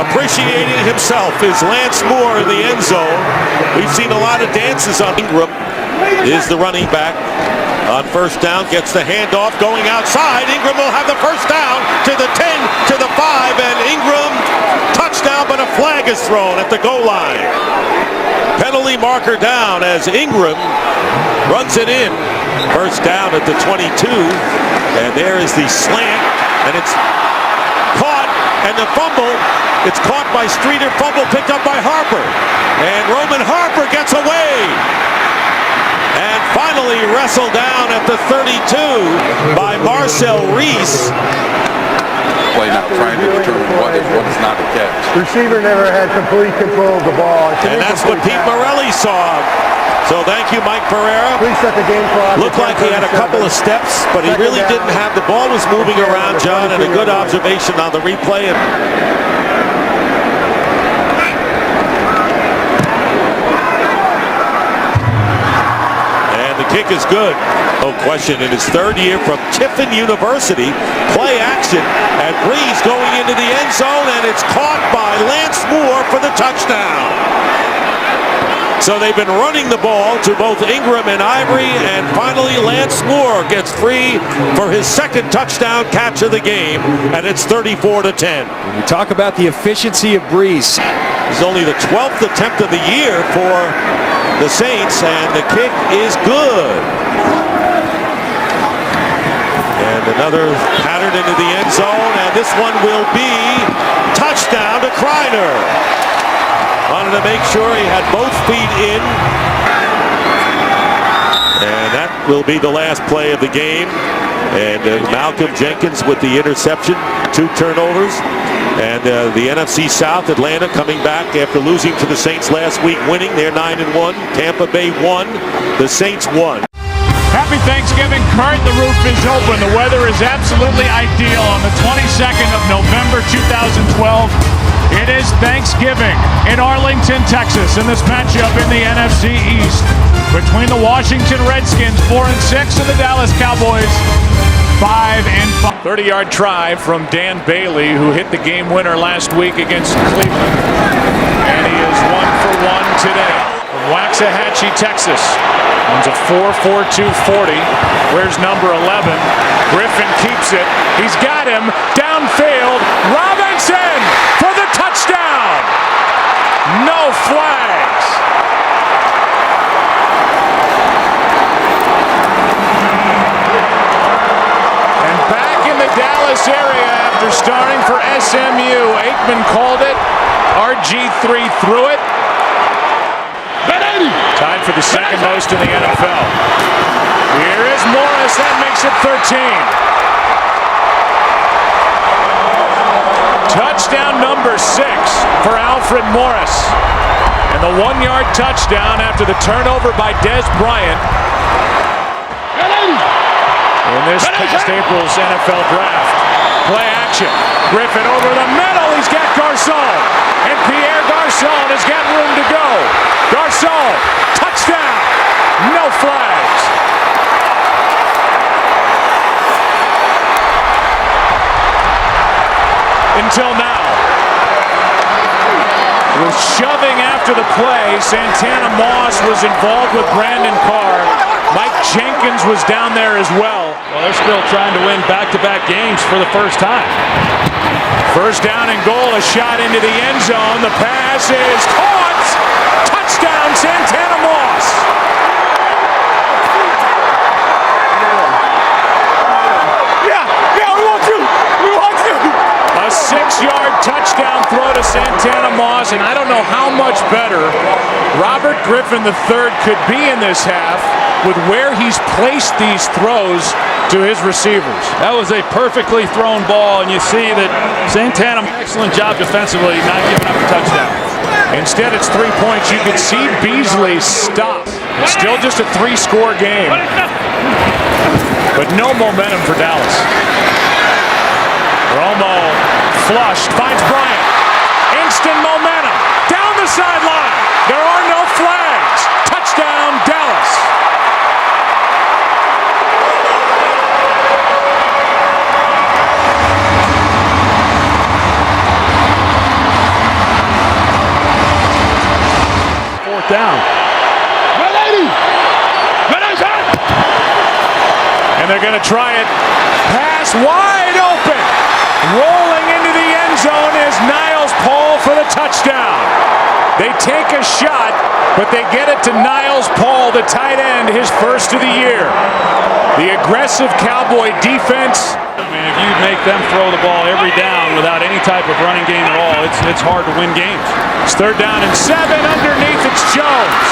appreciating himself is Lance Moore in the end zone. We've seen a lot of dances on Ingram. Is the running back on first down, gets the handoff going outside. Ingram will have the first down to the 10, to the 5, and Ingram touchdown, but a flag is thrown at the goal line. Penalty marker down as Ingram runs it in. First down at the 22, and there is the slant, and it's caught, and the fumble, it's caught by Streeter, fumble picked up by Harper, and Roman Harper gets away. And finally wrestled down at the 32 by Marcel Reese. Play now trying to determine what is not a catch. Receiver never had complete control of the ball. And that's what Pete Morelli saw. So thank you, Mike Pereira. Please set the game clock. Looked like he had a couple of steps, but he really didn't have. The ball was moving around, John, and a good observation on the replay. Kick is good. No question. In his third year from Tiffin University, play action, and Brees going into the end zone, and it's caught by Lance Moore for the touchdown. So they've been running the ball to both Ingram and Ivory, and finally Lance Moore gets free for his second touchdown catch of the game, and it's 34-10. When you talk about the efficiency of Brees. It's only the 12th attempt of the year for the Saints, and the kick is good. And another pattern into the end zone, and this one will be touchdown to Kreiner. Wanted to make sure he had both feet in. And that will be the last play of the game. And Malcolm Jenkins with the interception, 2 turnovers. And the NFC South, Atlanta coming back after losing to the Saints last week, winning. They're 9-1. Tampa Bay won. The Saints won. Happy Thanksgiving, Kurt. The roof is open. The weather is absolutely ideal on the 22nd of November 2012. It is Thanksgiving in Arlington, Texas, in this matchup in the NFC East between the Washington Redskins, 4-6, and the Dallas Cowboys, 5-5. 30-yard try from Dan Bailey, who hit the game winner last week against Cleveland. And he is 1 for 1 today. From Waxahachie, Texas. Runs a 4.42 40. Where's number 11? Griffin keeps it. He's got him. Downfield. Robinson for the touchdown. No flags. And back in the Dallas area after starting for SMU. Aikman called it. RG3 threw it. Tied for the second most in the NFL. Here is Morris. That makes it 13. Touchdown number 6 for Alfred Morris. And the 1-yard touchdown after the turnover by Des Bryant. In this past April's NFL draft. Play action. Griffin over the middle. He's got Garcon. And Pierre Garcon has got room to go. Garcon, touchdown. No flags. Until now. With shoving after the play, Santana Moss was involved with Brandon Carr. Mike Jenkins was down there as well. Well, they're still trying to win back-to-back games for the first time. First down and goal, a shot into the end zone. The pass is caught. Touchdown, Santana Moss. Yeah, we want you. A 6-yard touchdown throw to Santana Moss, and I don't know how much better Robert Griffin III could be in this half with where he's placed these throws to his receivers. That was a perfectly thrown ball, and you see that Santana, excellent job defensively, not giving up a touchdown. Instead, it's 3 points. You can see Beasley stop. It's still just a 3-score game, but no momentum for Dallas. flushed, finds Bryant. Instant momentum. Down the sideline. There are no flags. Touchdown, Dallas. Fourth down. And they're going to try it. Pass wide open. Rolling into the end zone is Niles Paul for the touchdown. They take a shot, but they get it to Niles Paul, the tight end, his first of the year. The aggressive Cowboy defense. I mean, if you make them throw the ball every down without any type of running game at all, it's hard to win games. It's 3rd down and 7. Underneath, it's Jones.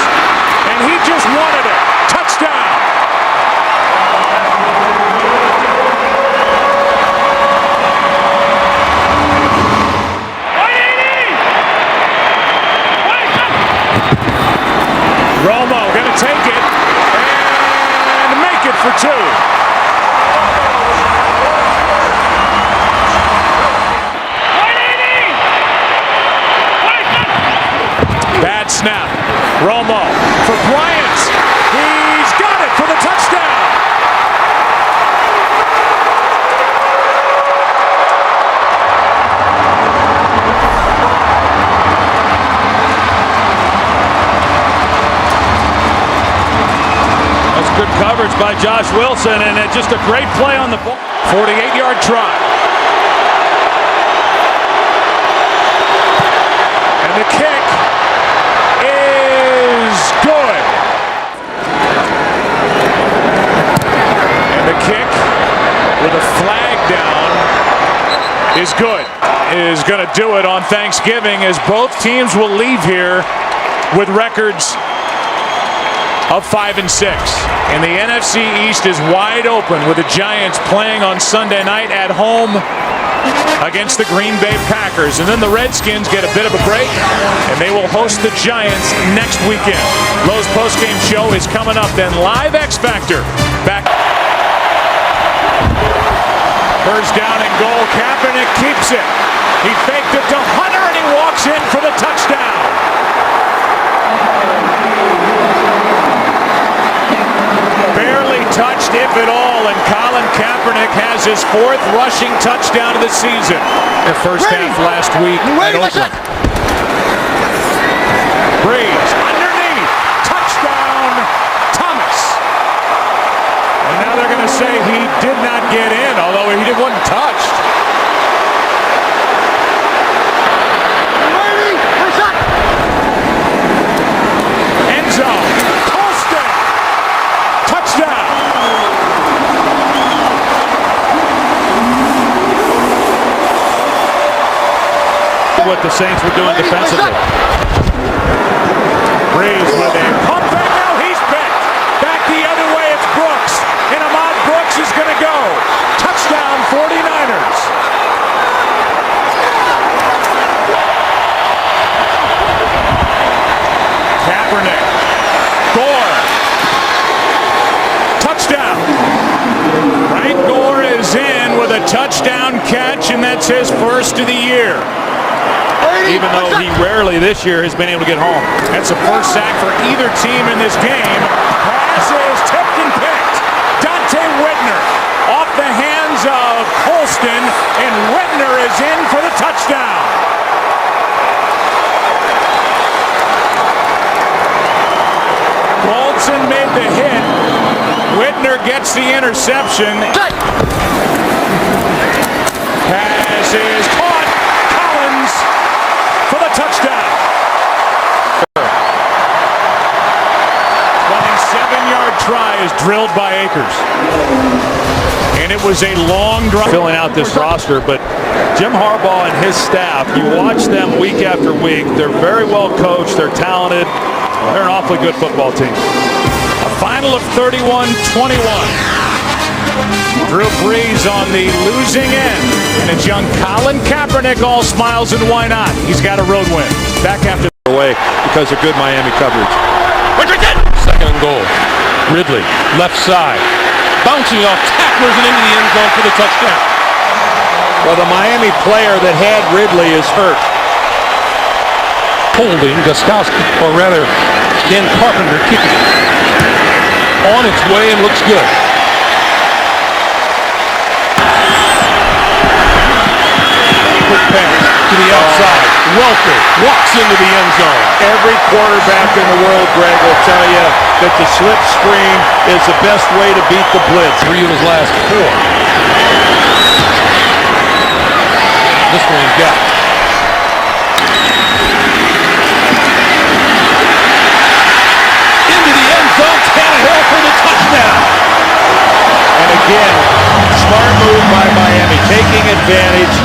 And he just wanted it. Touchdown. Romo gonna take it and make it for 2. Bad snap. Romo for Bryant. He's got it for the touchdown. Good coverage by Josh Wilson, and just a great play on the ball. 48-yard try. And the kick is good. And the kick with a flag down is good. Is going to do it on Thanksgiving, as both teams will leave here with records of 5 and 6. And the NFC East is wide open with the Giants playing on Sunday night at home against the Green Bay Packers. And then the Redskins get a bit of a break, and they will host the Giants next weekend. Lowe's postgame show is coming up, then live X Factor back. First down and goal. Kaepernick keeps it. He faked it to Hunter, and he walks in for the touchdown. Barely touched, if at all, and Colin Kaepernick has his 4th rushing touchdown of the season. The first half last week at Oakland. Breeze underneath, touchdown, Thomas. And now they're going to say he did not get in, although he wasn't touched. End zone. What the Saints were doing defensively. Breeze with a pump back. Now he's back. Back the other way. It's Brooks. And Ahmad Brooks is going to go. Touchdown 49ers. Kaepernick. Gore. Touchdown. Frank Gore is in with a touchdown catch, and that's his first of the year. Even though he rarely this year has been able to get home. That's the first sack for either team in this game. Pass is tipped and picked. Dante Whitner off the hands of Holston, and Whitner is in for the touchdown. Bolton made the hit. Whitner gets the interception. Pass is caught. Collins for the touchdown. 27-yard try is drilled by Akers. And it was a long drive. Filling out this roster, but Jim Harbaugh and his staff, you watch them week after week. They're very well coached. They're talented. They're an awfully good football team. A final of 31-21. Drew Brees on the losing end. And it's young Colin Kaepernick, all smiles, and why not? He's got a road win. Back after away because of good Miami coverage. Second and goal. Ridley, left side. Bouncing off tacklers and into the end zone for the touchdown. Well, the Miami player that had Ridley is hurt. Holding Gostkowski, or rather Dan Carpenter kicking it. On its way and looks good. Quick pass To the outside. Welker walks into the end zone. Every quarterback in the world, Greg, will tell you that the slip screen is the best way to beat the blitz. 3 of his last 4. This one he's got. Into the end zone, Tannehill for the touchdown. And again, smart move by Miami, taking advantage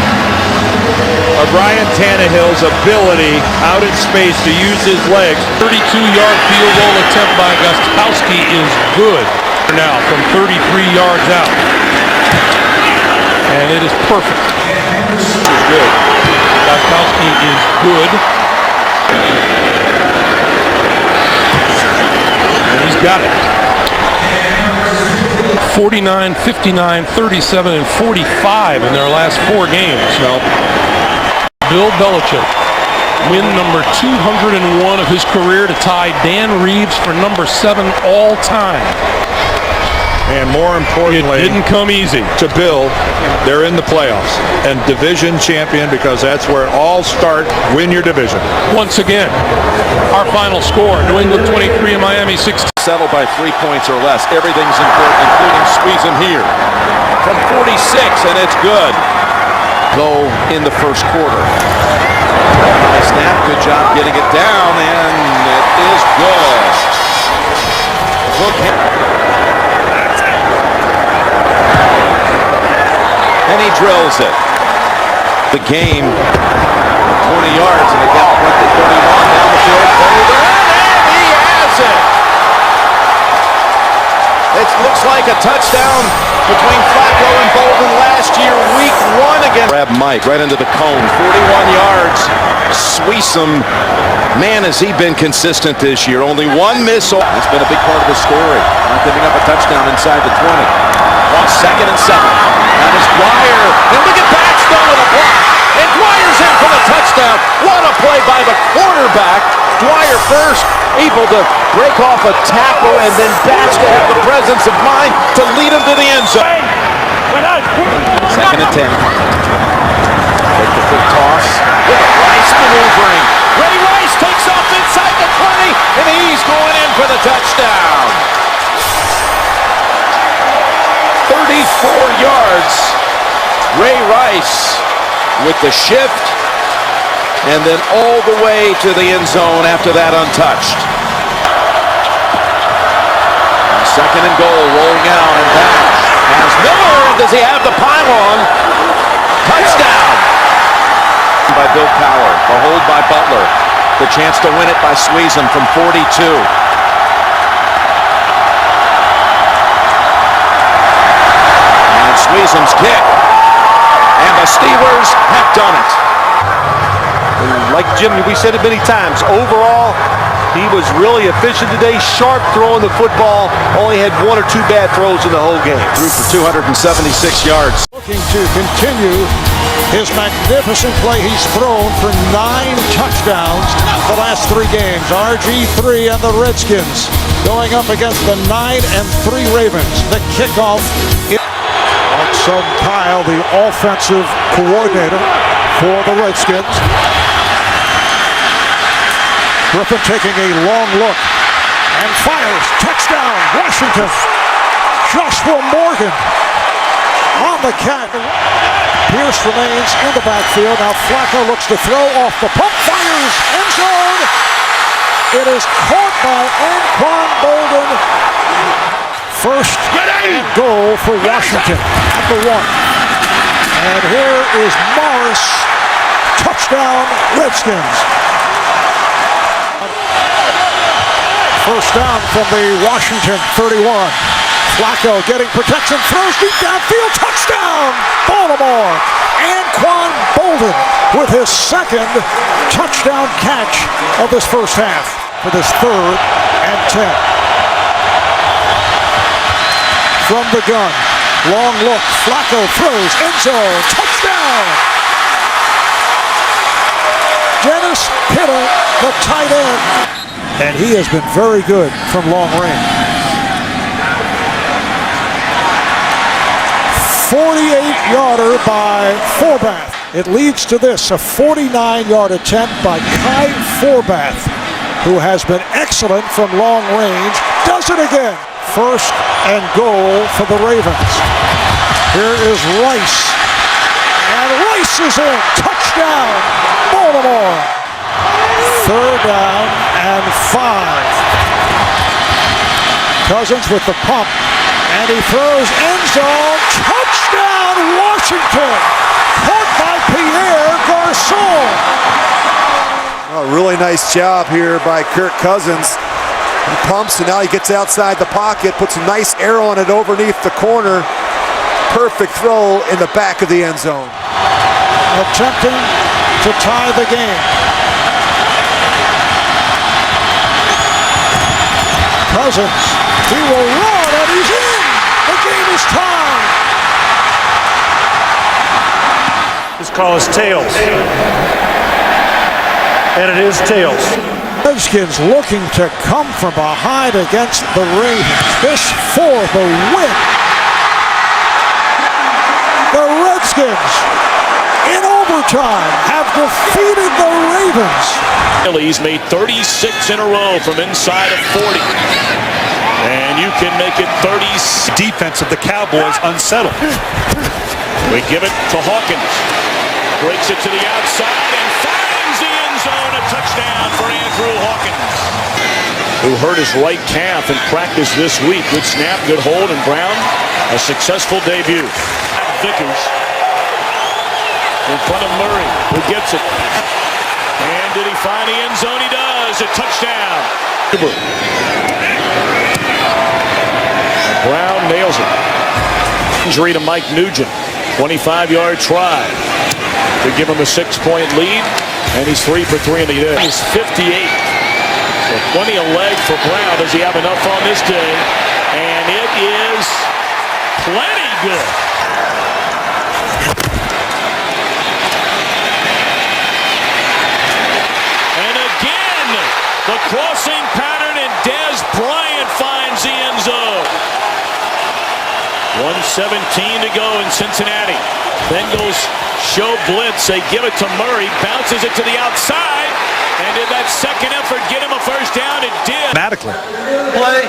of Ryan Tannehill's ability out in space to use his legs. 32-yard field goal attempt by Gostkowski is good now from 33 yards out. And it is perfect. This is good. Gostkowski is good. And he's got it. 49, 59, 37, and 45 in their last 4 games. Well, Bill Belichick, win number 201 of his career to tie Dan Reeves for number 7 all time. And more importantly, it didn't come easy. To Bill, they're in the playoffs and division champion, because that's where it all starts. Win your division. Once again, our final score, New England 23 and Miami 16. Settled by 3 points or less. Everything's important, including squeezing here. From 46, and it's good. Though in the first quarter. Nice snap, good job getting it down, and it is good. Look him. And he drills it. The game, 20 yards, and they got 31 down the field. And he has it. It looks like a touchdown between Flacco and Bolden last year, week 1 again. Grab Mike right into the cone, 41 yards. Sweesum, man, has he been consistent this year. Only 1 miss. That's been a big part of the story. Not giving up a touchdown inside the 20. On 2nd and 7. That is Dwyer. And look at Baxter with a block. And Dwyer's in for the touchdown. What a play by the quarterback. Dwyer first, able to break off a tackle, and then Baxter had the presence of mind to lead him to the end zone. 2nd and 10. Take the quick toss. With a Rice maneuvering. Ray Rice takes off inside the 20, and he's going in for the touchdown. 34 yards. Ray Rice with the shift, and then all the way to the end zone after that untouched. 2nd and goal, rolling out and back. Has Miller, and does he have the pylon? Touchdown! By Bill Power, the hold by Butler. The chance to win it by Sweesum from 42. And Sweesum's kick. And the Steelers have done it. Like Jim, we said it many times, overall, he was really efficient today, sharp throwing the football, only had 1 or 2 bad throws in the whole game. Threw for 276 yards. Looking to continue his magnificent play. He's thrown for 9 touchdowns the last 3 games. RG3 and the Redskins going up against the 9-3 Ravens. The kickoff. Sung Kyle, the offensive coordinator for the Redskins. Griffin taking a long look and fires. Touchdown, Washington. Joshua Morgan on the catch. Pierce remains in the backfield. Now Flacco looks to throw off the pump. Fires, end zone. It is caught by Anquan Bolden. First and goal for Washington at the 1. And here is Morris. Touchdown, Redskins. First down from the Washington 31. Flacco getting protection, throws deep downfield, touchdown, Baltimore. Anquan Bolden with his 2nd touchdown catch of this first half for this 3rd and 10. From the gun, Long look. Flacco throws. End zone. Touchdown. Dennis Pitta, the tight end. And he has been very good from long range. 48-yarder by Forbath. It leads to this, a 49-yard attempt by Kai Forbath, who has been excellent from long range. Does it again. First and goal for the Ravens. Here is Rice. And Rice is in. Touchdown, Baltimore. Third down and 5. Cousins with the pump. And he throws end zone. Touchdown, Washington. Caught by Pierre Garçon. A really nice job here by Kirk Cousins. He pumps and now he gets outside the pocket, puts a nice arrow on it underneath the corner. Perfect throw in the back of the end zone. Attempting to tie the game. Cousins, he will run and he's in. The game is tied. This call is tails. And it is tails. Redskins looking to come from behind against the Ravens. This for the win. The Redskins, in overtime, have defeated the Ravens. He's made 36 in a row from inside of 40. And you can make it 30. Defense of the Cowboys unsettled. We give it to Hawkins. Breaks it to the outside and finds the end zone. A touchdown for Andrew Hawkins, who hurt his right calf in practice this week. Good snap, good hold, and Brown, a successful debut. Vickers in front of Murray, who gets it. And did he find the end zone? He does. A touchdown. Brown nails it. Injury to Mike Nugent. 25-yard try to give him a 6-point lead. And he's 3 for 3 in the day. He's 58. So plenty of leg for Brown. Does he have enough on this day? And it is plenty good. And again, the crossing pattern, and Dez Bryant finds the end zone. 1:17 to go in Cincinnati. Bengals show blitz. They give it to Murray. Bounces it to the outside. And did that second effort get him a first down? It did. Dramatically. Play.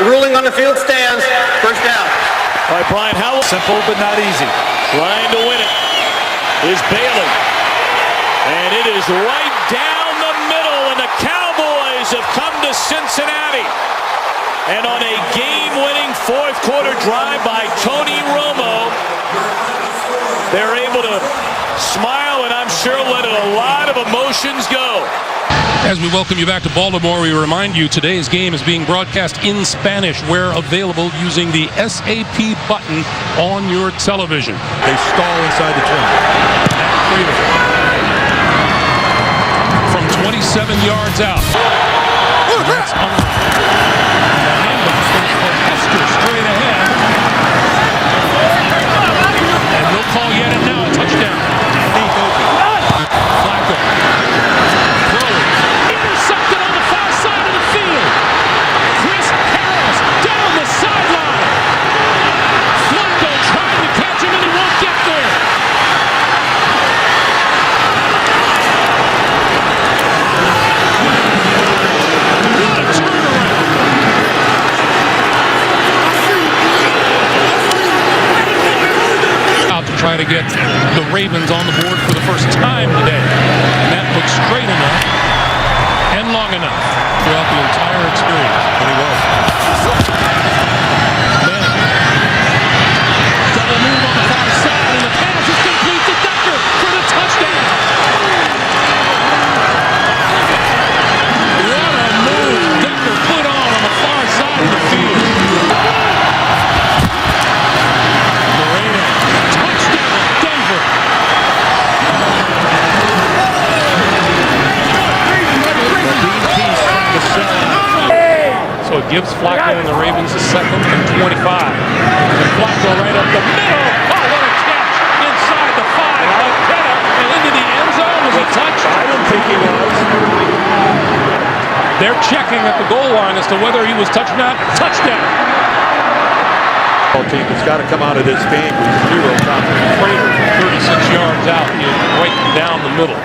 The ruling on the field stands. First down. All right, Brian, how simple but not easy. Trying to win it is Bailey. And it is right down the middle. And the Cowboys have come to Cincinnati. And on a game-winning fourth-quarter drive by Tony Romo, they're able to smile and I'm sure let a lot of emotions go. As we welcome you back to Baltimore, we remind you today's game is being broadcast in Spanish where available using the SAP button on your television. They stall inside the 20. From 27 yards out. That's straight ahead. And no call yet, and now a touchdown. Flacco. Throwing. Intercepted on the far side of the field. Chris Harris down the sideline. Flacco trying to catch him, and he won't get there. What a turnaround. Try to get the Ravens on the board for the first time today. And that looks straight enough and long enough throughout the entire experience. And he was. Then, double move on the far side, and the pass is complete to Decker for the touchdown. What a move Decker put on the far side of the field. So it gives Flacco and the Ravens a second and 25. Flacco right up the middle. Oh, what a catch inside the 5 of Pitta and into the end zone. Was he touched? I didn't think he was. They're checking at the goal line as to whether he was touched or not. Touchdown. Team that's got to come out of this game with zero confidence. Prater from 36 yards out. He is right down the middle.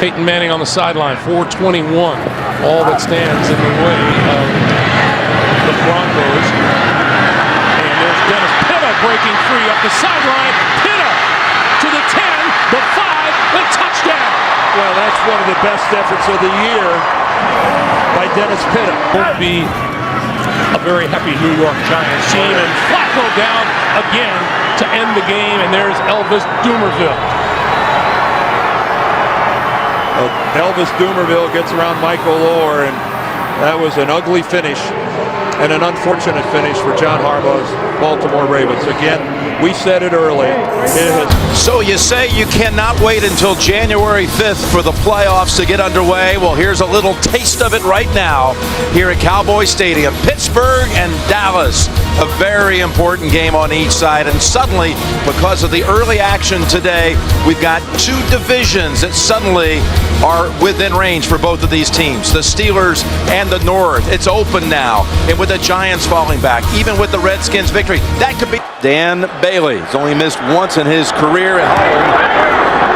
Peyton Manning on the sideline, 4:21. All that stands in the way of the Broncos. And there's Dennis Pitta breaking free up the sideline. Pitta to the 10, the 5, the touchdown. Well, that's one of the best efforts of the year by Dennis Pitta. Won't be a very happy New York Giants team. And Flacco down again to end the game. And there's Elvis Dumervil. Elvis Dumervil gets around Michael Orr, and that was an ugly finish and an unfortunate finish for John Harbaugh's Baltimore Ravens. Again, we said it early. So you say you cannot wait until January 5th for the playoffs to get underway. Well, here's a little taste of it right now here at Cowboy Stadium. Pittsburgh and Dallas, a very important game on each side. And suddenly, because of the early action today, we've got two divisions that suddenly are within range for both of these teams. The Steelers and the North. It's open now. And with the Giants falling back, even with the Redskins victory, that could be. Dan Bailey has only missed once in his career at home.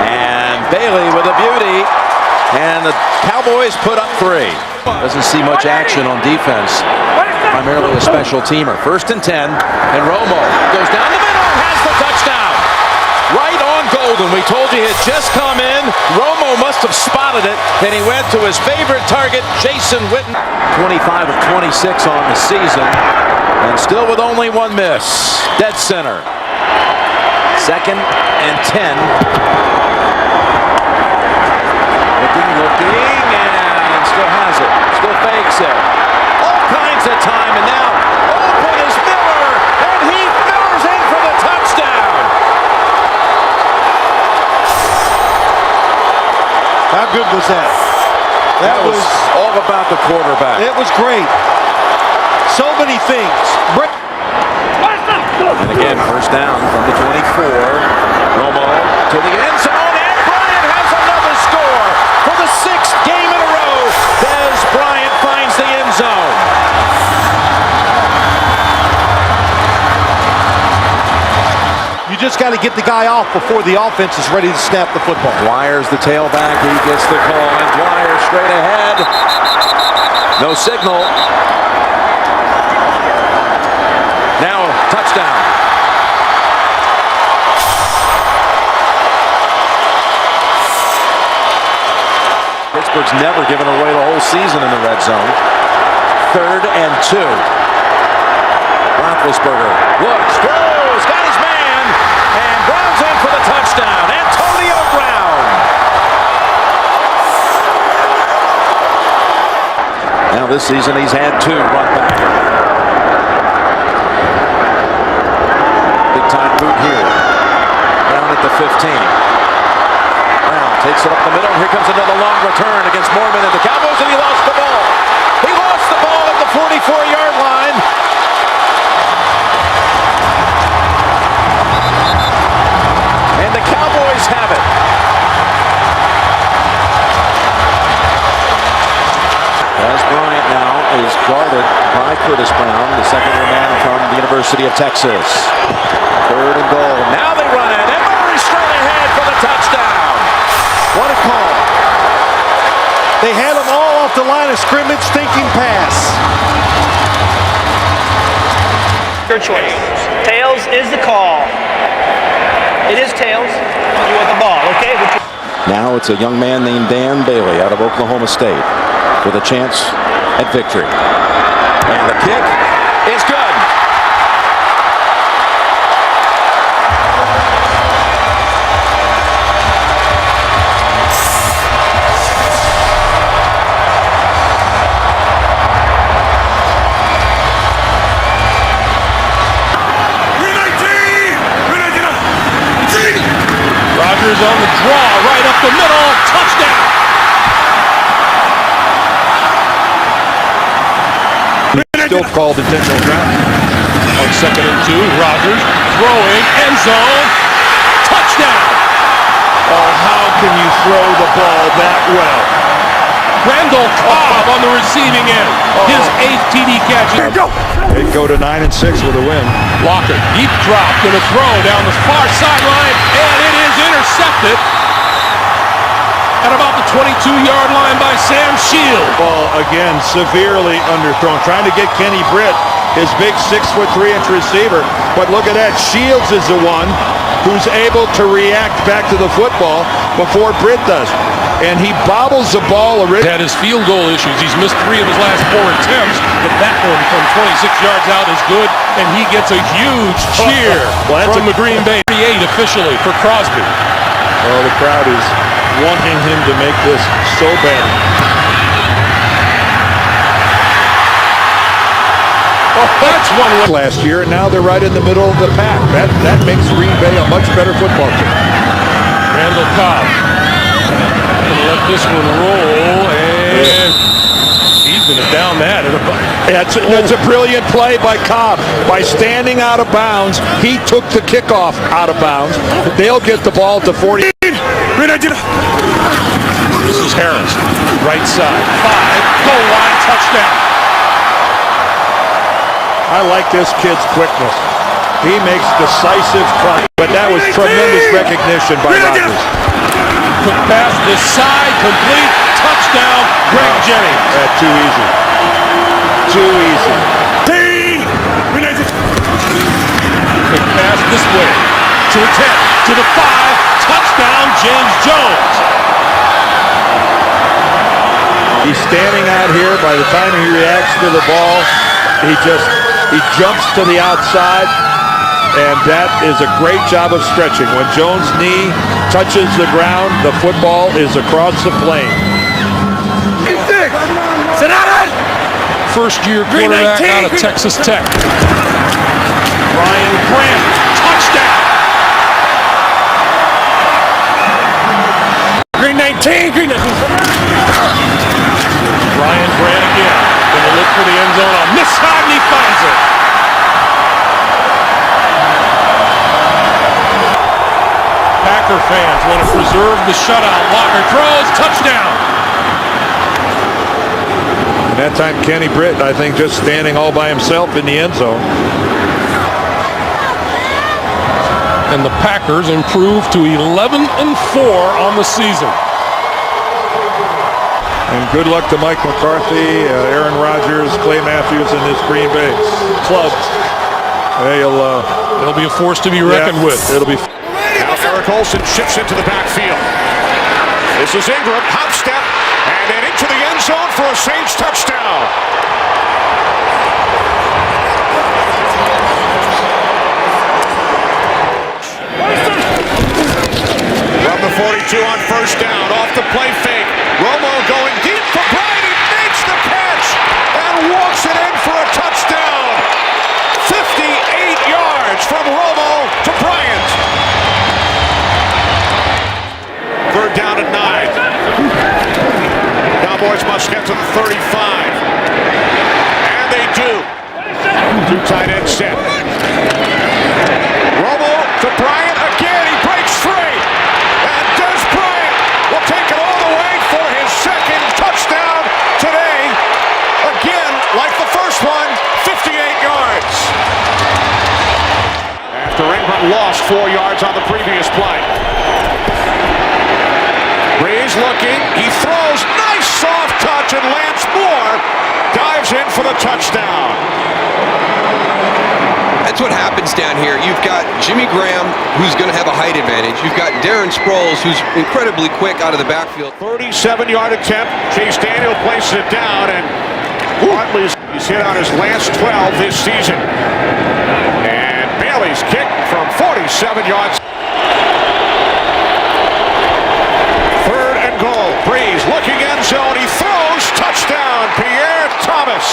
And Bailey with a beauty. And the Cowboys put up 3. Doesn't see much action on defense. Primarily a special teamer. 1st and 10. And Romo goes down the middle and has the touchdown. Right on Golden. We told you he had just come in. Romo must have spotted it. And he went to his favorite target, Jason Witten. 25 of 26 on the season. And still with only 1 miss. Dead center. 2nd and 10. Looking, and still has it. Still fakes it. All kinds of time, and now open is Miller, and Heath Miller's in for the touchdown. How good was that? That was all about the quarterback. It was great. So many things. And again, 1st down from the 24. Romo to the end zone, and Bryant has another score for the 6th game in a row. Dez Bryant finds the end zone. You just got to get the guy off before the offense is ready to snap the football. Dwyer's the tailback. He gets the call, and Dwyer straight ahead. No signal. Now touchdown. Pittsburgh's never given away the whole season in the red zone. 3rd and 2. Roethlisberger looks, throws, got his man, and Brown's in for the touchdown. Antonio Brown. Now this season he's had 2 run back. Big time boot here. Down at the 15. Takes it up the middle. Here comes another long return against Mormon and the Cowboys, and he lost the ball. He lost the ball at the 44-yard line. And the Cowboys have it. As Bryant now is guarded by Curtis Brown, the second-year man from the University of Texas. 3rd and goal. Now they run it, and Murray straight ahead for the touchdown. What a call. They had them all off the line of scrimmage thinking pass. Your choice. Tails is the call. It is tails. You want the ball, okay? Now it's a young man named Dan Bailey out of Oklahoma State with a chance at victory. And the kick is good. On the draw, right up the middle, touchdown. Still called intentional grounding. On 2nd and 2, Rodgers throwing, end zone, touchdown. Oh, how can you throw the ball that well? Randall Cobb on the receiving end. His 8th TD catch. They go to 9 and 6 with a win. Locker, deep drop, gonna throw down the far sideline, and it is intercepted at about the 22-yard line by Sam Shields. Ball again severely underthrown, trying to get Kenny Britt, his big 6'3" receiver. But look at that, Shields is the one who's able to react back to the football before Britt does. And he bobbles the ball. Had his field goal issues. He's missed 3 of his last 4 attempts, but that one from 26 yards out is good, and he gets a huge cheer from the Green Bay 38 officially for Crosby. Well, the crowd is wanting him to make this so bad. Oh, that's one last year, and now they're right in the middle of the pack. That makes Green Bay a much better football team. Randall Cobb gonna let this one roll, and he's gonna down that. That's a brilliant play by Cobb. By standing out of bounds, he took the kickoff out of bounds. They'll get the ball to 40. This is Harris, right side, 5, goal line, touchdown. I like this kid's quickness. He makes decisive plays, but that was tremendous recognition by Rodgers. Quick pass this side, complete, touchdown, Greg Jennings. That's too easy. Too easy. Quick pass this way, to the 10, to the 5, touchdown, James Jones. He's standing out here. By the time he reacts to the ball, he jumps to the outside, and that is a great job of stretching. When Jones' knee touches the ground, the football is across the plane. First-year quarterback out of Texas Tech. Ryan Grant, touchdown. Green 19, Green 19. Ryan Grant again. Gonna look for the end zone on this side, and he finds it. Packer fans want to preserve the shutout. Locker throws, touchdown. And that time, Kenny Britt, I think, just standing all by himself in the end zone. And the Packers improve to 11-4 on the season. And good luck to Mike McCarthy, Aaron Rodgers, Clay Matthews, and this Green Bay club. They'll be a force to be reckoned with. It'll be. Now Eric Olsen shifts into the backfield. This is Ingram, hop step, and then into the end zone for a Saints touchdown. From the 42 on first down, off the play fake. Romo going deep for Bryant. He makes the catch and walks it in for a touchdown. 58 yards from Romo to Bryant. Third down at 9. Cowboys must get to the 35. And they do. 2 tight end set. Romo to Bryant again. He breaks free. And Des Bryant will take it all the way for his second touchdown today. Again, like the first one, 58 yards. After Ingram lost 4 yards on the previous play. Breeze looking, he throws, nice soft touch, and Lance Moore dives in for the touchdown. That's what happens down here. You've got Jimmy Graham, who's going to have a height advantage. You've got Darren Sproles, who's incredibly quick out of the backfield. 37-yard attempt. Chase Daniel places it down, and Hartley's he's hit on his last 12 this season. And Bailey's kick from 47 yards. Third and goal. Breeze looking end zone. He throws. Touchdown. Pierre Thomas.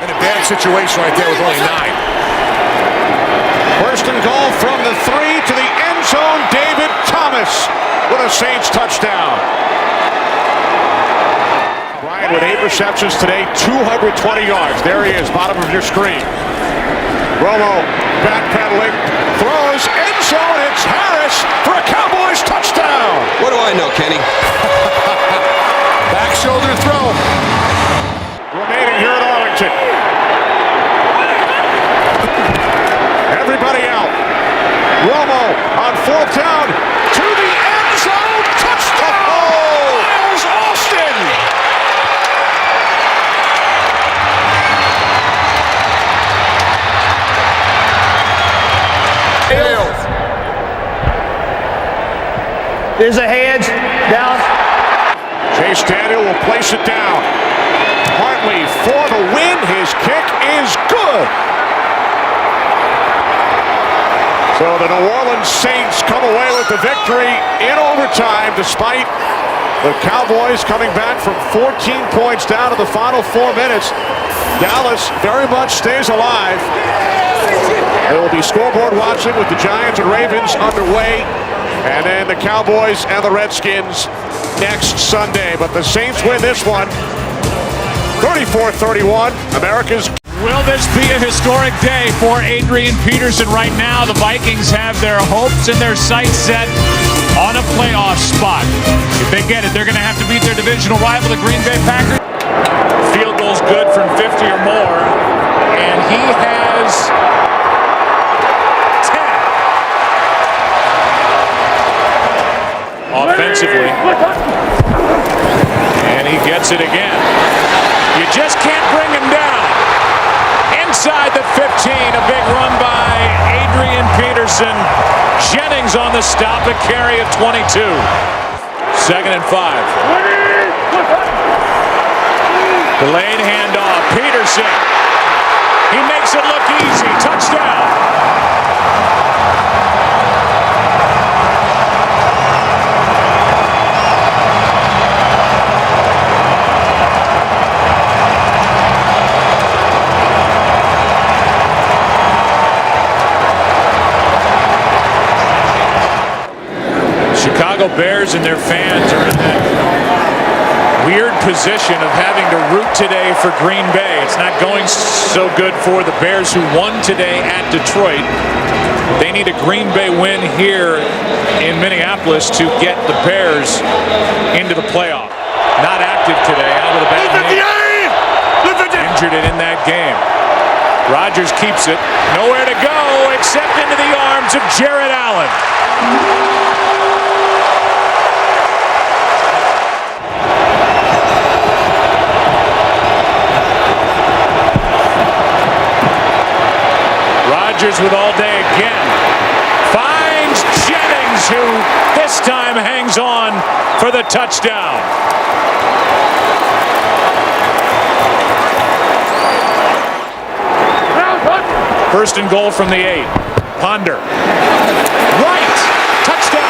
An advantage situation right there with only 9. First and goal from the 3 to the end zone. David Thomas with a Saints touchdown. Bryant with 8 receptions today, 220 yards. There he is, bottom of your screen. Romo backpedaling, throws, end zone. It's Harris for a Cowboys touchdown. What do I know, Kenny? Back shoulder throw. Remaining here at Arlington. Everybody out. Romo on fourth down to the end zone. Touchdown! Miles Austin! There's a hedge down. Chase Daniel will place it down. Hartley for the win. His kick is good. So the New Orleans Saints come away with the victory in overtime despite the Cowboys coming back from 14 points down to the final 4 minutes. Dallas very much stays alive. There will be scoreboard watching with the Giants and Ravens underway. And then the Cowboys and the Redskins next Sunday. But the Saints win this one 34-31. America's. Will this be a historic day for Adrian Peterson? Right now, the Vikings have their hopes and their sights set on a playoff spot. If they get it, they're going to have to beat their divisional rival, the Green Bay Packers. Field goal's good from 50 or more, and he has 10 offensively, and he gets it again. You just can't bring him down. Inside the 15, a big run by Adrian Peterson. Jennings on the stop, a carry of 22. 2nd and 5. Delayed handoff. Peterson. He makes it look easy. Touchdown. Chicago Bears and their fans are in that weird position of having to root today for Green Bay. It's not going so good for the Bears, who won today at Detroit. They need a Green Bay win here in Minneapolis to get the Bears into the playoff. Not active today, out with a bad knee. Injured it in that game. Rodgers keeps it. Nowhere to go except into the arms of Jared Allen. Rodgers with all day again. Finds Jennings, who this time hangs on for the touchdown. First and goal from the 8. Ponder. Right. Touchdown.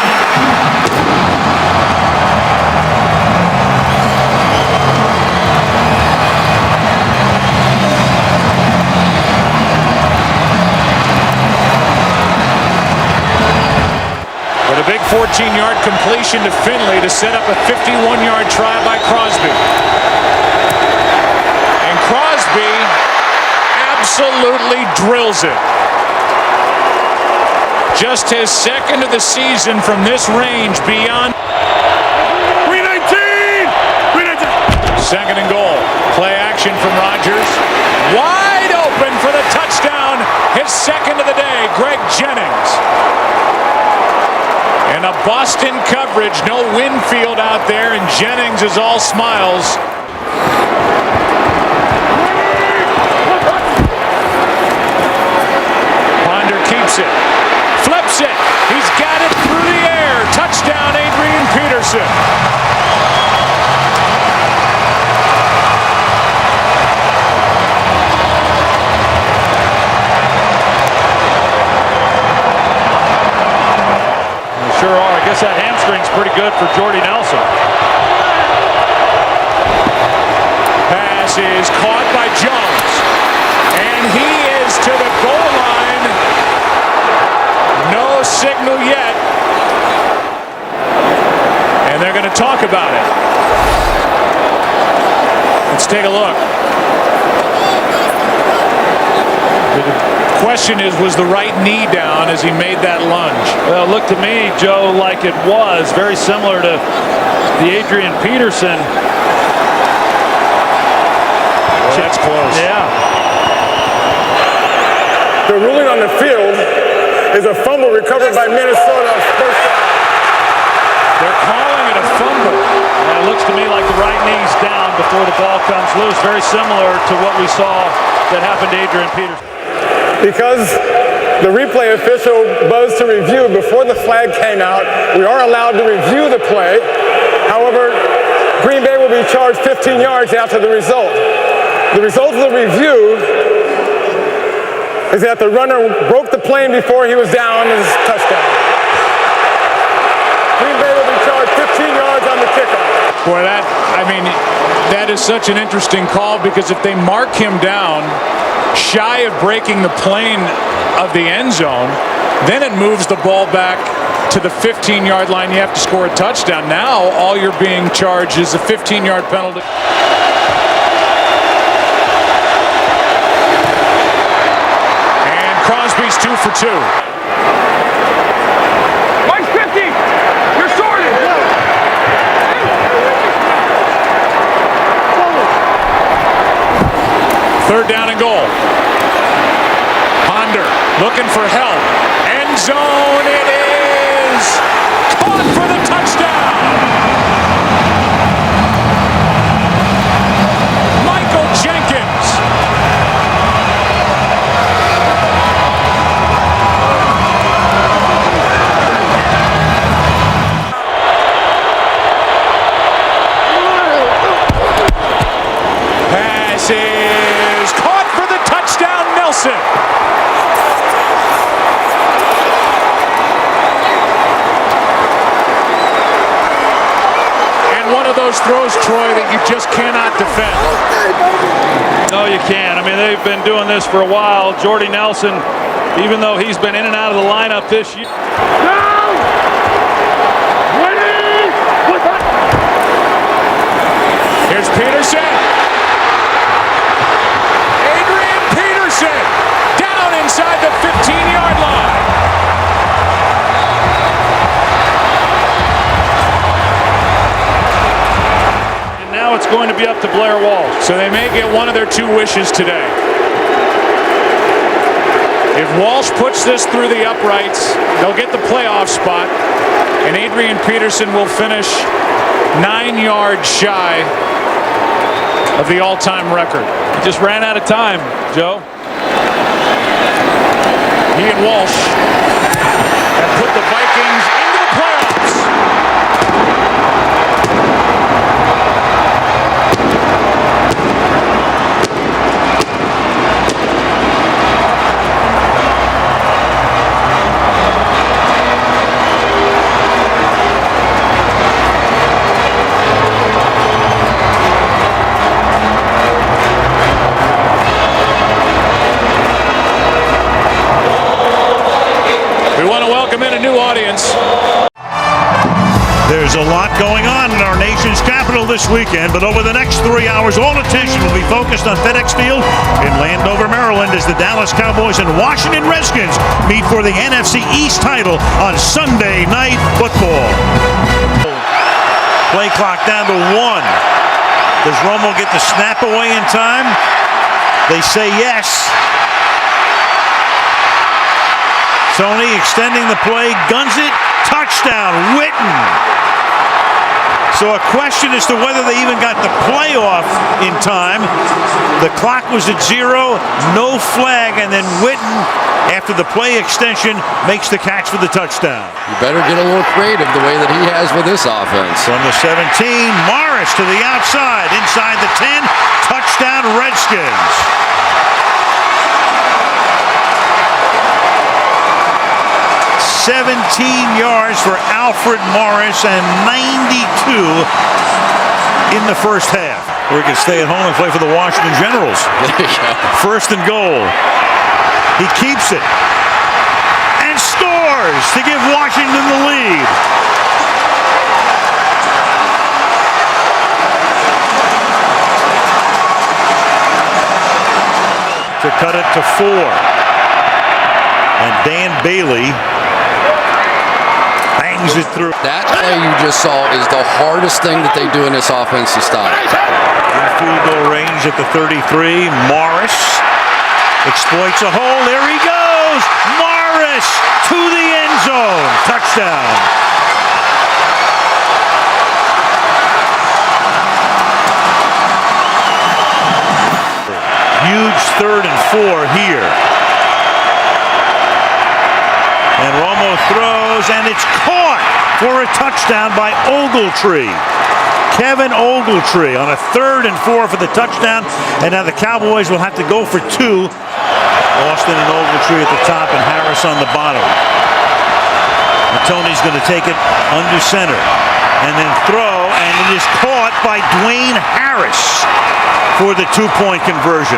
With a big 14-yard completion to Finley to set up a 51-yard try by Crosby. And Crosby absolutely drills it. Just his second of the season from this range beyond. 2nd and goal. Play action from Rodgers. Wide open for the touchdown. His second of the day, Greg Jennings. And a Boston coverage, no Winfield out there, and Jennings is all smiles. Ponder keeps it, flips it, he's got it through the air. Touchdown, Adrian Peterson. Sure are. I guess that hamstring's pretty good for Jordy Nelson. Pass is caught by Jones. And he is to the goal line. No signal yet. And they're going to talk about it. Let's take a look. The question is, was the right knee down as he made that lunge? Well, it looked to me, Joe, like it was very similar to the Adrian Peterson. Well, that's close. Yeah. The ruling on the field is a fumble recovered by Minnesota. First down. They're calling it a fumble. And it looks to me like the right knee's down before the ball comes loose. Very similar to what we saw that happened to Adrian Peterson. Because the replay official buzzed to review before the flag came out, we are allowed to review the play. However, Green Bay will be charged 15 yards after the result. The result of the review is that the runner broke the plane before he was down and it's a touchdown. Green Bay will be charged 15 yards on the kickoff. Boy, that is such an interesting call, because if they mark him down shy of breaking the plane of the end zone, then it moves the ball back to the 15-yard line. You have to score a touchdown. Now all you're being charged is a 15-yard penalty. And Crosby's 2 for 2. Mike's 50! You're sorted! Third down and goal. Ponder looking for help. End zone, it is! Caught for the touchdown! Michael Jenkins. Pass is caught for the touchdown, Nelson. Those throws, Troy, that you just cannot defend. No, you can't. I mean, they've been doing this for a while. Jordy Nelson, even though he's been in and out of the lineup this year. Here's Peterson. Adrian Peterson down inside the 15-yard line. Now it's going to be up to Blair Walsh. So they may get one of their 2 wishes today. If Walsh puts this through the uprights, they'll get the playoff spot, and Adrian Peterson will finish 9 yards shy of the all-time record. He just ran out of time, Joe. He and Walsh have put the Vikings into the playoffs. There's a lot going on in our nation's capital this weekend, but over the next 3 hours, all attention will be focused on FedEx Field in Landover, Maryland, as the Dallas Cowboys and Washington Redskins meet for the NFC East title on Sunday Night Football. Play clock down to 1. Does Romo get the snap away in time? They say yes. Tony extending the play, guns it, touchdown, Witten. So a question as to whether they even got the playoff in time. The clock was at 0, no flag, and then Witten, after the play extension, makes the catch for the touchdown. You better get a little creative the way that he has with this offense. From the 17, Morris to the outside, inside the 10, touchdown Redskins. 17 yards for Alfred Morris and 92 in the first half. Or he could stay at home and play for the Washington Generals. First and goal. He keeps it and scores to give Washington the lead. cut it to 4. And Dan Bailey bangs it through. That play you just saw is the hardest thing that they do in this offense to stop. In field goal range at the 33. Morris exploits a hole. There he goes. Morris to the end zone. Touchdown. Huge 3rd and 4 here. And Romo throws, and it's caught for a touchdown by Ogletree. Kevin Ogletree on a 3rd and 4 for the touchdown. And now the Cowboys will have to go for 2. Austin and Ogletree at the top and Harris on the bottom. And Tony's going to take it under center. And then throw, and it is caught by Dwayne Harris for the 2-point conversion.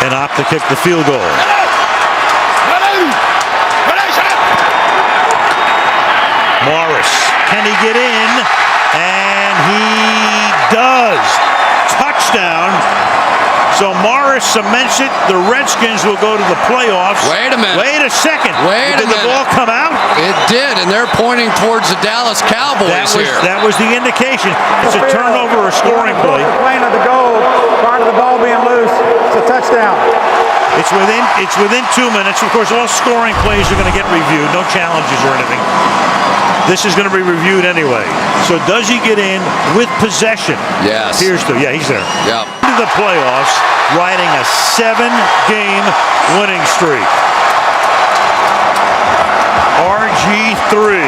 And opt to kick the field goal. Morris, can he get in? And he does. Touchdown. So Morris cements it. The Redskins will go to the playoffs. Wait a minute. Wait a second. Wait a minute. Did the ball come out? It did, and they're pointing towards the Dallas Cowboys here. That was the indication. It's a turnover or scoring play. Playing at the goal, prior to the ball being loose, it's a touchdown. It's within 2 minutes. Of course, all scoring plays are going to get reviewed. No challenges or anything. This is going to be reviewed anyway. So does he get in with possession? Yes. Here's the, yeah, he's there. Yep. Into the playoffs, riding a 7-game winning streak. RG3.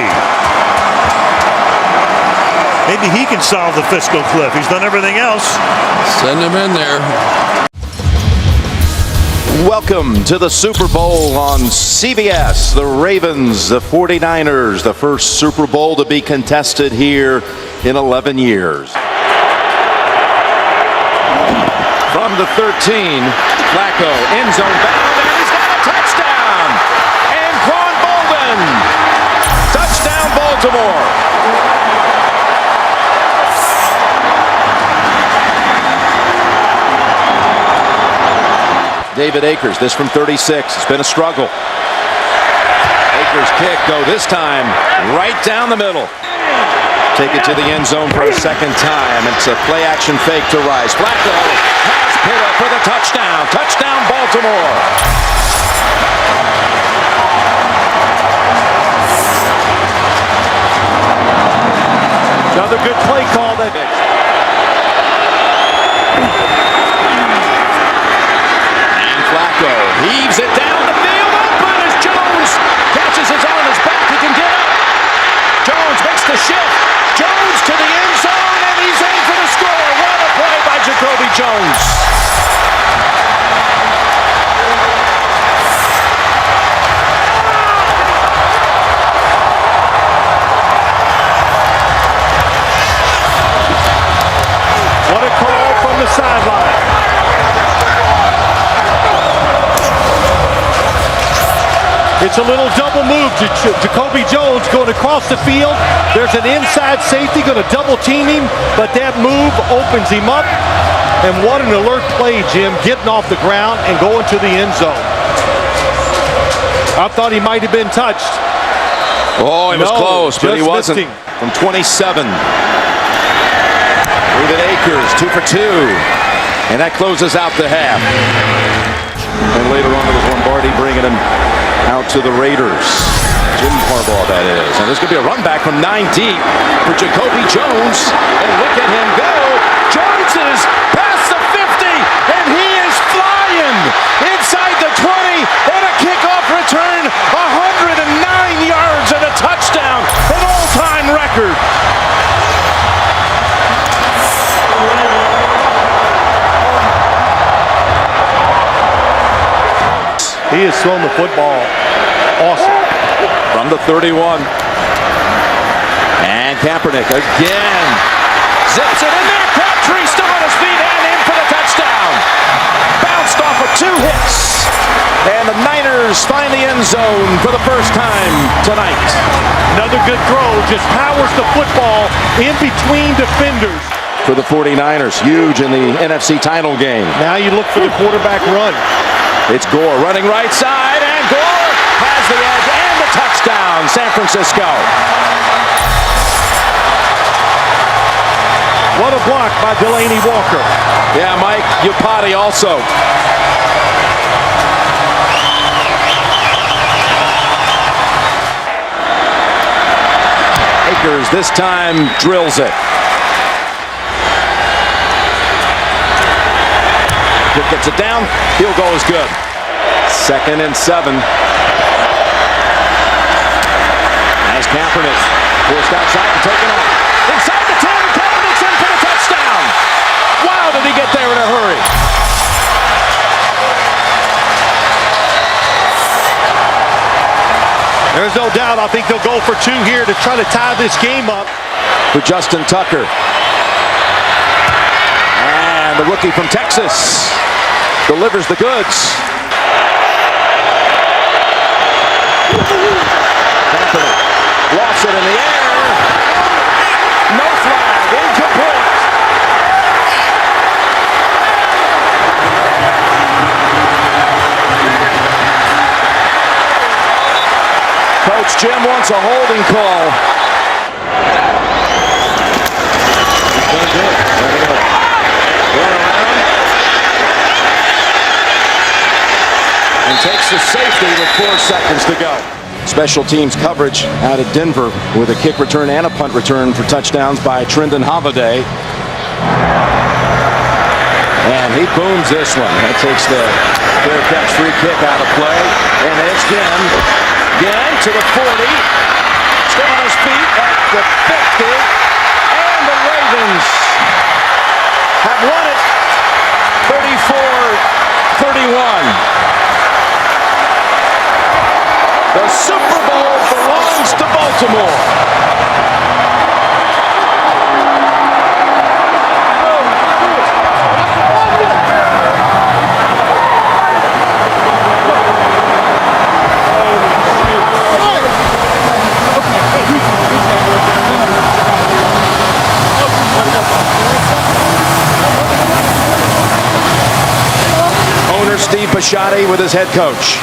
Maybe he can solve the fiscal cliff. He's done everything else. Send him in there. Welcome to the Super Bowl on CBS. The Ravens, the 49ers, the first Super Bowl to be contested here in 11 years. From the 13, Flacco, end zone bound, and he's got a touchdown! Anquan Bolden! Touchdown, Baltimore! David Akers, this from 36. It's been a struggle. Akers kick, though, this time right down the middle. Take it to the end zone for a second time. It's a play-action fake to Rice. Flacco has Pitta for the touchdown. Touchdown, Baltimore. Another good play call that Flacco heaves it down the field. Open as Jones catches his on his back. He can get up. Jones makes the shift. Jones to the end zone, and he's in for the score. What a play by Jacoby Jones. What a call from the sideline. It's a little double move to Jacoby Jones going across the field. There's an inside safety going to double team him, but that move opens him up. And what an alert play, Jim, getting off the ground and going to the end zone. I thought he might have been touched. Oh, he was close, but he wasn't. From 27. David Akers, 2 for 2. And that closes out the half. And later on, it was Lombardi bringing him out to the Raiders. Jim Harbaugh, that is. And there's going to be a run back from 9 deep for Jacoby Jones. And look at him go. Jones is past the 50, and he is flying inside the 20 on a kickoff return. 109 yards and a touchdown, an all-time record. He has thrown the football awesome. From the 31. And Kaepernick again. Zips it in there. Crabtree still on his feet and in for the touchdown. Bounced off of 2 hits. And the Niners find the end zone for the first time tonight. Another good throw. Just powers the football in between defenders. For the 49ers, huge in the NFC title game. Now you look for the quarterback run. It's Gore running right side, and Gore has the edge and the touchdown, San Francisco. What a block by Delaney Walker. Yeah, Mike Iupati also. Akers this time drills it. Gets it down. Field goal is good. 2nd and 7. As Kaepernick forced outside and taken off. Inside the 10, Kaepernick's in for the touchdown. Wow, did he get there in a hurry? There's no doubt. I think they'll go for 2 here to try to tie this game up. For Justin Tucker. And the rookie from Texas delivers the goods. Kaepernick lofts it in the air. No flag, incomplete. Coach Jim wants a holding call. And takes the safety with 4 seconds to go. Special teams coverage out of Denver with a kick return and a punt return for touchdowns by Trendon Holiday. And he booms this one. That takes the fair catch free kick out of play. And it's again to the 40. Still on his feet at the 50. And the Ravens have won it 34-31. The Super Bowl belongs to Baltimore. Owner Steve Bisciotti with his head coach.